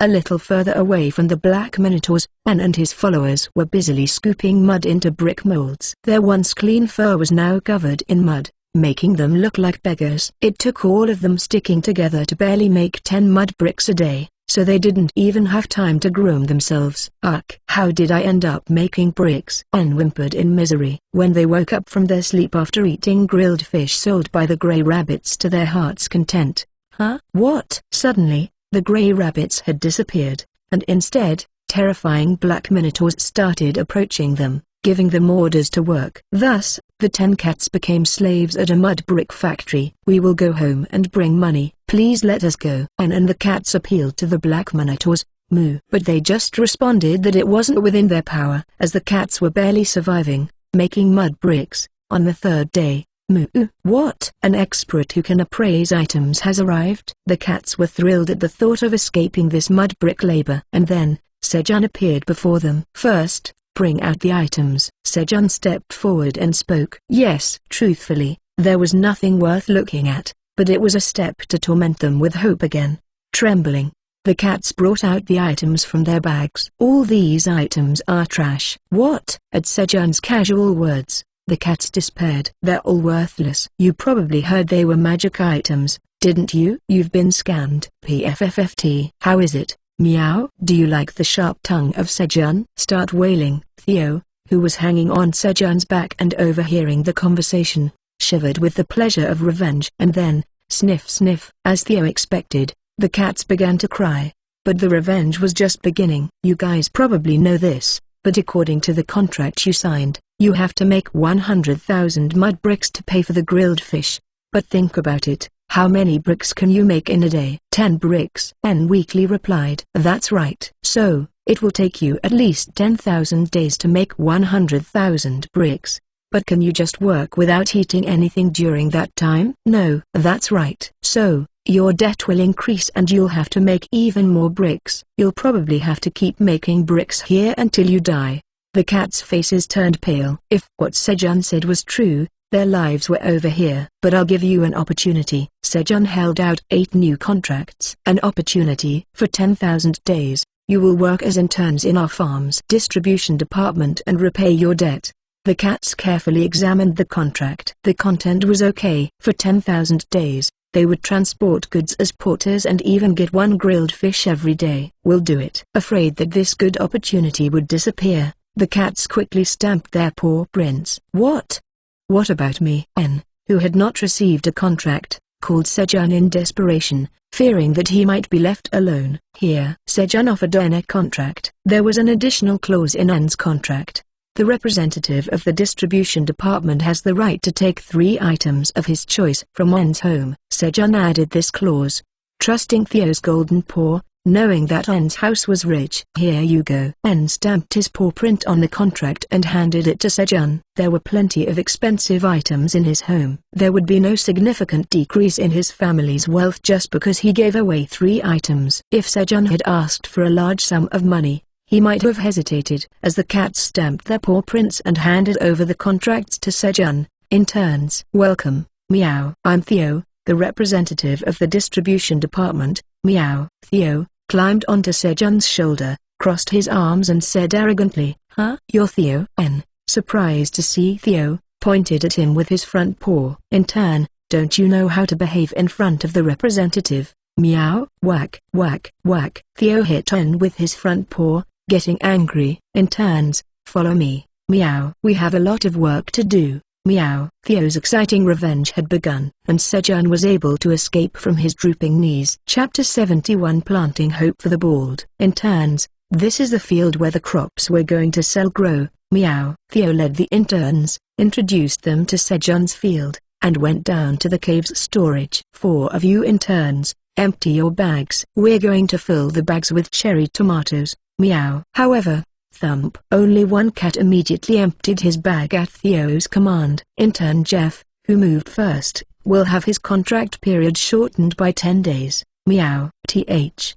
little further away from the black minotaurs, Han and his followers were busily scooping mud into brick molds. Their once clean fur was now covered in mud, making them look like beggars. It took all of them sticking together to barely make 10 mud bricks a day, so they didn't even have time to groom themselves. How did I end up making bricks? Han whimpered in misery. When they woke up from their sleep after eating grilled fish sold by the grey rabbits to their heart's content. Huh? What? Suddenly, the grey rabbits had disappeared, and instead, terrifying black minotaurs started approaching them, giving them orders to work. Thus, the 10 cats became slaves at a mud brick factory. We will go home and bring money. Please let us go. Han and the cats appealed to the black minotaurs, moo. But they just responded that it wasn't within their power, as the cats were barely surviving, making mud bricks, on the 3rd day. Moo. What? An expert who can appraise items has arrived. The cats were thrilled at the thought of escaping this mud brick labor. And then, Sejun appeared before them. First, bring out the items. Sejun stepped forward and spoke. Yes, truthfully, there was nothing worth looking at, but it was a step to torment them with hope again. Trembling, the cats brought out the items from their bags. All these items are trash. What? At Sejun's casual words, the cats despaired. They're all worthless. You probably heard they were magic items, didn't you? You've been scammed. PFFFT. How is it? Meow. Do you like the sharp tongue of Sejun? Start wailing. Theo, who was hanging on Sejun's back and overhearing the conversation, shivered with the pleasure of revenge. And then, sniff sniff. As Theo expected, the cats began to cry. But the revenge was just beginning. You guys probably know this, but according to the contract you signed, you have to make 100,000 mud bricks to pay for the grilled fish. But think about it. How many bricks can you make in a day? 10 bricks. Han weakly replied. That's right. So, It will take you at least 10,000 days to make 100,000 bricks. But can you just work without eating anything during that time? No, that's right. So, your debt will increase and you'll have to make even more bricks. You'll probably have to keep making bricks here until you die. The cats' faces turned pale. If what Sejun said was true, their lives were over here. But I'll give you an opportunity. Sejun held out 8 new contracts. An opportunity for 10,000 days. You will work as interns in our farm's distribution department and repay your debt. The cats carefully examined the contract. The content was okay. For 10,000 days, they would transport goods as porters and even get 1 grilled fish every day. We'll do it. Afraid that this good opportunity would disappear, the cats quickly stamped their paw prints. What? What about me? N, who had not received a contract, called Sejun in desperation, fearing that he might be left alone. Here, Sejun offered N a contract. There was an additional clause in N's contract. The representative of the distribution department has the right to take 3 items of his choice from N's home. Sejun added this clause, trusting Theo's golden paw, knowing that N's house was rich. Here you go. N stamped his paw print on the contract and handed it to Sejun. There were plenty of expensive items in his home. There would be no significant decrease in his family's wealth just because he gave away 3 items. If Sejun had asked for a large sum of money, he might have hesitated. As the cats stamped their paw prints and handed over the contracts to Sejun, interns. Welcome, Meow. I'm Theo, the representative of the distribution department. Meow. Theo climbed onto Sejun's shoulder, crossed his arms and said arrogantly, "Huh? You're Theo?" N, surprised to see Theo, pointed at him with his front paw. In turn, don't you know how to behave in front of the representative? Meow. Whack, whack, whack. Theo hit N with his front paw, getting angry. Interns, follow me. Meow. We have a lot of work to do. Meow. Theo's exciting revenge had begun, and Sejun was able to escape from his drooping knees. Chapter 71 Planting Hope for the Bald. Interns, this is the field where the crops we're going to sell grow. Meow. Theo led the interns, introduced them to Sejun's field, and went down to the cave's storage. 4 of you interns, empty your bags. We're going to fill the bags with cherry tomatoes. Meow. However, thump. Only one cat immediately emptied his bag at Theo's command. Intern Jeff, who moved first, will have his contract period shortened by 10 days. Meow.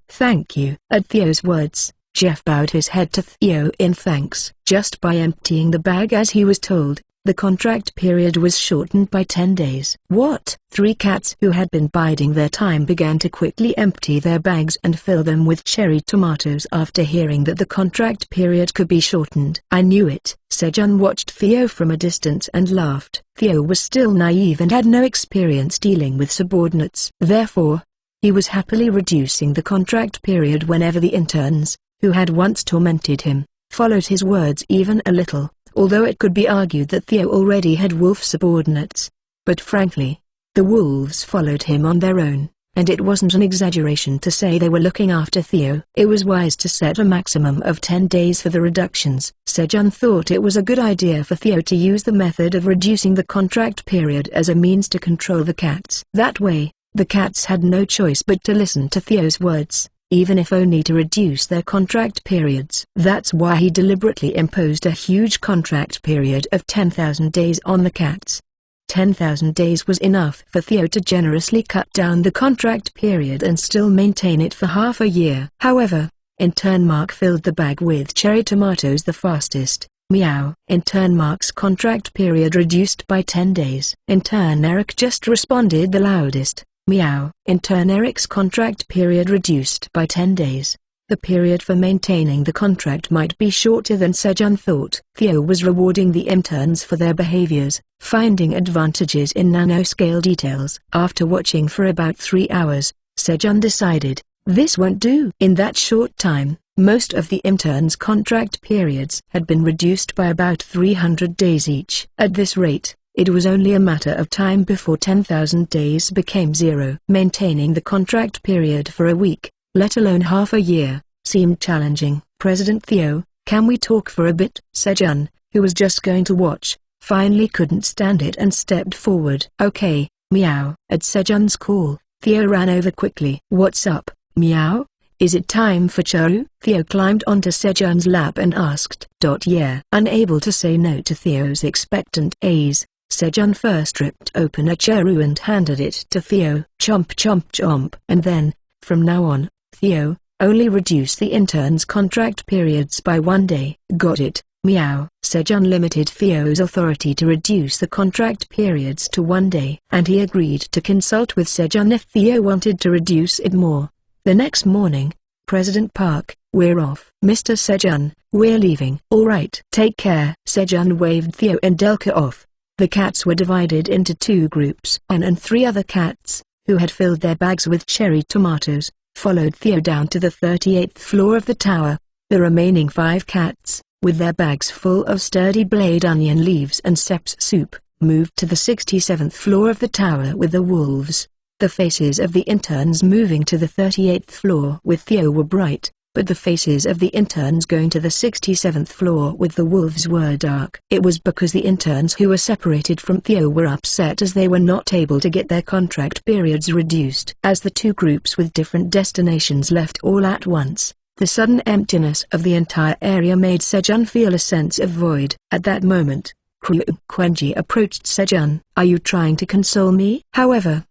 Thank you. At Theo's words, Jeff bowed his head to Theo in thanks. Just by emptying the bag as he was told, the contract period was shortened by 10 days. What? 3 cats who had been biding their time began to quickly empty their bags and fill them with cherry tomatoes after hearing that the contract period could be shortened. I knew it. Sejun watched Theo from a distance and laughed. Theo was still naive and had no experience dealing with subordinates. Therefore, he was happily reducing the contract period whenever the interns, who had once tormented him, followed his words even a little. Although it could be argued that Theo already had wolf subordinates. But frankly, the wolves followed him on their own, and it wasn't an exaggeration to say they were looking after Theo. It was wise to set a maximum of 10 days for the reductions. Sejun thought it was a good idea for Theo to use the method of reducing the contract period as a means to control the cats. That way, the cats had no choice but to listen to Theo's words, even if only to reduce their contract periods. That's why he deliberately imposed a huge contract period of 10,000 days on the cats. 10,000 days was enough for Theo to generously cut down the contract period and still maintain it for half a year. However, intern Mark filled the bag with cherry tomatoes the fastest. Meow. Intern Mark's contract period reduced by 10 days. Intern Eric just responded the loudest. Meow. Intern Eric's contract period reduced by 10 days. The period for maintaining the contract might be shorter than Sejun thought. Theo was rewarding the interns for their behaviors, finding advantages in nanoscale details. After watching for about 3 hours, Sejun decided, this won't do. In that short time, most of the interns' contract periods had been reduced by about 300 days each. At this rate, it was only a matter of time before 10,000 days became 0. Maintaining the contract period for a week, let alone half a year, seemed challenging. President Theo, can we talk for a bit? Sejun, who was just going to watch, finally couldn't stand it and stepped forward. Okay, Meow. At Sejun's call, Theo ran over quickly. What's up, Meow? Is it time for churro? Theo climbed onto Sejun's lap and asked. Yeah. Unable to say no to Theo's expectant gaze, Sejun first ripped open a churro and handed it to Theo. Chomp chomp chomp. And then, from now on, Theo, only reduce the intern's contract periods by 1 day. Got it, meow. Sejun limited Theo's authority to reduce the contract periods to 1 day, and he agreed to consult with Sejun if Theo wanted to reduce it more. The next morning, President Park, we're off. Mr. Sejun, we're leaving. Alright. Take care. Sejun waved Theo and Delka off. The cats were divided into 2 groups. Anne and 3 other cats, who had filled their bags with cherry tomatoes, followed Theo down to the 38th floor of the tower. The remaining 5 cats, with their bags full of sturdy blade onion leaves and seps soup, moved to the 67th floor of the tower with the wolves. The faces of the interns moving to the 38th floor with Theo were bright, but the faces of the interns going to the 67th floor with the wolves were dark. It was because the interns who were separated from Theo were upset as they were not able to get their contract periods reduced. As the 2 groups with different destinations left all at once, the sudden emptiness of the entire area made Sejun feel a sense of void. At that moment, Quenji approached Sejun. Are you trying to console me? However,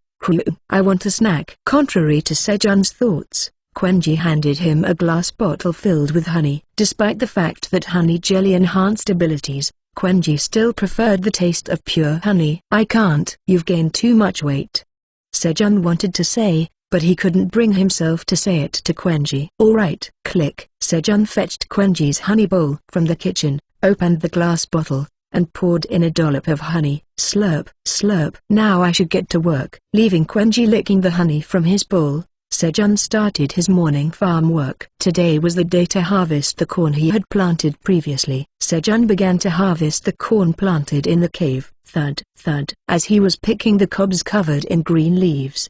I want a snack. Contrary to Sejun's thoughts, Quenji handed him a glass bottle filled with honey. Despite the fact that honey jelly enhanced abilities, Quenji still preferred the taste of pure honey. I can't. You've gained too much weight. Sejun wanted to say, but he couldn't bring himself to say it to Quenji. Alright. Click. Sejun fetched Quenji's honey bowl from the kitchen, opened the glass bottle, and poured in a dollop of honey. Slurp, slurp. Now I should get to work. Leaving Quenji licking the honey from his bowl, Sejun started his morning farm work. Today was the day to harvest the corn he had planted previously. Sejun began to harvest the corn planted in the cave. Thud, thud. As he was picking the cobs covered in green leaves,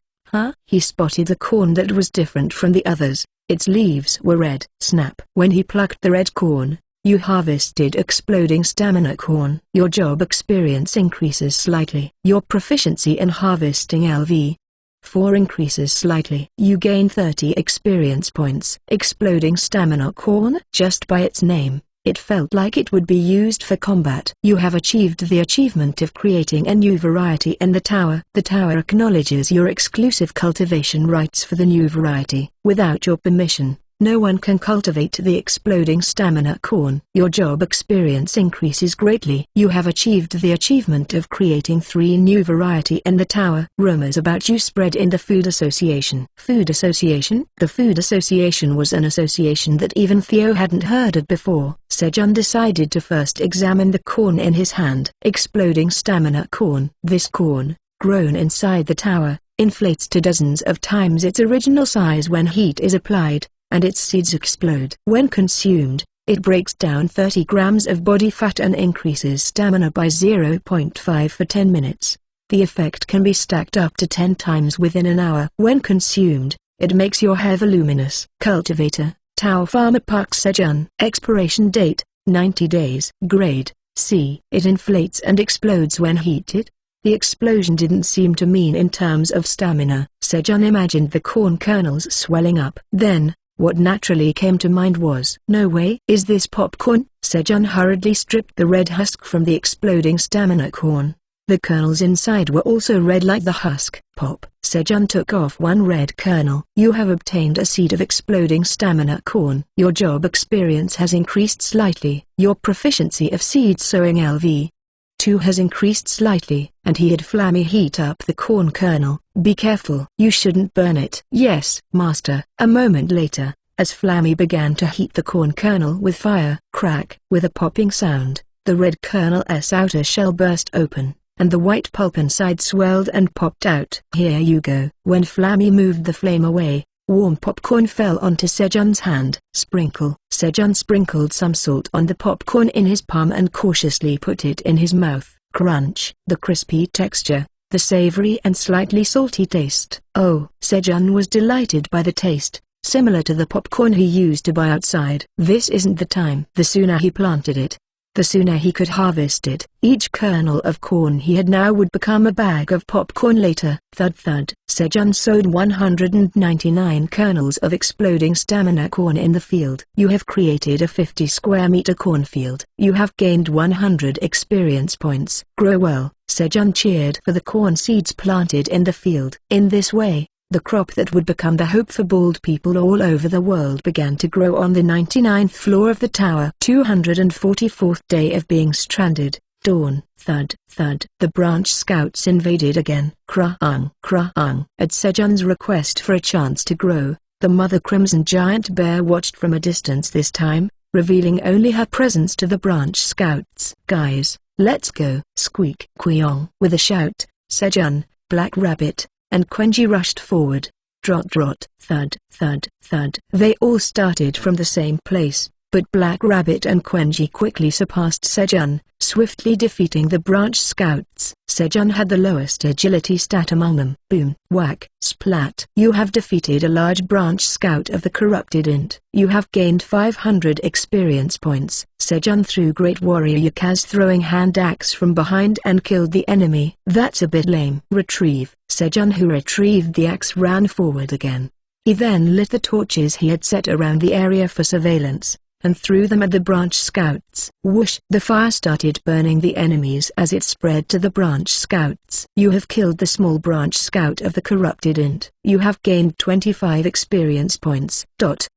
he spotted the corn that was different from the others. Its leaves were red. Snap. When he plucked the red corn, you harvested exploding stamina corn. Your job experience increases slightly. Your proficiency in harvesting LV4 increases slightly. You gain 30 experience points. Exploding stamina corn. Just by its name, it felt like it would be used for combat. You have achieved the achievement of creating a new variety in the tower. The tower acknowledges your exclusive cultivation rights for the new variety. Without your permission, no one can cultivate the exploding stamina corn. Your job experience increases greatly. You have achieved the achievement of creating 3 new variety in the tower. Rumors about you spread in the Food Association. Food Association? The Food Association was an association that even Theo hadn't heard of before. Sejun decided to first examine the corn in his hand. Exploding stamina corn. This corn, grown inside the tower, inflates to dozens of times its original size when heat is applied, and its seeds explode. When consumed, it breaks down 30 grams of body fat and increases stamina by 0.5 for 10 minutes. The effect can be stacked up to 10 times within an hour. When consumed, it makes your hair voluminous. Cultivator, Tower Farmer Park Sejun. Expiration date, 90 days. Grade, C. It inflates and explodes when heated. The explosion didn't seem to mean in terms of stamina. Sejun imagined the corn kernels swelling up. Then, what naturally came to mind was, no way. Is this popcorn? Sejun hurriedly stripped the red husk from the exploding stamina corn. The kernels inside were also red like the husk. Pop. Sejun took off one red kernel. You have obtained a seed of exploding stamina corn. Your job experience has increased slightly. Your proficiency of seed sowing LV2 has increased slightly. And he had Flammy heat up the corn kernel. Be careful. You shouldn't burn it. Yes, master. A moment later, as Flammy began to heat the corn kernel with fire, crack. With a popping sound, the red kernel's outer shell burst open, and the white pulp inside swelled and popped out. Here you go. When Flammy moved the flame away, warm popcorn fell onto Sejun's hand. Sprinkle. Sejun sprinkled some salt on the popcorn in his palm and cautiously put it in his mouth. Crunch. The crispy texture, the savory and slightly salty taste. Oh, Sejun was delighted by the taste, similar to the popcorn he used to buy outside. This isn't the time. The sooner he planted it, the sooner he could harvest it. Each kernel of corn he had now would become a bag of popcorn later. Thud thud. Sejun sowed 199 kernels of exploding stamina corn in the field. You have created a 50 square meter cornfield. You have gained 100 experience points. Grow well. Sejun cheered for the corn seeds planted in the field. In this way, the crop that would become the hope for bald people all over the world began to grow on the 99th floor of the tower. 244th day of being stranded. Dawn. Thud, thud. The branch scouts invaded again. Krung, krung. At Sejun's request for a chance to grow, the mother Crimson Giant Bear watched from a distance this time, revealing only her presence to the branch scouts. Guys, let's go. Squeak. Kweong. With a shout, Sejun, Black Rabbit, and Quenji rushed forward. Drot drot. Thud, thud, thud. They all started from the same place, but Black Rabbit and Quenji quickly surpassed Sejun, swiftly defeating the branch scouts. Sejun had the lowest agility stat among them. Boom, whack, splat. You have defeated a large branch scout of the corrupted int. You have gained 500 experience points. Sejun threw Great Warrior Yukaz throwing hand axe from behind and killed the enemy. That's a bit lame. Retrieve. Sejun, who retrieved the axe, ran forward again. He then lit the torches he had set around the area for surveillance, and threw them at the branch scouts. Whoosh! The fire started burning the enemies as it spread to the branch scouts. You have killed the small branch scout of the corrupted int. You have gained 25 experience points. Dot.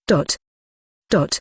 Dot. Dot.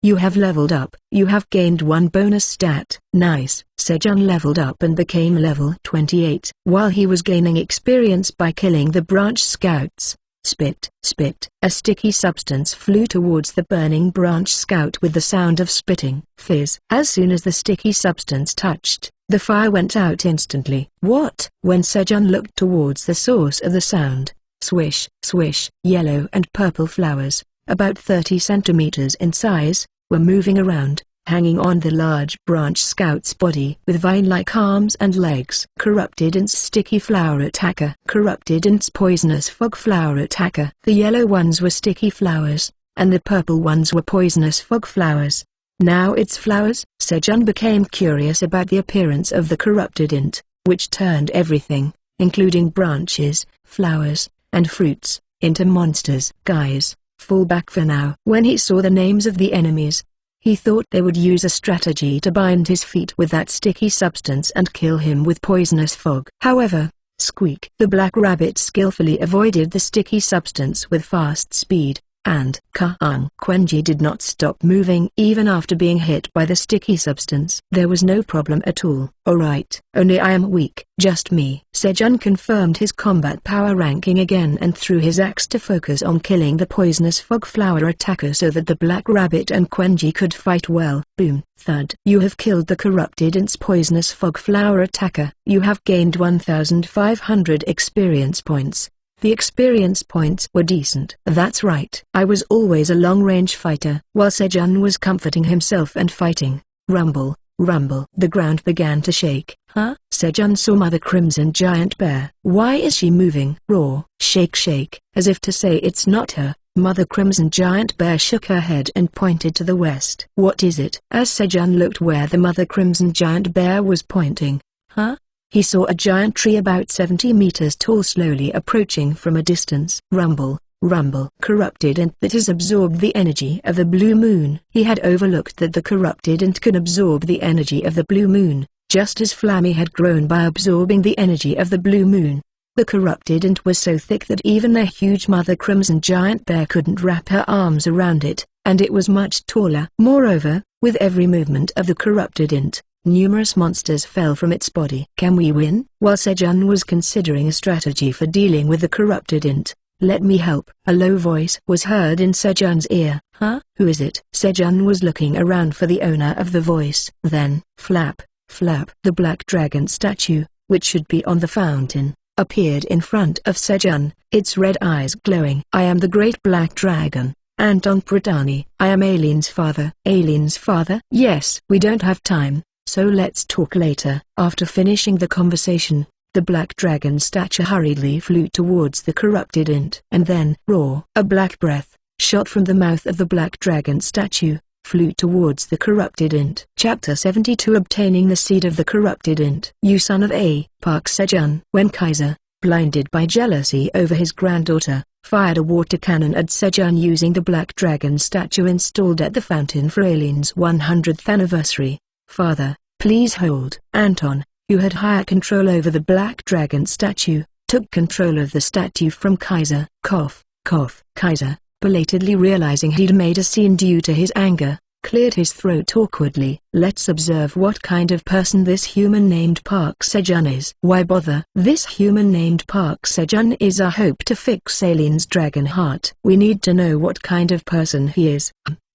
You have leveled up. You have gained 1 bonus stat. Nice. Sejun leveled up and became level 28. While he was gaining experience by killing the branch scouts, spit, spit. A sticky substance flew towards the burning branch scout with the sound of spitting. Fizz. As soon as the sticky substance touched, the fire went out instantly. What? When Sejun looked towards the source of the sound, swish, swish, yellow and purple flowers, about 30 centimeters in size, were moving around, hanging on the large branch scout's body with vine-like arms and legs. Corrupted Int's sticky flower attacker. Corrupted Int's poisonous fog flower attacker. The yellow ones were sticky flowers, and the purple ones were poisonous fog flowers. Now its flowers? Sejun became curious about the appearance of the corrupted int, which turned everything, including branches, flowers, and fruits, into monsters. Guys, fall back for now. When he saw the names of the enemies, he thought they would use a strategy to bind his feet with that sticky substance and kill him with poisonous fog. However, squeak. The Black Rabbit skillfully avoided the sticky substance with fast speed, and Quenji did not stop moving even after being hit by the sticky substance. There was no problem at all. Alright, only I am weak. Just me. Sejun confirmed his combat power ranking again and threw his axe to focus on killing the poisonous fog flower attacker so that the Black Rabbit and Quenji could fight well. Boom, thud. You have killed the corrupted int's poisonous fog flower attacker. You have gained 1,500 experience points. The experience points were decent. That's right. I was always a long-range fighter. While Sejun was comforting himself and fighting, rumble, rumble. The ground began to shake. Huh? Sejun saw Mother Crimson Giant Bear. Why is she moving? Roar, shake shake. As if to say it's not her, Mother Crimson Giant Bear shook her head and pointed to the west. What is it? As Sejun looked where the Mother Crimson Giant Bear was pointing, huh? He saw a giant tree about 70 meters tall slowly approaching from a distance. Rumble, rumble. Corrupted int that has absorbed the energy of the blue moon. He had overlooked that the corrupted int could absorb the energy of the blue moon, just as Flammy had grown by absorbing the energy of the blue moon. The corrupted int was so thick that even a huge Mother Crimson Giant Bear couldn't wrap her arms around it, and it was much taller. Moreover, with every movement of the corrupted int, numerous monsters fell from its body. Can we win? While Sejun was considering a strategy for dealing with the corrupted int, let me help. A low voice was heard in Sejun's ear. Huh? Who is it? Sejun was looking around for the owner of the voice. Then, flap, flap. The black dragon statue, which should be on the fountain, appeared in front of Sejun, its red eyes glowing. I am the great black dragon, Anton Pradani. I am Aileen's father. Aileen's father? Yes. We don't have time, so let's talk later. After finishing the conversation, the black dragon statue hurriedly flew towards the corrupted int. And then, roar! A black breath shot from the mouth of the black dragon statue, flew towards the corrupted int. Chapter 72 Obtaining the Seed of the Corrupted Int. You son of a Park Sejun. When Kaiser, blinded by jealousy over his granddaughter, fired a water cannon at Sejun using the Black Dragon statue installed at the fountain for Ailine's 100th anniversary. Father, please hold. Anton, who had higher control over the Black Dragon statue, took control of the statue from Kaiser. Cough, cough. Kaiser, belatedly realizing he'd made a scene due to his anger, cleared his throat awkwardly. Let's observe what kind of person this human named Park Sejun is. Why bother? This human named Park Sejun is our hope to fix Ailine's dragon heart. We need to know what kind of person he is.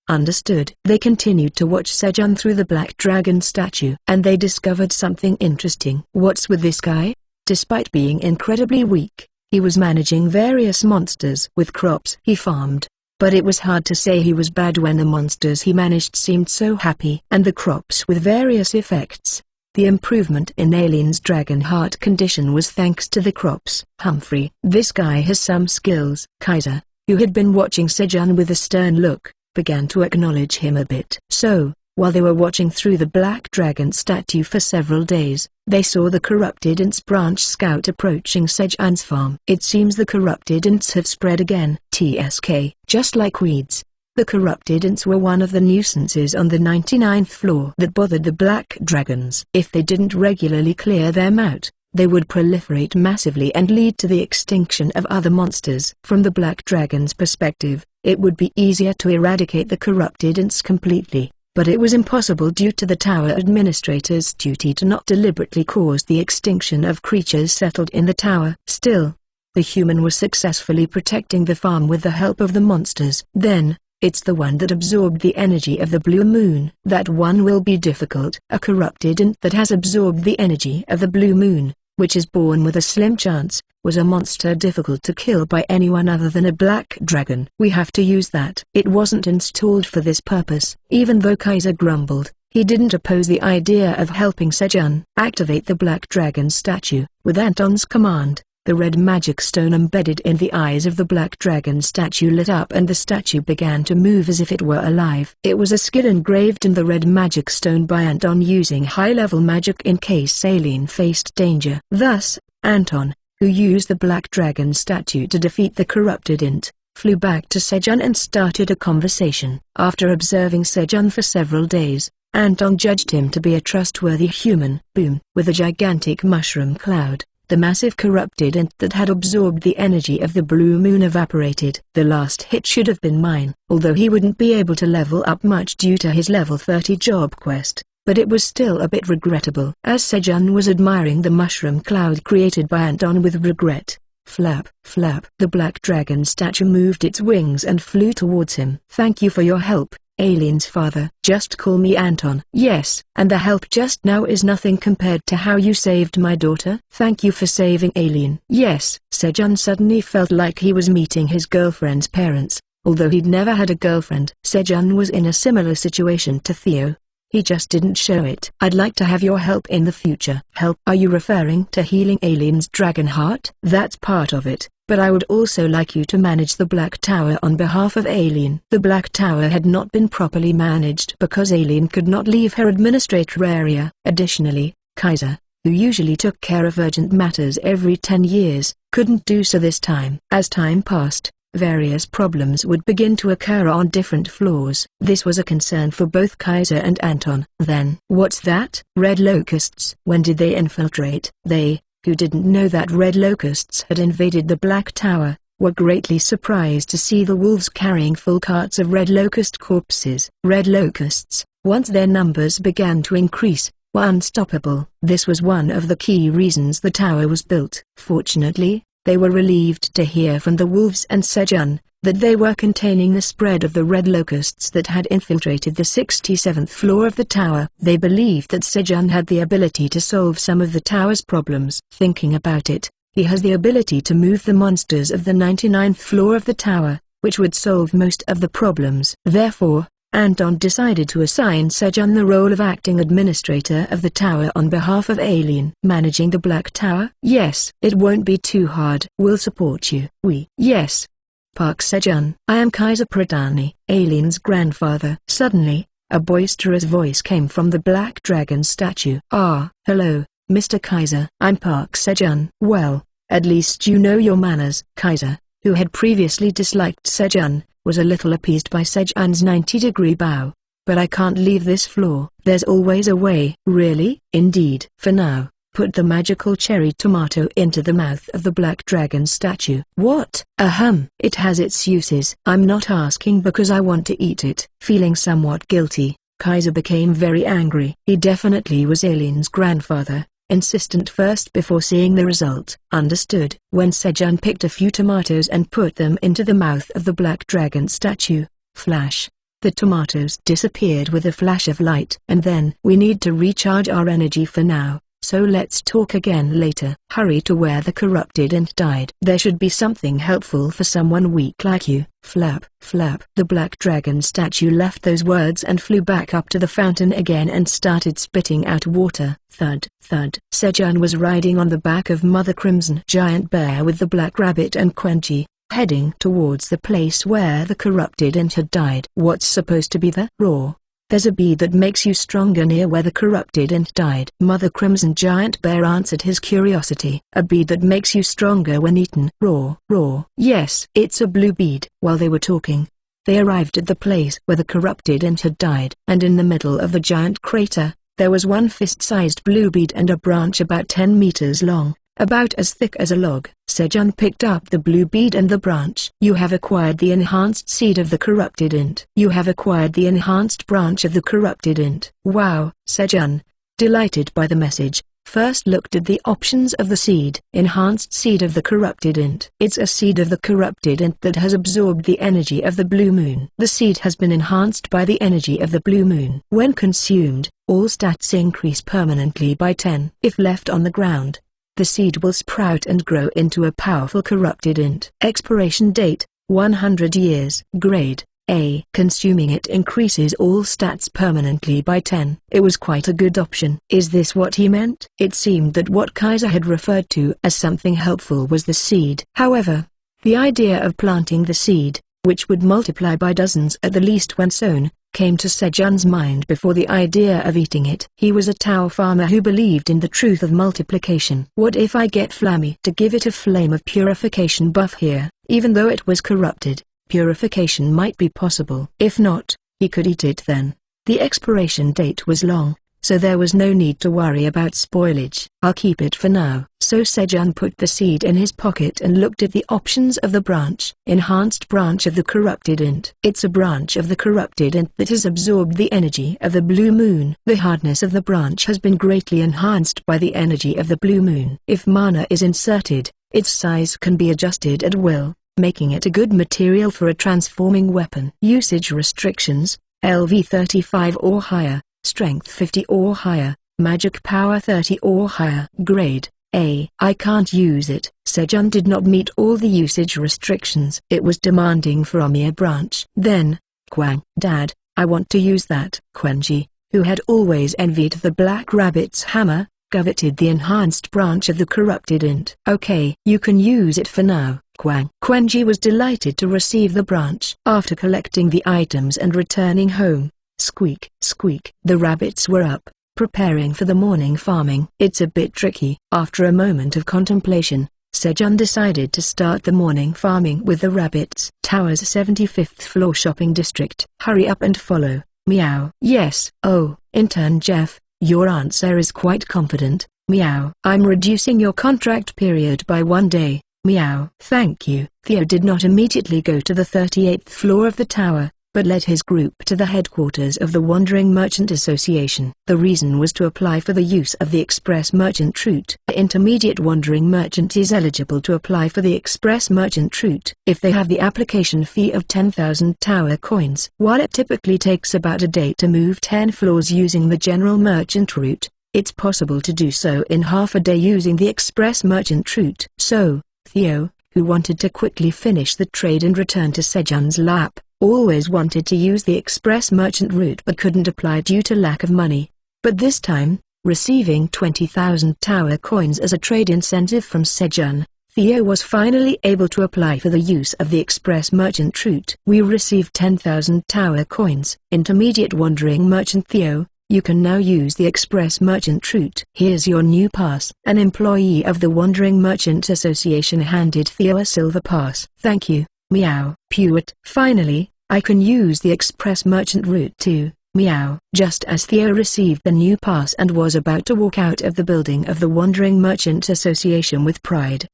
Understood. They continued to watch Sejun through the Black Dragon statue, and they discovered something interesting. What's with this guy? Despite being incredibly weak, he was managing various monsters with crops he farmed. But it was hard to say he was bad when the monsters he managed seemed so happy. And the crops with various effects. The improvement in Ailine's dragon heart condition was thanks to the crops. Humphrey, this guy has some skills. Kaiser, who had been watching Sejun with a stern look, began to acknowledge him a bit. So, while they were watching through the Black Dragon statue for several days, they saw the Corrupted Ints branch scout approaching Sejun's farm. It seems the Corrupted Ints have spread again. TSK. Just like weeds, the Corrupted Ints were one of the nuisances on the 99th floor that bothered the Black Dragons. If they didn't regularly clear them out, they would proliferate massively and lead to the extinction of other monsters. From the Black Dragon's perspective, it would be easier to eradicate the Corrupted Ints completely, but it was impossible due to the tower administrator's duty to not deliberately cause the extinction of creatures settled in the tower. Still, the human was successfully protecting the farm with the help of the monsters. Then, it's the one that absorbed the energy of the blue moon. That one will be difficult. A Corrupted Int that has absorbed the energy of the blue moon, which is born with a slim chance, was a monster difficult to kill by anyone other than a black dragon. We have to use that. It wasn't installed for this purpose. Even though Kaiser grumbled, he didn't oppose the idea of helping Sejun activate the Black Dragon statue. With Anton's command, the red magic stone embedded in the eyes of the Black Dragon statue lit up and the statue began to move as if it were alive. It was a skill engraved in the red magic stone by Anton using high-level magic in case Aileen faced danger. Thus, Anton, who used the Black Dragon statue to defeat the Corrupted Int, flew back to Sejun and started a conversation. After observing Sejun for several days, Anton judged him to be a trustworthy human. Boom! With a gigantic mushroom cloud, the massive Corrupted Int that had absorbed the energy of the blue moon evaporated. The last hit should have been mine, although he wouldn't be able to level up much due to his level 30 job quest, but it was still a bit regrettable. As Sejun was admiring the mushroom cloud created by Anton with regret, flap, flap, the Black Dragon statue moved its wings and flew towards him. Thank you for your help, Aileen's father. Just call me Anton. Yes, and the help just now is nothing compared to how you saved my daughter. Thank you for saving Aileen. Yes, Sejun suddenly felt like he was meeting his girlfriend's parents, although he'd never had a girlfriend. Sejun was in a similar situation to Theo. He just didn't show it. I'd like to have your help in the future. Help? Are you referring to healing Aileen's dragon heart? That's part of it. But I would also like you to manage the Black Tower on behalf of Aileen. The Black Tower had not been properly managed because Aileen could not leave her administrator area. Additionally, Kaiser, who usually took care of urgent matters every 10 years, couldn't do so this time. As time passed, various problems would begin to occur on different floors. This was a concern for both Kaiser and Anton. Then, what's that? Red locusts. When did they infiltrate? They, who didn't know that red locusts had invaded the Black Tower, were greatly surprised to see the wolves carrying full carts of red locust corpses. Red locusts, once their numbers began to increase, were unstoppable. This was one of the key reasons the tower was built. Fortunately, they were relieved to hear from the wolves and Sejun that they were containing the spread of the red locusts that had infiltrated the 67th floor of the tower. They believed that Sejun had the ability to solve some of the tower's problems. Thinking about it, he has the ability to move the monsters of the 99th floor of the tower, which would solve most of the problems. Therefore, Anton decided to assign Sejun the role of acting administrator of the tower on behalf of Aileen. Managing the Black Tower? Yes. It won't be too hard. We'll support you. Yes. Park Sejun. I am Kaiser Pradani, Aileen's grandfather. Suddenly, a boisterous voice came from the Black Dragon statue. Ah, hello, Mr. Kaiser. I'm Park Sejun. Well, at least you know your manners. Kaiser, who had previously disliked Sejun, was a little appeased by Sejun's 90-degree bow. But I can't leave this floor. There's always a way. Really? Indeed. For now, put the magical cherry tomato into the mouth of the Black Dragon statue. What? Ahem. It has its uses. I'm not asking because I want to eat it. Feeling somewhat guilty, Kaiser became very angry. He definitely was Aileen's grandfather. Insistent first before seeing the result. Understood. When Sejun picked a few tomatoes and put them into the mouth of the Black Dragon statue, flash. The tomatoes disappeared with a flash of light. And then, we need to recharge our energy for now, so let's talk again later. Hurry to where the corrupted ant died. There should be something helpful for someone weak like you. Flap, flap. The Black Dragon statue left those words and flew back up to the fountain again and started spitting out water. Thud, thud. Sejun was riding on the back of Mother Crimson Giant Bear with the Black Rabbit and Quenji, heading towards the place where the corrupted ant had died. What's supposed to be the roar? There's a bead that makes you stronger near where the corrupted ant died. Mother Crimson Giant Bear answered his curiosity. A bead that makes you stronger when eaten. Roar, roar. Yes, it's a blue bead. While they were talking, they arrived at the place where the corrupted ant had died. And in the middle of the giant crater, there was one fist-sized blue bead and a branch about 10 meters long, about as thick as a log. Sejun picked up the blue bead and the branch. You have acquired the enhanced seed of the corrupted ant. You have acquired the enhanced branch of the corrupted ant. Wow! Sejun, delighted by the message, first looked at the options of the seed. Enhanced seed of the corrupted ant. It's a seed of the corrupted ant that has absorbed the energy of the blue moon. The seed has been enhanced by the energy of the blue moon. When consumed, all stats increase permanently by 10. If left on the ground, the seed will sprout and grow into a powerful corrupted ant. Expiration date, 100 years. Grade, A. Consuming it increases all stats permanently by 10. It was quite a good option. Is this what he meant? It seemed that what Kaiser had referred to as something helpful was the seed. However, the idea of planting the seed, which would multiply by dozens at the least when sown, came to Sejun's mind before the idea of eating it. He was a Tao farmer who believed in the truth of multiplication. What if I get Flammy to give it a flame of purification buff here? Even though it was corrupted, purification might be possible. If not, he could eat it then. The expiration date was long, so there was no need to worry about spoilage. I'll keep it for now. So Sejun put the seed in his pocket and looked at the options of the branch. Enhanced branch of the corrupted ant. It's a branch of the corrupted ant that has absorbed the energy of the blue moon. The hardness of the branch has been greatly enhanced by the energy of the blue moon. If mana is inserted, its size can be adjusted at will, making it a good material for a transforming weapon. Usage restrictions: LV 35 or higher, Strength 50 or higher, Magic Power 30 or higher. Grade A. I can't use it. Sejun did not meet all the usage restrictions. It was demanding for a mere branch. Then, Quang, Dad, I want to use that. Quenji, who had always envied the Black Rabbit's hammer, coveted the enhanced branch of the corrupted ant. Okay, you can use it for now. Quang. Quenji was delighted to receive the branch. After collecting the items and returning home, squeak, squeak. The rabbits were up, preparing for the morning farming. It's a bit tricky. After a moment of contemplation, Sejun decided to start the morning farming with the rabbits. Tower's 75th floor shopping district. Hurry up and follow. Meow. Yes. Oh, intern Jeff, your answer is quite confident. Meow. I'm reducing your contract period by 1 day. Meow. Thank you. Theo did not immediately go to the 38th floor of the tower, but led his group to the headquarters of the Wandering Merchant Association. The reason was to apply for the use of the Express Merchant Route. The intermediate Wandering Merchant is eligible to apply for the Express Merchant Route if they have the application fee of 10,000 tower coins. While it typically takes about a day to move 10 floors using the General Merchant Route, it's possible to do so in half a day using the Express Merchant Route. So, Theo, who wanted to quickly finish the trade and return to Sejun's lap, always wanted to use the Express Merchant Route but couldn't apply due to lack of money. But this time, receiving 20,000 tower coins as a trade incentive from Sejun, Theo was finally able to apply for the use of the express merchant route. We received 10,000 tower coins. Intermediate wandering merchant Theo, you can now use the express merchant route. Here's your new pass. An employee of the Wandering Merchant Association handed Theo a silver pass. Thank you, meow. Pewit. Finally, I can use the express merchant route too. Meow. Just as Theo received the new pass and was about to walk out of the building of the Wandering Merchant Association with pride,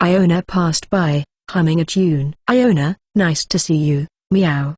Iona passed by, humming a tune. Iona, nice to see you. Meow.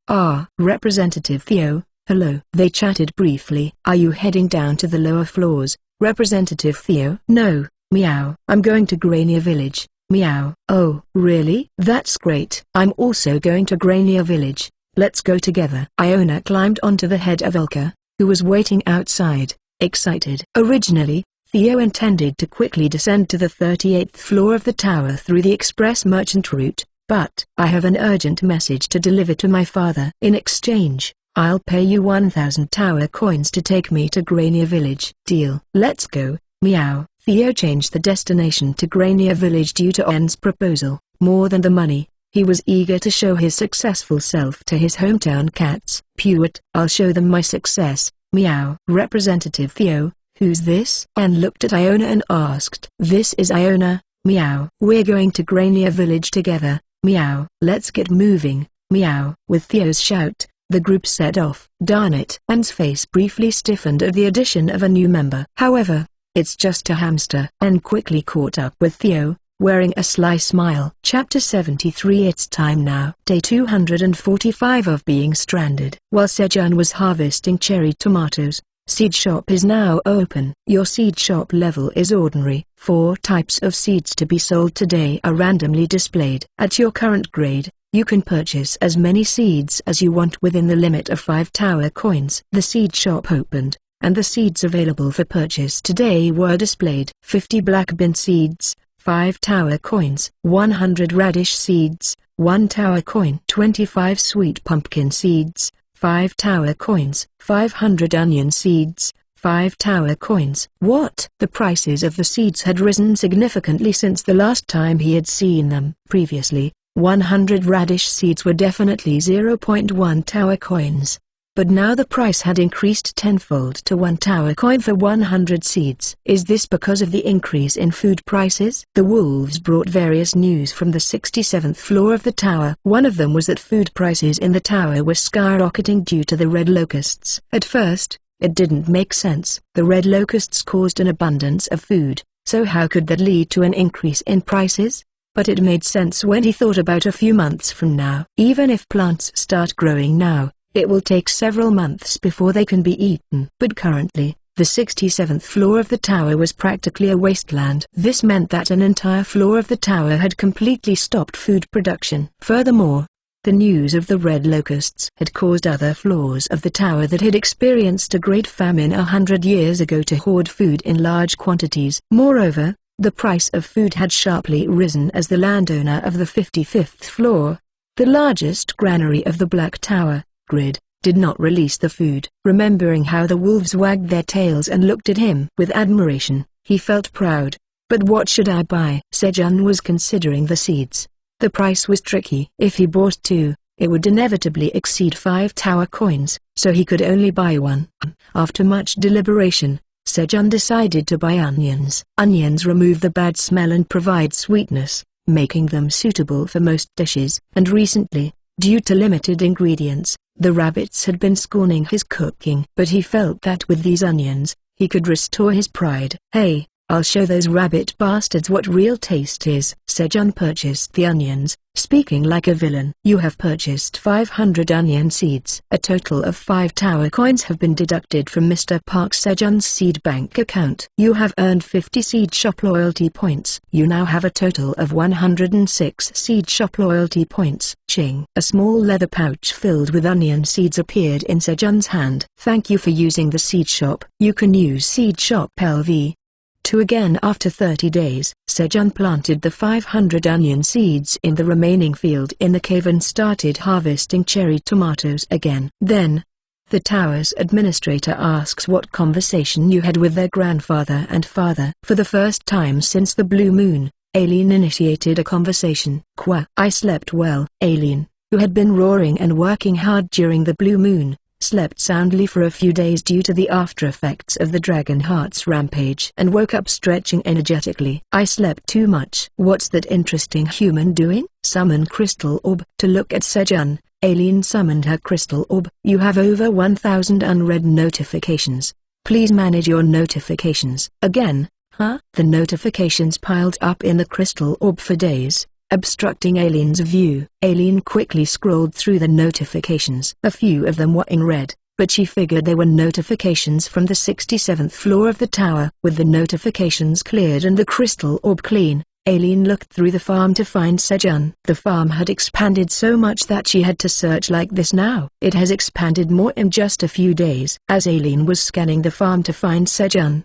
Representative Theo, hello. They chatted briefly. Are you heading down to the lower floors, Representative Theo? No, meow. I'm going to Grania Village. Meow. Oh, really? That's great. I'm also going to Grania Village. Let's go together. Iona climbed onto the head of Elka, who was waiting outside, excited. Originally, Theo intended to quickly descend to the 38th floor of the tower through the express merchant route, but I have an urgent message to deliver to my father. In exchange, I'll pay you 1,000 tower coins to take me to Grania Village. Deal. Let's go. Meow. Theo changed the destination to Grania Village due to On's proposal. More than the money, he was eager to show his successful self to his hometown cats. Pewit. I'll show them my success. Meow. Representative Theo, who's this? Anne looked at Iona and asked. This is Iona. Meow. We're going to Grania Village together. Meow. Let's get moving. Meow. With Theo's shout, the group set off. Darn it. Anne's face briefly stiffened at the addition of a new member. However, it's just a hamster. Anne quickly caught up with Theo, wearing a sly smile. Chapter 73. It's time now. Day 245 of being stranded. While Sejun was harvesting cherry tomatoes, Seed Shop is now open. Your seed shop level is ordinary. 4 types of seeds to be sold today are randomly displayed. At your current grade, you can purchase as many seeds as you want within the limit of 5 tower coins. The seed shop opened, and the seeds available for purchase today were displayed. 50 black bean seeds, 5 tower coins. 100 radish seeds, 1 tower coin. 25 sweet pumpkin seeds, 5 tower coins. 500 onion seeds, 5 tower coins. What? The prices of the seeds had risen significantly since the last time he had seen them. Previously, 100 radish seeds were definitely 0.1 tower coins. But now the price had increased tenfold to 1 tower coin for 100 seeds. Is this because of the increase in food prices? The wolves brought various news from the 67th floor of the tower. One of them was that food prices in the tower were skyrocketing due to the red locusts. At first, it didn't make sense. The red locusts caused an abundance of food, so how could that lead to an increase in prices? But it made sense when he thought about a few months from now. Even if plants start growing now, it will take several months before they can be eaten. But currently, the 67th floor of the tower was practically a wasteland. This meant that an entire floor of the tower had completely stopped food production. Furthermore, the news of the red locusts had caused other floors of the tower that had experienced a great famine 100 years ago to hoard food in large quantities. Moreover, the price of food had sharply risen as the landowner of the 55th floor, the largest granary of the Black Tower, Grid, did not release the food. Remembering how the wolves wagged their tails and looked at him with admiration, he felt proud. But what should I buy? Sejun was considering the seeds. The price was tricky. If he bought 2, it would inevitably exceed 5 tower coins, so he could only buy 1. After much deliberation, Sejun decided to buy onions. Onions remove the bad smell and provide sweetness, making them suitable for most dishes. And recently, due to limited ingredients, the rabbits had been scorning his cooking. But he felt that with these onions, he could restore his pride. Hey, I'll show those rabbit bastards what real taste is. Sejun purchased the onions, speaking like a villain. You have purchased 500 onion seeds. A total of 5 tower coins have been deducted from Mr. Park Sejun's seed bank account. You have earned 50 seed shop loyalty points. You now have a total of 106 seed shop loyalty points. Ching. A small leather pouch filled with onion seeds appeared in Sejun's hand. Thank you for using the seed shop. You can use seed shop LV. To again after 30 days, Sejun planted the 500 onion seeds in the remaining field in the cave and started harvesting cherry tomatoes again. Then, the tower's administrator asks what conversation you had with their grandfather and father. For the first time since the blue moon, Aileen initiated a conversation. I slept well. Aileen, who had been roaring and working hard during the blue moon, slept soundly for a few days due to the after effects of the Dragonheart's rampage and woke up stretching energetically. I slept too much. What's that interesting human doing? Summon crystal orb. To look at Sejun, Aileen summoned her crystal orb. You have over 1,000 unread notifications. Please manage your notifications. Again, huh? The notifications piled up in the crystal orb for days, obstructing Aileen's view. Aileen quickly scrolled through the notifications. A few of them were in red, but she figured they were notifications from the 67th floor of the tower. With the notifications cleared and the crystal orb clean, Aileen looked through the farm to find Sejun. The farm had expanded so much that she had to search like this now. It has expanded more in just a few days. As Aileen was scanning the farm to find Sejun,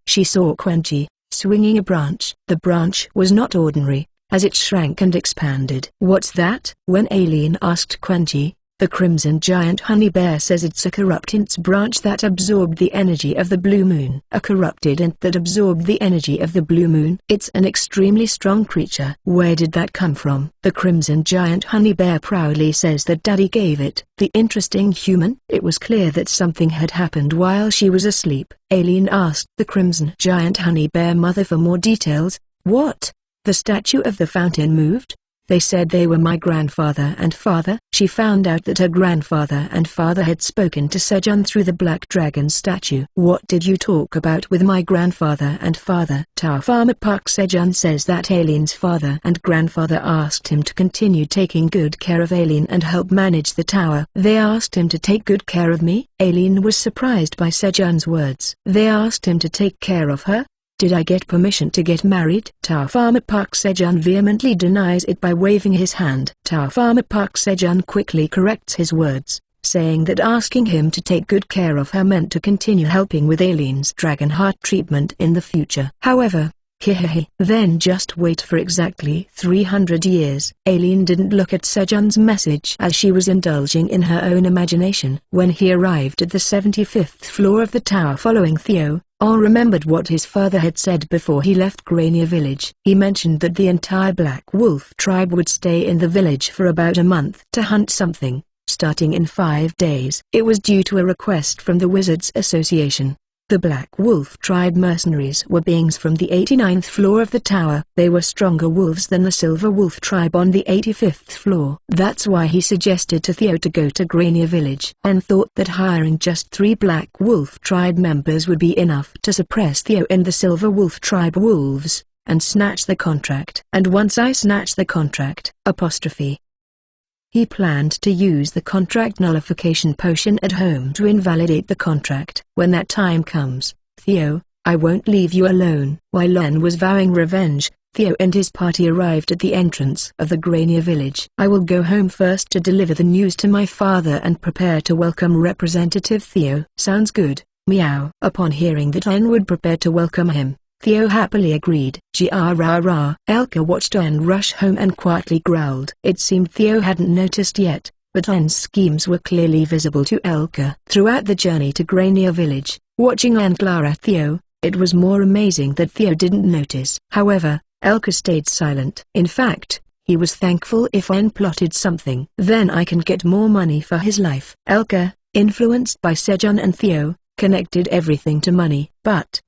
she saw Quenchi, swinging a branch. The branch was not ordinary, as it shrank and expanded. What's that? When Aileen asked Quenchi, the Crimson Giant Honey Bear says it's a corruptant's branch that absorbed the energy of the blue moon. A corrupted ant that absorbed the energy of the blue moon? It's an extremely strong creature. Where did that come from? The Crimson Giant Honey Bear proudly says that Daddy gave it. The interesting human? It was clear that something had happened while she was asleep. Aileen asked the Crimson Giant Honey Bear mother for more details. What? The statue of the fountain moved? They said they were my grandfather and father. She found out that her grandfather and father had spoken to Sejun through the Black Dragon statue. What did you talk about with my grandfather and father? Tower Farmer Park. Sejun says that Aileen's father and grandfather asked him to continue taking good care of Aileen and help manage the tower. They asked him to take good care of me? Aileen was surprised by Sejun's words. They asked him to take care of her? Did I get permission to get married? Tower Farmer Park. Sejun vehemently denies it by waving his hand. Tower Farmer Park. Sejun quickly corrects his words, saying that asking him to take good care of her meant to continue helping with Aileen's Dragonheart treatment in the future. However, then just wait for exactly 300 years. Aileen didn't look at Sejun's message as she was indulging in her own imagination. When he arrived at the 75th floor of the tower following Theo, All remembered what his father had said before he left Grania village. He mentioned that the entire Black Wolf tribe would stay in the village for about a month to hunt something, starting in 5 days. It was due to a request from the Wizards Association. The Black Wolf tribe mercenaries were beings from the 89th floor of the tower. They were stronger wolves than the Silver Wolf tribe on the 85th floor. That's why he suggested to Theo to go to Grania village, and thought that hiring just 3 Black Wolf tribe members would be enough to suppress Theo and the Silver Wolf tribe wolves, and snatch the contract. And once I snatch the contract, he planned to use the contract nullification potion at home to invalidate the contract. When that time comes, Theo, I won't leave you alone. While Len was vowing revenge, Theo and his party arrived at the entrance of the Grania village. I will go home first to deliver the news to my father and prepare to welcome Representative Theo. Sounds good, meow. Upon hearing that Len would prepare to welcome him, Theo happily agreed. Rah. Elka watched Len rush home and quietly growled. It seemed Theo hadn't noticed yet, but Len's schemes were clearly visible to Elka. Throughout the journey to Grania village, watching Len glare at Theo, it was more amazing that Theo didn't notice. However, Elka stayed silent. In fact, he was thankful if Len plotted something. Then I can get more money for his life. Elka, influenced by Sejun and Theo, connected everything to money. But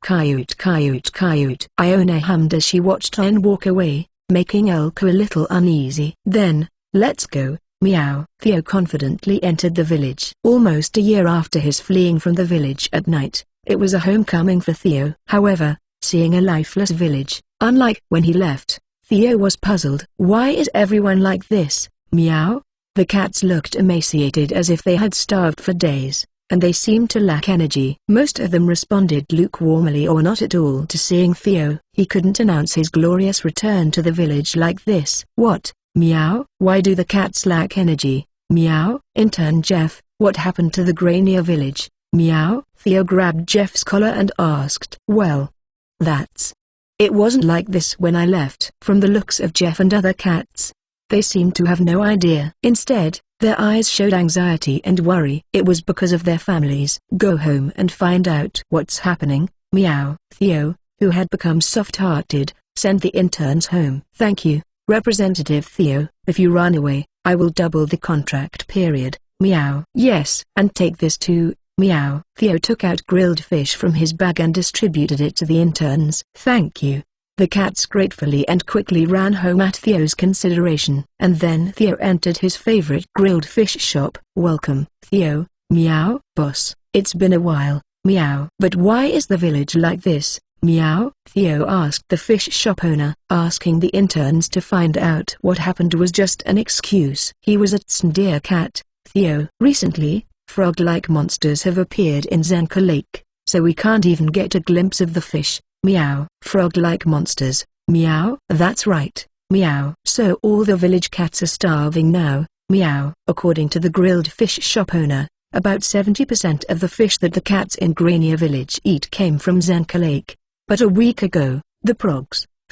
Iona hummed as she watched Len walk away, making Elka a little uneasy. Then, let's go, meow. Theo confidently entered the village. Almost a year after his fleeing from the village at night, it was a homecoming for Theo. However, seeing a lifeless village, unlike when he left, Theo was puzzled. Why is everyone like this, meow? The cats looked emaciated as if they had starved for days, and they seemed to lack energy. Most of them responded lukewarmly or not at all to seeing Theo. He couldn't announce his glorious return to the village like this. What, meow? Why do the cats lack energy, meow? In turn, Jeff, what happened to the Grania village, meow? Theo grabbed Jeff's collar and asked. Well, it wasn't like this when I left. From the looks of Jeff and other cats, they seemed to have no idea. Instead, their eyes showed anxiety and worry. It was because of their families. Go home and find out what's happening, meow. Theo, who had become soft-hearted, Send the interns home. Thank you, Representative Theo. If you run away, I will double the contract period. Meow. Yes, and take this too. Meow. Theo took out grilled fish from his bag and distributed it to the interns. Thank you. The cats gratefully and quickly ran home at Theo's consideration. And then Theo entered his favorite grilled fish shop. Welcome, Theo. Meow. Boss, it's been a while. Meow. But why is the village like this? Meow. Theo asked the fish shop owner. Asking the interns to find out what happened was just an excuse. He was a dear cat, Theo. Recently, frog-like monsters have appeared in Zenka Lake, so we can't even get a glimpse of the fish. Meow. Frog-like monsters. Meow. That's right. Meow. So all the village cats are starving now. Meow. According to the grilled fish shop owner, about 70% of the fish that the cats in Grania village eat came from Zenka Lake. But a week ago, the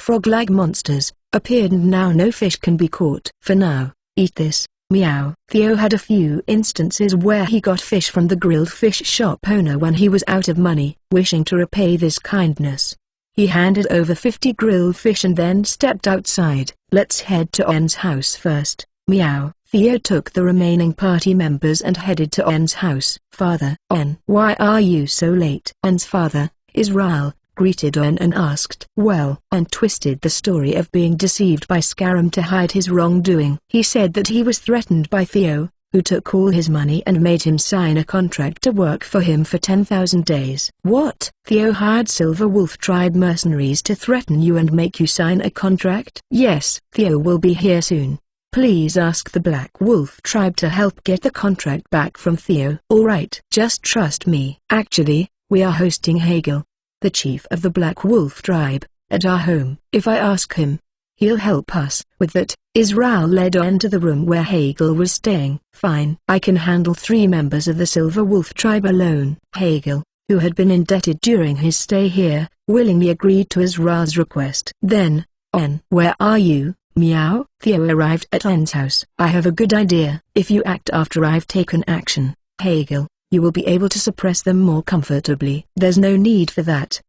frog-like monsters, appeared and now no fish can be caught. For now, eat this. Meow. Theo had a few instances where he got fish from the grilled fish shop owner when he was out of money. Wishing to repay this kindness, he handed over 50 grilled fish and then stepped outside. Let's head to En's house first. Meow. Theo took the remaining party members and headed to En's house. Father. En. Why are you so late? En's father, Israel, greeted En and asked. Well, En twisted the story of being deceived by Scarum to hide his wrongdoing. He said that he was threatened by Theo, who took all his money and made him sign a contract to work for him for 10,000 days. What? Theo hired Silver Wolf Tribe mercenaries to threaten you and make you sign a contract? Yes. Theo will be here soon. Please ask the Black Wolf Tribe to help get the contract back from Theo. Alright. Just trust me. Actually, we are hosting Hagel, the chief of the Black Wolf Tribe, at our home. If I ask him, he'll help us. With that, Israel led En to the room where Hagel was staying. Fine. I can handle 3 members of the Silver Wolf Tribe alone. Hagel, who had been indebted during his stay here, willingly agreed to Israel's request. Then, En. Where are you? Meow. Theo arrived at En's house. I have a good idea. If you act after I've taken action, Hagel, you will be able to suppress them more comfortably. There's no need for that.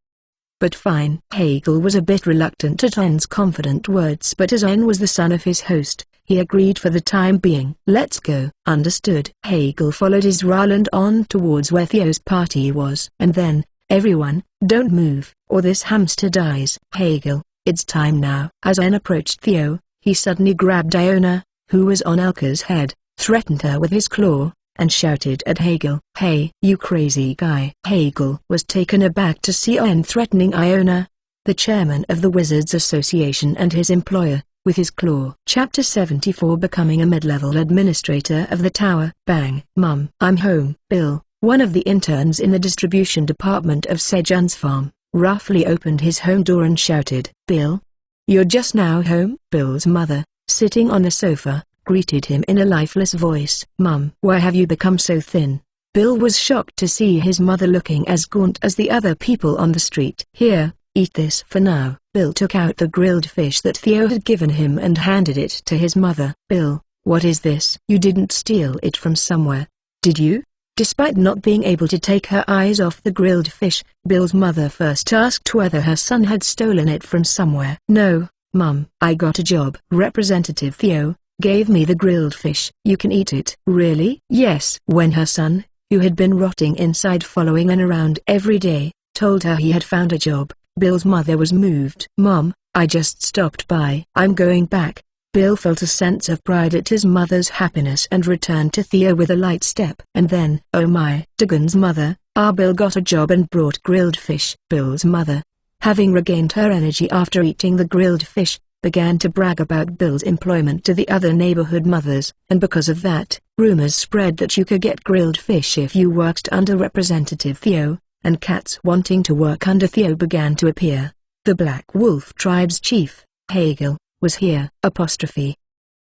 But fine. Hagel was a bit reluctant at En's confident words, but as En was the son of his host, he agreed for the time being. Let's go. Understood. Hagel followed Israel and on towards where Theo's party was. And then, everyone, don't move, or this hamster dies. Hagel, it's time now. As En approached Theo, he suddenly grabbed Iona, who was on Elka's head, threatened her with his claw, and shouted at Hagel. Hey, you crazy guy. Hagel was taken aback to see En threatening Iona, the chairman of the Wizards Association and his employer, with his claw. Chapter 74 Becoming a mid-level administrator of the tower. Bang. Mum. I'm home. Bill, one of the interns in the distribution department of Sejan's farm, roughly opened his home door and shouted. Bill? You're just now home? Bill's mother, sitting on the sofa, greeted him in a lifeless voice. Mum. Why have you become so thin? Bill was shocked to see his mother looking as gaunt as the other people on the street. Here, eat this for now. Bill took out the grilled fish that Theo had given him and handed it to his mother. Bill, what is this? You didn't steal it from somewhere, did you? Despite not being able to take her eyes off the grilled fish, Bill's mother first asked whether her son had stolen it from somewhere. No, Mum. I got a job. Representative Theo gave me the grilled fish. You can eat it. Really? Yes. When her son, who had been rotting inside following En around every day, told her he had found a job, Bill's mother was moved. Mom, I just stopped by. I'm going back. Bill felt a sense of pride at his mother's happiness and returned to Theo with a light step. And then, oh my, Dagon's mother, Bill got a job and brought grilled fish. Bill's mother, having regained her energy after eating the grilled fish, began to brag about Bill's employment to the other neighborhood mothers, and because of that, rumors spread that you could get grilled fish if you worked under Representative Theo, and cats wanting to work under Theo began to appear. The Black Wolf Tribe's chief, Hagel, was here.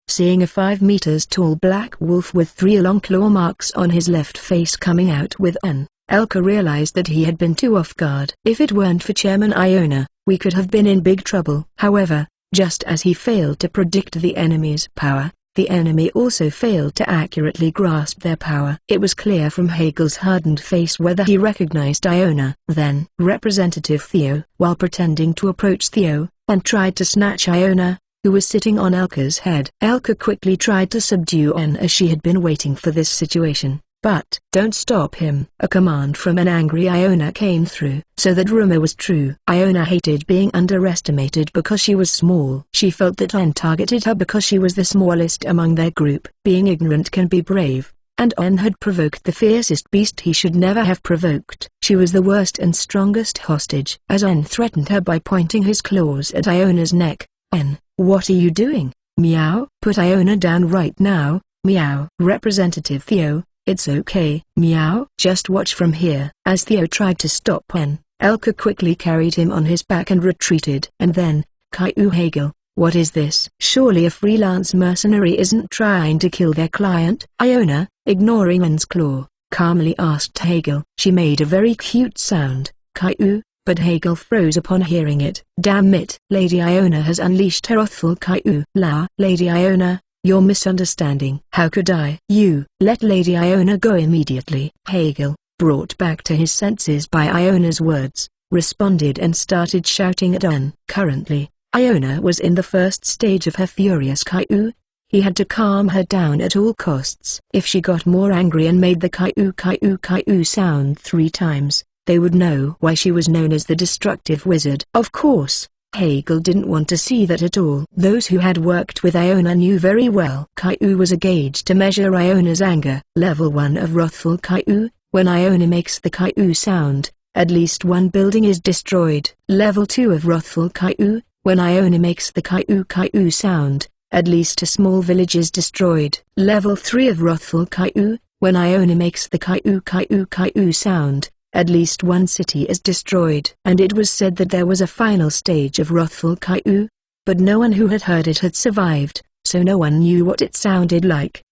Seeing a 5 meters tall black wolf with 3 long claw marks on his left face coming out with En, Elka realized that he had been too off guard. If it weren't for Chairman Iona, we could have been in big trouble. However, just as he failed to predict the enemy's power, the enemy also failed to accurately grasp their power. It was clear from Hagel's hardened face whether he recognized Iona. Then, Representative Theo, while pretending to approach Theo, and tried to snatch Iona, who was sitting on Elka's head. Elka quickly tried to subdue N as she had been waiting for this situation. But, "Don't stop him!" A command from an angry Iona came through. So that rumor was true. Iona hated being underestimated because she was small. She felt that N targeted her because she was the smallest among their group. Being ignorant can be brave, and N had provoked the fiercest beast he should never have provoked. She was the worst and strongest hostage. As N threatened her by pointing his claws at Iona's neck, "N, what are you doing? Meow. Put Iona down right now, meow." Representative Theo, "It's okay, meow. Just watch from here." As Theo tried to stop N, Elka quickly carried him on his back and retreated. And then, Caillou Hagel, "What is this?" "Surely a freelance mercenary isn't trying to kill their client?" Iona, ignoring N's claw, calmly asked Hagel. She made a very cute sound, Caillou, but Hagel froze upon hearing it. "Damn it! Lady Iona has unleashed her wrathful Caillou." "La, Lady Iona, you're misunderstanding." "How could I?" "You, let Lady Iona go immediately." Hagel, brought back to his senses by Iona's words, responded and started shouting at N. Currently, Iona was in the first stage of her furious Caillou. He had to calm her down at all costs. If she got more angry and made the Caillou Caillou Caillou sound 3 times, they would know why she was known as the Destructive Wizard. Of course, Hagel didn't want to see that at all. Those who had worked with Iona knew very well Caillou was a gauge to measure Iona's anger. Level 1 of Wrathful Caillou, when Iona makes the Caillou sound, at least one building is destroyed. Level 2 of Wrathful Caillou, when Iona makes the Caillou Caillou sound, at least a small village is destroyed. Level 3 of Wrathful Caillou, when Iona makes the Caillou Caillou Caillou sound, at least one city is destroyed. And it was said that there was a final stage of Wrathful Caillou, but no one who had heard it had survived, so no one knew what it sounded like.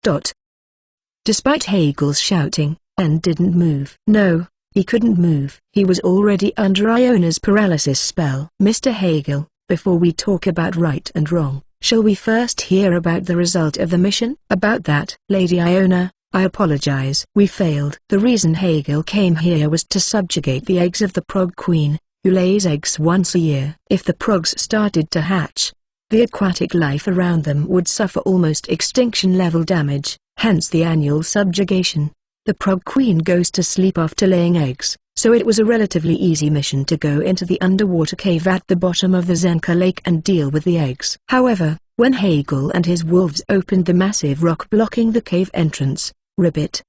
Despite Hagel's shouting, N didn't move. No, he couldn't move. He was already under Iona's paralysis spell. "Mr. Hagel, before we talk about right and wrong, shall we first hear about the result of the mission?" "About that, Lady Iona, I apologize. We failed." The reason Hagel came here was to subjugate the eggs of the Prog Queen, who lays eggs once a year. If the Progs started to hatch, the aquatic life around them would suffer almost extinction-level damage, hence the annual subjugation. The Prog Queen goes to sleep after laying eggs, so it was a relatively easy mission to go into the underwater cave at the bottom of the Zenka Lake and deal with the eggs. However, when Hagel and his wolves opened the massive rock blocking the cave entrance, ribbit,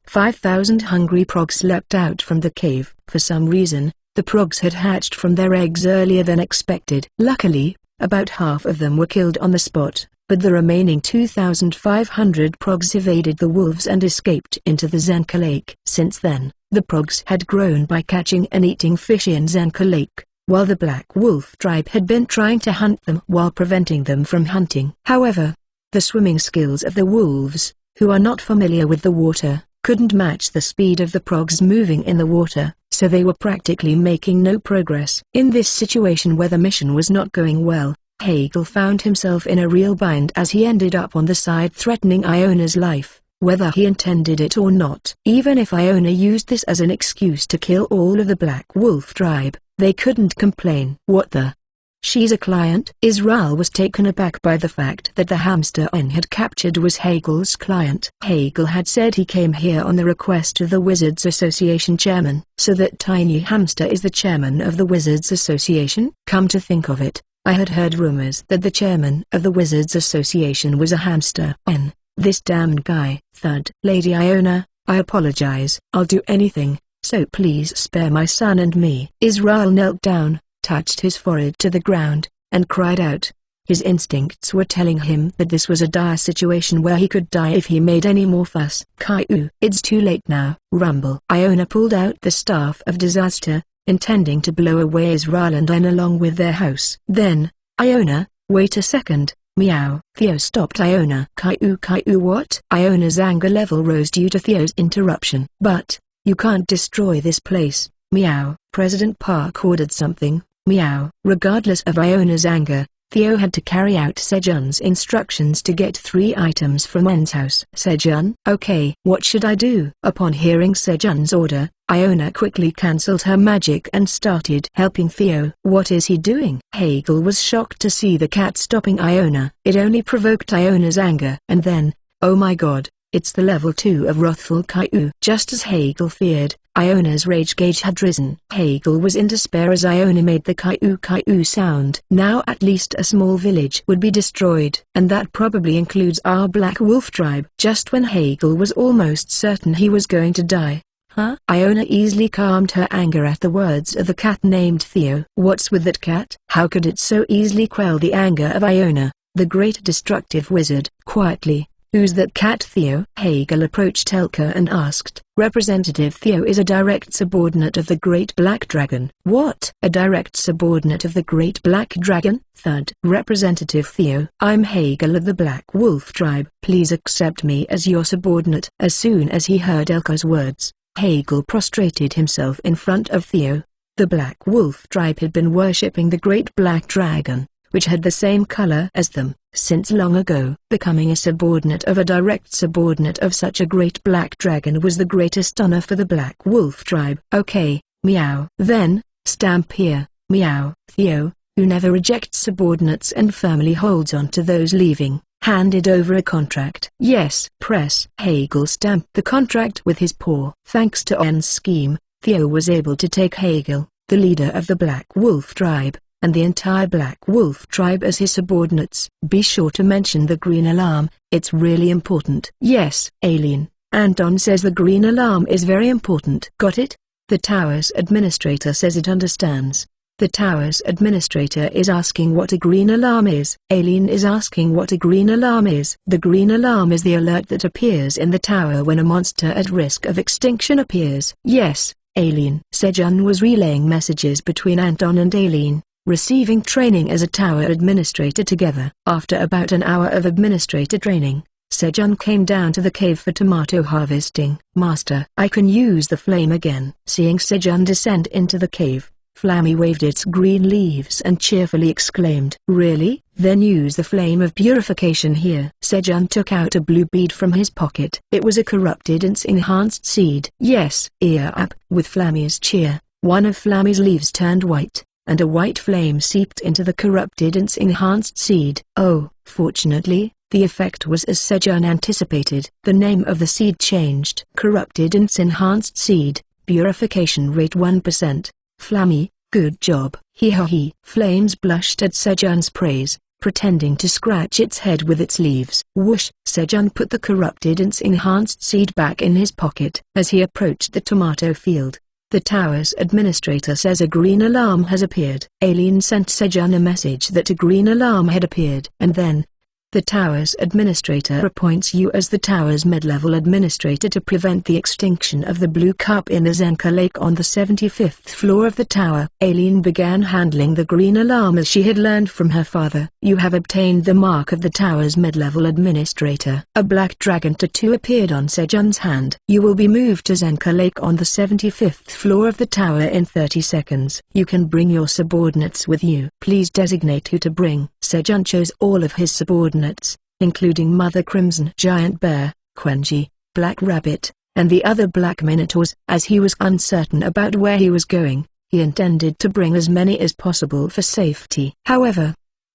5,000 hungry Progs leapt out from the cave. For some reason, the Progs had hatched from their eggs earlier than expected. Luckily, about half of them were killed on the spot, but the remaining 2,500 Progs evaded the wolves and escaped into the Zenka Lake. Since then, the Progs had grown by catching and eating fish in Zenka Lake, while the Black Wolf tribe had been trying to hunt them while preventing them from hunting. However, the swimming skills of the wolves, who are not familiar with the water, couldn't match the speed of the Progs moving in the water, so they were practically making no progress. In this situation where the mission was not going well, Hagel found himself in a real bind as he ended up on the side threatening Iona's life, whether he intended it or not. Even if Iona used this as an excuse to kill all of the Black Wolf tribe, they couldn't complain. "What the? She's a client?" Israel was taken aback by the fact that the hamster N had captured was Hagel's client. Hagel had said he came here on the request of the Wizards Association chairman. "So that tiny hamster is the chairman of the Wizards Association?" "Come to think of it, I had heard rumors that the chairman of the Wizards Association was a hamster." "N, this damned guy." Thud. "Lady Iona, I apologize. I'll do anything, so please spare my son and me." Israel knelt down, touched his forehead to the ground, and cried out. His instincts were telling him that this was a dire situation where he could die if he made any more fuss. "Caillou, it's too late now." Rumble. Iona pulled out the Staff of Disaster, intending to blow away Israel and N along with their house. Then, "Iona, wait a second, meow." Theo stopped Iona. "Caillou Caillou what?" Iona's anger level rose due to Theo's interruption. "But, you can't destroy this place, meow." President Park ordered something, meow. Regardless of Iona's anger, Theo had to carry out Sejun's instructions to get 3 items from Wen's house. Sejun, okay, what should I do? Upon hearing Sejun's order, Iona quickly cancelled her magic and started helping Theo. What is he doing? Hegel was shocked to see the cat stopping Iona. It only provoked Iona's anger. And then, oh my god, it's the level 2 of Wrathful Kaiu. Just as Hegel feared, Iona's rage gauge had risen. Hegel was in despair as Iona made the Kaiu Kaiu sound. Now at least a small village would be destroyed. And that probably includes our Black Wolf tribe. Just when Hegel was almost certain he was going to die. Huh? Iona easily calmed her anger at the words of the cat named Theo. What's with that cat? How could it so easily quell the anger of Iona, the great destructive wizard? Quietly, who's that cat? Theo? Hegel approached Elka and asked. Representative Theo is a direct subordinate of the Great Black Dragon. What? A direct subordinate of the Great Black Dragon? Thud. Representative Theo, I'm Hegel of the Black Wolf tribe. Please accept me as your subordinate. As soon as he heard Elka's words, Hegel prostrated himself in front of Theo. The Black Wolf tribe had been worshipping the Great Black Dragon, which had the same color as them, since long ago. Becoming a subordinate of a direct subordinate of such a great black dragon was the greatest honor for the Black Wolf tribe. Okay, meow. Then, stamp here, meow. Theo, who never rejects subordinates and firmly holds on to those leaving, handed over a contract. Yes. Press. Hegel stamped the contract with his paw. Thanks to En's scheme, Theo was able to take Hegel, the leader of the Black Wolf tribe, and the entire Black Wolf tribe as his subordinates. Be sure to mention the green alarm, it's really important. Yes, Alien. Anton says the green alarm is very important. Got it? The tower's administrator says it understands. The tower's administrator is asking what a green alarm is. Alien is asking what a green alarm is. The green alarm is the alert that appears in the tower when a monster at risk of extinction appears. Yes, Alien. Sejun was relaying messages between Anton and Alien, receiving training as a tower administrator together. After about an hour of administrator training, Sejun came down to the cave for tomato harvesting. Master, I can use the flame again. Seeing Sejun descend into the cave, Flammy waved its green leaves and cheerfully exclaimed, really? Then use the flame of purification here. Sejun took out a blue bead from his pocket. It was a corruptedance enhanced seed. Yes. Ear up. With Flammy's cheer, one of Flammy's leaves turned white, and a white flame seeped into the corruptedance enhanced seed. Oh, fortunately, the effect was as Sejun anticipated. The name of the seed changed. Corruptedance enhanced seed, purification rate 1%. Flammy, good job. Hee. Flames blushed at Sejun's praise, pretending to scratch its head with its leaves. Whoosh! Sejun put the corruptedance enhanced seed back in his pocket. As he approached the tomato field, the tower's administrator says a green alarm has appeared. Alien sent Sejun a message that a green alarm had appeared. And then, the tower's administrator appoints you as the tower's mid-level administrator to prevent the extinction of the blue cup in the Zenka Lake on the 75th floor of the tower. Alien began handling the green alarm as she had learned from her father. You have obtained the mark of the tower's mid-level administrator. A black dragon tattoo appeared on Sejun's hand. You will be moved to Zenka Lake on the 75th floor of the tower in 30 seconds. You can bring your subordinates with you. Please designate who to bring. Sejun chose all of his subordinates, including Mother Crimson Giant Bear, Quenji, Black Rabbit, and the other Black Minotaurs. As he was uncertain about where he was going, he intended to bring as many as possible for safety. However,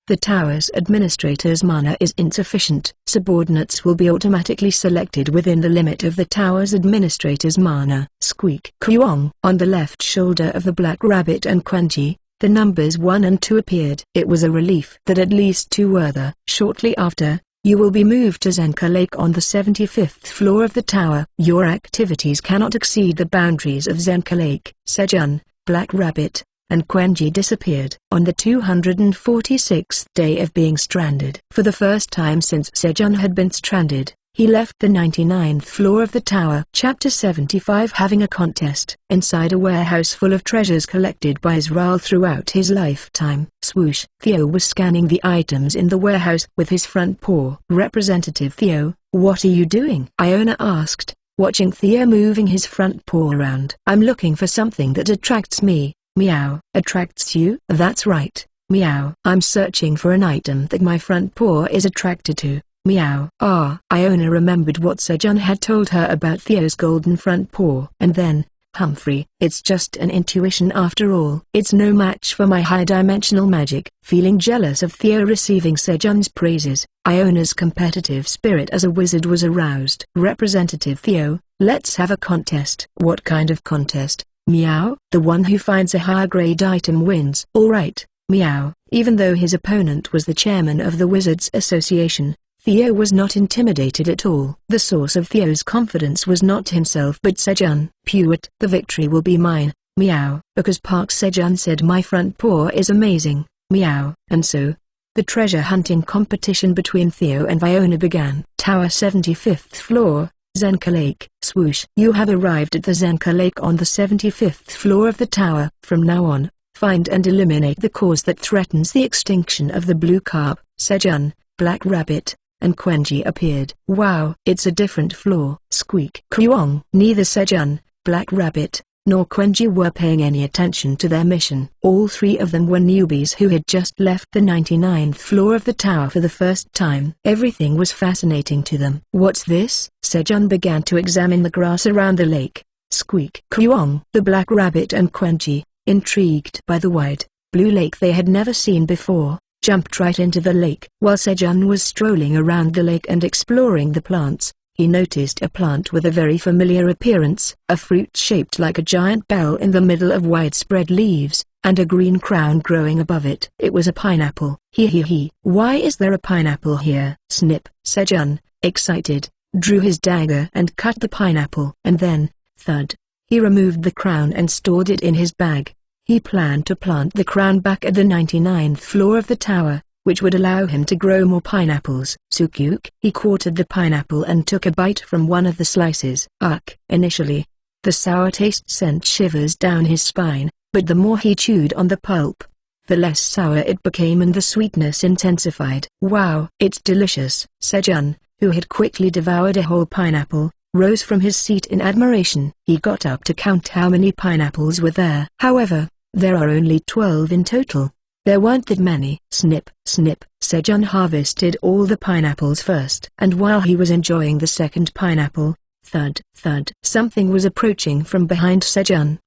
the tower's administrator's mana is insufficient. Subordinates will be automatically selected within the limit of the tower's administrator's mana. Squeak. Kuong. On the left shoulder of the Black Rabbit and Quenji, the numbers 1 and 2 appeared. It was a relief that at least 2 were there. Shortly after, you will be moved to Zenka Lake on the 75th floor of the tower. Your activities cannot exceed the boundaries of Zenka Lake. Sejun, Black Rabbit, and Quenji disappeared. On the 246th day of being stranded. For the first time since Sejun had been stranded, he left the 99th floor of the tower. Chapter 75. Having a contest. Inside a warehouse full of treasures collected by Israel throughout his lifetime. Swoosh. Theo was scanning the items in the warehouse with his front paw. Representative Theo, what are you doing? Iona asked, watching Theo moving his front paw around. I'm looking for something that attracts me. Meow. Attracts you? That's right. Meow. I'm searching for an item that my front paw is attracted to. Meow. Iona remembered what Sejun had told her about Theo's golden front paw. And then, Humphrey, it's just an intuition after all. It's no match for my high-dimensional magic. Feeling jealous of Theo receiving Sejun's praises, Iona's competitive spirit as a wizard was aroused. Representative Theo, let's have a contest. What kind of contest? Meow. The one who finds a higher grade item wins. Alright, Meow. Even though his opponent was the chairman of the Wizards Association, Theo was not intimidated at all. The source of Theo's confidence was not himself but Sejun. Pewit. The victory will be mine, Meow, because Park Sejun said my front paw is amazing, Meow. And so, the treasure hunting competition between Theo and Iona began. Tower 75th floor, Zenka Lake. Swoosh. You have arrived at the Zenka Lake on the 75th floor of the tower. From now on, find and eliminate the cause that threatens the extinction of the blue carp. Sejun, Black Rabbit, and Quenji appeared. Wow, it's a different floor. Squeak. Kuong. Neither Sejun, Black Rabbit, nor Quenji were paying any attention to their mission. All three of them were newbies who had just left the 99th floor of the tower for the first time. Everything was fascinating to them. What's this? Sejun began to examine the grass around the lake. Squeak. Kuong. The Black Rabbit and Quenji, intrigued by the wide, blue lake they had never seen before, jumped right into the lake. While Sejun was strolling around the lake and exploring the plants, he noticed a plant with a very familiar appearance, a fruit shaped like a giant bell in the middle of widespread leaves, and a green crown growing above it. It was a pineapple. He. Why is there a pineapple here? Snip. Sejun, excited, drew his dagger and cut the pineapple. And then, thud, he removed the crown and stored it in his bag. He planned to plant the crown back at the 99th floor of the tower, which would allow him to grow more pineapples. Sukyuk. He quartered the pineapple and took a bite from one of the slices. Initially, the sour taste sent shivers down his spine, but the more he chewed on the pulp, the less sour it became and the sweetness intensified. Wow, it's delicious. Sejun, who had quickly devoured a whole pineapple, rose from his seat in admiration. He got up to count how many pineapples were there. However, there are only 12 in total. There weren't that many. Snip, snip. Sejun harvested all the pineapples first. And while he was enjoying the second pineapple, thud, thud, something was approaching from behind Sejun.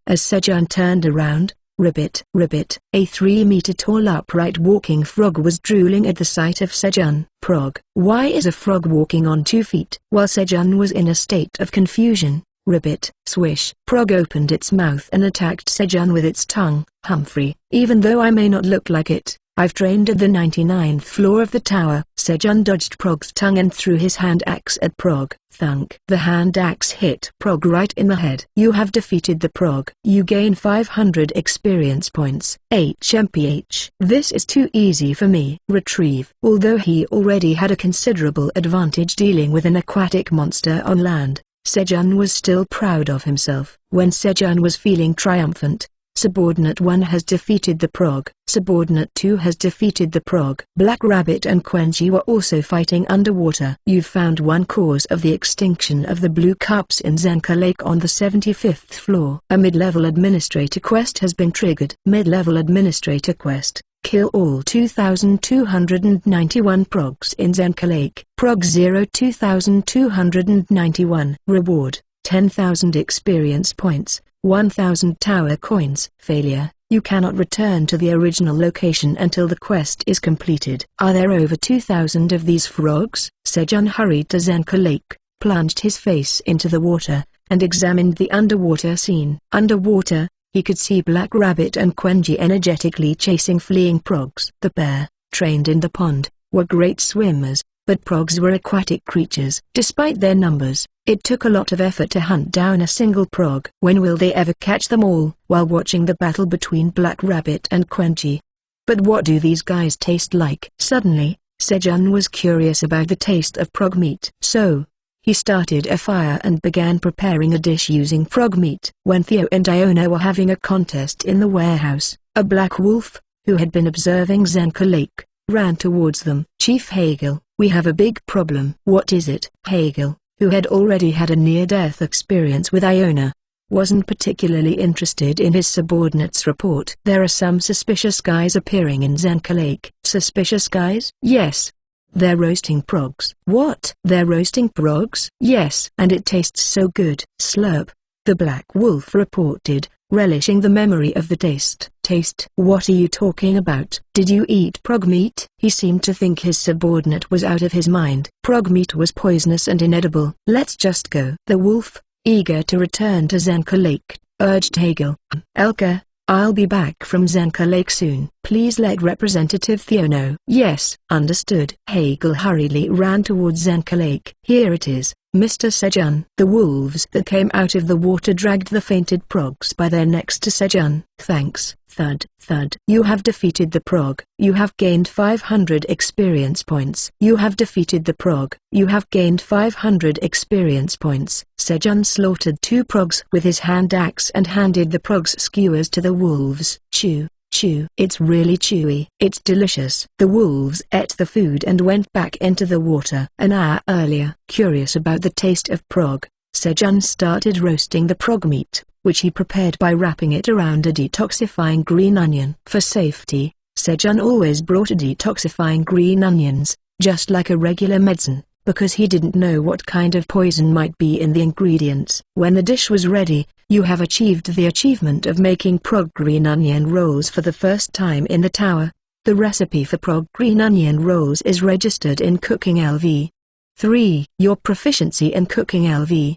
As Sejun turned around, Ribbit, a 3-meter-tall upright walking frog was drooling at the sight of Sejun. Prog. Why is a frog walking on 2 feet? While Sejun was in a state of confusion, Ribbit, swish. Prog opened its mouth and attacked Sejun with its tongue. Humphrey. Even though I may not look like it, I've trained at the 99th floor of the tower. Sejun dodged Prog's tongue and threw his hand axe at Prog. Thunk. The hand axe hit Prog right in the head. You have defeated the Prog. You gain 500 experience points. HMPH. This is too easy for me. Retrieve. Although he already had a considerable advantage dealing with an aquatic monster on land, Sejun was still proud of himself. When Sejun was feeling triumphant, Subordinate 1 has defeated the Prog. Subordinate 2 has defeated the Prog. Black Rabbit and Quenji were also fighting underwater. You've found one cause of the extinction of the blue carps in Zenka Lake on the 75th floor. A mid-level administrator quest has been triggered. Mid-level administrator quest. Kill all 2,291 progs in Zenka Lake. Prog 0 2,291. Reward, 10,000 experience points. 1,000 tower coins. Failure. You cannot return to the original location until the quest is completed. Are there over 2,000 of these frogs? Sejun hurried to Zenka Lake, plunged his face into the water, and examined the underwater scene. Underwater, he could see Black Rabbit and Quenji energetically chasing fleeing progs. The pair, trained in the pond, were great swimmers, but progs were aquatic creatures. Despite their numbers, it took a lot of effort to hunt down a single prog. When will they ever catch them all? While watching the battle between Black Rabbit and Quenji. But what do these guys taste like? Suddenly, Sejun was curious about the taste of prog meat. So, he started a fire and began preparing a dish using prog meat. When Theo and Iona were having a contest in the warehouse, a black wolf, who had been observing Zenka Lake, ran towards them. Chief Hagel, we have a big problem. What is it? Hagel, who had already had a near-death experience with Iona, wasn't particularly interested in his subordinate's report. There are some suspicious guys appearing in Zenka Lake. Suspicious guys? Yes. They're roasting progs. What? They're roasting progs? Yes. And it tastes so good. Slurp. The Black Wolf reported, relishing the memory of the taste. Taste? What are you talking about? Did you eat prog meat? He seemed to think his subordinate was out of his mind. Prog meat was poisonous and inedible. Let's just go. The wolf, eager to return to Zenka Lake, urged Hagel. Elka, I'll be back from Zenka Lake soon. Please let Representative Theo know. Yes, understood. Hagel hurriedly ran towards Zenka Lake. Here it is, Mr. Sejun. The wolves that came out of the water dragged the fainted progs by their necks to Sejun. Thanks. Thud, thud. You have defeated the prog. You have gained 500 experience points. You have defeated the prog. You have gained 500 experience points. Sejun slaughtered 2 progs with his hand axe and handed the progs skewers to the wolves. Chew. Chew. It's really chewy. It's delicious. The wolves ate the food and went back into the water. An hour earlier, curious about the taste of prog, Sejun started roasting the prog meat, which he prepared by wrapping it around a detoxifying green onion. For safety, Sejun always brought a detoxifying green onions, just like a regular medicine, because he didn't know what kind of poison might be in the ingredients. When the dish was ready, you have achieved the achievement of making prog green onion rolls for the first time in the tower. The recipe for prog green onion rolls is registered in Cooking LV. 3. Your proficiency in Cooking LV.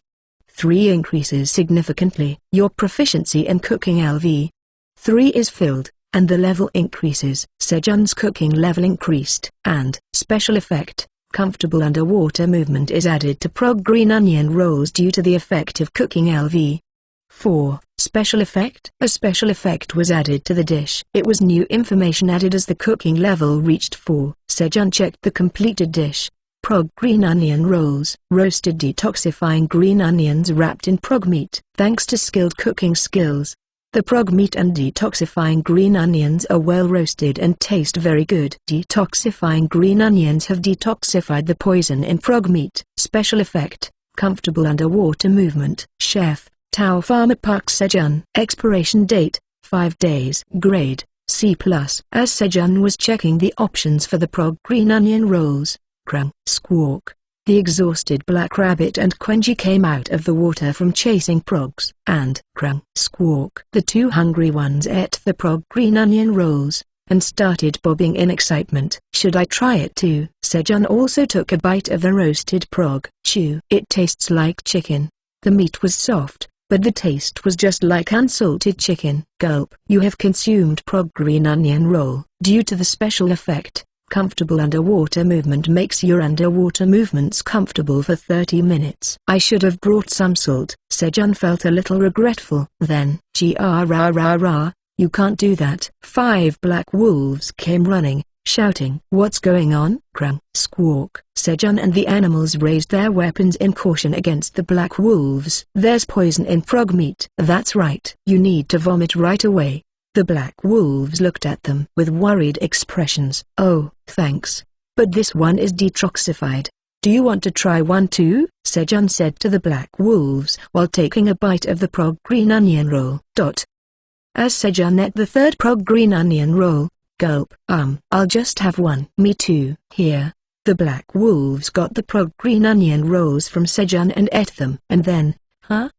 3 increases significantly. Your proficiency in Cooking LV. 3 is filled, and the level increases. Sejun's cooking level increased, and special effect. Comfortable underwater movement is added to prog green onion rolls due to the effect of Cooking LV. 4. Special effect. A special effect was added to the dish. It was new information added as the cooking level reached 4. Sejun checked the completed dish. Prog green onion rolls. Roasted detoxifying green onions wrapped in prog meat. Thanks to skilled cooking skills, the prog meat and detoxifying green onions are well roasted and taste very good. Detoxifying green onions have detoxified the poison in prog meat. Special effect. Comfortable underwater movement. Chef, Tao Farmer Park Sejun. Expiration date, 5 days. Grade, C+. As Sejun was checking the options for the prog green onion rolls, Krung, Squawk, the exhausted Black Rabbit and Quenji came out of the water from chasing progs. And Krung, Squawk, the 2 hungry ones ate the prog green onion rolls, and started bobbing in excitement. Should I try it too? Sejun also took a bite of the roasted prog. Chew. It tastes like chicken. The meat was soft, but the taste was just like unsalted chicken. Gulp. You have consumed prog green onion roll. Due to the special effect, comfortable underwater movement makes your underwater movements comfortable for 30 minutes. I should have brought some salt. Sejun felt a little regretful. Then, G-ah-rah-rah-rah, you can't do that. 5 black wolves came running, shouting. What's going on? Krung, Squawk. Sejun and the animals raised their weapons in caution against the black wolves. There's poison in prog meat. That's right. You need to vomit right away. The black wolves looked at them with worried expressions. Oh, thanks. But this one is detoxified. Do you want to try one too? Sejun said to the black wolves while taking a bite of the prog green onion roll. As Sejun ate the 3rd prog green onion roll, gulp. I'll just have one. Me too. Here. The black wolves got the prog green onion rolls from Sejun and ate them. And then,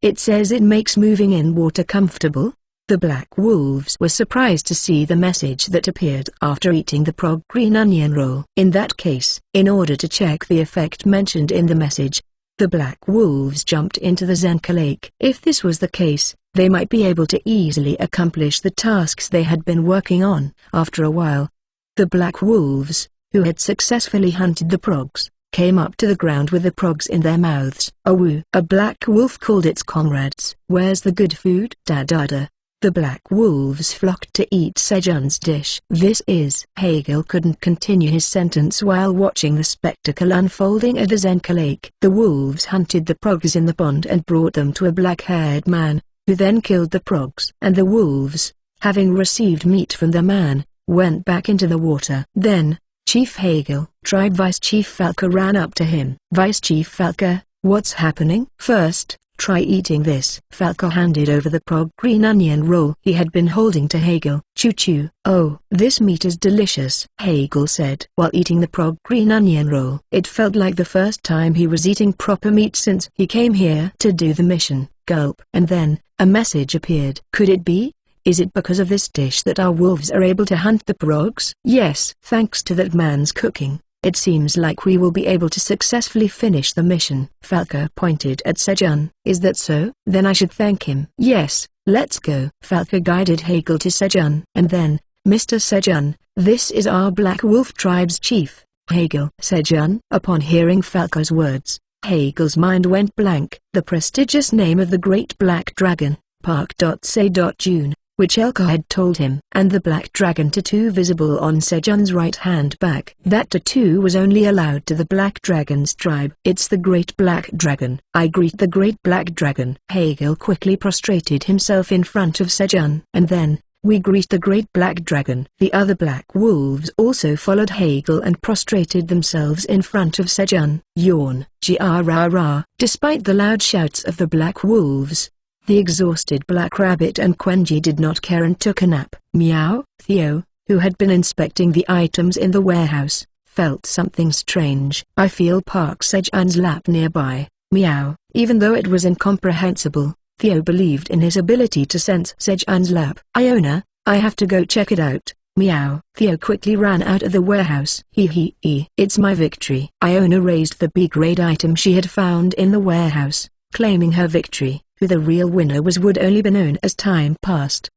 it says it makes moving in water comfortable? The black wolves were surprised to see the message that appeared after eating the prog green onion roll. In that case, in order to check the effect mentioned in the message, the black wolves jumped into the Zenka Lake. If this was the case, they might be able to easily accomplish the tasks they had been working on. After a while, the black wolves, who had successfully hunted the progs, came up to the ground with the progs in their mouths. Awoo! A black wolf called its comrades. Where's the good food? Da-da-da. The black wolves flocked to eat Sejun's dish. This is. Hagel couldn't continue his sentence while watching the spectacle unfolding at the Zenka Lake. The wolves hunted the progs in the pond and brought them to a black-haired man, who then killed the progs. And the wolves, having received meat from the man, went back into the water. Then, Chief Hagel, Tribe Vice Chief Falker ran up to him. Vice Chief Falker, what's happening? First, Try eating this. Falca handed over the prog green onion roll he had been holding to Hegel. Chew chew. Oh, this meat is delicious, Hegel said while eating the prog green onion roll. It felt like the first time he was eating proper meat since he came here to do the mission. Gulp. And then, a message appeared. Could it be? Is it because of this dish that our wolves are able to hunt the progs? Yes. Thanks to that man's cooking, it seems like we will be able to successfully finish the mission. Falca pointed at Sejun. Is that so? Then I should thank him. Yes, let's go. Falca guided Hegel to Sejun. And then, Mr. Sejun, this is our Black Wolf Tribe's chief, Hegel. Sejun. Upon hearing Falca's words, Hegel's mind went blank. The prestigious name of the Great Black Dragon, Park.Se.June, which Elka had told him, and the black dragon tattoo visible on Sejun's right hand back. That tattoo was only allowed to the Black Dragon's tribe. It's the Great Black Dragon. I greet the Great Black Dragon. Hegel quickly prostrated himself in front of Sejun. And then, we greet the Great Black Dragon. The other black wolves also followed Hegel and prostrated themselves in front of Sejun. Yawn. Ji-ah-ra-ra. Despite the loud shouts of the black wolves, the exhausted Black Rabbit and Quenji did not care and took a nap. Meow. Theo, who had been inspecting the items in the warehouse, felt something strange. I feel Park Sejun's lap nearby. Meow. Even though it was incomprehensible, Theo believed in his ability to sense Sejun's lap. Iona, I have to go check it out. Meow. Theo quickly ran out of the warehouse. Hee. It's my victory. Iona raised the B-grade item she had found in the warehouse, claiming her victory. Who the real winner was would only be known as time passed.